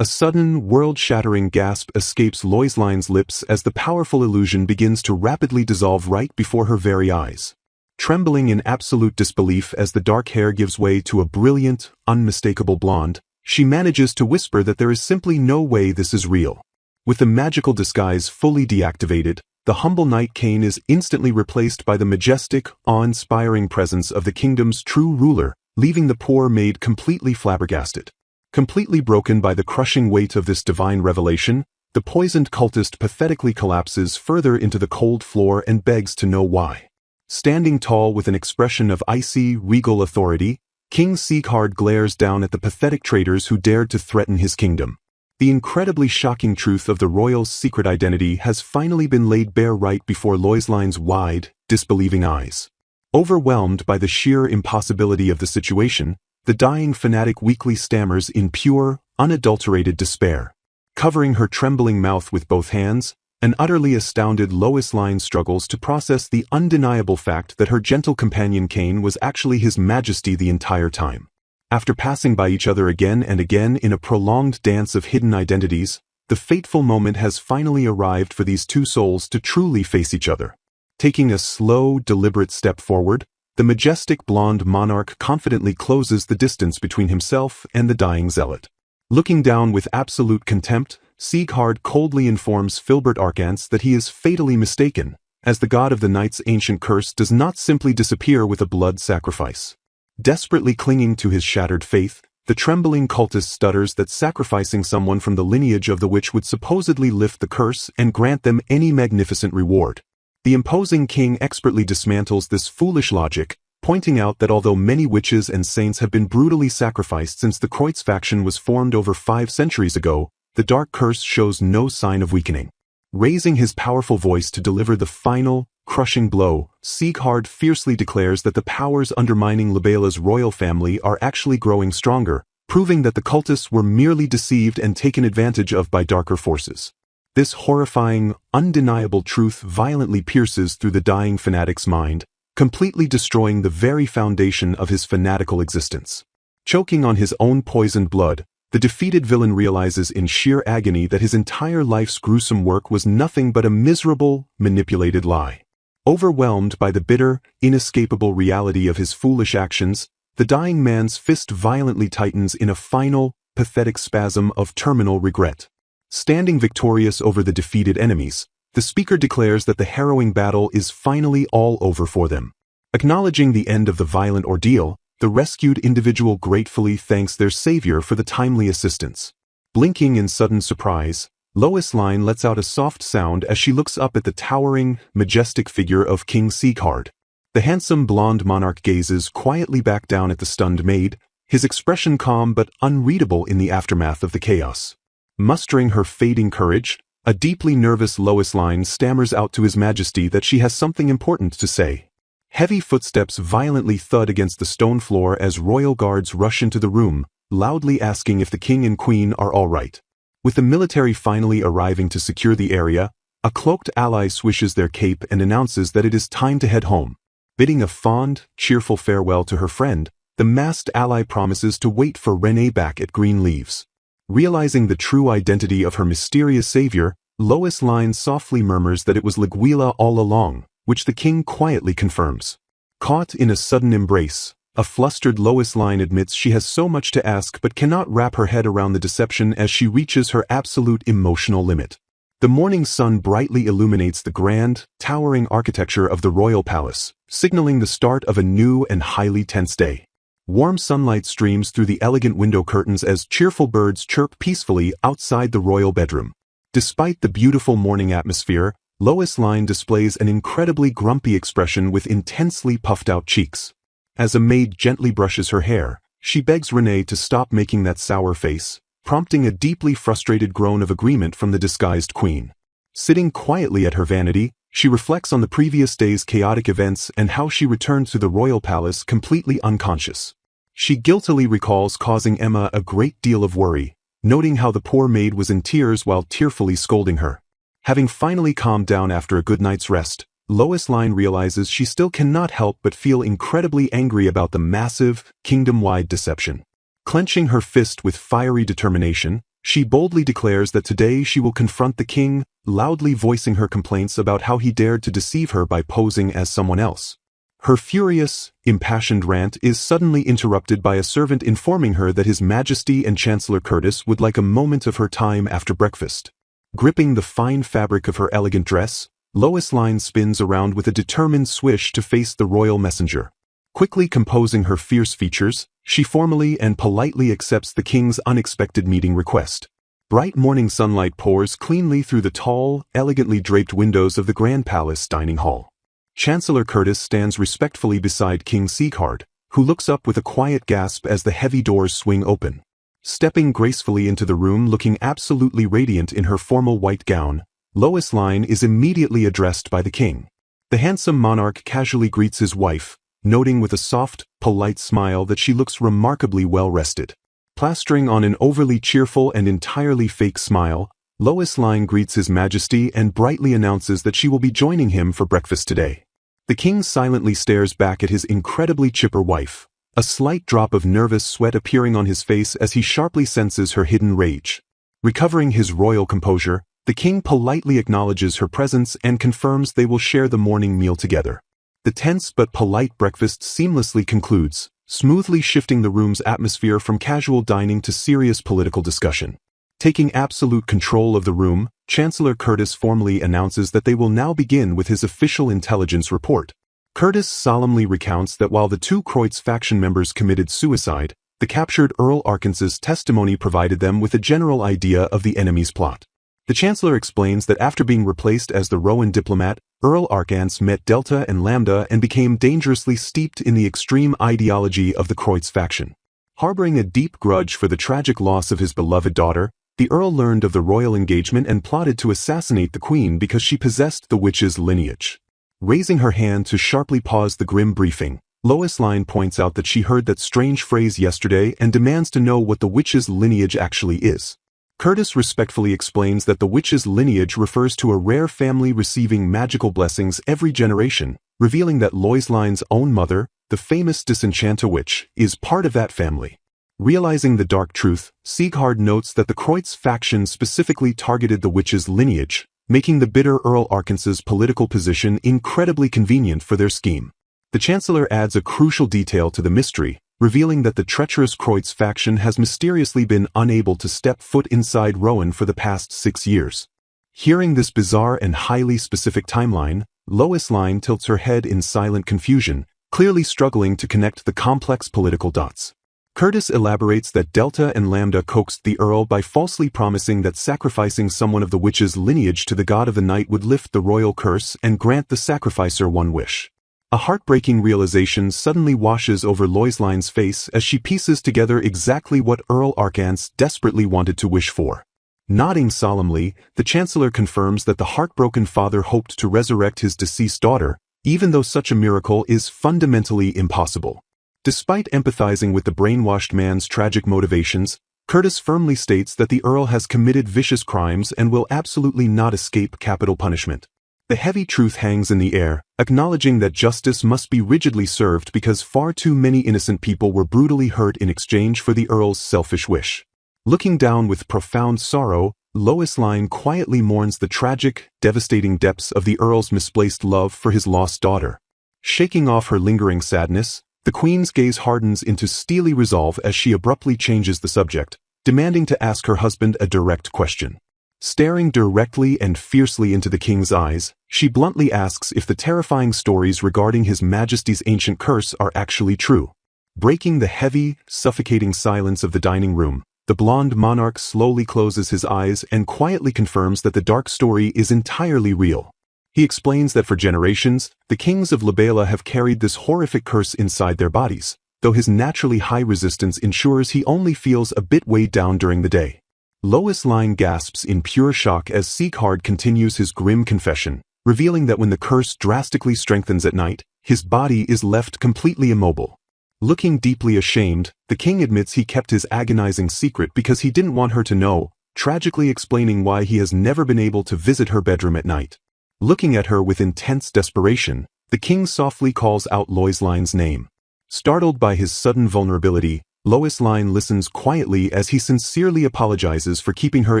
A sudden, world-shattering gasp escapes Loisline's lips as the powerful illusion begins to rapidly dissolve right before her very eyes. Trembling in absolute disbelief as the dark hair gives way to a brilliant, unmistakable blonde, she manages to whisper that there is simply no way this is real. With the magical disguise fully deactivated, the humble Knight Cain is instantly replaced by the majestic, awe-inspiring presence of the kingdom's true ruler, leaving the poor maid completely flabbergasted. Completely broken by the crushing weight of this divine revelation, the poisoned cultist pathetically collapses further into the cold floor and begs to know why. Standing tall with an expression of icy, regal authority, King Sieghard glares down at the pathetic traitors who dared to threaten his kingdom. The incredibly shocking truth of the royal's secret identity has finally been laid bare right before Loisline's wide, disbelieving eyes. Overwhelmed by the sheer impossibility of the situation, the dying fanatic weakly stammers in pure, unadulterated despair. Covering her trembling mouth with both hands, an utterly astounded Loisline struggles to process the undeniable fact that her gentle companion Cain was actually His Majesty the entire time. After passing by each other again and again in a prolonged dance of hidden identities, the fateful moment has finally arrived for these two souls to truly face each other. Taking a slow, deliberate step forward, the majestic blonde monarch confidently closes the distance between himself and the dying zealot. Looking down with absolute contempt, Sieghard coldly informs Filbert Arcance that he is fatally mistaken, as the god of the knight's ancient curse does not simply disappear with a blood sacrifice. Desperately clinging to his shattered faith, the trembling cultist stutters that sacrificing someone from the lineage of the witch would supposedly lift the curse and grant them any magnificent reward. The imposing king expertly dismantles this foolish logic, pointing out that although many witches and saints have been brutally sacrificed since the Kreutz faction was formed over 5 centuries ago, the dark curse shows no sign of weakening. Raising his powerful voice to deliver the final, crushing blow, Sieghard fiercely declares that the powers undermining Libela's royal family are actually growing stronger, proving that the cultists were merely deceived and taken advantage of by darker forces. This horrifying, undeniable truth violently pierces through the dying fanatic's mind, completely destroying the very foundation of his fanatical existence. Choking on his own poisoned blood, the defeated villain realizes in sheer agony that his entire life's gruesome work was nothing but a miserable, manipulated lie. Overwhelmed by the bitter, inescapable reality of his foolish actions, the dying man's fist violently tightens in a final, pathetic spasm of terminal regret. Standing victorious over the defeated enemies, the speaker declares that the harrowing battle is finally all over for them. Acknowledging the end of the violent ordeal, the rescued individual gratefully thanks their savior for the timely assistance. Blinking in sudden surprise, Loisline lets out a soft sound as she looks up at the towering, majestic figure of King Sieghard. The handsome blonde monarch gazes quietly back down at the stunned maid, his expression calm but unreadable in the aftermath of the chaos. Mustering her fading courage, a deeply nervous Loisline stammers out to His Majesty that she has something important to say. Heavy footsteps violently thud against the stone floor as royal guards rush into the room, loudly asking if the king and queen are all right. With the military finally arriving to secure the area, a cloaked ally swishes their cape and announces that it is time to head home. Bidding a fond, cheerful farewell to her friend, the masked ally promises to wait for Renée back at Green Leaves. Realizing the true identity of her mysterious savior, Loisline softly murmurs that it was Liguilla all along, which the king quietly confirms. Caught in a sudden embrace, a flustered Loisline admits she has so much to ask but cannot wrap her head around the deception as she reaches her absolute emotional limit. The morning sun brightly illuminates the grand, towering architecture of the royal palace, signaling the start of a new and highly tense day. Warm sunlight streams through the elegant window curtains as cheerful birds chirp peacefully outside the royal bedroom. Despite the beautiful morning atmosphere, Loisline displays an incredibly grumpy expression with intensely puffed-out cheeks. As a maid gently brushes her hair, she begs Renée to stop making that sour face, prompting a deeply frustrated groan of agreement from the disguised queen. Sitting quietly at her vanity, she reflects on the previous day's chaotic events and how she returned to the royal palace completely unconscious. She guiltily recalls causing Emma a great deal of worry, noting how the poor maid was in tears while tearfully scolding her. Having finally calmed down after a good night's rest, Lois Lane realizes she still cannot help but feel incredibly angry about the massive, kingdom-wide deception. Clenching her fist with fiery determination, she boldly declares that today she will confront the king, loudly voicing her complaints about how he dared to deceive her by posing as someone else. Her furious, impassioned rant is suddenly interrupted by a servant informing her that His Majesty and Chancellor Curtis would like a moment of her time after breakfast. Gripping the fine fabric of her elegant dress, Lois Lane spins around with a determined swish to face the royal messenger. Quickly composing her fierce features, she formally and politely accepts the king's unexpected meeting request. Bright morning sunlight pours cleanly through the tall, elegantly draped windows of the Grand Palace dining hall. Chancellor Curtis stands respectfully beside King Sieghard, who looks up with a quiet gasp as the heavy doors swing open. Stepping gracefully into the room looking absolutely radiant in her formal white gown, Lois Lane is immediately addressed by the king. The handsome monarch casually greets his wife, noting with a soft, polite smile that she looks remarkably well-rested. Plastering on an overly cheerful and entirely fake smile, Lois Lane greets His Majesty and brightly announces that she will be joining him for breakfast today. The king silently stares back at his incredibly chipper wife, a slight drop of nervous sweat appearing on his face as he sharply senses her hidden rage. Recovering his royal composure, the king politely acknowledges her presence and confirms they will share the morning meal together. The tense but polite breakfast seamlessly concludes, smoothly shifting the room's atmosphere from casual dining to serious political discussion. Taking absolute control of the room, Chancellor Curtis formally announces that they will now begin with his official intelligence report. Curtis solemnly recounts that while the two Kreutz faction members committed suicide, the captured Earl Arkansas's testimony provided them with a general idea of the enemy's plot. The Chancellor explains that after being replaced as the Rowan diplomat, Earl Arkansas met Delta and Lambda and became dangerously steeped in the extreme ideology of the Kreutz faction. Harboring a deep grudge for the tragic loss of his beloved daughter, the Earl learned of the royal engagement and plotted to assassinate the Queen because she possessed the witch's lineage. Raising her hand to sharply pause the grim briefing, Lois Lane points out that she heard that strange phrase yesterday and demands to know what the witch's lineage actually is. Curtis respectfully explains that the witch's lineage refers to a rare family receiving magical blessings every generation, revealing that Lois Lane's own mother, the famous Disenchanta witch, is part of that family. Realizing the dark truth, Sieghard notes that the Kreutz faction specifically targeted the witch's lineage, making the bitter Earl Arkansas's political position incredibly convenient for their scheme. The Chancellor adds a crucial detail to the mystery, revealing that the treacherous Kreutz faction has mysteriously been unable to step foot inside Rowan for the past 6 years. Hearing this bizarre and highly specific timeline, Lois Lane tilts her head in silent confusion, clearly struggling to connect the complex political dots. Curtis elaborates that Delta and Lambda coaxed the Earl by falsely promising that sacrificing someone of the witch's lineage to the god of the night would lift the royal curse and grant the sacrificer one wish. A heartbreaking realization suddenly washes over Lois Lane's face as she pieces together exactly what Earl Arkansas desperately wanted to wish for. Nodding solemnly, the Chancellor confirms that the heartbroken father hoped to resurrect his deceased daughter, even though such a miracle is fundamentally impossible. Despite empathizing with the brainwashed man's tragic motivations, Curtis firmly states that the Earl has committed vicious crimes and will absolutely not escape capital punishment. The heavy truth hangs in the air, acknowledging that justice must be rigidly served because far too many innocent people were brutally hurt in exchange for the Earl's selfish wish. Looking down with profound sorrow, Lois Lane quietly mourns the tragic, devastating depths of the Earl's misplaced love for his lost daughter. Shaking off her lingering sadness, the Queen's gaze hardens into steely resolve as she abruptly changes the subject, demanding to ask her husband a direct question. Staring directly and fiercely into the king's eyes, she bluntly asks if the terrifying stories regarding His Majesty's ancient curse are actually true. Breaking the heavy, suffocating silence of the dining room, the blonde monarch slowly closes his eyes and quietly confirms that the dark story is entirely real. He explains that for generations, the kings of Libela have carried this horrific curse inside their bodies, though his naturally high resistance ensures he only feels a bit weighed down during the day. Lois Lane gasps in pure shock as Sieghard continues his grim confession, revealing that when the curse drastically strengthens at night, his body is left completely immobile. Looking deeply ashamed, the king admits he kept his agonizing secret because he didn't want her to know, tragically explaining why he has never been able to visit her bedroom at night. Looking at her with intense desperation, the king softly calls out Lois Lane's name. Startled by his sudden vulnerability, Lois Lane listens quietly as he sincerely apologizes for keeping her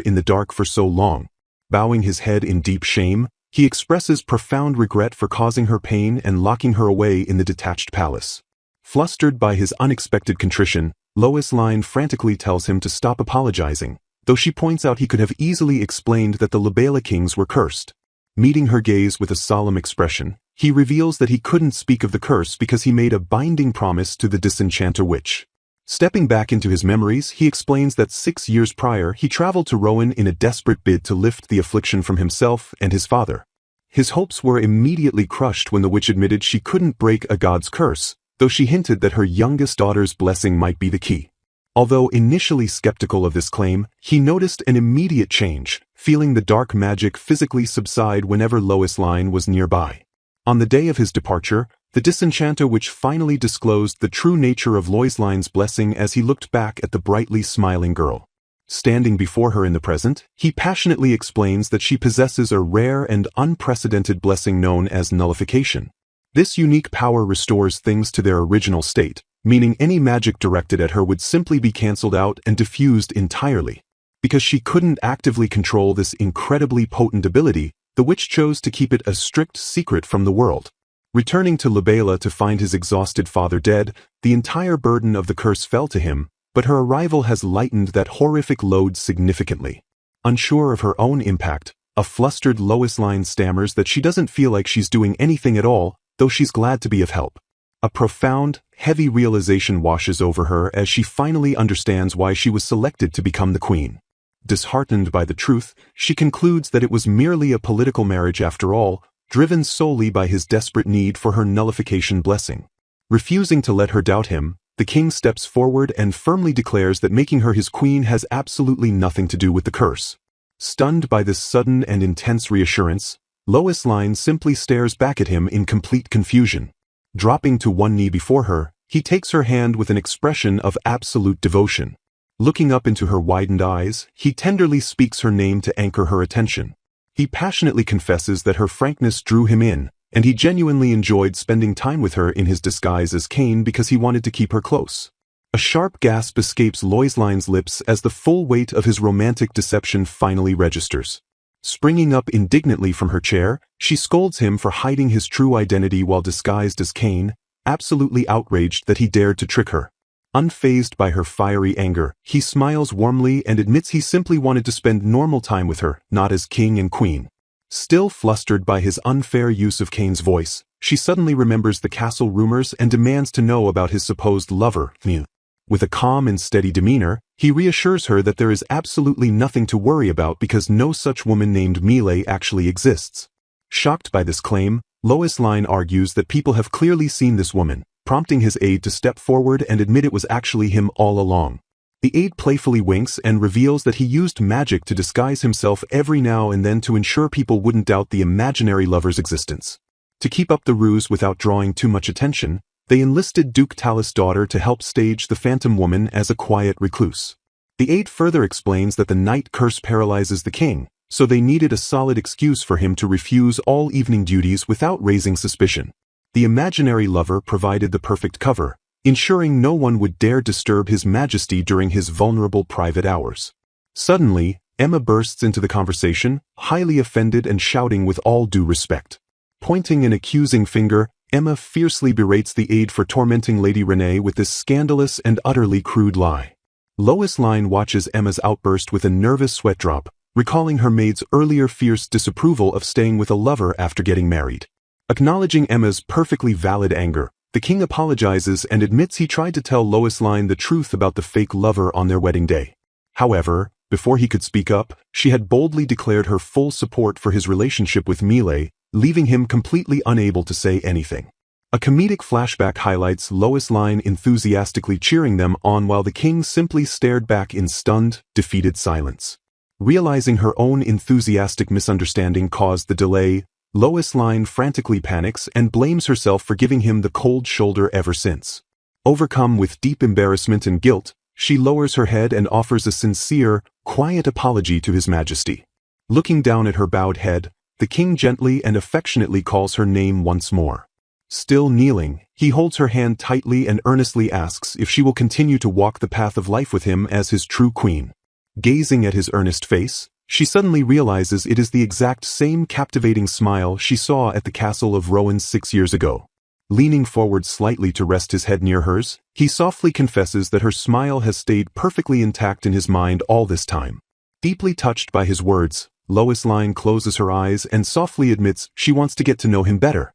in the dark for so long. Bowing his head in deep shame, he expresses profound regret for causing her pain and locking her away in the detached palace. Flustered by his unexpected contrition, Lois Lane frantically tells him to stop apologizing, though she points out he could have easily explained that the Libela kings were cursed. Meeting her gaze with a solemn expression, he reveals that he couldn't speak of the curse because he made a binding promise to the disenchanter witch. Stepping back into his memories, he explains that 6 years prior he traveled to Rowan in a desperate bid to lift the affliction from himself and his father. His hopes were immediately crushed when the witch admitted she couldn't break a god's curse, though she hinted that her youngest daughter's blessing might be the key. Although initially skeptical of this claim, he noticed an immediate change, feeling the dark magic physically subside whenever Lois Lane was nearby. On the day of his departure, the disenchanter witch finally disclosed the true nature of Lois Lane's blessing as he looked back at the brightly smiling girl. Standing before her in the present, he passionately explains that she possesses a rare and unprecedented blessing known as nullification. This unique power restores things to their original state, meaning any magic directed at her would simply be cancelled out and diffused entirely. Because she couldn't actively control this incredibly potent ability, the witch chose to keep it a strict secret from the world. Returning to Libela to find his exhausted father dead, the entire burden of the curse fell to him, but her arrival has lightened that horrific load significantly. Unsure of her own impact, a flustered Lois Lane stammers that she doesn't feel like she's doing anything at all, though she's glad to be of help. A profound, heavy realization washes over her as she finally understands why she was selected to become the queen. Disheartened by the truth, she concludes that it was merely a political marriage after all, driven solely by his desperate need for her nullification blessing. Refusing to let her doubt him, the king steps forward and firmly declares that making her his queen has absolutely nothing to do with the curse. Stunned by this sudden and intense reassurance, Lois Lane simply stares back at him in complete confusion. Dropping to one knee before her, he takes her hand with an expression of absolute devotion. Looking up into her widened eyes, he tenderly speaks her name to anchor her attention. He passionately confesses that her frankness drew him in, and he genuinely enjoyed spending time with her in his disguise as Cain because he wanted to keep her close. A sharp gasp escapes Lois Lane's lips as the full weight of his romantic deception finally registers. Springing up indignantly from her chair, she scolds him for hiding his true identity while disguised as Cain, absolutely outraged that he dared to trick her. Unfazed by her fiery anger, he smiles warmly and admits he simply wanted to spend normal time with her, not as king and queen. Still flustered by his unfair use of Cain's voice, she suddenly remembers the castle rumors and demands to know about his supposed lover, Mew. With a calm and steady demeanor, he reassures her that there is absolutely nothing to worry about because no such woman named Mile actually exists. Shocked by this claim, Lois Lane argues that people have clearly seen this woman, prompting his aide to step forward and admit it was actually him all along. The aide playfully winks and reveals that he used magic to disguise himself every now and then to ensure people wouldn't doubt the imaginary lover's existence. To keep up the ruse without drawing too much attention, they enlisted Duke Talus' daughter to help stage the Phantom Woman as a quiet recluse. The aide further explains that the night curse paralyzes the king, so they needed a solid excuse for him to refuse all evening duties without raising suspicion. The imaginary lover provided the perfect cover, ensuring no one would dare disturb his majesty during his vulnerable private hours. Suddenly, Emma bursts into the conversation, highly offended and shouting with all due respect. Pointing an accusing finger, Emma fiercely berates the aide for tormenting Lady Renee with this scandalous and utterly crude lie. Lois Lane watches Emma's outburst with a nervous sweat drop, recalling her maid's earlier fierce disapproval of staying with a lover after getting married. Acknowledging Emma's perfectly valid anger, the king apologizes and admits he tried to tell Lois Lane the truth about the fake lover on their wedding day. However, before he could speak up, she had boldly declared her full support for his relationship with Mile, leaving him completely unable to say anything. A comedic flashback highlights Lois Lane enthusiastically cheering them on while the king simply stared back in stunned, defeated silence. Realizing her own enthusiastic misunderstanding caused the delay, Lois Lane frantically panics and blames herself for giving him the cold shoulder ever since. Overcome with deep embarrassment and guilt, she lowers her head and offers a sincere, quiet apology to His Majesty. Looking down at her bowed head, the king gently and affectionately calls her name once more. Still kneeling, he holds her hand tightly and earnestly asks if she will continue to walk the path of life with him as his true queen. Gazing at his earnest face, she suddenly realizes it is the exact same captivating smile she saw at the castle of Rowan 6 years ago. Leaning forward slightly to rest his head near hers, he softly confesses that her smile has stayed perfectly intact in his mind all this time. Deeply touched by his words, Lois Lane closes her eyes and softly admits she wants to get to know him better.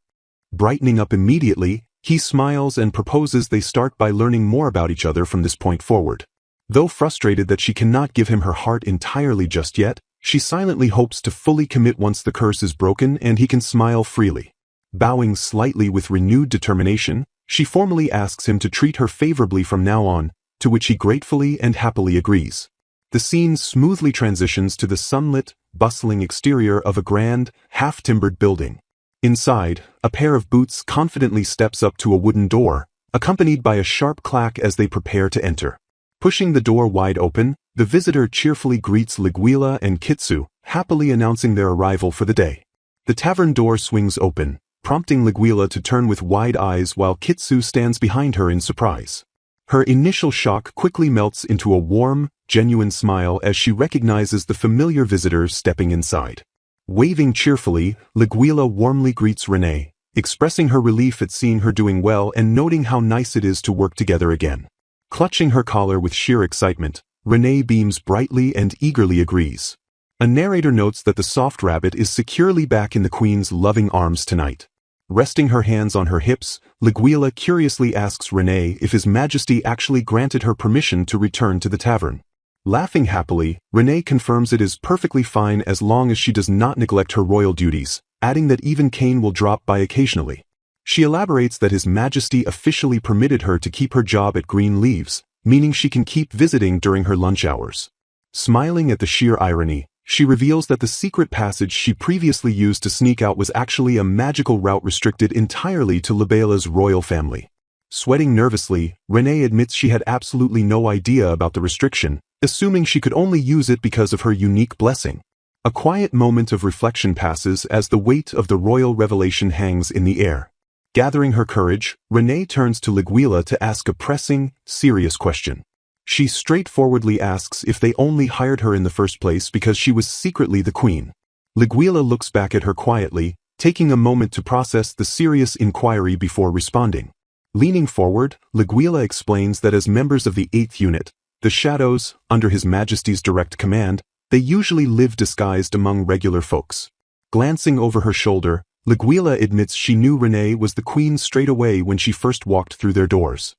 Brightening up immediately, he smiles and proposes they start by learning more about each other from this point forward. Though frustrated that she cannot give him her heart entirely just yet, she silently hopes to fully commit once the curse is broken and he can smile freely. Bowing slightly with renewed determination, she formally asks him to treat her favorably from now on, to which he gratefully and happily agrees. The scene smoothly transitions to the sunlit, bustling exterior of a grand, half-timbered building. Inside, a pair of boots confidently steps up to a wooden door, accompanied by a sharp clack as they prepare to enter. Pushing the door wide open, the visitor cheerfully greets Liguila and Kitsu, happily announcing their arrival for the day. The tavern door swings open, prompting Liguila to turn with wide eyes while Kitsu stands behind her in surprise. Her initial shock quickly melts into a warm, genuine smile as she recognizes the familiar visitor stepping inside. Waving cheerfully, Liguila warmly greets Renee, expressing her relief at seeing her doing well and noting how nice it is to work together again. Clutching her collar with sheer excitement, Renee beams brightly and eagerly agrees. A narrator notes that the soft rabbit is securely back in the queen's loving arms tonight. Resting her hands on her hips, Liguila curiously asks Renee if His Majesty actually granted her permission to return to the tavern. Laughing happily, Renee confirms it is perfectly fine as long as she does not neglect her royal duties, adding that even Cain will drop by occasionally. She elaborates that His Majesty officially permitted her to keep her job at Green Leaves, meaning she can keep visiting during her lunch hours. Smiling at the sheer irony, she reveals that the secret passage she previously used to sneak out was actually a magical route restricted entirely to Libela's royal family. Sweating nervously, Renee admits she had absolutely no idea about the restriction, assuming she could only use it because of her unique blessing. A quiet moment of reflection passes as the weight of the royal revelation hangs in the air. Gathering her courage, Renee turns to Liguila to ask a pressing, serious question. She straightforwardly asks if they only hired her in the first place because she was secretly the queen. Liguila looks back at her quietly, taking a moment to process the serious inquiry before responding. Leaning forward, Liguila explains that as members of the 8th unit, the Shadows, under His Majesty's direct command, they usually live disguised among regular folks. Glancing over her shoulder, Liguila admits she knew Renee was the queen straight away when she first walked through their doors.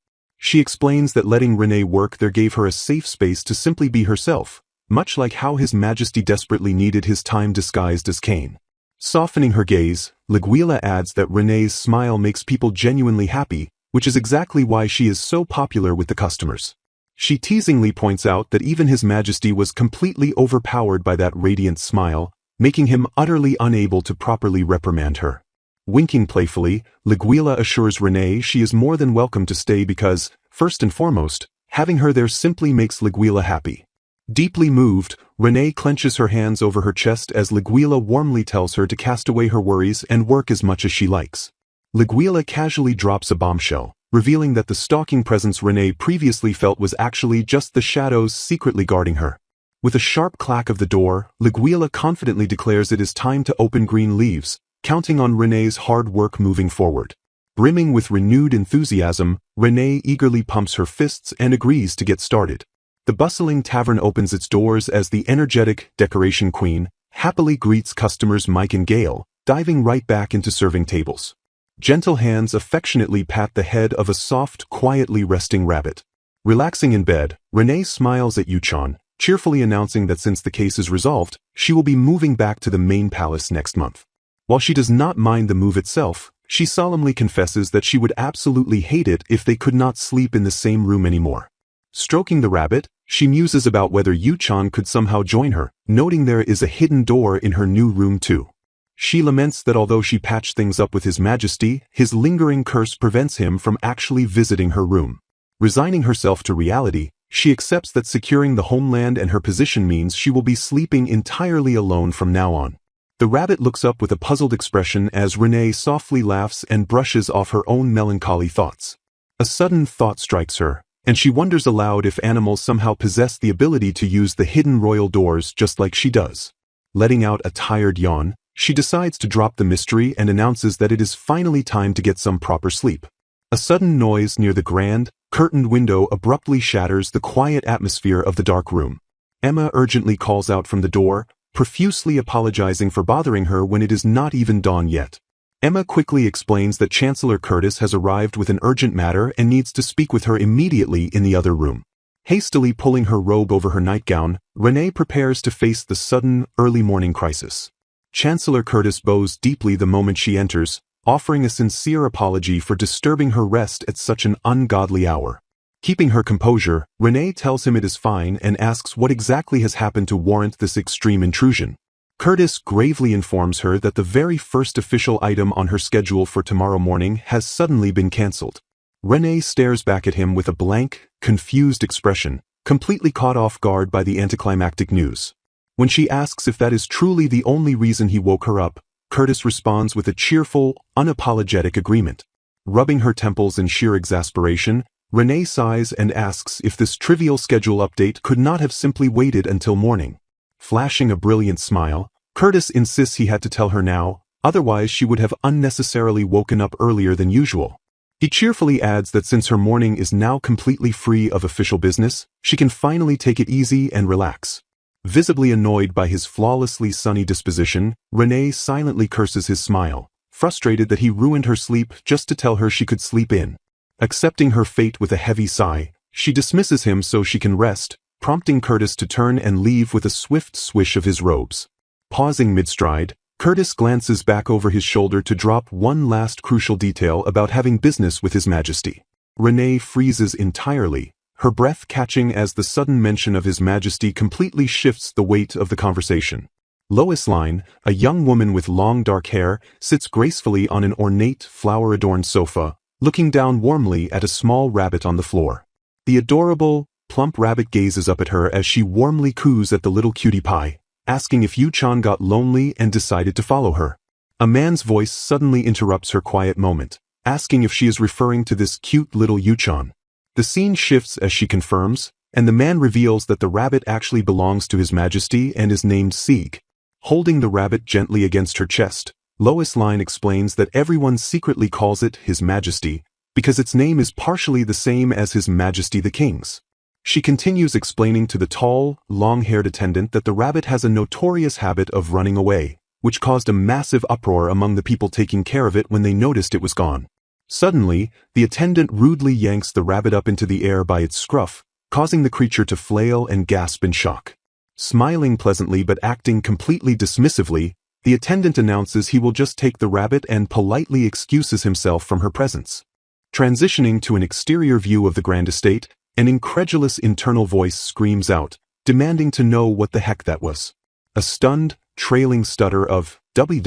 She explains that letting Renee work there gave her a safe space to simply be herself, much like how His Majesty desperately needed his time disguised as Cain. Softening her gaze, Liguila adds that Renee's smile makes people genuinely happy, which is exactly why she is so popular with the customers. She teasingly points out that even His Majesty was completely overpowered by that radiant smile, making him utterly unable to properly reprimand her. Winking playfully, Liguila assures Renee she is more than welcome to stay because, first and foremost, having her there simply makes Liguila happy. Deeply moved, Renee clenches her hands over her chest as Liguila warmly tells her to cast away her worries and work as much as she likes. Liguila casually drops a bombshell, revealing that the stalking presence Renee previously felt was actually just the Shadows secretly guarding her. With a sharp clack of the door, Liguila confidently declares it is time to open Green Leaves, counting on Renee's hard work moving forward. Brimming with renewed enthusiasm, Renee eagerly pumps her fists and agrees to get started. The bustling tavern opens its doors as the energetic Decoration Queen happily greets customers Mike and Gale, diving right back into serving tables. Gentle hands affectionately pat the head of a soft, quietly resting rabbit. Relaxing in bed, Renee smiles at Yuchan, cheerfully announcing that since the case is resolved, she will be moving back to the main palace next month. While she does not mind the move itself, she solemnly confesses that she would absolutely hate it if they could not sleep in the same room anymore. Stroking the rabbit, she muses about whether Yuchan could somehow join her, noting there is a hidden door in her new room too. She laments that although she patched things up with His Majesty, his lingering curse prevents him from actually visiting her room. Resigning herself to reality, she accepts that securing the homeland and her position means she will be sleeping entirely alone from now on. The rabbit looks up with a puzzled expression as Renee softly laughs and brushes off her own melancholy thoughts. A sudden thought strikes her, and she wonders aloud if animals somehow possess the ability to use the hidden royal doors just like she does. Letting out a tired yawn, she decides to drop the mystery and announces that it is finally time to get some proper sleep. A sudden noise near the grand, curtained window abruptly shatters the quiet atmosphere of the dark room. Emma urgently calls out from the door, profusely apologizing for bothering her when it is not even dawn yet. Emma quickly explains that Chancellor Curtis has arrived with an urgent matter and needs to speak with her immediately in the other room. Hastily pulling her robe over her nightgown, Renee prepares to face the sudden, early morning crisis. Chancellor Curtis bows deeply the moment she enters, offering a sincere apology for disturbing her rest at such an ungodly hour. Keeping her composure, Renee tells him it is fine and asks what exactly has happened to warrant this extreme intrusion. Curtis gravely informs her that the very first official item on her schedule for tomorrow morning has suddenly been cancelled. Renee stares back at him with a blank, confused expression, completely caught off guard by the anticlimactic news. When she asks if that is truly the only reason he woke her up, Curtis responds with a cheerful, unapologetic agreement. Rubbing her temples in sheer exasperation, Renee sighs and asks if this trivial schedule update could not have simply waited until morning. Flashing a brilliant smile, Curtis insists he had to tell her now, otherwise she would have unnecessarily woken up earlier than usual. He cheerfully adds that since her morning is now completely free of official business, she can finally take it easy and relax. Visibly annoyed by his flawlessly sunny disposition, Renee silently curses his smile, frustrated that he ruined her sleep just to tell her she could sleep in. Accepting her fate with a heavy sigh, she dismisses him so she can rest, prompting Curtis to turn and leave with a swift swish of his robes. Pausing mid-stride, Curtis glances back over his shoulder to drop one last crucial detail about having business with His Majesty. Renee freezes entirely, her breath catching as the sudden mention of His Majesty completely shifts the weight of the conversation. Lois Line, a young woman with long dark hair, sits gracefully on an ornate, flower-adorned sofa, looking down warmly at a small rabbit on the floor. The adorable, plump rabbit gazes up at her as she warmly coos at the little cutie pie, asking if Yu-chan got lonely and decided to follow her. A man's voice suddenly interrupts her quiet moment, asking if she is referring to this cute little Yu-chan. The scene shifts as she confirms, and the man reveals that the rabbit actually belongs to His Majesty and is named Sieg. Holding the rabbit gently against her chest, Lois Line explains that everyone secretly calls it His Majesty, because its name is partially the same as His Majesty the King's. She continues explaining to the tall, long-haired attendant that the rabbit has a notorious habit of running away, which caused a massive uproar among the people taking care of it when they noticed it was gone. Suddenly, the attendant rudely yanks the rabbit up into the air by its scruff, causing the creature to flail and gasp in shock. Smiling pleasantly but acting completely dismissively, the attendant announces he will just take the rabbit and politely excuses himself from her presence. Transitioning to an exterior view of the grand estate, an incredulous internal voice screams out, demanding to know what the heck that was. A stunned, trailing stutter of "W-"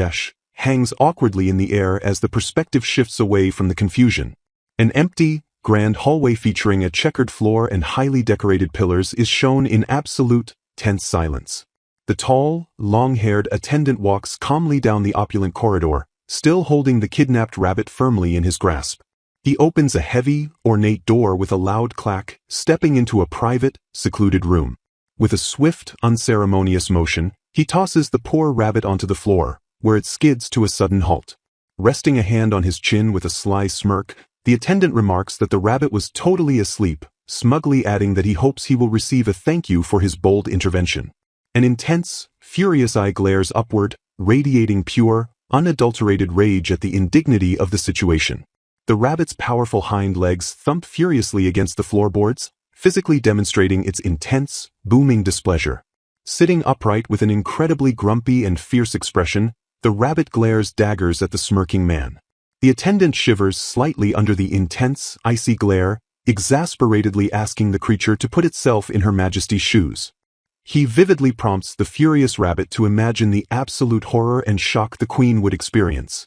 hangs awkwardly in the air as the perspective shifts away from the confusion. An empty, grand hallway featuring a checkered floor and highly decorated pillars is shown in absolute, tense silence. The tall, long-haired attendant walks calmly down the opulent corridor, still holding the kidnapped rabbit firmly in his grasp. He opens a heavy, ornate door with a loud clack, stepping into a private, secluded room. With a swift, unceremonious motion, he tosses the poor rabbit onto the floor, where it skids to a sudden halt. Resting a hand on his chin with a sly smirk, the attendant remarks that the rabbit was totally asleep, smugly adding that he hopes he will receive a thank you for his bold intervention. An intense, furious eye glares upward, radiating pure, unadulterated rage at the indignity of the situation. The rabbit's powerful hind legs thump furiously against the floorboards, physically demonstrating its intense, booming displeasure. Sitting upright with an incredibly grumpy and fierce expression, the rabbit glares daggers at the smirking man. The attendant shivers slightly under the intense, icy glare, exasperatedly asking the creature to put itself in Her Majesty's shoes. He vividly prompts the furious rabbit to imagine the absolute horror and shock the queen would experience.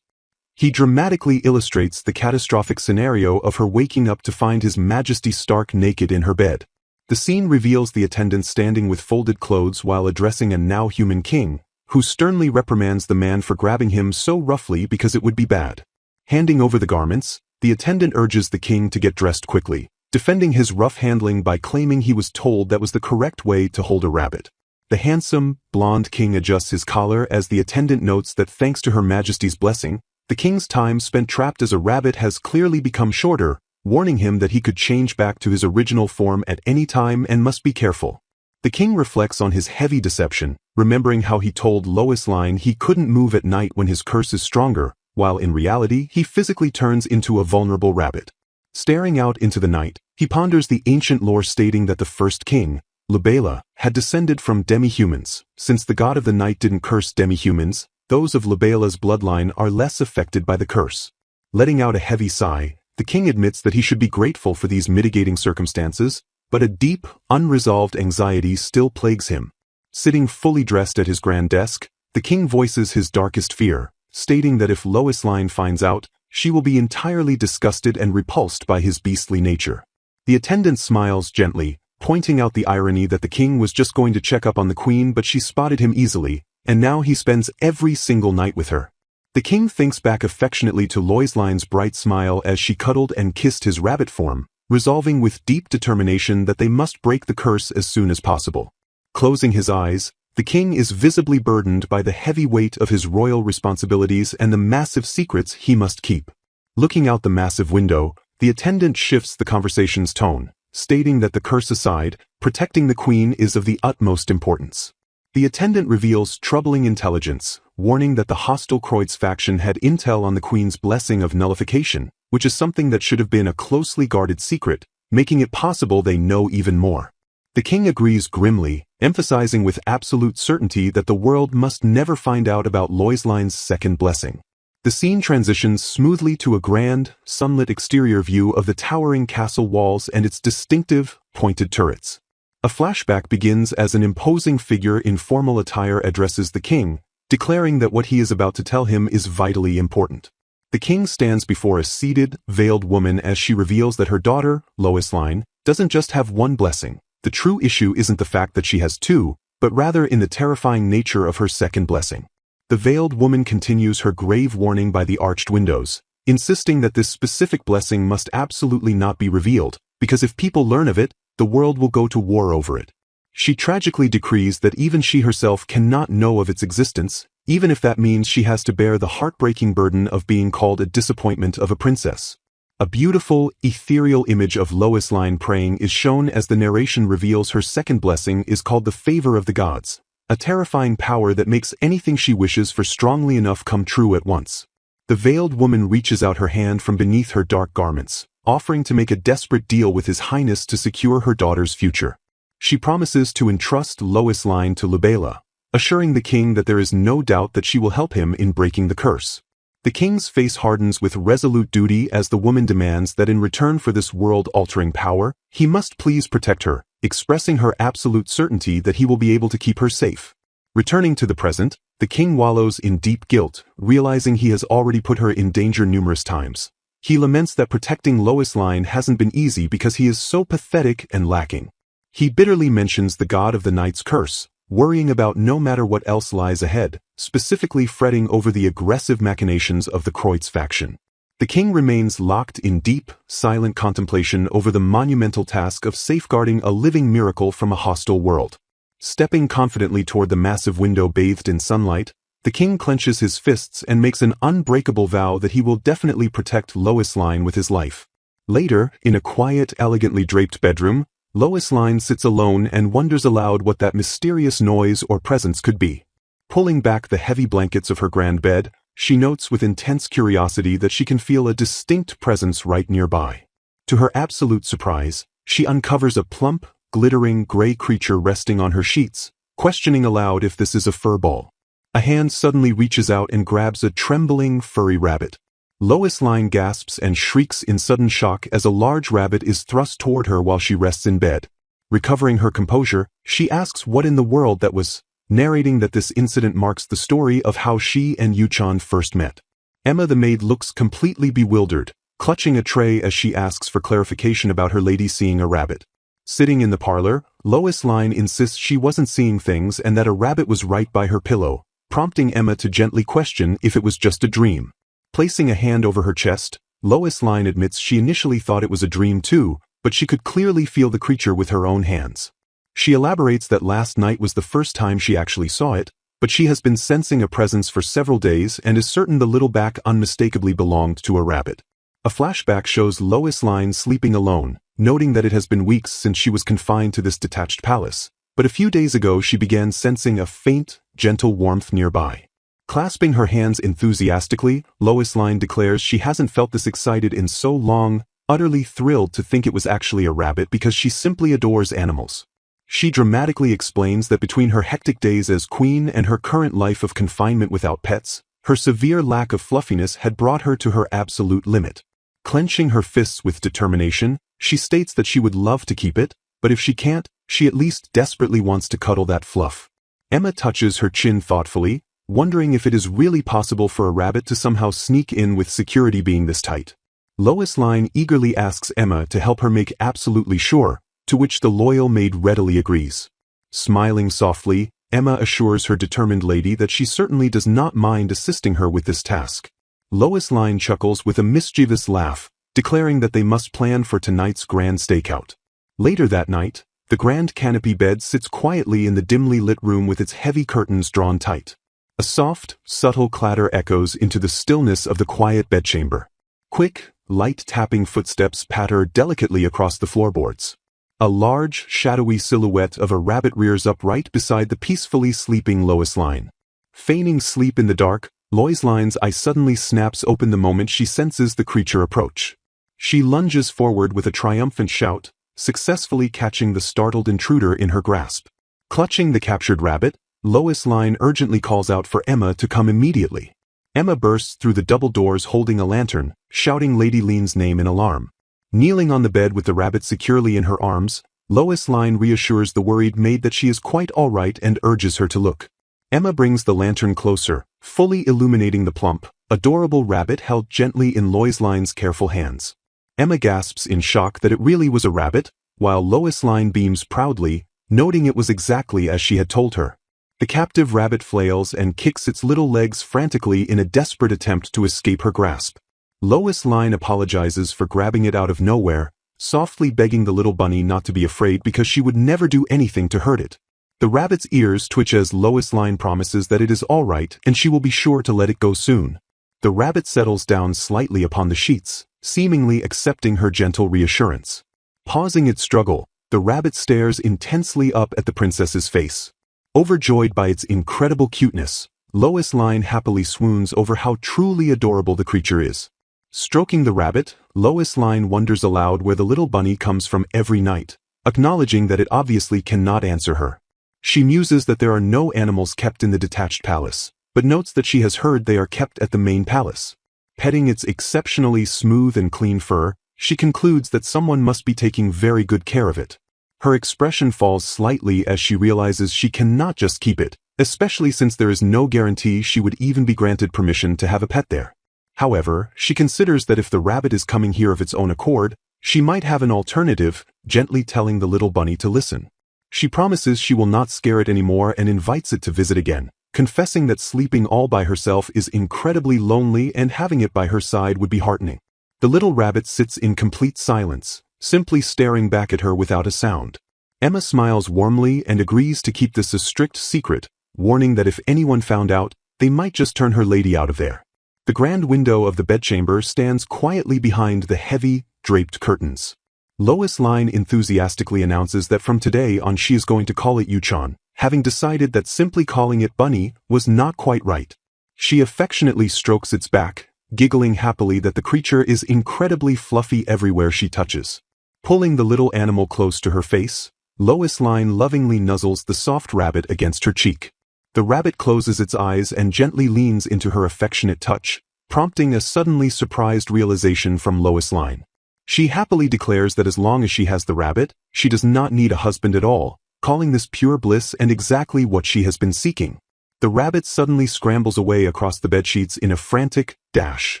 He dramatically illustrates the catastrophic scenario of her waking up to find His Majesty stark naked in her bed. The scene reveals the attendant standing with folded clothes while addressing a now human king, who sternly reprimands the man for grabbing him so roughly because it would be bad. Handing over the garments, the attendant urges the king to get dressed quickly, defending his rough handling by claiming he was told that was the correct way to hold a rabbit. The handsome, blonde king adjusts his collar as the attendant notes that thanks to Her Majesty's blessing, the king's time spent trapped as a rabbit has clearly become shorter, warning him that he could change back to his original form at any time and must be careful. The king reflects on his heavy deception, remembering how he told Lois Lane he couldn't move at night when his curse is stronger, while in reality he physically turns into a vulnerable rabbit. Staring out into the night, he ponders the ancient lore stating that the first king, Lubela, had descended from demi-humans. Since the god of the night didn't curse demi-humans, those of Lubela's bloodline are less affected by the curse. Letting out a heavy sigh, the king admits that he should be grateful for these mitigating circumstances, but a deep, unresolved anxiety still plagues him. Sitting fully dressed at his grand desk, the king voices his darkest fear, stating that if Lois Lane finds out, she will be entirely disgusted and repulsed by his beastly nature. The attendant smiles gently, pointing out the irony that the king was just going to check up on the queen but she spotted him easily, and now he spends every single night with her. The king thinks back affectionately to Lois Lane's bright smile as she cuddled and kissed his rabbit form, resolving with deep determination that they must break the curse as soon as possible. Closing his eyes, the king is visibly burdened by the heavy weight of his royal responsibilities and the massive secrets he must keep. Looking out the massive window, the attendant shifts the conversation's tone, stating that the curse aside, protecting the queen is of the utmost importance. The attendant reveals troubling intelligence, warning that the hostile Kreutz faction had intel on the queen's blessing of nullification, which is something that should have been a closely guarded secret, making it possible they know even more. The king agrees grimly, emphasizing with absolute certainty that the world must never find out about Lois Lane's second blessing. The scene transitions smoothly to a grand, sunlit exterior view of the towering castle walls and its distinctive, pointed turrets. A flashback begins as an imposing figure in formal attire addresses the king, declaring that what he is about to tell him is vitally important. The king stands before a seated, veiled woman as she reveals that her daughter, Lois Lane, doesn't just have one blessing. The true issue isn't the fact that she has two, but rather in the terrifying nature of her second blessing. The veiled woman continues her grave warning by the arched windows, insisting that this specific blessing must absolutely not be revealed, because if people learn of it, the world will go to war over it. She tragically decrees that even she herself cannot know of its existence, even if that means she has to bear the heartbreaking burden of being called a disappointment of a princess. A beautiful, ethereal image of Lois Lane praying is shown as the narration reveals her second blessing is called the favor of the gods, a terrifying power that makes anything she wishes for strongly enough come true at once. The veiled woman reaches out her hand from beneath her dark garments, offering to make a desperate deal with His Highness to secure her daughter's future. She promises to entrust Lois Lane to Lubela, assuring the king that there is no doubt that she will help him in breaking the curse. The king's face hardens with resolute duty as the woman demands that in return for this world-altering power, he must please protect her, expressing her absolute certainty that he will be able to keep her safe. Returning to the present, the king wallows in deep guilt, realizing he has already put her in danger numerous times. He laments that protecting Lois Lane hasn't been easy because he is so pathetic and lacking. He bitterly mentions the god of the night's curse, worrying about no matter what else lies ahead, specifically fretting over the aggressive machinations of the Kreutz faction. The king remains locked in deep, silent contemplation over the monumental task of safeguarding a living miracle from a hostile world. Stepping confidently toward the massive window bathed in sunlight, the king clenches his fists and makes an unbreakable vow that he will definitely protect Lois Lane with his life. Later, in a quiet, elegantly draped bedroom, Lois Lane sits alone and wonders aloud what that mysterious noise or presence could be. Pulling back the heavy blankets of her grand bed, she notes with intense curiosity that she can feel a distinct presence right nearby. To her absolute surprise, she uncovers a plump, glittering gray creature resting on her sheets, questioning aloud if this is a fur ball. A hand suddenly reaches out and grabs a trembling, furry rabbit. Lois Lane gasps and shrieks in sudden shock as a large rabbit is thrust toward her while she rests in bed. Recovering her composure, she asks what in the world that was, narrating that this incident marks the story of how she and Yuchan first met. Emma the maid looks completely bewildered, clutching a tray as she asks for clarification about her lady seeing a rabbit. Sitting in the parlor, Lois Lane insists she wasn't seeing things and that a rabbit was right by her pillow, prompting Emma to gently question if it was just a dream. Placing a hand over her chest, Lois Lane admits she initially thought it was a dream too, but she could clearly feel the creature with her own hands. She elaborates that last night was the first time she actually saw it, but she has been sensing a presence for several days and is certain the little back unmistakably belonged to a rabbit. A flashback shows Lois Lane sleeping alone, noting that it has been weeks since she was confined to this detached palace, but a few days ago she began sensing a faint, gentle warmth nearby. Clasping her hands enthusiastically, Lois Lane declares she hasn't felt this excited in so long, utterly thrilled to think it was actually a rabbit because she simply adores animals. She dramatically explains that between her hectic days as queen and her current life of confinement without pets, her severe lack of fluffiness had brought her to her absolute limit. Clenching her fists with determination, she states that she would love to keep it, but if she can't, she at least desperately wants to cuddle that fluff. Emma touches her chin thoughtfully, wondering if it is really possible for a rabbit to somehow sneak in with security being this tight. Lois Lane eagerly asks Emma to help her make absolutely sure, to which the loyal maid readily agrees. Smiling softly, Emma assures her determined lady that she certainly does not mind assisting her with this task. Lois Lane chuckles with a mischievous laugh, declaring that they must plan for tonight's grand stakeout. Later that night, the grand canopy bed sits quietly in the dimly lit room with its heavy curtains drawn tight. A soft, subtle clatter echoes into the stillness of the quiet bedchamber. Quick, light tapping footsteps patter delicately across the floorboards. A large, shadowy silhouette of a rabbit rears up right beside the peacefully sleeping Lois Lane. Feigning sleep in the dark, Lois Lane's eye suddenly snaps open the moment she senses the creature approach. She lunges forward with a triumphant shout, successfully catching the startled intruder in her grasp. Clutching the captured rabbit, Lois Lane urgently calls out for Emma to come immediately. Emma bursts through the double doors holding a lantern, shouting Lady Lean's name in alarm. Kneeling on the bed with the rabbit securely in her arms, Lois Lane reassures the worried maid that she is quite all right and urges her to look. Emma brings the lantern closer, fully illuminating the plump, adorable rabbit held gently in Lois Lane's careful hands. Emma gasps in shock that it really was a rabbit, while Lois Lane beams proudly, noting it was exactly as she had told her. The captive rabbit flails and kicks its little legs frantically in a desperate attempt to escape her grasp. Lois Lane apologizes for grabbing it out of nowhere, softly begging the little bunny not to be afraid because she would never do anything to hurt it. The rabbit's ears twitch as Lois Lane promises that it is all right and she will be sure to let it go soon. The rabbit settles down slightly upon the sheets, seemingly accepting her gentle reassurance. Pausing its struggle, the rabbit stares intensely up at the princess's face. Overjoyed by its incredible cuteness, Lois Lane happily swoons over how truly adorable the creature is. Stroking the rabbit, Lois Lane wonders aloud where the little bunny comes from every night, acknowledging that it obviously cannot answer her. She muses that there are no animals kept in the detached palace, but notes that she has heard they are kept at the main palace. Petting its exceptionally smooth and clean fur, she concludes that someone must be taking very good care of it. Her expression falls slightly as she realizes she cannot just keep it, especially since there is no guarantee she would even be granted permission to have a pet there. However, she considers that if the rabbit is coming here of its own accord, she might have an alternative, gently telling the little bunny to listen. She promises she will not scare it anymore and invites it to visit again, confessing that sleeping all by herself is incredibly lonely and having it by her side would be heartening. The little rabbit sits in complete silence, simply staring back at her without a sound. Emma smiles warmly and agrees to keep this a strict secret, warning that if anyone found out, they might just turn her lady out of there. The grand window of the bedchamber stands quietly behind the heavy, draped curtains. Lois Lane enthusiastically announces that from today on she is going to call it Yuchan, having decided that simply calling it Bunny was not quite right. She affectionately strokes its back, giggling happily that the creature is incredibly fluffy everywhere she touches. Pulling the little animal close to her face, Lois Lane lovingly nuzzles the soft rabbit against her cheek. The rabbit closes its eyes and gently leans into her affectionate touch, prompting a suddenly surprised realization from Lois Lane. She happily declares that as long as she has the rabbit, she does not need a husband at all, calling this pure bliss and exactly what she has been seeking. The rabbit suddenly scrambles away across the bedsheets in a frantic dash,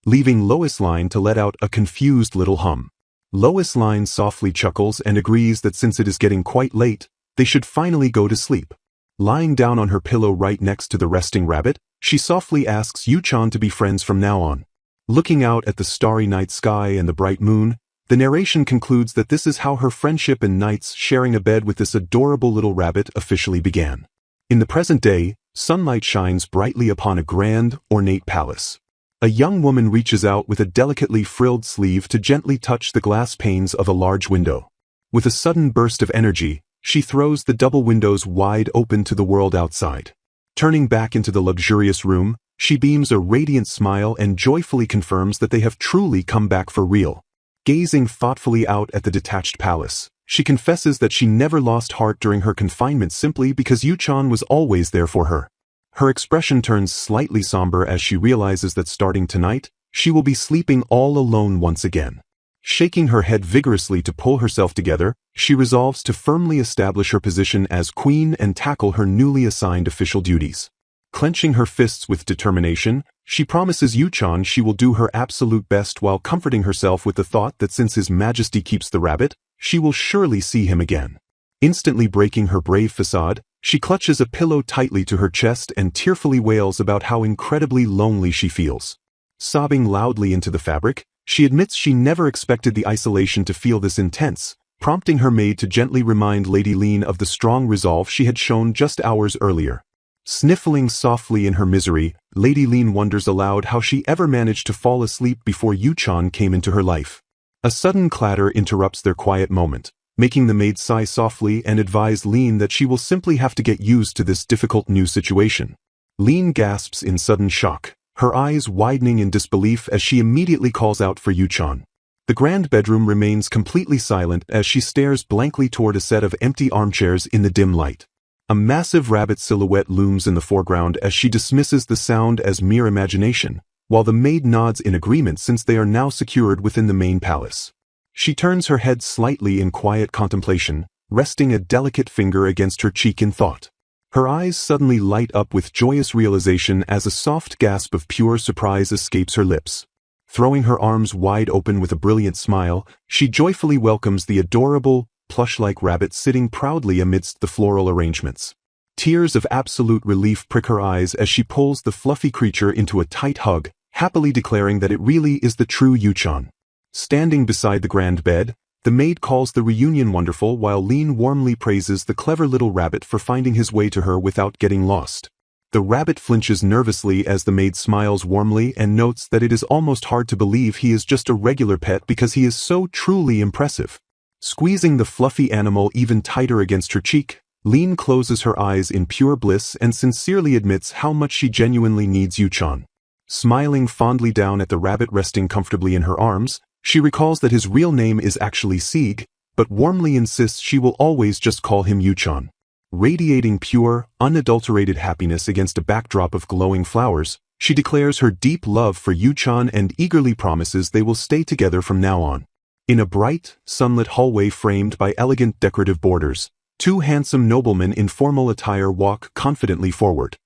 leaving Lois Lane to let out a confused little hum. Lois Lane softly chuckles and agrees that since it is getting quite late, they should finally go to sleep. Lying down on her pillow right next to the resting rabbit, she softly asks Yu-chan to be friends from now on. Looking out at the starry night sky and the bright moon, the narration concludes that this is how her friendship and nights sharing a bed with this adorable little rabbit officially began. In the present day, sunlight shines brightly upon a grand, ornate palace. A young woman reaches out with a delicately frilled sleeve to gently touch the glass panes of a large window. With a sudden burst of energy, she throws the double windows wide open to the world outside. Turning back into the luxurious room, she beams a radiant smile and joyfully confirms that they have truly come back for real. Gazing thoughtfully out at the detached palace, she confesses that she never lost heart during her confinement simply because Yu-chan was always there for her. Her expression turns slightly somber as she realizes that starting tonight, she will be sleeping all alone once again. Shaking her head vigorously to pull herself together, she resolves to firmly establish her position as queen and tackle her newly assigned official duties. Clenching her fists with determination, she promises Yu-chan she will do her absolute best while comforting herself with the thought that since His Majesty keeps the rabbit, she will surely see him again. Instantly breaking her brave facade, she clutches a pillow tightly to her chest and tearfully wails about how incredibly lonely she feels. Sobbing loudly into the fabric, she admits she never expected the isolation to feel this intense, prompting her maid to gently remind Lady Lean of the strong resolve she had shown just hours earlier. Sniffling softly in her misery, Lady Lean wonders aloud how she ever managed to fall asleep before Yu-chan came into her life. A sudden clatter interrupts their quiet moment, making the maid sigh softly and advise Lean that she will simply have to get used to this difficult new situation. Lean gasps in sudden shock, her eyes widening in disbelief as she immediately calls out for Yu-chan. The grand bedroom remains completely silent as she stares blankly toward a set of empty armchairs in the dim light. A massive rabbit silhouette looms in the foreground as she dismisses the sound as mere imagination, while the maid nods in agreement since they are now secured within the main palace. She turns her head slightly in quiet contemplation, resting a delicate finger against her cheek in thought. Her eyes suddenly light up with joyous realization as a soft gasp of pure surprise escapes her lips. Throwing her arms wide open with a brilliant smile, she joyfully welcomes the adorable, plush-like rabbit sitting proudly amidst the floral arrangements. Tears of absolute relief prick her eyes as she pulls the fluffy creature into a tight hug, happily declaring that it really is the true Yu-chan. Standing beside the grand bed, the maid calls the reunion wonderful while Lean warmly praises the clever little rabbit for finding his way to her without getting lost. The rabbit flinches nervously as the maid smiles warmly and notes that it is almost hard to believe he is just a regular pet because he is so truly impressive. Squeezing the fluffy animal even tighter against her cheek, Lean closes her eyes in pure bliss and sincerely admits how much she genuinely needs Yu-chan. Smiling fondly down at the rabbit resting comfortably in her arms, she recalls that his real name is actually Sieg, but warmly insists she will always just call him Yu-chan. Radiating pure, unadulterated happiness against a backdrop of glowing flowers, she declares her deep love for Yu-chan and eagerly promises they will stay together from now on. In a bright, sunlit hallway framed by elegant decorative borders, two handsome noblemen in formal attire walk confidently forward.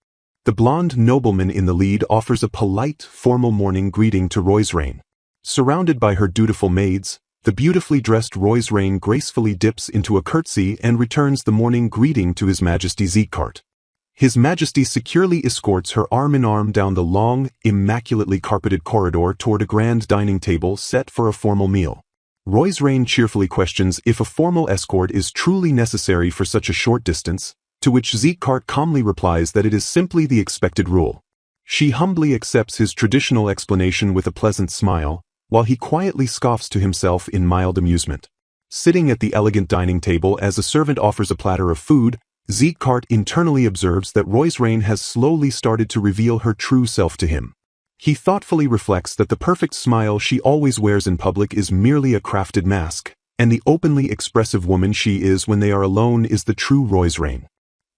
The blonde nobleman in the lead offers a polite, formal morning greeting to Roisrain. Surrounded by her dutiful maids, the beautifully dressed Roisrain gracefully dips into a curtsy and returns the morning greeting to His Majesty Zeekart. His Majesty securely escorts her arm in arm down the long, immaculately carpeted corridor toward a grand dining table set for a formal meal. Roisrain cheerfully questions if a formal escort is truly necessary for such a short distance, to which Zeekart calmly replies that it is simply the expected rule. She humbly accepts his traditional explanation with a pleasant smile, while he quietly scoffs to himself in mild amusement. Sitting at the elegant dining table as a servant offers a platter of food, Zeekart internally observes that Roisrain has slowly started to reveal her true self to him. He thoughtfully reflects that the perfect smile she always wears in public is merely a crafted mask, and the openly expressive woman she is when they are alone is the true Roisrain.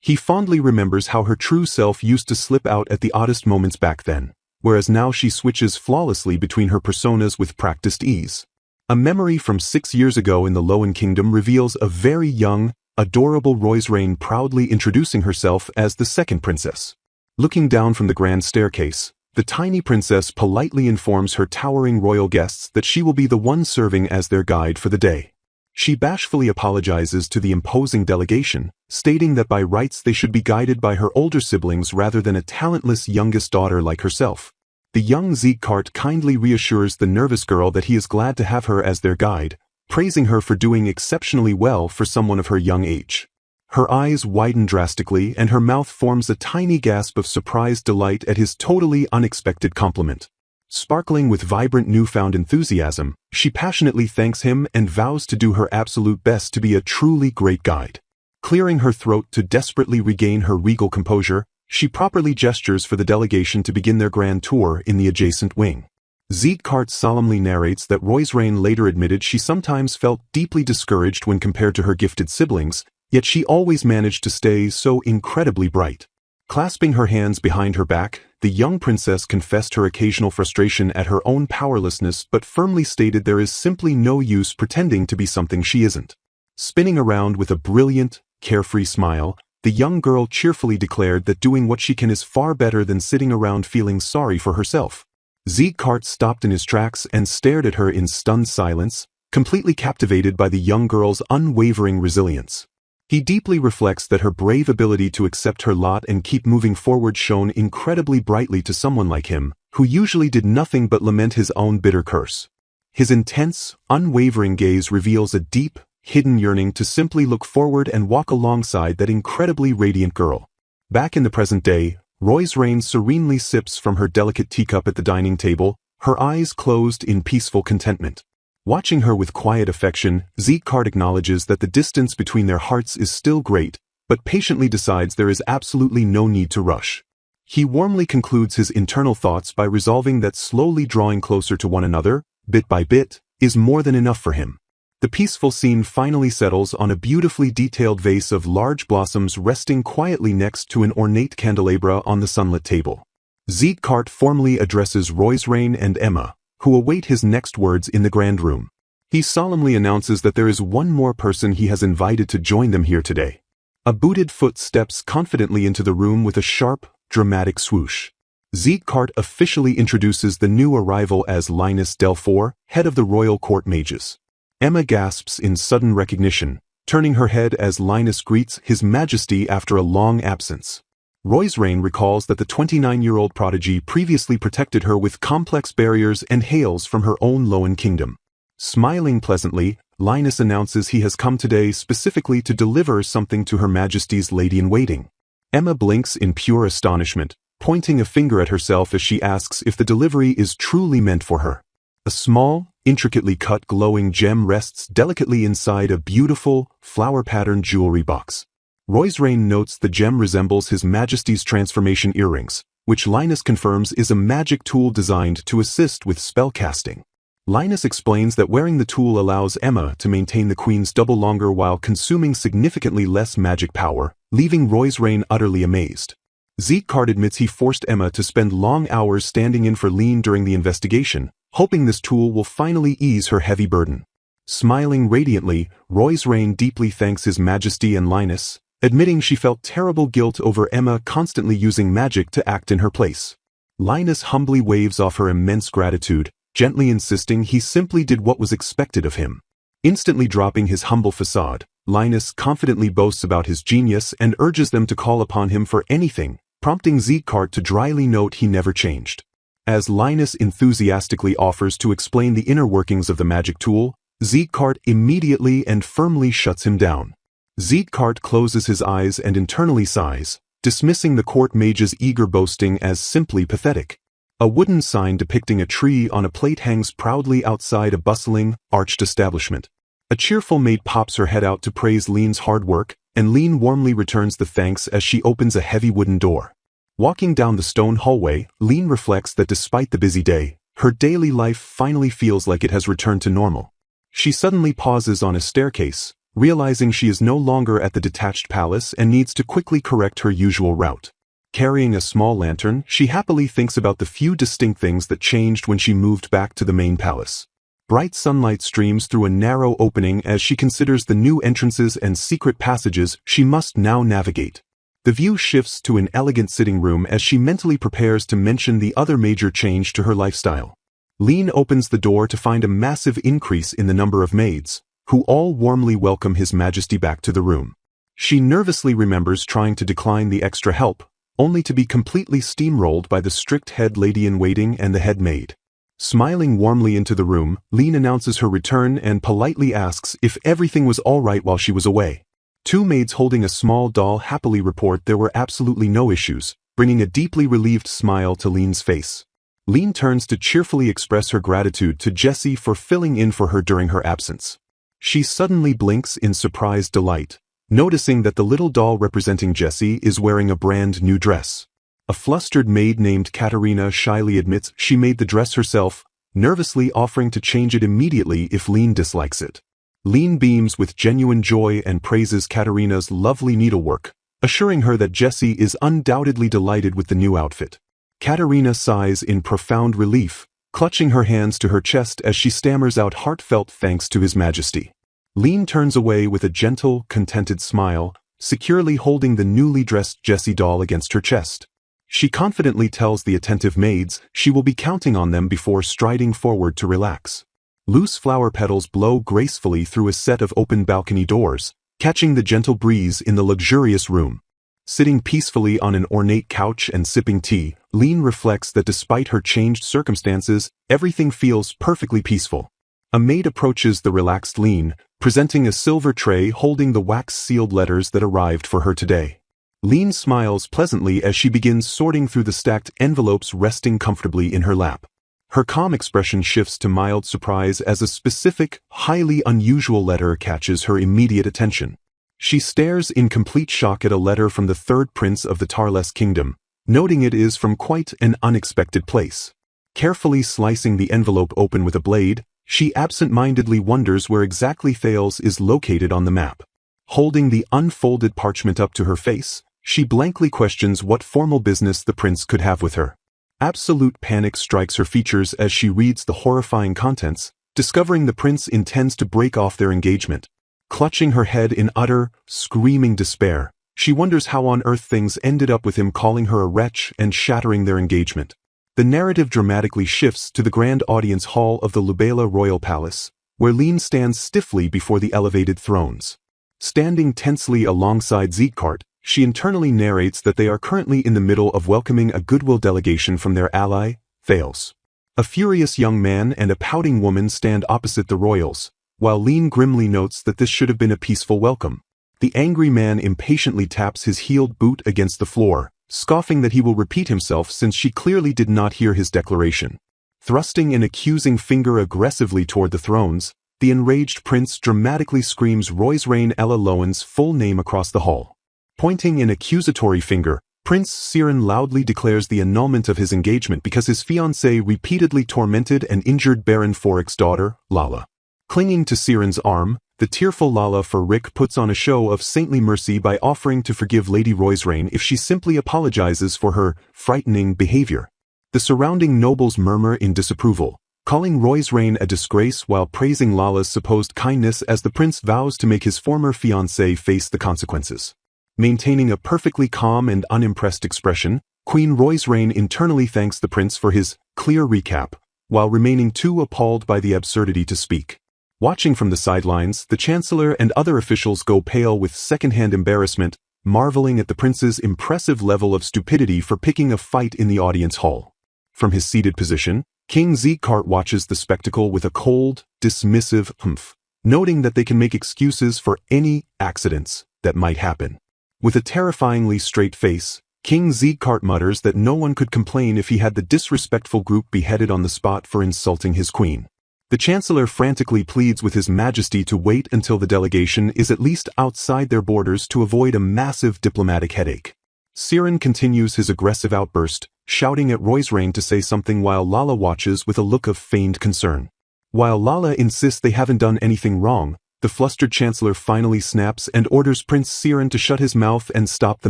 He fondly remembers how her true self used to slip out at the oddest moments back then, whereas now she switches flawlessly between her personas with practiced ease. A memory from 6 years ago in the Lowen Kingdom reveals a very young, adorable Roisrain proudly introducing herself as the second princess. Looking down from the grand staircase, the tiny princess politely informs her towering royal guests that she will be the one serving as their guide for the day. She bashfully apologizes to the imposing delegation, stating that by rights they should be guided by her older siblings rather than a talentless youngest daughter like herself. The young Siegkart kindly reassures the nervous girl that he is glad to have her as their guide, praising her for doing exceptionally well for someone of her young age. Her eyes widen drastically and her mouth forms a tiny gasp of surprised delight at his totally unexpected compliment. Sparkling with vibrant newfound enthusiasm, she passionately thanks him and vows to do her absolute best to be a truly great guide. Clearing her throat to desperately regain her regal composure, she properly gestures for the delegation to begin their grand tour in the adjacent wing. Siegkart solemnly narrates that Roisrain later admitted she sometimes felt deeply discouraged when compared to her gifted siblings, yet she always managed to stay so incredibly bright. Clasping her hands behind her back, the young princess confessed her occasional frustration at her own powerlessness but firmly stated there is simply no use pretending to be something she isn't. Spinning around with a brilliant, carefree smile, the young girl cheerfully declared that doing what she can is far better than sitting around feeling sorry for herself. Siegkart stopped in his tracks and stared at her in stunned silence, completely captivated by the young girl's unwavering resilience. He deeply reflects that her brave ability to accept her lot and keep moving forward shone incredibly brightly to someone like him, who usually did nothing but lament his own bitter curse. His intense, unwavering gaze reveals a deep, hidden yearning to simply look forward and walk alongside that incredibly radiant girl. Back in the present day, Roisrain serenely sips from her delicate teacup at the dining table, her eyes closed in peaceful contentment. Watching her with quiet affection, Siegkart acknowledges that the distance between their hearts is still great, but patiently decides there is absolutely no need to rush. He warmly concludes his internal thoughts by resolving that slowly drawing closer to one another, bit by bit, is more than enough for him. The peaceful scene finally settles on a beautifully detailed vase of large blossoms resting quietly next to an ornate candelabra on the sunlit table. Siegkart formally addresses Roisrain and Emma, who await his next words in the grand room. He solemnly announces that there is one more person he has invited to join them here today. A booted foot steps confidently into the room with a sharp, dramatic swoosh. Siegkart officially introduces the new arrival as Linus Delphor, head of the royal court mages. Emma gasps in sudden recognition, turning her head as Linus greets His Majesty after a long absence. Roisrain recalls that the 29-year-old prodigy previously protected her with complex barriers and hails from her own Loan kingdom. Smiling pleasantly, Linus announces he has come today specifically to deliver something to Her Majesty's lady-in-waiting. Emma blinks in pure astonishment, pointing a finger at herself as she asks if the delivery is truly meant for her. A small, intricately cut glowing gem rests delicately inside a beautiful, flower-patterned jewelry box. Roisrain notes the gem resembles His Majesty's transformation earrings, which Linus confirms is a magic tool designed to assist with spell casting. Linus explains that wearing the tool allows Emma to maintain the Queen's double longer while consuming significantly less magic power, leaving Roisrain utterly amazed. Siegkart admits he forced Emma to spend long hours standing in for Lean during the investigation, hoping this tool will finally ease her heavy burden. Smiling radiantly, Roisrain deeply thanks His Majesty and Linus, admitting she felt terrible guilt over Emma constantly using magic to act in her place. Linus humbly waves off her immense gratitude, gently insisting he simply did what was expected of him. Instantly dropping his humble facade, Linus confidently boasts about his genius and urges them to call upon him for anything, prompting Siegkart to dryly note he never changed. As Linus enthusiastically offers to explain the inner workings of the magic tool, Siegkart immediately and firmly shuts him down. Siegkart closes his eyes and internally sighs, dismissing the court mage's eager boasting as simply pathetic. A wooden sign depicting a tree on a plate hangs proudly outside a bustling, arched establishment. A cheerful maid pops her head out to praise Lean's hard work, and Lean warmly returns the thanks as she opens a heavy wooden door. Walking down the stone hallway, Lean reflects that despite the busy day, her daily life finally feels like it has returned to normal. She suddenly pauses on a staircase, realizing she is no longer at the detached palace and needs to quickly correct her usual route. Carrying a small lantern, she happily thinks about the few distinct things that changed when she moved back to the main palace. Bright sunlight streams through a narrow opening as she considers the new entrances and secret passages she must now navigate. The view shifts to an elegant sitting room as she mentally prepares to mention the other major change to her lifestyle. Lean opens the door to find a massive increase in the number of maids, who all warmly welcome His Majesty back to the room. She nervously remembers trying to decline the extra help, only to be completely steamrolled by the strict head lady-in-waiting and the head maid. Smiling warmly into the room, Lean announces her return and politely asks if everything was all right while she was away. Two maids holding a small doll happily report there were absolutely no issues, bringing a deeply relieved smile to Lean's face. Lean turns to cheerfully express her gratitude to Jessie for filling in for her during her absence. She suddenly blinks in surprised delight, noticing that the little doll representing Jessie is wearing a brand new dress. A flustered maid named Katerina shyly admits she made the dress herself, nervously offering to change it immediately if Lean dislikes it. Lean beams with genuine joy and praises Katerina's lovely needlework, assuring her that Jessie is undoubtedly delighted with the new outfit. Katerina sighs in profound relief, clutching her hands to her chest as she stammers out heartfelt thanks to His Majesty. Lean turns away with a gentle, contented smile, securely holding the newly dressed Jessie doll against her chest. She confidently tells the attentive maids she will be counting on them before striding forward to relax. Loose flower petals blow gracefully through a set of open balcony doors, catching the gentle breeze in the luxurious room. Sitting peacefully on an ornate couch and sipping tea, Lean reflects that despite her changed circumstances, everything feels perfectly peaceful. A maid approaches the relaxed Lean, presenting a silver tray holding the wax-sealed letters that arrived for her today. Lean smiles pleasantly as she begins sorting through the stacked envelopes resting comfortably in her lap. Her calm expression shifts to mild surprise as a specific, highly unusual letter catches her immediate attention. She stares in complete shock at a letter from the third prince of the Tarles kingdom, noting it is from quite an unexpected place. Carefully slicing the envelope open with a blade, she absent-mindedly wonders where exactly Thales is located on the map. Holding the unfolded parchment up to her face, she blankly questions what formal business the prince could have with her. Absolute panic strikes her features as she reads the horrifying contents, discovering the prince intends to break off their engagement. Clutching her head in utter, screaming despair, she wonders how on earth things ended up with him calling her a wretch and shattering their engagement. The narrative dramatically shifts to the grand audience hall of the Lubela royal palace, where Lean stands stiffly before the elevated thrones. Standing tensely alongside Zeetkart, she internally narrates that they are currently in the middle of welcoming a goodwill delegation from their ally, Thales. A furious young man and a pouting woman stand opposite the royals, while Lean grimly notes that this should have been a peaceful welcome. The angry man impatiently taps his heeled boot against the floor, scoffing that he will repeat himself since she clearly did not hear his declaration. Thrusting an accusing finger aggressively toward the thrones, the enraged prince dramatically screams Roisrain Ella Lowen's full name across the hall. Pointing an accusatory finger, Prince Siren loudly declares the annulment of his engagement because his fiancée repeatedly tormented and injured Baron Forik's daughter, Lala. Clinging to Siren's arm, the tearful Lala Forik puts on a show of saintly mercy by offering to forgive Lady Roisrain if she simply apologizes for her frightening behavior. The surrounding nobles murmur in disapproval, calling Roisrain a disgrace while praising Lala's supposed kindness as the prince vows to make his former fiancée face the consequences. Maintaining a perfectly calm and unimpressed expression, Queen Roisrain internally thanks the prince for his clear recap, while remaining too appalled by the absurdity to speak. Watching from the sidelines, the chancellor and other officials go pale with second-hand embarrassment, marveling at the prince's impressive level of stupidity for picking a fight in the audience hall. From his seated position, King Zeetkart watches the spectacle with a cold, dismissive humph, noting that they can make excuses for any accidents that might happen. With a terrifyingly straight face, King Zeetkart mutters that no one could complain if he had the disrespectful group beheaded on the spot for insulting his queen. The Chancellor frantically pleads with His Majesty to wait until the delegation is at least outside their borders to avoid a massive diplomatic headache. Siren continues his aggressive outburst, shouting at Roisrain to say something while Lala watches with a look of feigned concern. While Lala insists they haven't done anything wrong, the flustered Chancellor finally snaps and orders Prince Siren to shut his mouth and stop the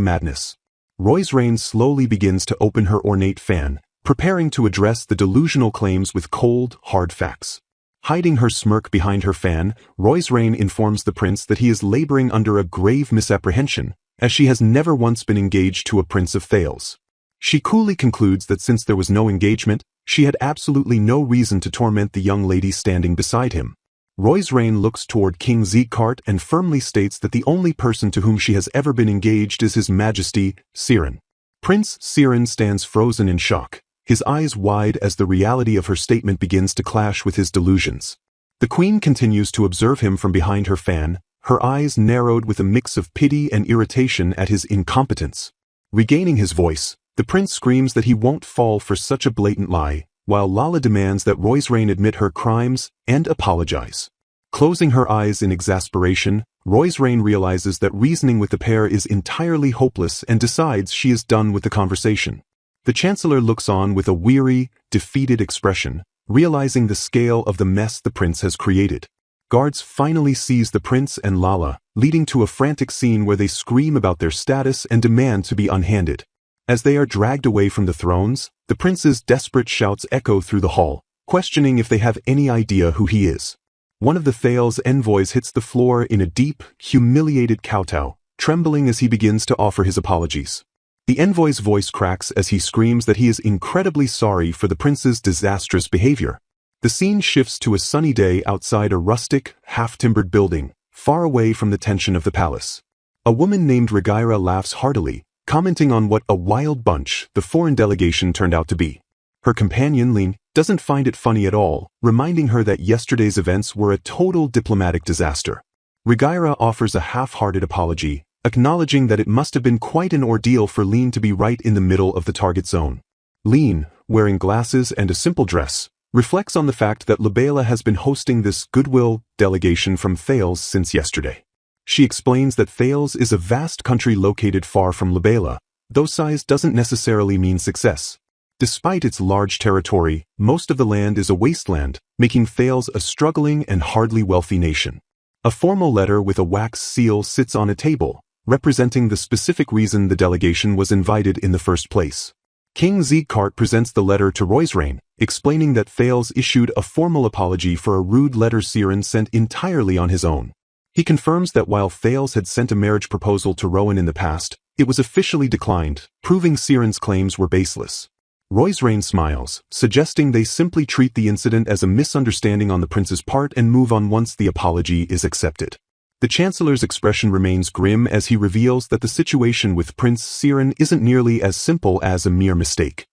madness. Roisrain slowly begins to open her ornate fan, preparing to address the delusional claims with cold, hard facts. Hiding her smirk behind her fan, Roisrain informs the prince that he is laboring under a grave misapprehension, as she has never once been engaged to a prince of Thales. She coolly concludes that since there was no engagement, she had absolutely no reason to torment the young lady standing beside him. Roisrain looks toward King Zeidkart and firmly states that the only person to whom she has ever been engaged is His Majesty, Siren. Prince Siren stands frozen in shock, his eyes wide as the reality of her statement begins to clash with his delusions. The queen continues to observe him from behind her fan, her eyes narrowed with a mix of pity and irritation at his incompetence. Regaining his voice, the prince screams that he won't fall for such a blatant lie, while Lala demands that Roisrain admit her crimes and apologize. Closing her eyes in exasperation, Roisrain realizes that reasoning with the pair is entirely hopeless and decides she is done with the conversation. The chancellor looks on with a weary, defeated expression, realizing the scale of the mess the prince has created. Guards finally seize the prince and Lala, leading to a frantic scene where they scream about their status and demand to be unhanded. As they are dragged away from the thrones, the prince's desperate shouts echo through the hall, questioning if they have any idea who he is. One of the Thales envoys hits the floor in a deep, humiliated kowtow, trembling as he begins to offer his apologies. The envoy's voice cracks as he screams that he is incredibly sorry for the prince's disastrous behavior. The scene shifts to a sunny day outside a rustic, half-timbered building, far away from the tension of the palace. A woman named Regira laughs heartily, commenting on what a wild bunch the foreign delegation turned out to be. Her companion, Lin, doesn't find it funny at all, reminding her that yesterday's events were a total diplomatic disaster. Regira offers a half-hearted apology, acknowledging that it must have been quite an ordeal for Lin to be right in the middle of the target zone. Lin, wearing glasses and a simple dress, reflects on the fact that Labela has been hosting this goodwill delegation from Thales since yesterday. She explains that Thales is a vast country located far from Labela, though size doesn't necessarily mean success. Despite its large territory, most of the land is a wasteland, making Thales a struggling and hardly wealthy nation. A formal letter with a wax seal sits on a table, representing the specific reason the delegation was invited in the first place. King Zeidkart presents the letter to Roisrain, explaining that Thales issued a formal apology for a rude letter Siren sent entirely on his own. He confirms that while Thales had sent a marriage proposal to Rowan in the past, it was officially declined, proving Siren's claims were baseless. Roisrain smiles, suggesting they simply treat the incident as a misunderstanding on the prince's part and move on once the apology is accepted. The chancellor's expression remains grim as he reveals that the situation with Prince Siren isn't nearly as simple as a mere mistake.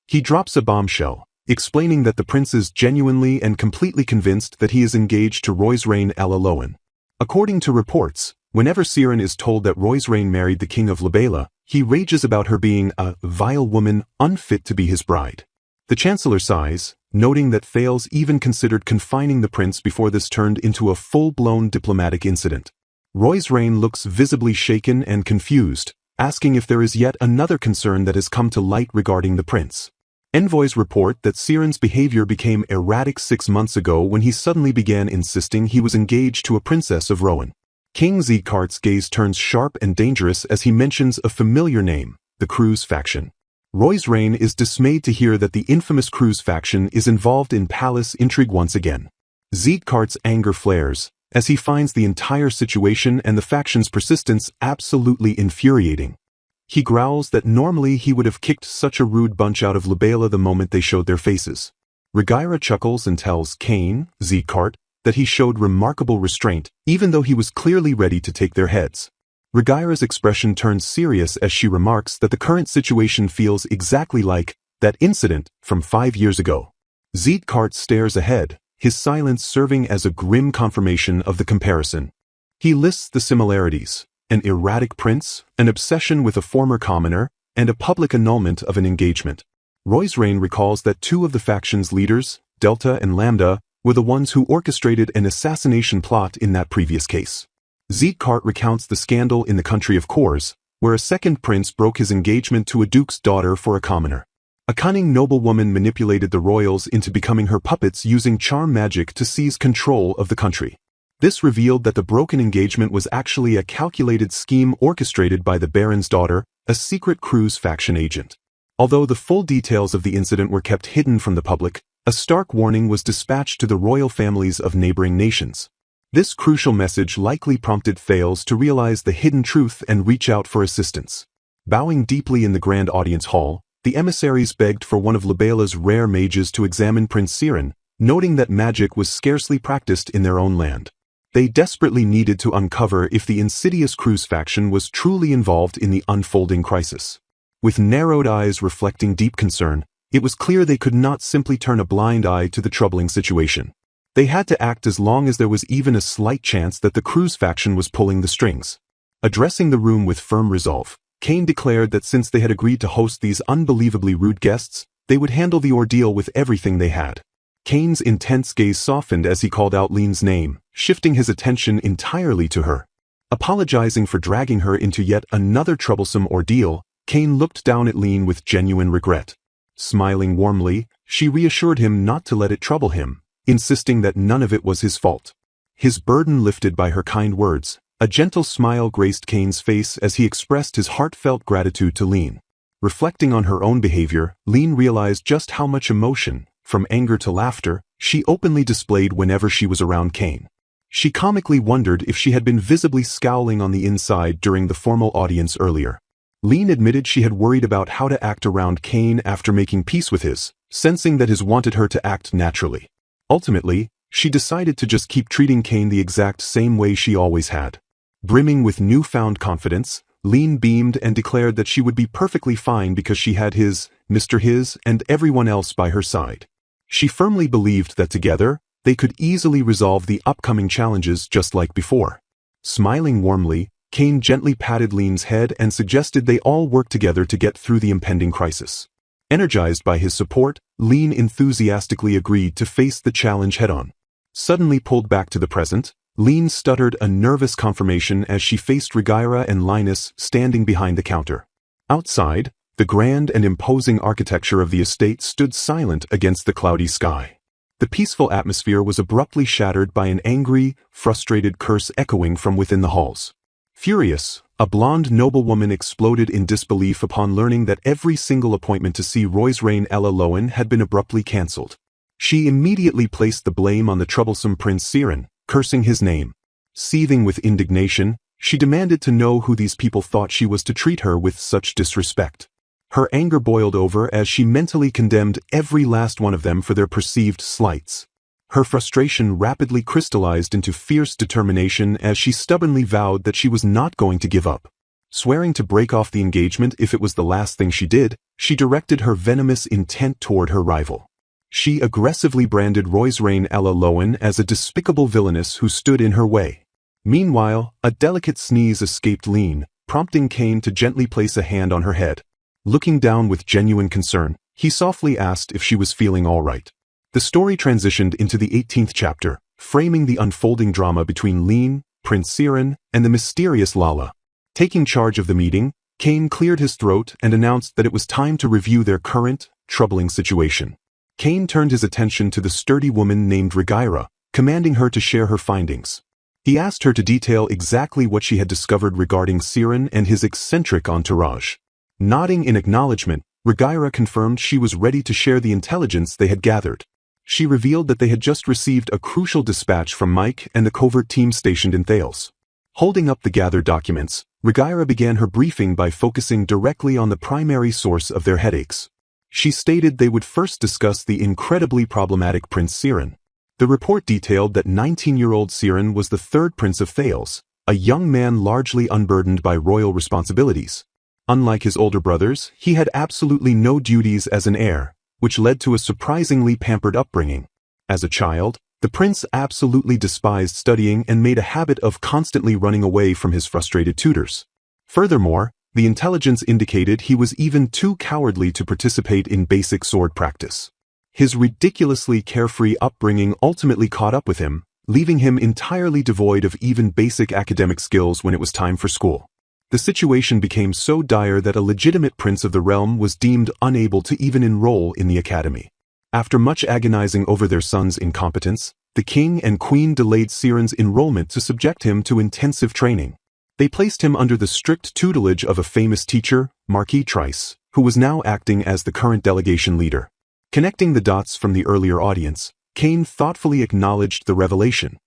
He drops a bombshell, explaining that the prince is genuinely and completely convinced that he is engaged to Roisrain Alaloan. According to reports, whenever Siren is told that Roisrain married the king of Labela, he rages about her being a vile woman unfit to be his bride. The chancellor sighs, noting that Thales even considered confining the prince before this turned into a full-blown diplomatic incident. Roisrain looks visibly shaken and confused, asking if there is yet another concern that has come to light regarding the prince. Envoys report that Siren's behavior became erratic 6 months ago when he suddenly began insisting he was engaged to a princess of Rowan. King Zeidkart's gaze turns sharp and dangerous as he mentions a familiar name, the Cruz faction. Roisrain is dismayed to hear that the infamous Cruz faction is involved in palace intrigue once again. Zeidkart's anger flares, as he finds the entire situation and the faction's persistence absolutely infuriating. He growls that normally he would have kicked such a rude bunch out of Labela the moment they showed their faces. Regira chuckles and tells Cain, Zeidkart, that he showed remarkable restraint, even though he was clearly ready to take their heads. Regira's expression turns serious as she remarks that the current situation feels exactly like that incident from 5 years ago. Zeidkart stares ahead, his silence serving as a grim confirmation of the comparison. He lists the similarities: an erratic prince, an obsession with a former commoner, and a public annulment of an engagement. Roisrain recalls that 2 of the faction's leaders, Delta and Lambda, were the ones who orchestrated an assassination plot in that previous case. Zeidkart recounts the scandal in the country of Kors, where a second prince broke his engagement to a duke's daughter for a commoner. A cunning noblewoman manipulated the royals into becoming her puppets using charm magic to seize control of the country. This revealed that the broken engagement was actually a calculated scheme orchestrated by the Baron's daughter, a secret Cruz faction agent. Although the full details of the incident were kept hidden from the public, a stark warning was dispatched to the royal families of neighboring nations. This crucial message likely prompted Thales to realize the hidden truth and reach out for assistance. Bowing deeply in the grand audience hall, the emissaries begged for one of Libela's rare mages to examine Prince Siren, noting that magic was scarcely practiced in their own land. They desperately needed to uncover if the insidious Cruz faction was truly involved in the unfolding crisis. With narrowed eyes reflecting deep concern, it was clear they could not simply turn a blind eye to the troubling situation. They had to act as long as there was even a slight chance that the Cruz faction was pulling the strings. Addressing the room with firm resolve, Kane declared that since they had agreed to host these unbelievably rude guests, they would handle the ordeal with everything they had. Kane's intense gaze softened as he called out Lean's name, shifting his attention entirely to her. Apologizing for dragging her into yet another troublesome ordeal, Kane looked down at Lean with genuine regret. Smiling warmly, she reassured him not to let it trouble him, insisting that none of it was his fault. His burden lifted by her kind words, a gentle smile graced Kane's face as he expressed his heartfelt gratitude to Lean. Reflecting on her own behavior, Lean realized just how much emotion, from anger to laughter, she openly displayed whenever she was around Kane. She comically wondered if she had been visibly scowling on the inside during the formal audience earlier. Lean admitted she had worried about how to act around Kane after making peace with his, sensing that his wanted her to act naturally. Ultimately, she decided to just keep treating Kane the exact same way she always had. Brimming with newfound confidence, Lean beamed and declared that she would be perfectly fine because she had his, Mr. His, and everyone else by her side. She firmly believed that together, they could easily resolve the upcoming challenges just like before. Smiling warmly, Kane gently patted Lean's head and suggested they all work together to get through the impending crisis. Energized by his support, Lean enthusiastically agreed to face the challenge head-on. Suddenly pulled back to the present, Lean stuttered a nervous confirmation as she faced Regaira and Linus standing behind the counter. Outside, the grand and imposing architecture of the estate stood silent against the cloudy sky. The peaceful atmosphere was abruptly shattered by an angry, frustrated curse echoing from within the halls. Furious, a blonde noblewoman exploded in disbelief upon learning that every single appointment to see Roisrain Ella Lowen had been abruptly cancelled. She immediately placed the blame on the troublesome Prince Siren, cursing his name. Seething with indignation, she demanded to know who these people thought she was to treat her with such disrespect. Her anger boiled over as she mentally condemned every last one of them for their perceived slights. Her frustration rapidly crystallized into fierce determination as she stubbornly vowed that she was not going to give up. Swearing to break off the engagement if it was the last thing she did, she directed her venomous intent toward her rival. She aggressively branded Roisrain Ella Lowen as a despicable villainess who stood in her way. Meanwhile, a delicate sneeze escaped Lean, prompting Kane to gently place a hand on her head. Looking down with genuine concern, he softly asked if she was feeling all right. The story transitioned into the 18th chapter, framing the unfolding drama between Lean, Prince Siren, and the mysterious Lala. Taking charge of the meeting, Kane cleared his throat and announced that it was time to review their current, troubling situation. Kane turned his attention to the sturdy woman named Regaira, commanding her to share her findings. He asked her to detail exactly what she had discovered regarding Siren and his eccentric entourage. Nodding in acknowledgement, Regaira confirmed she was ready to share the intelligence they had gathered. She revealed that they had just received a crucial dispatch from Mike and the covert team stationed in Thales. Holding up the gathered documents, Regaira began her briefing by focusing directly on the primary source of their headaches. She stated they would first discuss the incredibly problematic Prince Siren. The report detailed that 19-year-old Siren was the third prince of Thales, a young man largely unburdened by royal responsibilities. Unlike his older brothers, he had absolutely no duties as an heir, which led to a surprisingly pampered upbringing. As a child, the prince absolutely despised studying and made a habit of constantly running away from his frustrated tutors. Furthermore, the intelligence indicated he was even too cowardly to participate in basic sword practice. His ridiculously carefree upbringing ultimately caught up with him, leaving him entirely devoid of even basic academic skills when it was time for school. The situation became so dire that a legitimate prince of the realm was deemed unable to even enroll in the academy. After much agonizing over their son's incompetence, the king and queen delayed Siren's enrollment to subject him to intensive training. They placed him under the strict tutelage of a famous teacher, Marquis Trice, who was now acting as the current delegation leader. Connecting the dots from the earlier audience, Kane thoughtfully acknowledged the revelation.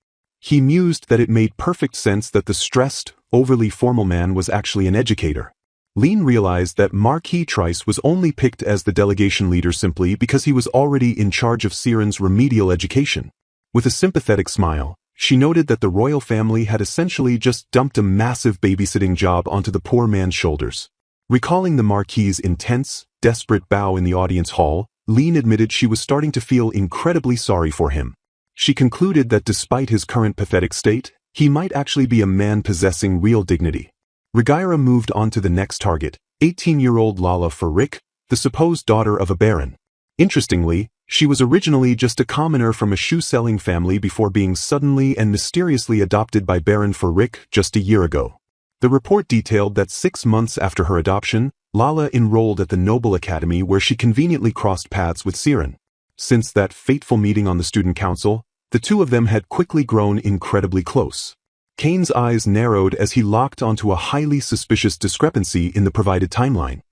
He mused that it made perfect sense that the stressed, overly formal man was actually an educator. Lean realized that Marquis Trice was only picked as the delegation leader simply because he was already in charge of Siren's remedial education. With a sympathetic smile, she noted that the royal family had essentially just dumped a massive babysitting job onto the poor man's shoulders. Recalling the Marquis's intense, desperate bow in the audience hall, Lean admitted she was starting to feel incredibly sorry for him. She concluded that despite his current pathetic state, he might actually be a man possessing real dignity. Rhaegyra moved on to the next target, 18-year-old Lala Farik, the supposed daughter of a baron. Interestingly, she was originally just a commoner from a shoe-selling family before being suddenly and mysteriously adopted by Baron Farik just a year ago. The report detailed that 6 months after her adoption, Lala enrolled at the Noble Academy where she conveniently crossed paths with Siren. Since that fateful meeting on the student council, the two of them had quickly grown incredibly close. Kane's eyes narrowed as he locked onto a highly suspicious discrepancy in the provided timeline.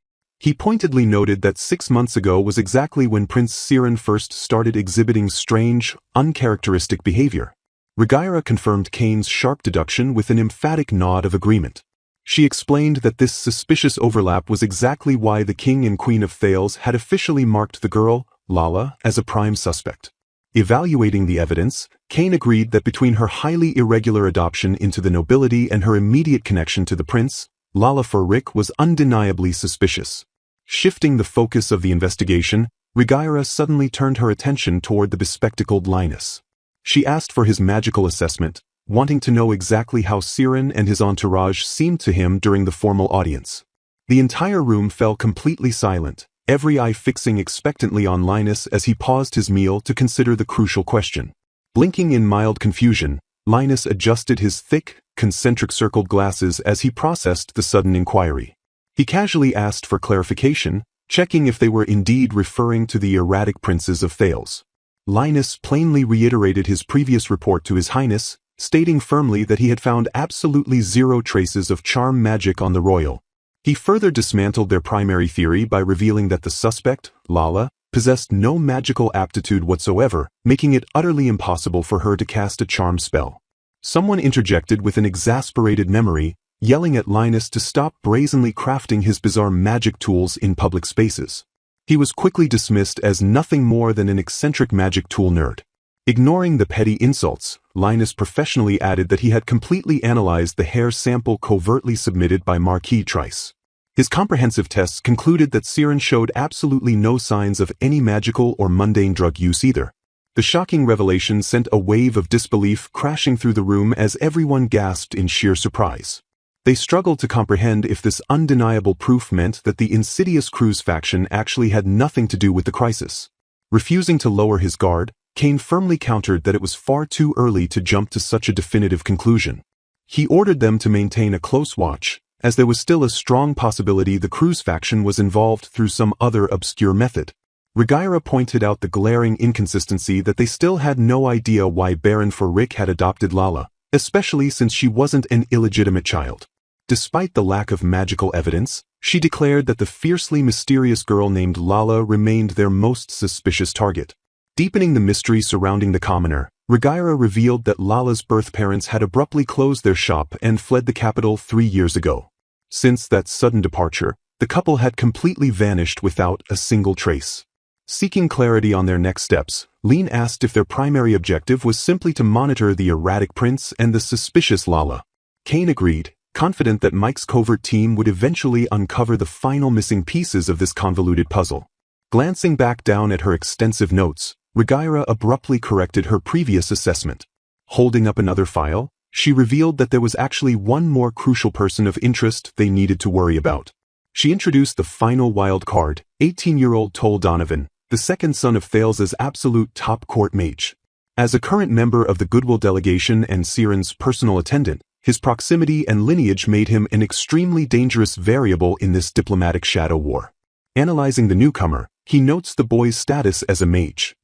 He pointedly noted that 6 months ago was exactly when Prince Siren first started exhibiting strange, uncharacteristic behavior. Rhaegyra confirmed Kane's sharp deduction with an emphatic nod of agreement. She explained that this suspicious overlap was exactly why the King and Queen of Thales had officially marked the girl, Lala, as a prime suspect. Evaluating the evidence, Kane agreed that between her highly irregular adoption into the nobility and her immediate connection to the prince, Lala Farik was undeniably suspicious. Shifting the focus of the investigation, Rhaegyra suddenly turned her attention toward the bespectacled Linus. She asked for his magical assessment, wanting to know exactly how Siren and his entourage seemed to him during the formal audience. The entire room fell completely silent, every eye fixing expectantly on Linus as he paused his meal to consider the crucial question. Blinking in mild confusion, Linus adjusted his thick, concentric circled glasses as he processed the sudden inquiry. He casually asked for clarification, checking if they were indeed referring to the erratic princes of Thales. Linus plainly reiterated his previous report to His Highness, stating firmly that he had found absolutely zero traces of charm magic on the royal. He further dismantled their primary theory by revealing that the suspect, Lala, possessed no magical aptitude whatsoever, making it utterly impossible for her to cast a charm spell. Someone interjected with an exasperated memory, yelling at Linus to stop brazenly crafting his bizarre magic tools in public spaces. He was quickly dismissed as nothing more than an eccentric magic tool nerd. Ignoring the petty insults, Linus professionally added that he had completely analyzed the hair sample covertly submitted by Marquis Trice. His comprehensive tests concluded that Siren showed absolutely no signs of any magical or mundane drug use either. The shocking revelation sent a wave of disbelief crashing through the room as everyone gasped in sheer surprise. They struggled to comprehend if this undeniable proof meant that the insidious Cruz faction actually had nothing to do with the crisis. Refusing to lower his guard, Kane firmly countered that it was far too early to jump to such a definitive conclusion. He ordered them to maintain a close watch, as there was still a strong possibility the Cruz faction was involved through some other obscure method. Rhaegyra pointed out the glaring inconsistency that they still had no idea why Baron Farik had adopted Lala, especially since she wasn't an illegitimate child. Despite the lack of magical evidence, she declared that the fiercely mysterious girl named Lala remained their most suspicious target. Deepening the mystery surrounding the commoner, Rhaegyra revealed that Lala's birth parents had abruptly closed their shop and fled the capital 3 years ago. Since that sudden departure, the couple had completely vanished without a single trace. Seeking clarity on their next steps, Lean asked if their primary objective was simply to monitor the erratic prince and the suspicious Lala. Kane agreed, confident that Mike's covert team would eventually uncover the final missing pieces of this convoluted puzzle. Glancing back down at her extensive notes, Rhaegyra abruptly corrected her previous assessment. Holding up another file, she revealed that there was actually one more crucial person of interest they needed to worry about. She introduced the final wild card, 18-year-old Toll Donovan, the second son of Thales's absolute top court mage. As a current member of the Goodwill delegation and Siren's personal attendant, his proximity and lineage made him an extremely dangerous variable in this diplomatic shadow war. Analyzing the newcomer, he notes the boy's status as a mage.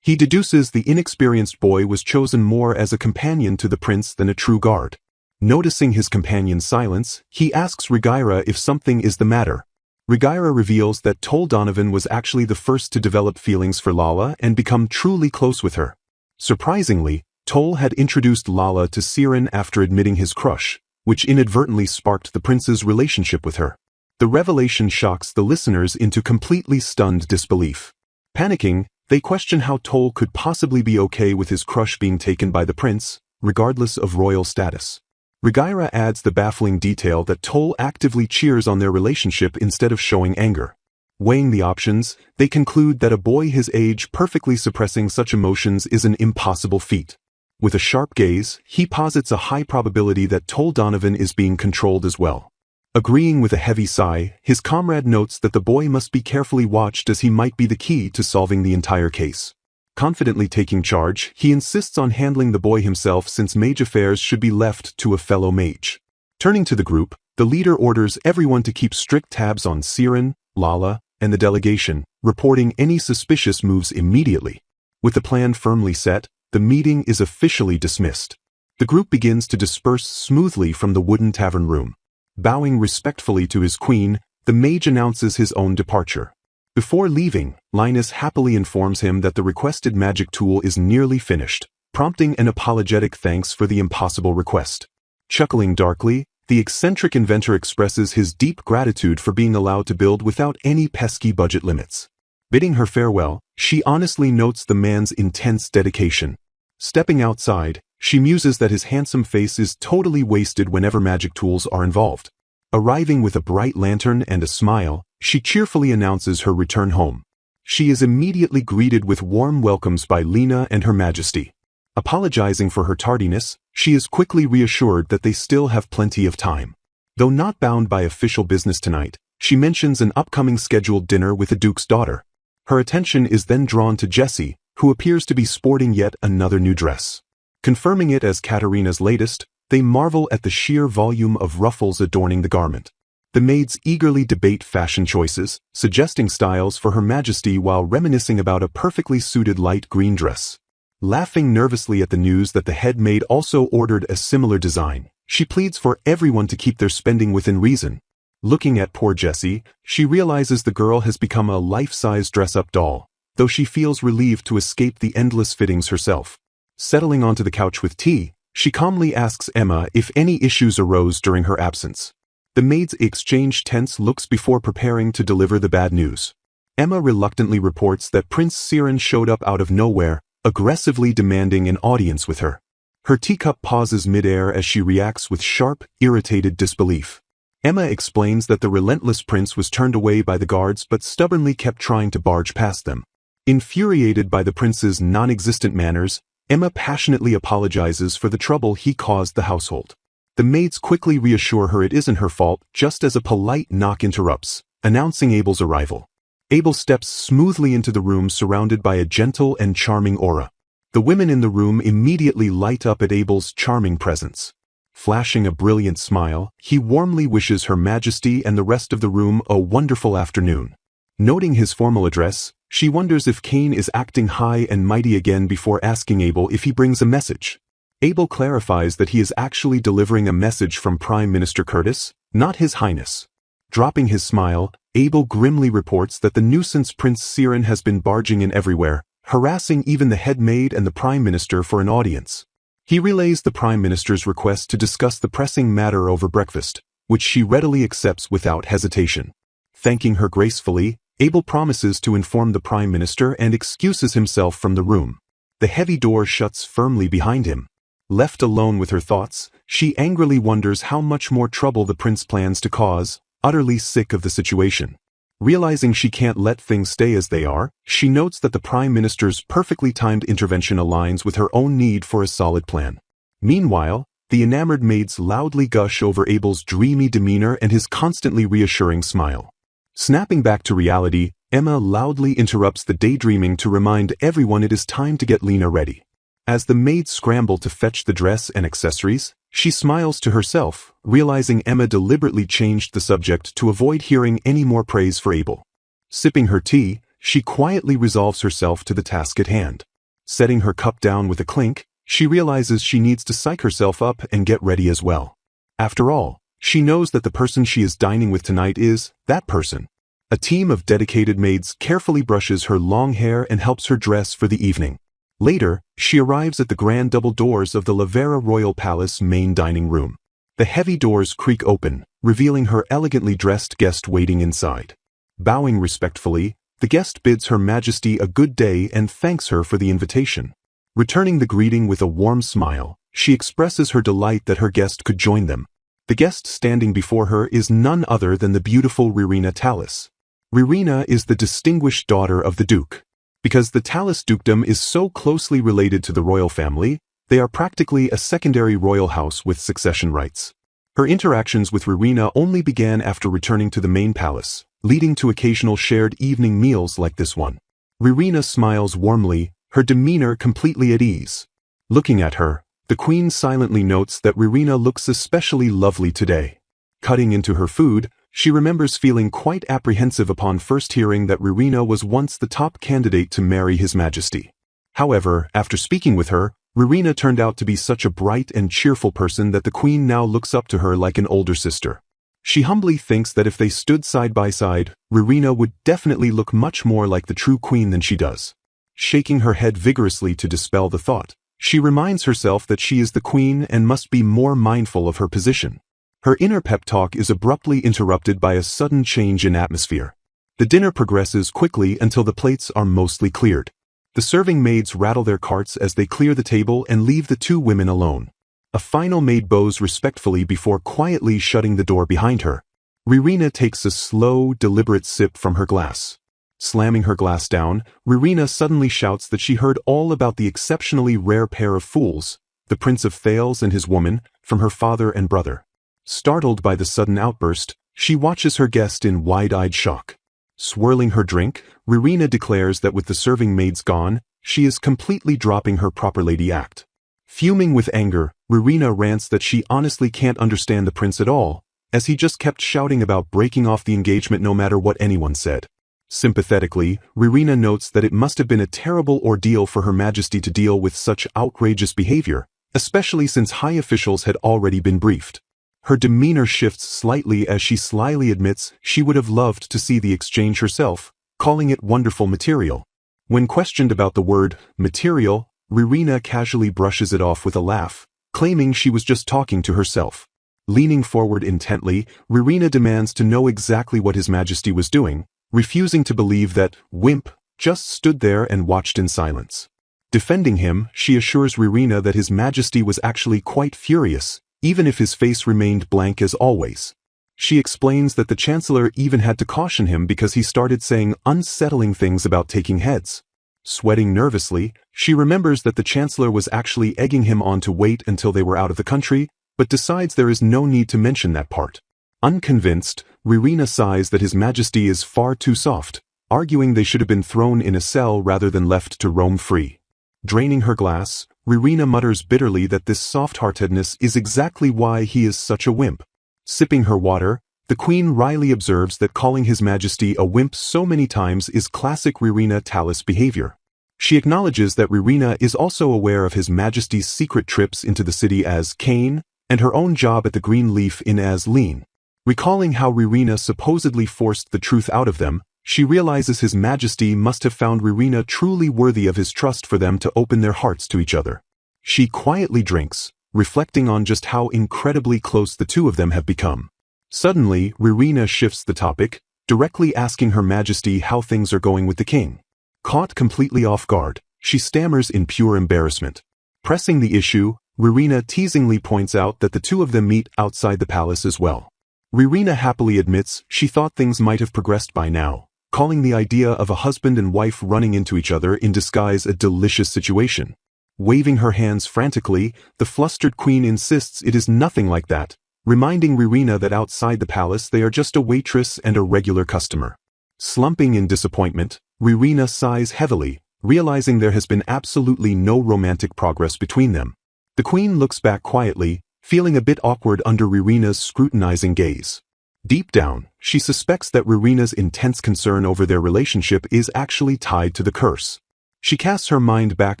He deduces the inexperienced boy was chosen more as a companion to the prince than a true guard. Noticing his companion's silence, he asks Rhaegyra if something is the matter. Rhaegyra reveals that Toll Donovan was actually the first to develop feelings for Lala and become truly close with her. Surprisingly, Toll had introduced Lala to Siren after admitting his crush, which inadvertently sparked the prince's relationship with her. The revelation shocks the listeners into completely stunned disbelief. Panicking, they question how Toll could possibly be okay with his crush being taken by the prince, regardless of royal status. Rhaegyra adds the baffling detail that Toll actively cheers on their relationship instead of showing anger. Weighing the options, they conclude that a boy his age perfectly suppressing such emotions is an impossible feat. With a sharp gaze, he posits a high probability that Toll Donovan is being controlled as well. Agreeing with a heavy sigh, his comrade notes that the boy must be carefully watched as he might be the key to solving the entire case. Confidently taking charge, he insists on handling the boy himself since mage affairs should be left to a fellow mage. Turning to the group, the leader orders everyone to keep strict tabs on Siren, Lala, and the delegation, reporting any suspicious moves immediately. With the plan firmly set, the meeting is officially dismissed. The group begins to disperse smoothly from the wooden tavern room. Bowing respectfully to his queen, the mage announces his own departure. Before leaving, Linus happily informs him that the requested magic tool is nearly finished, prompting an apologetic thanks for the impossible request. Chuckling darkly, the eccentric inventor expresses his deep gratitude for being allowed to build without any pesky budget limits. Bidding her farewell, she honestly notes the man's intense dedication. Stepping outside, she muses that his handsome face is totally wasted whenever magic tools are involved. Arriving with a bright lantern and a smile, she cheerfully announces her return home. She is immediately greeted with warm welcomes by Lena and Her Majesty. Apologizing for her tardiness, she is quickly reassured that they still have plenty of time. Though not bound by official business tonight, she mentions an upcoming scheduled dinner with the Duke's daughter. Her attention is then drawn to Jessie, who appears to be sporting yet another new dress. Confirming it as Katarina's latest, they marvel at the sheer volume of ruffles adorning the garment. The maids eagerly debate fashion choices, suggesting styles for Her Majesty while reminiscing about a perfectly suited light green dress. Laughing nervously at the news that the head maid also ordered a similar design, she pleads for everyone to keep their spending within reason. Looking at poor Jessie, she realizes the girl has become a life-size dress-up doll, though she feels relieved to escape the endless fittings herself. Settling onto the couch with tea, she calmly asks Emma if any issues arose during her absence. The maids exchange tense looks before preparing to deliver the bad news. Emma reluctantly reports that Prince Siren showed up out of nowhere, aggressively demanding an audience with her. Her teacup pauses mid-air as she reacts with sharp, irritated disbelief. Emma explains that the relentless prince was turned away by the guards but stubbornly kept trying to barge past them. Infuriated by the prince's non-existent manners, Emma passionately apologizes for the trouble he caused the household. The maids quickly reassure her it isn't her fault, just as a polite knock interrupts, announcing Abel's arrival. Abel steps smoothly into the room surrounded by a gentle and charming aura. The women in the room immediately light up at Abel's charming presence. Flashing a brilliant smile, he warmly wishes Her Majesty and the rest of the room a wonderful afternoon. Noting his formal address, she wonders if Cain is acting high and mighty again before asking Abel if he brings a message. Abel clarifies that he is actually delivering a message from Prime Minister Curtis, not His Highness. Dropping his smile, Abel grimly reports that the nuisance Prince Siren has been barging in everywhere, harassing even the head maid and the Prime Minister for an audience. He relays the Prime Minister's request to discuss the pressing matter over breakfast, which she readily accepts without hesitation. Thanking her gracefully, Abel promises to inform the Prime Minister and excuses himself from the room. The heavy door shuts firmly behind him. Left alone with her thoughts, she angrily wonders how much more trouble the prince plans to cause, utterly sick of the situation. Realizing she can't let things stay as they are, she notes that the Prime Minister's perfectly timed intervention aligns with her own need for a solid plan. Meanwhile, the enamored maids loudly gush over Abel's dreamy demeanor and his constantly reassuring smile. Snapping back to reality, Emma loudly interrupts the daydreaming to remind everyone it is time to get Lena ready. As the maids scramble to fetch the dress and accessories, she smiles to herself, realizing Emma deliberately changed the subject to avoid hearing any more praise for Abel. Sipping her tea, she quietly resolves herself to the task at hand. Setting her cup down with a clink, she realizes she needs to psych herself up and get ready as well. After all, she knows that the person she is dining with tonight is that person. A team of dedicated maids carefully brushes her long hair and helps her dress for the evening. Later, she arrives at the grand double doors of the Lavera Royal Palace main dining room. The heavy doors creak open, revealing her elegantly dressed guest waiting inside. Bowing respectfully, the guest bids Her Majesty a good day and thanks her for the invitation. Returning the greeting with a warm smile, she expresses her delight that her guest could join them. The guest standing before her is none other than the beautiful Ririna Tallis. Ririna is the distinguished daughter of the Duke. Because the Tallis dukedom is so closely related to the royal family, they are practically a secondary royal house with succession rights. Her interactions with Ririna only began after returning to the main palace, leading to occasional shared evening meals like this one. Ririna smiles warmly, her demeanor completely at ease. Looking at her, the queen silently notes that Ririna looks especially lovely today. Cutting into her food, she remembers feeling quite apprehensive upon first hearing that Ririna was once the top candidate to marry His Majesty. However, after speaking with her, Ririna turned out to be such a bright and cheerful person that the queen now looks up to her like an older sister. She humbly thinks that if they stood side by side, Ririna would definitely look much more like the true queen than she does. Shaking her head vigorously to dispel the thought, she reminds herself that she is the queen and must be more mindful of her position. Her inner pep talk is abruptly interrupted by a sudden change in atmosphere. The dinner progresses quickly until the plates are mostly cleared. The serving maids rattle their carts as they clear the table and leave the two women alone. A final maid bows respectfully before quietly shutting the door behind her. Ririna takes a slow, deliberate sip from her glass. Slamming her glass down, Ririna suddenly shouts that she heard all about the exceptionally rare pair of fools, the Prince of Thales and his woman, from her father and brother. Startled by the sudden outburst, she watches her guest in wide-eyed shock. Swirling her drink, Ririna declares that with the serving maids gone, she is completely dropping her proper lady act. Fuming with anger, Ririna rants that she honestly can't understand the prince at all, as he just kept shouting about breaking off the engagement no matter what anyone said. Sympathetically, Ririna notes that it must have been a terrible ordeal for Her Majesty to deal with such outrageous behavior, especially since high officials had already been briefed. Her demeanor shifts slightly as she slyly admits she would have loved to see the exchange herself, calling it wonderful material. When questioned about the word material, Ririna casually brushes it off with a laugh, claiming she was just talking to herself. Leaning forward intently, Ririna demands to know exactly what His Majesty was doing, refusing to believe that wimp just stood there and watched in silence. Defending him, she assures Ririna that His Majesty was actually quite furious, even if his face remained blank as always. She explains that the Chancellor even had to caution him because he started saying unsettling things about taking heads. Sweating nervously, she remembers that the Chancellor was actually egging him on to wait until they were out of the country, but decides there is no need to mention that part. Unconvinced, Ririna sighs that His Majesty is far too soft, arguing they should have been thrown in a cell rather than left to roam free. Draining her glass, Ririna mutters bitterly that this soft-heartedness is exactly why he is such a wimp. Sipping her water, the Queen wryly observes that calling His Majesty a wimp so many times is classic Ririna Tallis behavior. She acknowledges that Ririna is also aware of His Majesty's secret trips into the city as Cain, and her own job at the Green Leaf Inn as Lean. Recalling how Ririna supposedly forced the truth out of them, she realizes His Majesty must have found Ririna truly worthy of his trust for them to open their hearts to each other. She quietly drinks, reflecting on just how incredibly close the two of them have become. Suddenly, Ririna shifts the topic, directly asking Her Majesty how things are going with the king. Caught completely off guard, she stammers in pure embarrassment. Pressing the issue, Ririna teasingly points out that the two of them meet outside the palace as well. Ririna happily admits she thought things might have progressed by now, calling the idea of a husband and wife running into each other in disguise a delicious situation. Waving her hands frantically, the flustered queen insists it is nothing like that, reminding Ririna that outside the palace they are just a waitress and a regular customer. Slumping in disappointment, Ririna sighs heavily, realizing there has been absolutely no romantic progress between them. The queen looks back quietly, feeling a bit awkward under Ririna's scrutinizing gaze. Deep down, she suspects that Ririna's intense concern over their relationship is actually tied to the curse. She casts her mind back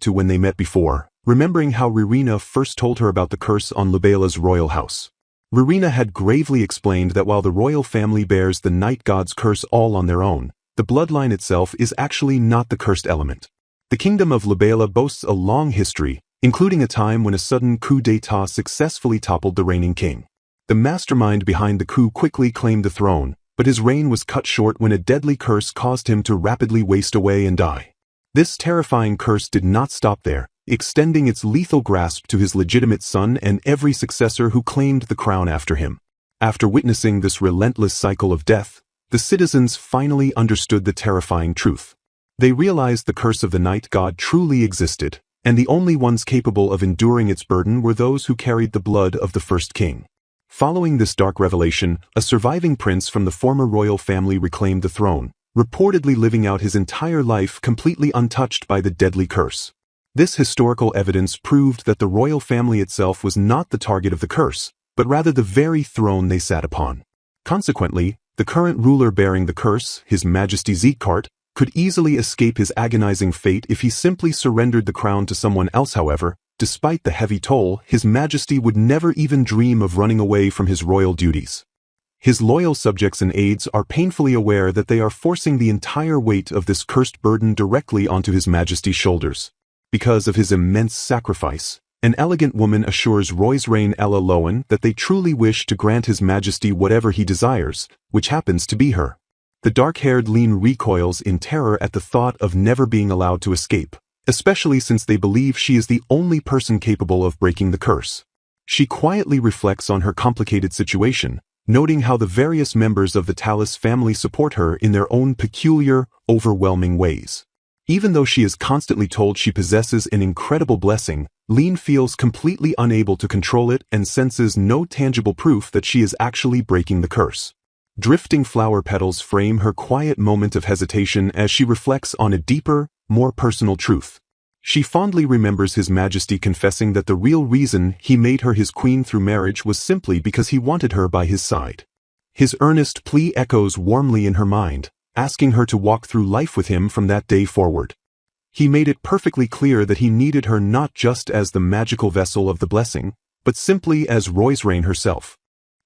to when they met before, remembering how Ririna first told her about the curse on Lubela's royal house. Ririna had gravely explained that while the royal family bears the night god's curse all on their own, the bloodline itself is actually not the cursed element. The kingdom of Libela boasts a long history, including a time when a sudden coup d'état successfully toppled the reigning king. The mastermind behind the coup quickly claimed the throne, but his reign was cut short when a deadly curse caused him to rapidly waste away and die. This terrifying curse did not stop there, extending its lethal grasp to his legitimate son and every successor who claimed the crown after him. After witnessing this relentless cycle of death, the citizens finally understood the terrifying truth. They realized the curse of the night god truly existed, and the only ones capable of enduring its burden were those who carried the blood of the first king. Following this dark revelation, a surviving prince from the former royal family reclaimed the throne, reportedly living out his entire life completely untouched by the deadly curse. This historical evidence proved that the royal family itself was not the target of the curse, but rather the very throne they sat upon. Consequently, the current ruler bearing the curse, His Majesty Zeitcart, could easily escape his agonizing fate if he simply surrendered the crown to someone else. However, despite the heavy toll, His Majesty would never even dream of running away from his royal duties. His loyal subjects and aides are painfully aware that they are forcing the entire weight of this cursed burden directly onto His Majesty's shoulders. Because of his immense sacrifice, an elegant woman assures Roisrain Ella Lowen that they truly wish to grant His Majesty whatever he desires, which happens to be her. The dark-haired Lean recoils in terror at the thought of never being allowed to escape, especially since they believe she is the only person capable of breaking the curse. She quietly reflects on her complicated situation, noting how the various members of the Talus family support her in their own peculiar, overwhelming ways. Even though she is constantly told she possesses an incredible blessing, Lean feels completely unable to control it and senses no tangible proof that she is actually breaking the curse. Drifting flower petals frame her quiet moment of hesitation as she reflects on a deeper, more personal truth. She fondly remembers His Majesty confessing that the real reason he made her his queen through marriage was simply because he wanted her by his side. His earnest plea echoes warmly in her mind, asking her to walk through life with him from that day forward. He made it perfectly clear that he needed her not just as the magical vessel of the blessing, but simply as Roisrain herself.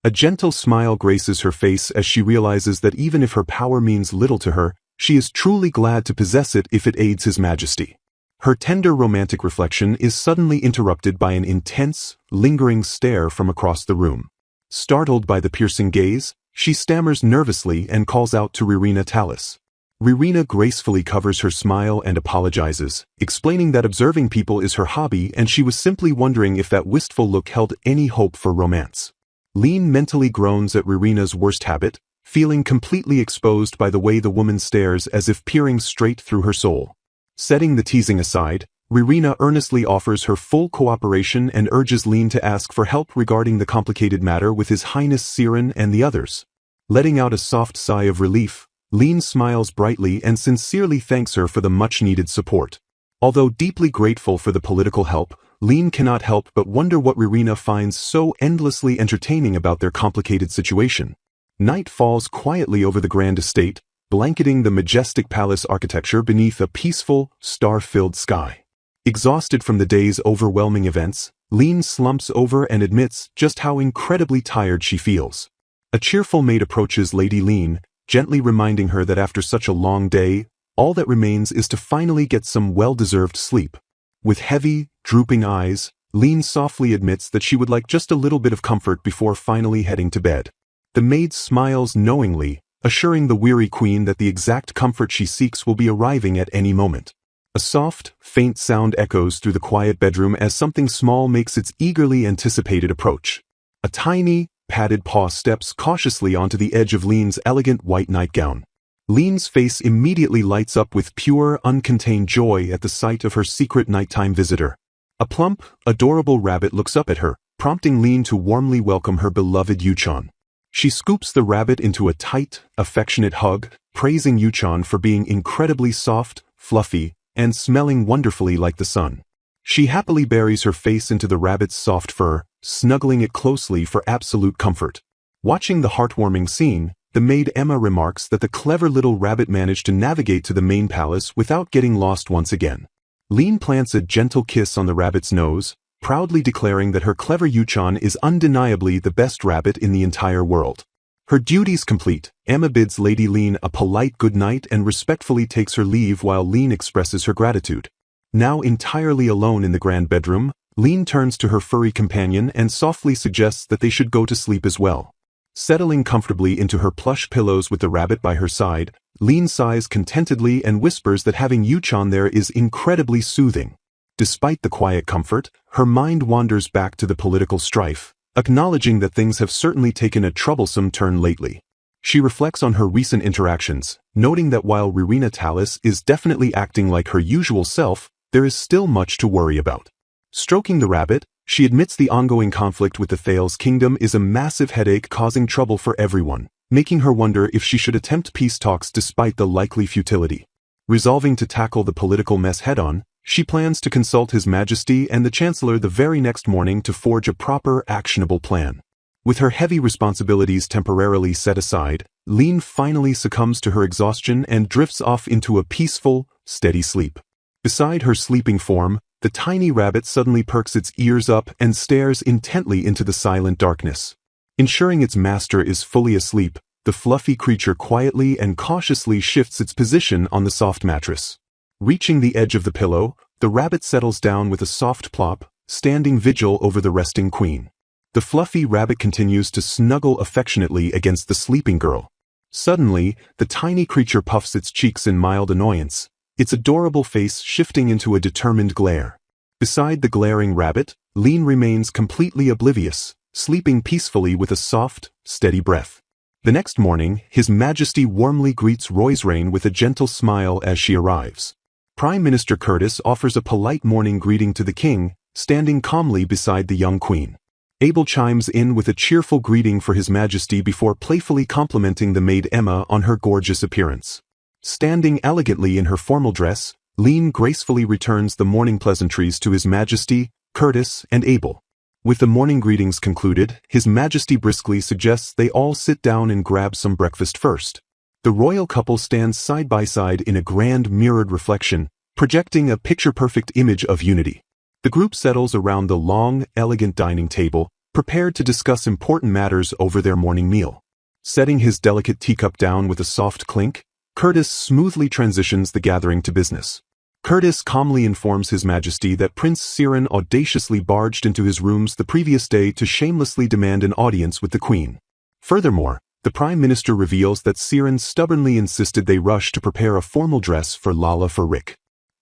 A gentle smile graces her face as she realizes that even if her power means little to her, she is truly glad to possess it if it aids His Majesty. Her tender romantic reflection is suddenly interrupted by an intense, lingering stare from across the room. Startled by the piercing gaze, she stammers nervously and calls out to Ririna Talus. Ririna gracefully covers her smile and apologizes, explaining that observing people is her hobby and she was simply wondering if that wistful look held any hope for romance. Lean mentally groans at Ririna's worst habit, feeling completely exposed by the way the woman stares as if peering straight through her soul. Setting the teasing aside, Ririna earnestly offers her full cooperation and urges Lean to ask for help regarding the complicated matter with His Highness Siren and the others. Letting out a soft sigh of relief, Lean smiles brightly and sincerely thanks her for the much-needed support. Although deeply grateful for the political help, Lean cannot help but wonder what Ririna finds so endlessly entertaining about their complicated situation. Night falls quietly over the grand estate, blanketing the majestic palace architecture beneath a peaceful, star-filled sky. Exhausted from the day's overwhelming events, Lean slumps over and admits just how incredibly tired she feels. A cheerful maid approaches Lady Lean, gently reminding her that after such a long day, all that remains is to finally get some well-deserved sleep. With heavy, drooping eyes, Lean softly admits that she would like just a little bit of comfort before finally heading to bed. The maid smiles knowingly, assuring the weary queen that the exact comfort she seeks will be arriving at any moment. A soft, faint sound echoes through the quiet bedroom as something small makes its eagerly anticipated approach. A tiny, padded paw steps cautiously onto the edge of Lean's elegant white nightgown. Lean's face immediately lights up with pure, uncontained joy at the sight of her secret nighttime visitor. A plump, adorable rabbit looks up at her, prompting Lean to warmly welcome her beloved Yuchon. She scoops the rabbit into a tight, affectionate hug, praising Yuchon for being incredibly soft, fluffy, and smelling wonderfully like the sun. She happily buries her face into the rabbit's soft fur, snuggling it closely for absolute comfort. Watching the heartwarming scene, the maid Emma remarks that the clever little rabbit managed to navigate to the main palace without getting lost once again. Lean plants a gentle kiss on the rabbit's nose, proudly declaring that her clever Yuchon is undeniably the best rabbit in the entire world. Her duties complete, Emma bids Lady Lean a polite good night and respectfully takes her leave while Lean expresses her gratitude. Now entirely alone in the grand bedroom, Lean turns to her furry companion and softly suggests that they should go to sleep as well. Settling comfortably into her plush pillows with the rabbit by her side, Lean sighs contentedly and whispers that having Yuchan there is incredibly soothing. Despite the quiet comfort, her mind wanders back to the political strife, acknowledging that things have certainly taken a troublesome turn lately. She reflects on her recent interactions, noting that while Ririna Tallis is definitely acting like her usual self, there is still much to worry about. Stroking the rabbit, she admits the ongoing conflict with the Thales kingdom is a massive headache causing trouble for everyone, making her wonder if she should attempt peace talks despite the likely futility. Resolving to tackle the political mess head-on, she plans to consult His Majesty and the Chancellor the very next morning to forge a proper, actionable plan. With her heavy responsibilities temporarily set aside, Lean finally succumbs to her exhaustion and drifts off into a peaceful, steady sleep. Beside her sleeping form, the tiny rabbit suddenly perks its ears up and stares intently into the silent darkness. Ensuring its master is fully asleep, the fluffy creature quietly and cautiously shifts its position on the soft mattress. Reaching the edge of the pillow, the rabbit settles down with a soft plop, standing vigil over the resting queen. The fluffy rabbit continues to snuggle affectionately against the sleeping girl. Suddenly, the tiny creature puffs its cheeks in mild annoyance, its adorable face shifting into a determined glare. Beside the glaring rabbit, Lean remains completely oblivious, sleeping peacefully with a soft, steady breath. The next morning, His Majesty warmly greets Roysrain with a gentle smile as she arrives. Prime Minister Curtis offers a polite morning greeting to the king, standing calmly beside the young queen. Abel chimes in with a cheerful greeting for His Majesty before playfully complimenting the maid Emma on her gorgeous appearance. Standing elegantly in her formal dress, Lean gracefully returns the morning pleasantries to His Majesty, Curtis, and Abel. With the morning greetings concluded, His Majesty briskly suggests they all sit down and grab some breakfast first. The royal couple stands side by side in a grand mirrored reflection, projecting a picture-perfect image of unity. The group settles around the long, elegant dining table, prepared to discuss important matters over their morning meal. Setting his delicate teacup down with a soft clink, Curtis smoothly transitions the gathering to business. Curtis calmly informs His Majesty that Prince Siren audaciously barged into his rooms the previous day to shamelessly demand an audience with the Queen. Furthermore, the Prime Minister reveals that Siren stubbornly insisted they rush to prepare a formal dress for Lala for Rick.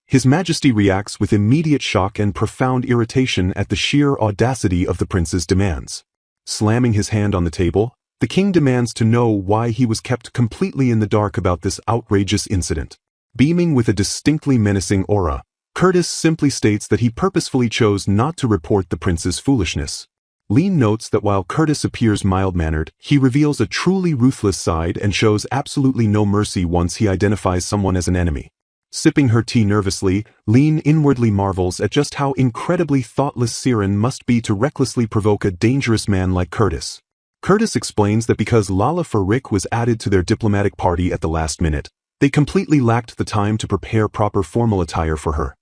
His Majesty reacts with immediate shock and profound irritation at the sheer audacity of the prince's demands. Slamming his hand on the table, the king demands to know why he was kept completely in the dark about this outrageous incident. Beaming with a distinctly menacing aura, Curtis simply states that he purposefully chose not to report the prince's foolishness. Lean notes that while Curtis appears mild-mannered, he reveals a truly ruthless side and shows absolutely no mercy once he identifies someone as an enemy. Sipping her tea nervously, Lean inwardly marvels at just how incredibly thoughtless Siren must be to recklessly provoke a dangerous man like Curtis. Curtis explains that because Lala for Rick was added to their diplomatic party at the last minute, they completely lacked the time to prepare proper formal attire for her.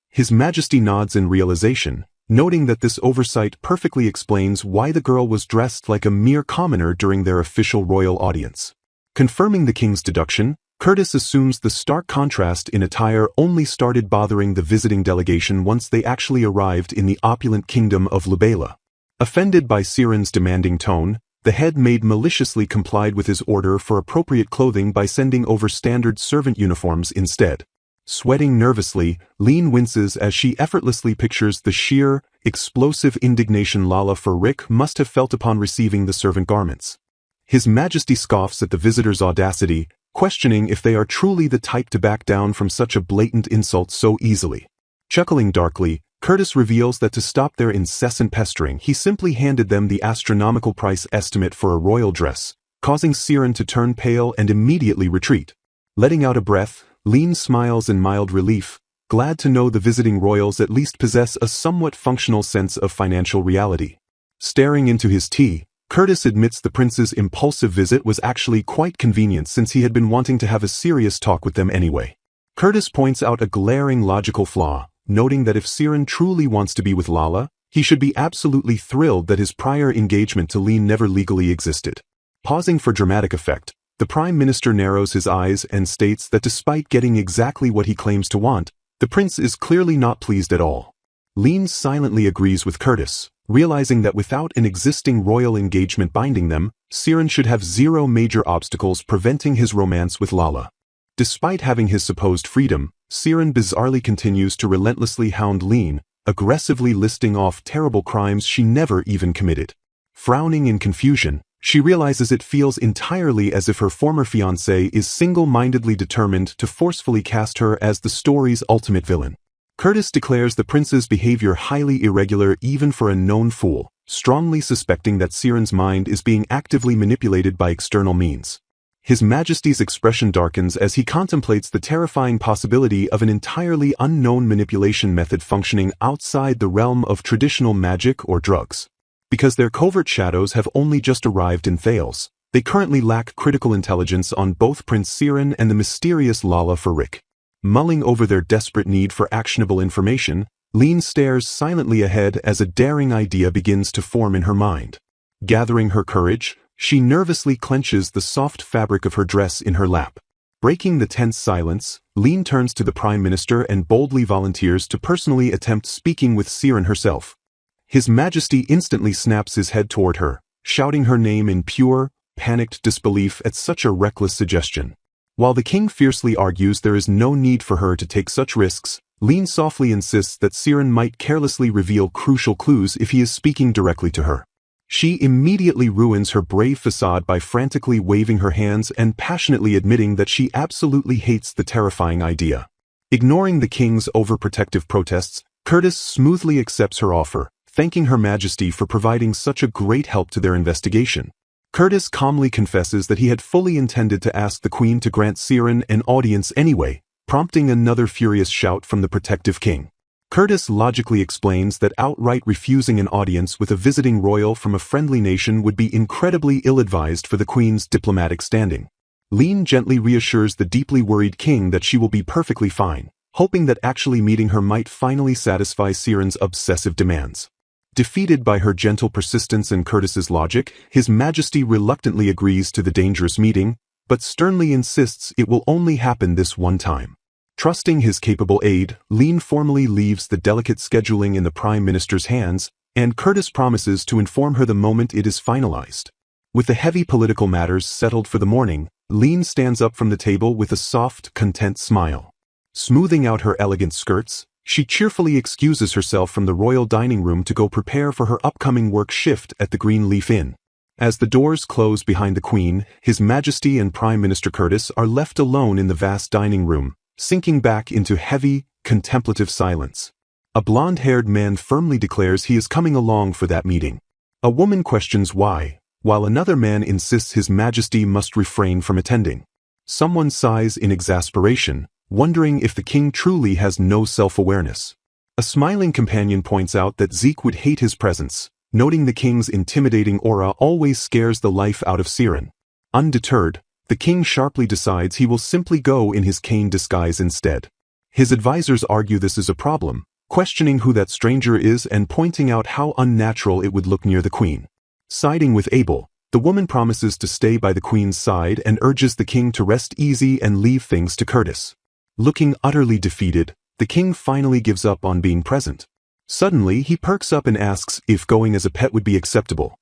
His Majesty nods in realization, noting that this oversight perfectly explains why the girl was dressed like a mere commoner during their official royal audience. Confirming the king's deduction, Curtis assumes the stark contrast in attire only started bothering the visiting delegation once they actually arrived in the opulent kingdom of Lubela. Offended by Siren's demanding tone, the head maid maliciously complied with his order for appropriate clothing by sending over standard servant uniforms instead. Sweating nervously, Lean winces as she effortlessly pictures the sheer, explosive indignation Lala for Rick must have felt upon receiving the servant garments. His Majesty scoffs at the visitor's audacity, questioning if they are truly the type to back down from such a blatant insult so easily. Chuckling darkly, Curtis reveals that to stop their incessant pestering, he simply handed them the astronomical price estimate for a royal dress, causing Siren to turn pale and immediately retreat. Letting out a breath, Lean smiles in mild relief, glad to know the visiting royals at least possess a somewhat functional sense of financial reality. Staring into his tea, Curtis admits the prince's impulsive visit was actually quite convenient since he had been wanting to have a serious talk with them anyway. Curtis points out a glaring logical flaw, noting that if Siren truly wants to be with Lala, he should be absolutely thrilled that his prior engagement to Lean never legally existed. Pausing for dramatic effect, the Prime Minister narrows his eyes and states that despite getting exactly what he claims to want, the prince is clearly not pleased at all. Lean silently agrees with Curtis, realizing that without an existing royal engagement binding them, Siren should have zero major obstacles preventing his romance with Lala. Despite having his supposed freedom, Siren bizarrely continues to relentlessly hound Lean, aggressively listing off terrible crimes she never even committed. Frowning in confusion, she realizes it feels entirely as if her former fiancé is single-mindedly determined to forcefully cast her as the story's ultimate villain. Curtis declares the prince's behavior highly irregular even for a known fool, strongly suspecting that Siren's mind is being actively manipulated by external means. His Majesty's expression darkens as he contemplates the terrifying possibility of an entirely unknown manipulation method functioning outside the realm of traditional magic or drugs. Because their covert shadows have only just arrived in Thales, they currently lack critical intelligence on both Prince Siren and the mysterious Lala Farik. Mulling over their desperate need for actionable information, Lean stares silently ahead as a daring idea begins to form in her mind. Gathering her courage, she nervously clenches the soft fabric of her dress in her lap. Breaking the tense silence, Lean turns to the Prime Minister and boldly volunteers to personally attempt speaking with Siren herself. His Majesty instantly snaps his head toward her, shouting her name in pure, panicked disbelief at such a reckless suggestion. While the king fiercely argues there is no need for her to take such risks, Lean softly insists that Siren might carelessly reveal crucial clues if he is speaking directly to her. She immediately ruins her brave facade by frantically waving her hands and passionately admitting that she absolutely hates the terrifying idea. Ignoring the king's overprotective protests, Curtis smoothly accepts her offer, thanking Her Majesty for providing such a great help to their investigation. Curtis calmly confesses that he had fully intended to ask the Queen to grant Siren an audience anyway, prompting another furious shout from the protective king. Curtis logically explains that outright refusing an audience with a visiting royal from a friendly nation would be incredibly ill-advised for the Queen's diplomatic standing. Lean gently reassures the deeply worried king that she will be perfectly fine, hoping that actually meeting her might finally satisfy Siren's obsessive demands. Defeated by her gentle persistence and Curtis's logic, His Majesty reluctantly agrees to the dangerous meeting, but sternly insists it will only happen this one time. Trusting his capable aide, Lean formally leaves the delicate scheduling in the Prime Minister's hands, and Curtis promises to inform her the moment it is finalized. With the heavy political matters settled for the morning, Lean stands up from the table with a soft, content smile. Smoothing out her elegant skirts, she cheerfully excuses herself from the royal dining room to go prepare for her upcoming work shift at the Green Leaf Inn. As the doors close behind the Queen, His Majesty and Prime Minister Curtis are left alone in the vast dining room, sinking back into heavy, contemplative silence. A blonde-haired man firmly declares he is coming along for that meeting. A woman questions why, while another man insists His Majesty must refrain from attending. Someone sighs in exasperation, wondering if the king truly has no self-awareness. A smiling companion points out that Zeke would hate his presence, noting the king's intimidating aura always scares the life out of Siren. Undeterred, the king sharply decides he will simply go in his cane disguise instead. His advisors argue this is a problem, questioning who that stranger is and pointing out how unnatural it would look near the queen. Siding with Abel, the woman promises to stay by the queen's side and urges the king to rest easy and leave things to Curtis. Looking utterly defeated, the king finally gives up on being present. Suddenly, he perks up and asks if going as a pet would be acceptable.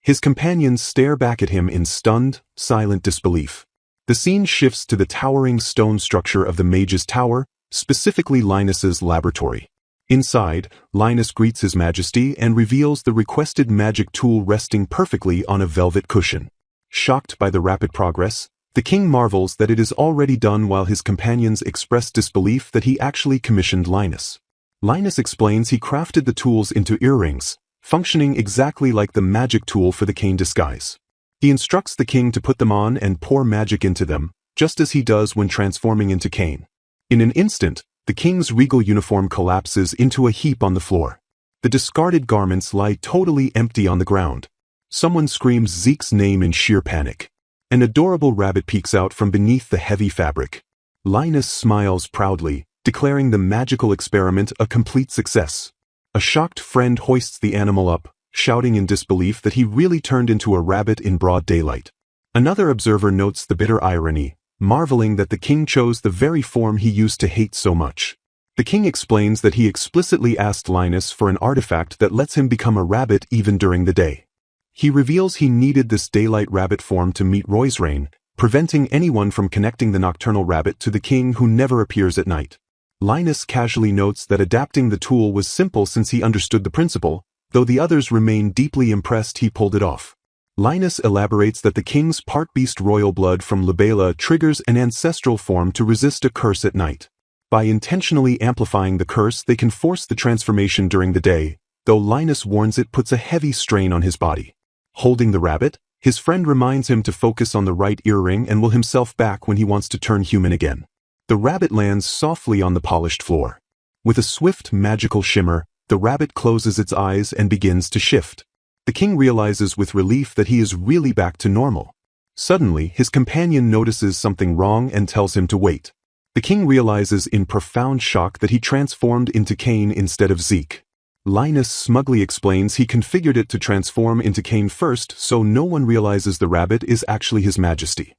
His companions stare back at him in stunned, silent disbelief. The scene shifts to the towering stone structure of the Mage's Tower, specifically Linus's laboratory. Inside, Linus greets His Majesty and reveals the requested magic tool resting perfectly on a velvet cushion. Shocked by the rapid progress, the king marvels that it is already done while his companions express disbelief that he actually commissioned Linus. Linus explains he crafted the tools into earrings, functioning exactly like the magic tool for the cane disguise. He instructs the king to put them on and pour magic into them, just as he does when transforming into cane. In an instant, the king's regal uniform collapses into a heap on the floor. The discarded garments lie totally empty on the ground. Someone screams Zeke's name in sheer panic. An adorable rabbit peeks out from beneath the heavy fabric. Linus smiles proudly, declaring the magical experiment a complete success. A shocked friend hoists the animal up, shouting in disbelief that he really turned into a rabbit in broad daylight. Another observer notes the bitter irony, marveling that the king chose the very form he used to hate so much. The king explains that he explicitly asked Linus for an artifact that lets him become a rabbit even during the day. He reveals he needed this daylight rabbit form to meet Roy's reign, preventing anyone from connecting the nocturnal rabbit to the king who never appears at night. Linus casually notes that adapting the tool was simple since he understood the principle, though the others remain deeply impressed he pulled it off. Linus elaborates that the king's part-beast royal blood from Libela triggers an ancestral form to resist a curse at night. By intentionally amplifying the curse, they can force the transformation during the day, though Linus warns it puts a heavy strain on his body. Holding the rabbit, his friend reminds him to focus on the right earring and will himself back when he wants to turn human again. The rabbit lands softly on the polished floor. With a swift, magical shimmer, the rabbit closes its eyes and begins to shift. The king realizes with relief that he is really back to normal. Suddenly, his companion notices something wrong and tells him to wait. The king realizes in profound shock that he transformed into Cain instead of Zeke. Linus smugly explains he configured it to transform into Cain first so no one realizes the rabbit is actually his majesty.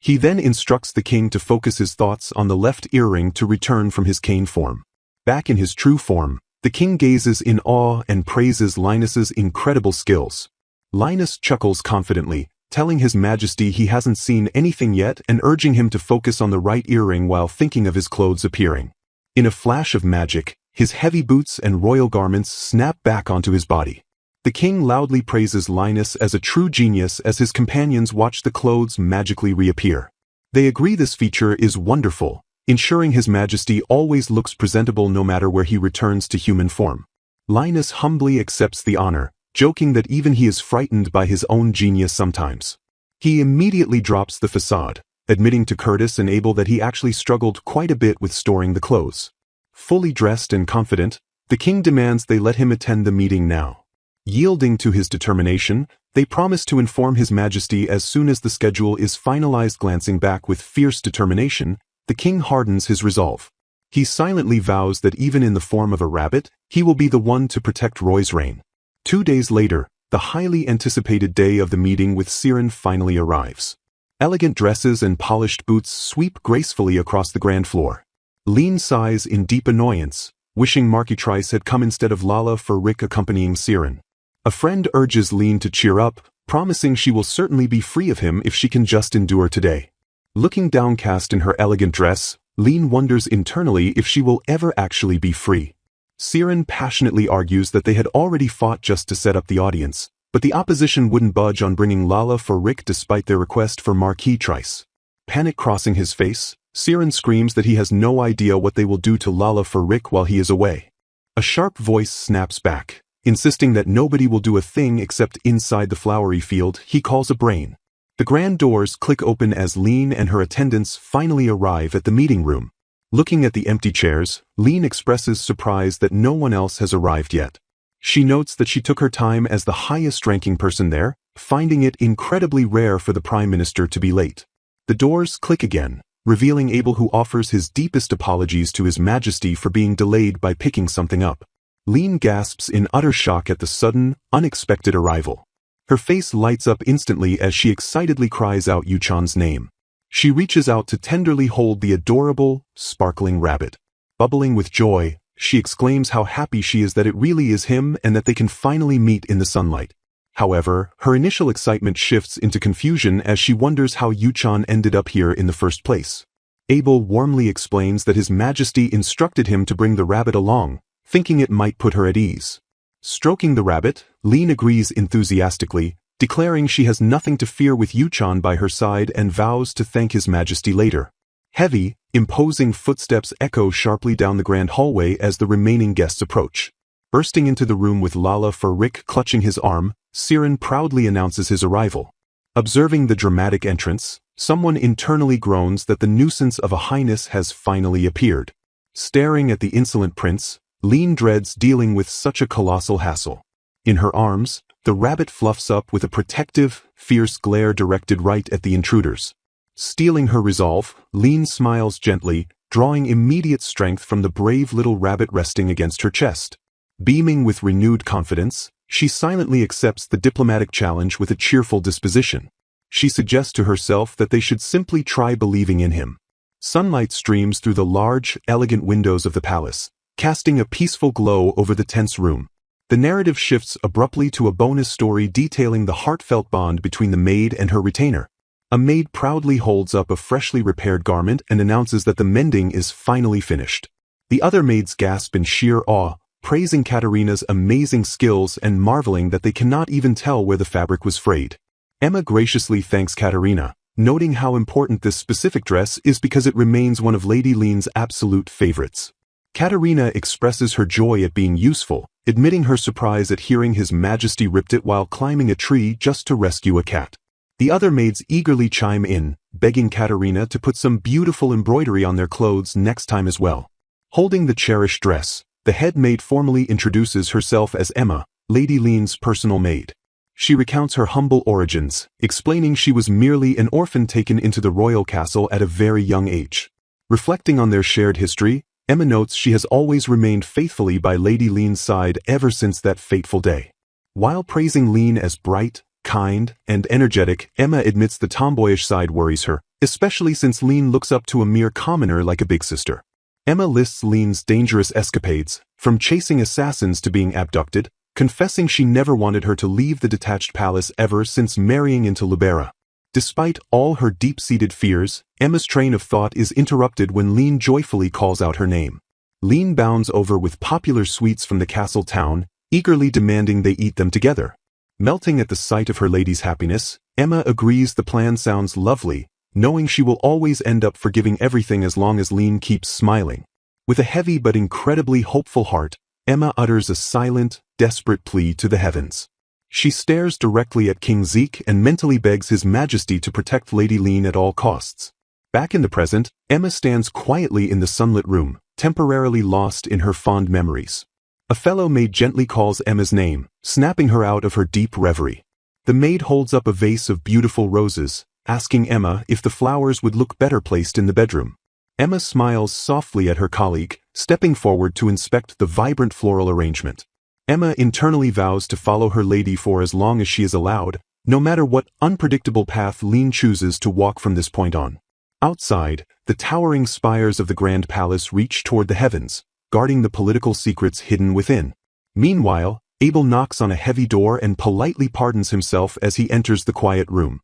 He then instructs the king to focus his thoughts on the left earring to return from his Cain form. Back in his true form, the king gazes in awe and praises Linus's incredible skills. Linus chuckles confidently, telling his majesty he hasn't seen anything yet and urging him to focus on the right earring while thinking of his clothes appearing. In a flash of magic, his heavy boots and royal garments snap back onto his body. The king loudly praises Linus as a true genius as his companions watch the clothes magically reappear. They agree this feature is wonderful, ensuring his majesty always looks presentable no matter where he returns to human form. Linus humbly accepts the honor, joking that even he is frightened by his own genius sometimes. He immediately drops the facade, admitting to Curtis and Abel that he actually struggled quite a bit with storing the clothes. Fully dressed and confident, the king demands they let him attend the meeting now. Yielding to his determination, they promise to inform his majesty as soon as the schedule is finalized. Glancing back with fierce determination, the king hardens his resolve. He silently vows that even in the form of a rabbit, he will be the one to protect Roy's reign. 2 days later, the highly anticipated day of the meeting with Siren finally arrives. Elegant dresses and polished boots sweep gracefully across the grand floor. Lean sighs in deep annoyance, wishing Marquitrice had come instead of Lala for Rick accompanying Siren. A friend urges Lean to cheer up, promising she will certainly be free of him if she can just endure today. Looking downcast in her elegant dress, Lean wonders internally if she will ever actually be free. Siren passionately argues that they had already fought just to set up the audience, but the opposition wouldn't budge on bringing Lala for Rick despite their request for Marquitrice. Panic crossing his face, Siren screams that he has no idea what they will do to Lala for Rick while he is away. A sharp voice snaps back, insisting that nobody will do a thing except inside the flowery field he calls a brain. The grand doors click open as Lean and her attendants finally arrive at the meeting room. Looking at the empty chairs, Lean expresses surprise that no one else has arrived yet. She notes that she took her time as the highest-ranking person there, finding it incredibly rare for the Prime Minister to be late. The doors click again, revealing Abel, who offers his deepest apologies to His Majesty for being delayed by picking something up. Lean gasps in utter shock at the sudden, unexpected arrival. Her face lights up instantly as she excitedly cries out Yuchan's name. She reaches out to tenderly hold the adorable, sparkling rabbit. Bubbling with joy, she exclaims how happy she is that it really is him and that they can finally meet in the sunlight. However, her initial excitement shifts into confusion as she wonders how Yuchan ended up here in the first place. Abel warmly explains that His Majesty instructed him to bring the rabbit along, thinking it might put her at ease. Stroking the rabbit, Lean agrees enthusiastically, declaring she has nothing to fear with Yuchan by her side and vows to thank His Majesty later. Heavy, imposing footsteps echo sharply down the grand hallway as the remaining guests approach. Bursting into the room with Lala for Rick clutching his arm, Siren proudly announces his arrival. Observing the dramatic entrance, someone internally groans that the nuisance of a highness has finally appeared. Staring at the insolent prince, Lean dreads dealing with such a colossal hassle. In her arms, the rabbit fluffs up with a protective, fierce glare directed right at the intruders. Steeling her resolve, Lean smiles gently, drawing immediate strength from the brave little rabbit resting against her chest. Beaming with renewed confidence, she silently accepts the diplomatic challenge with a cheerful disposition. she suggests to herself that they should simply try believing in him. Sunlight streams through the large, elegant windows of the palace, casting a peaceful glow over the tense room. The narrative shifts abruptly to a bonus story detailing the heartfelt bond between the maid and her retainer. A maid proudly holds up a freshly repaired garment and announces that the mending is finally finished. The other maids gasp in sheer awe, praising Katerina's amazing skills and marveling that they cannot even tell where the fabric was frayed. Emma graciously thanks Katerina, noting how important this specific dress is because it remains one of Lady Lean's absolute favorites. Katerina expresses her joy at being useful, admitting her surprise at hearing His Majesty ripped it while climbing a tree just to rescue a cat. The other maids eagerly chime in, begging Katerina to put some beautiful embroidery on their clothes next time as well. Holding the cherished dress, the head maid formally introduces herself as Emma, Lady Lean's personal maid. She recounts her humble origins, explaining she was merely an orphan taken into the royal castle at a very young age. Reflecting on their shared history, Emma notes she has always remained faithfully by Lady Lean's side ever since that fateful day. While praising Lean as bright, kind, and energetic, Emma admits the tomboyish side worries her, especially since Lean looks up to a mere commoner like a big sister. Emma lists Lean's dangerous escapades, from chasing assassins to being abducted, confessing she never wanted her to leave the detached palace ever since marrying into Libera. Despite all her deep-seated fears, Emma's train of thought is interrupted when Lean joyfully calls out her name. Lean bounds over with popular sweets from the castle town, eagerly demanding they eat them together. Melting at the sight of her lady's happiness, Emma agrees the plan sounds lovely, knowing she will always end up forgiving everything as long as Lean keeps smiling. With a heavy but incredibly hopeful heart, Emma utters a silent, desperate plea to the heavens. She stares directly at King Zeke and mentally begs His Majesty to protect Lady Lean at all costs. Back in the present, Emma stands quietly in the sunlit room, temporarily lost in her fond memories. A fellow maid gently calls Emma's name, snapping her out of her deep reverie. The maid holds up a vase of beautiful roses, asking Emma if the flowers would look better placed in the bedroom. Emma smiles softly at her colleague, stepping forward to inspect the vibrant floral arrangement. Emma internally vows to follow her lady for as long as she is allowed, no matter what unpredictable path Lean chooses to walk from this point on. Outside, the towering spires of the Grand Palace reach toward the heavens, guarding the political secrets hidden within. Meanwhile, Abel knocks on a heavy door and politely pardons himself as he enters the quiet room.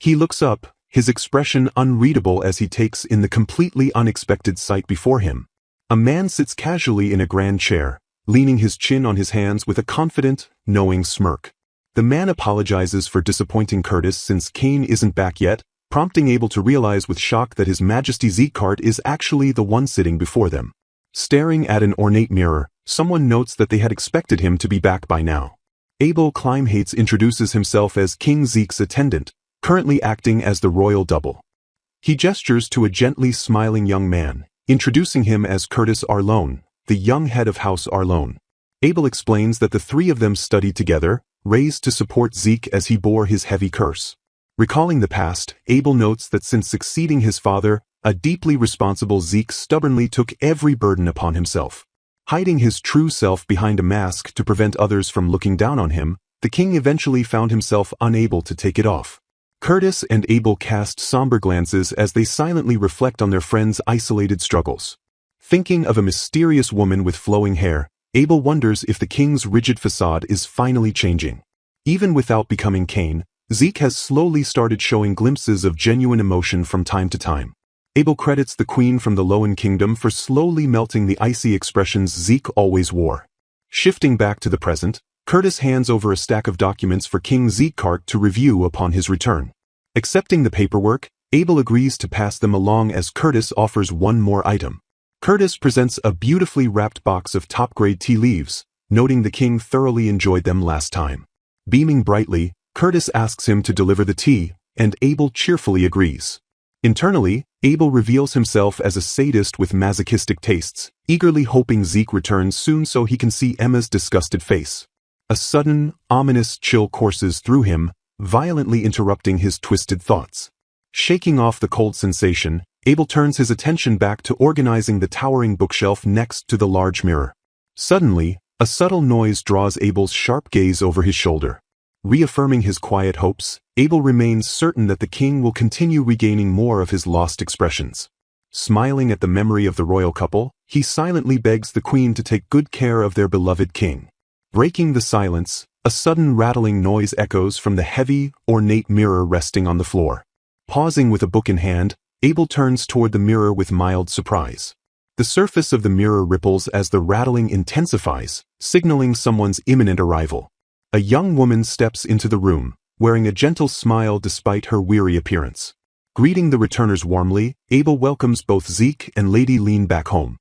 He looks up, his expression unreadable as he takes in the completely unexpected sight before him. A man sits casually in a grand chair, leaning his chin on his hands with a confident, knowing smirk. The man apologizes for disappointing Curtis since Kane isn't back yet, prompting Abel to realize with shock that His Majesty Zekart is actually the one sitting before them. Staring at an ornate mirror, someone notes that they had expected him to be back by now. Abel Climehates introduces himself as King Zeke's attendant, currently acting as the royal double. He gestures to a gently smiling young man, introducing him as Curtis Arlone, the young head of House Arlone. Abel explains that the three of them studied together, raised to support Zeke as he bore his heavy curse. Recalling the past, Abel notes that since succeeding his father, a deeply responsible Zeke stubbornly took every burden upon himself. Hiding his true self behind a mask to prevent others from looking down on him, the king eventually found himself unable to take it off. Curtis and Abel cast somber glances as they silently reflect on their friend's isolated struggles. Thinking of a mysterious woman with flowing hair, Abel wonders if the king's rigid facade is finally changing. Even without becoming Kane, Zeke has slowly started showing glimpses of genuine emotion from time to time. Abel credits the queen from the Lowen Kingdom for slowly melting the icy expressions Zeke always wore. Shifting back to the present, Curtis hands over a stack of documents for King Zekart to review upon his return. Accepting the paperwork, Abel agrees to pass them along as Curtis offers one more item. Curtis presents a beautifully wrapped box of top-grade tea leaves, noting the king thoroughly enjoyed them last time. Beaming brightly, Curtis asks him to deliver the tea, and Abel cheerfully agrees. Internally, Abel reveals himself as a sadist with masochistic tastes, eagerly hoping Zeke returns soon so he can see Emma's disgusted face. A sudden, ominous chill courses through him, violently interrupting his twisted thoughts. Shaking off the cold sensation, Abel turns his attention back to organizing the towering bookshelf next to the large mirror. Suddenly, a subtle noise draws Abel's sharp gaze over his shoulder. Reaffirming his quiet hopes, Abel remains certain that the king will continue regaining more of his lost expressions. Smiling at the memory of the royal couple, he silently begs the queen to take good care of their beloved king. Breaking the silence, a sudden rattling noise echoes from the heavy, ornate mirror resting on the floor. Pausing with a book in hand, Abel turns toward the mirror with mild surprise. The surface of the mirror ripples as the rattling intensifies, signaling someone's imminent arrival. A young woman steps into the room, wearing a gentle smile despite her weary appearance. Greeting the returners warmly, Abel welcomes both Zeke and Lady Lean back home.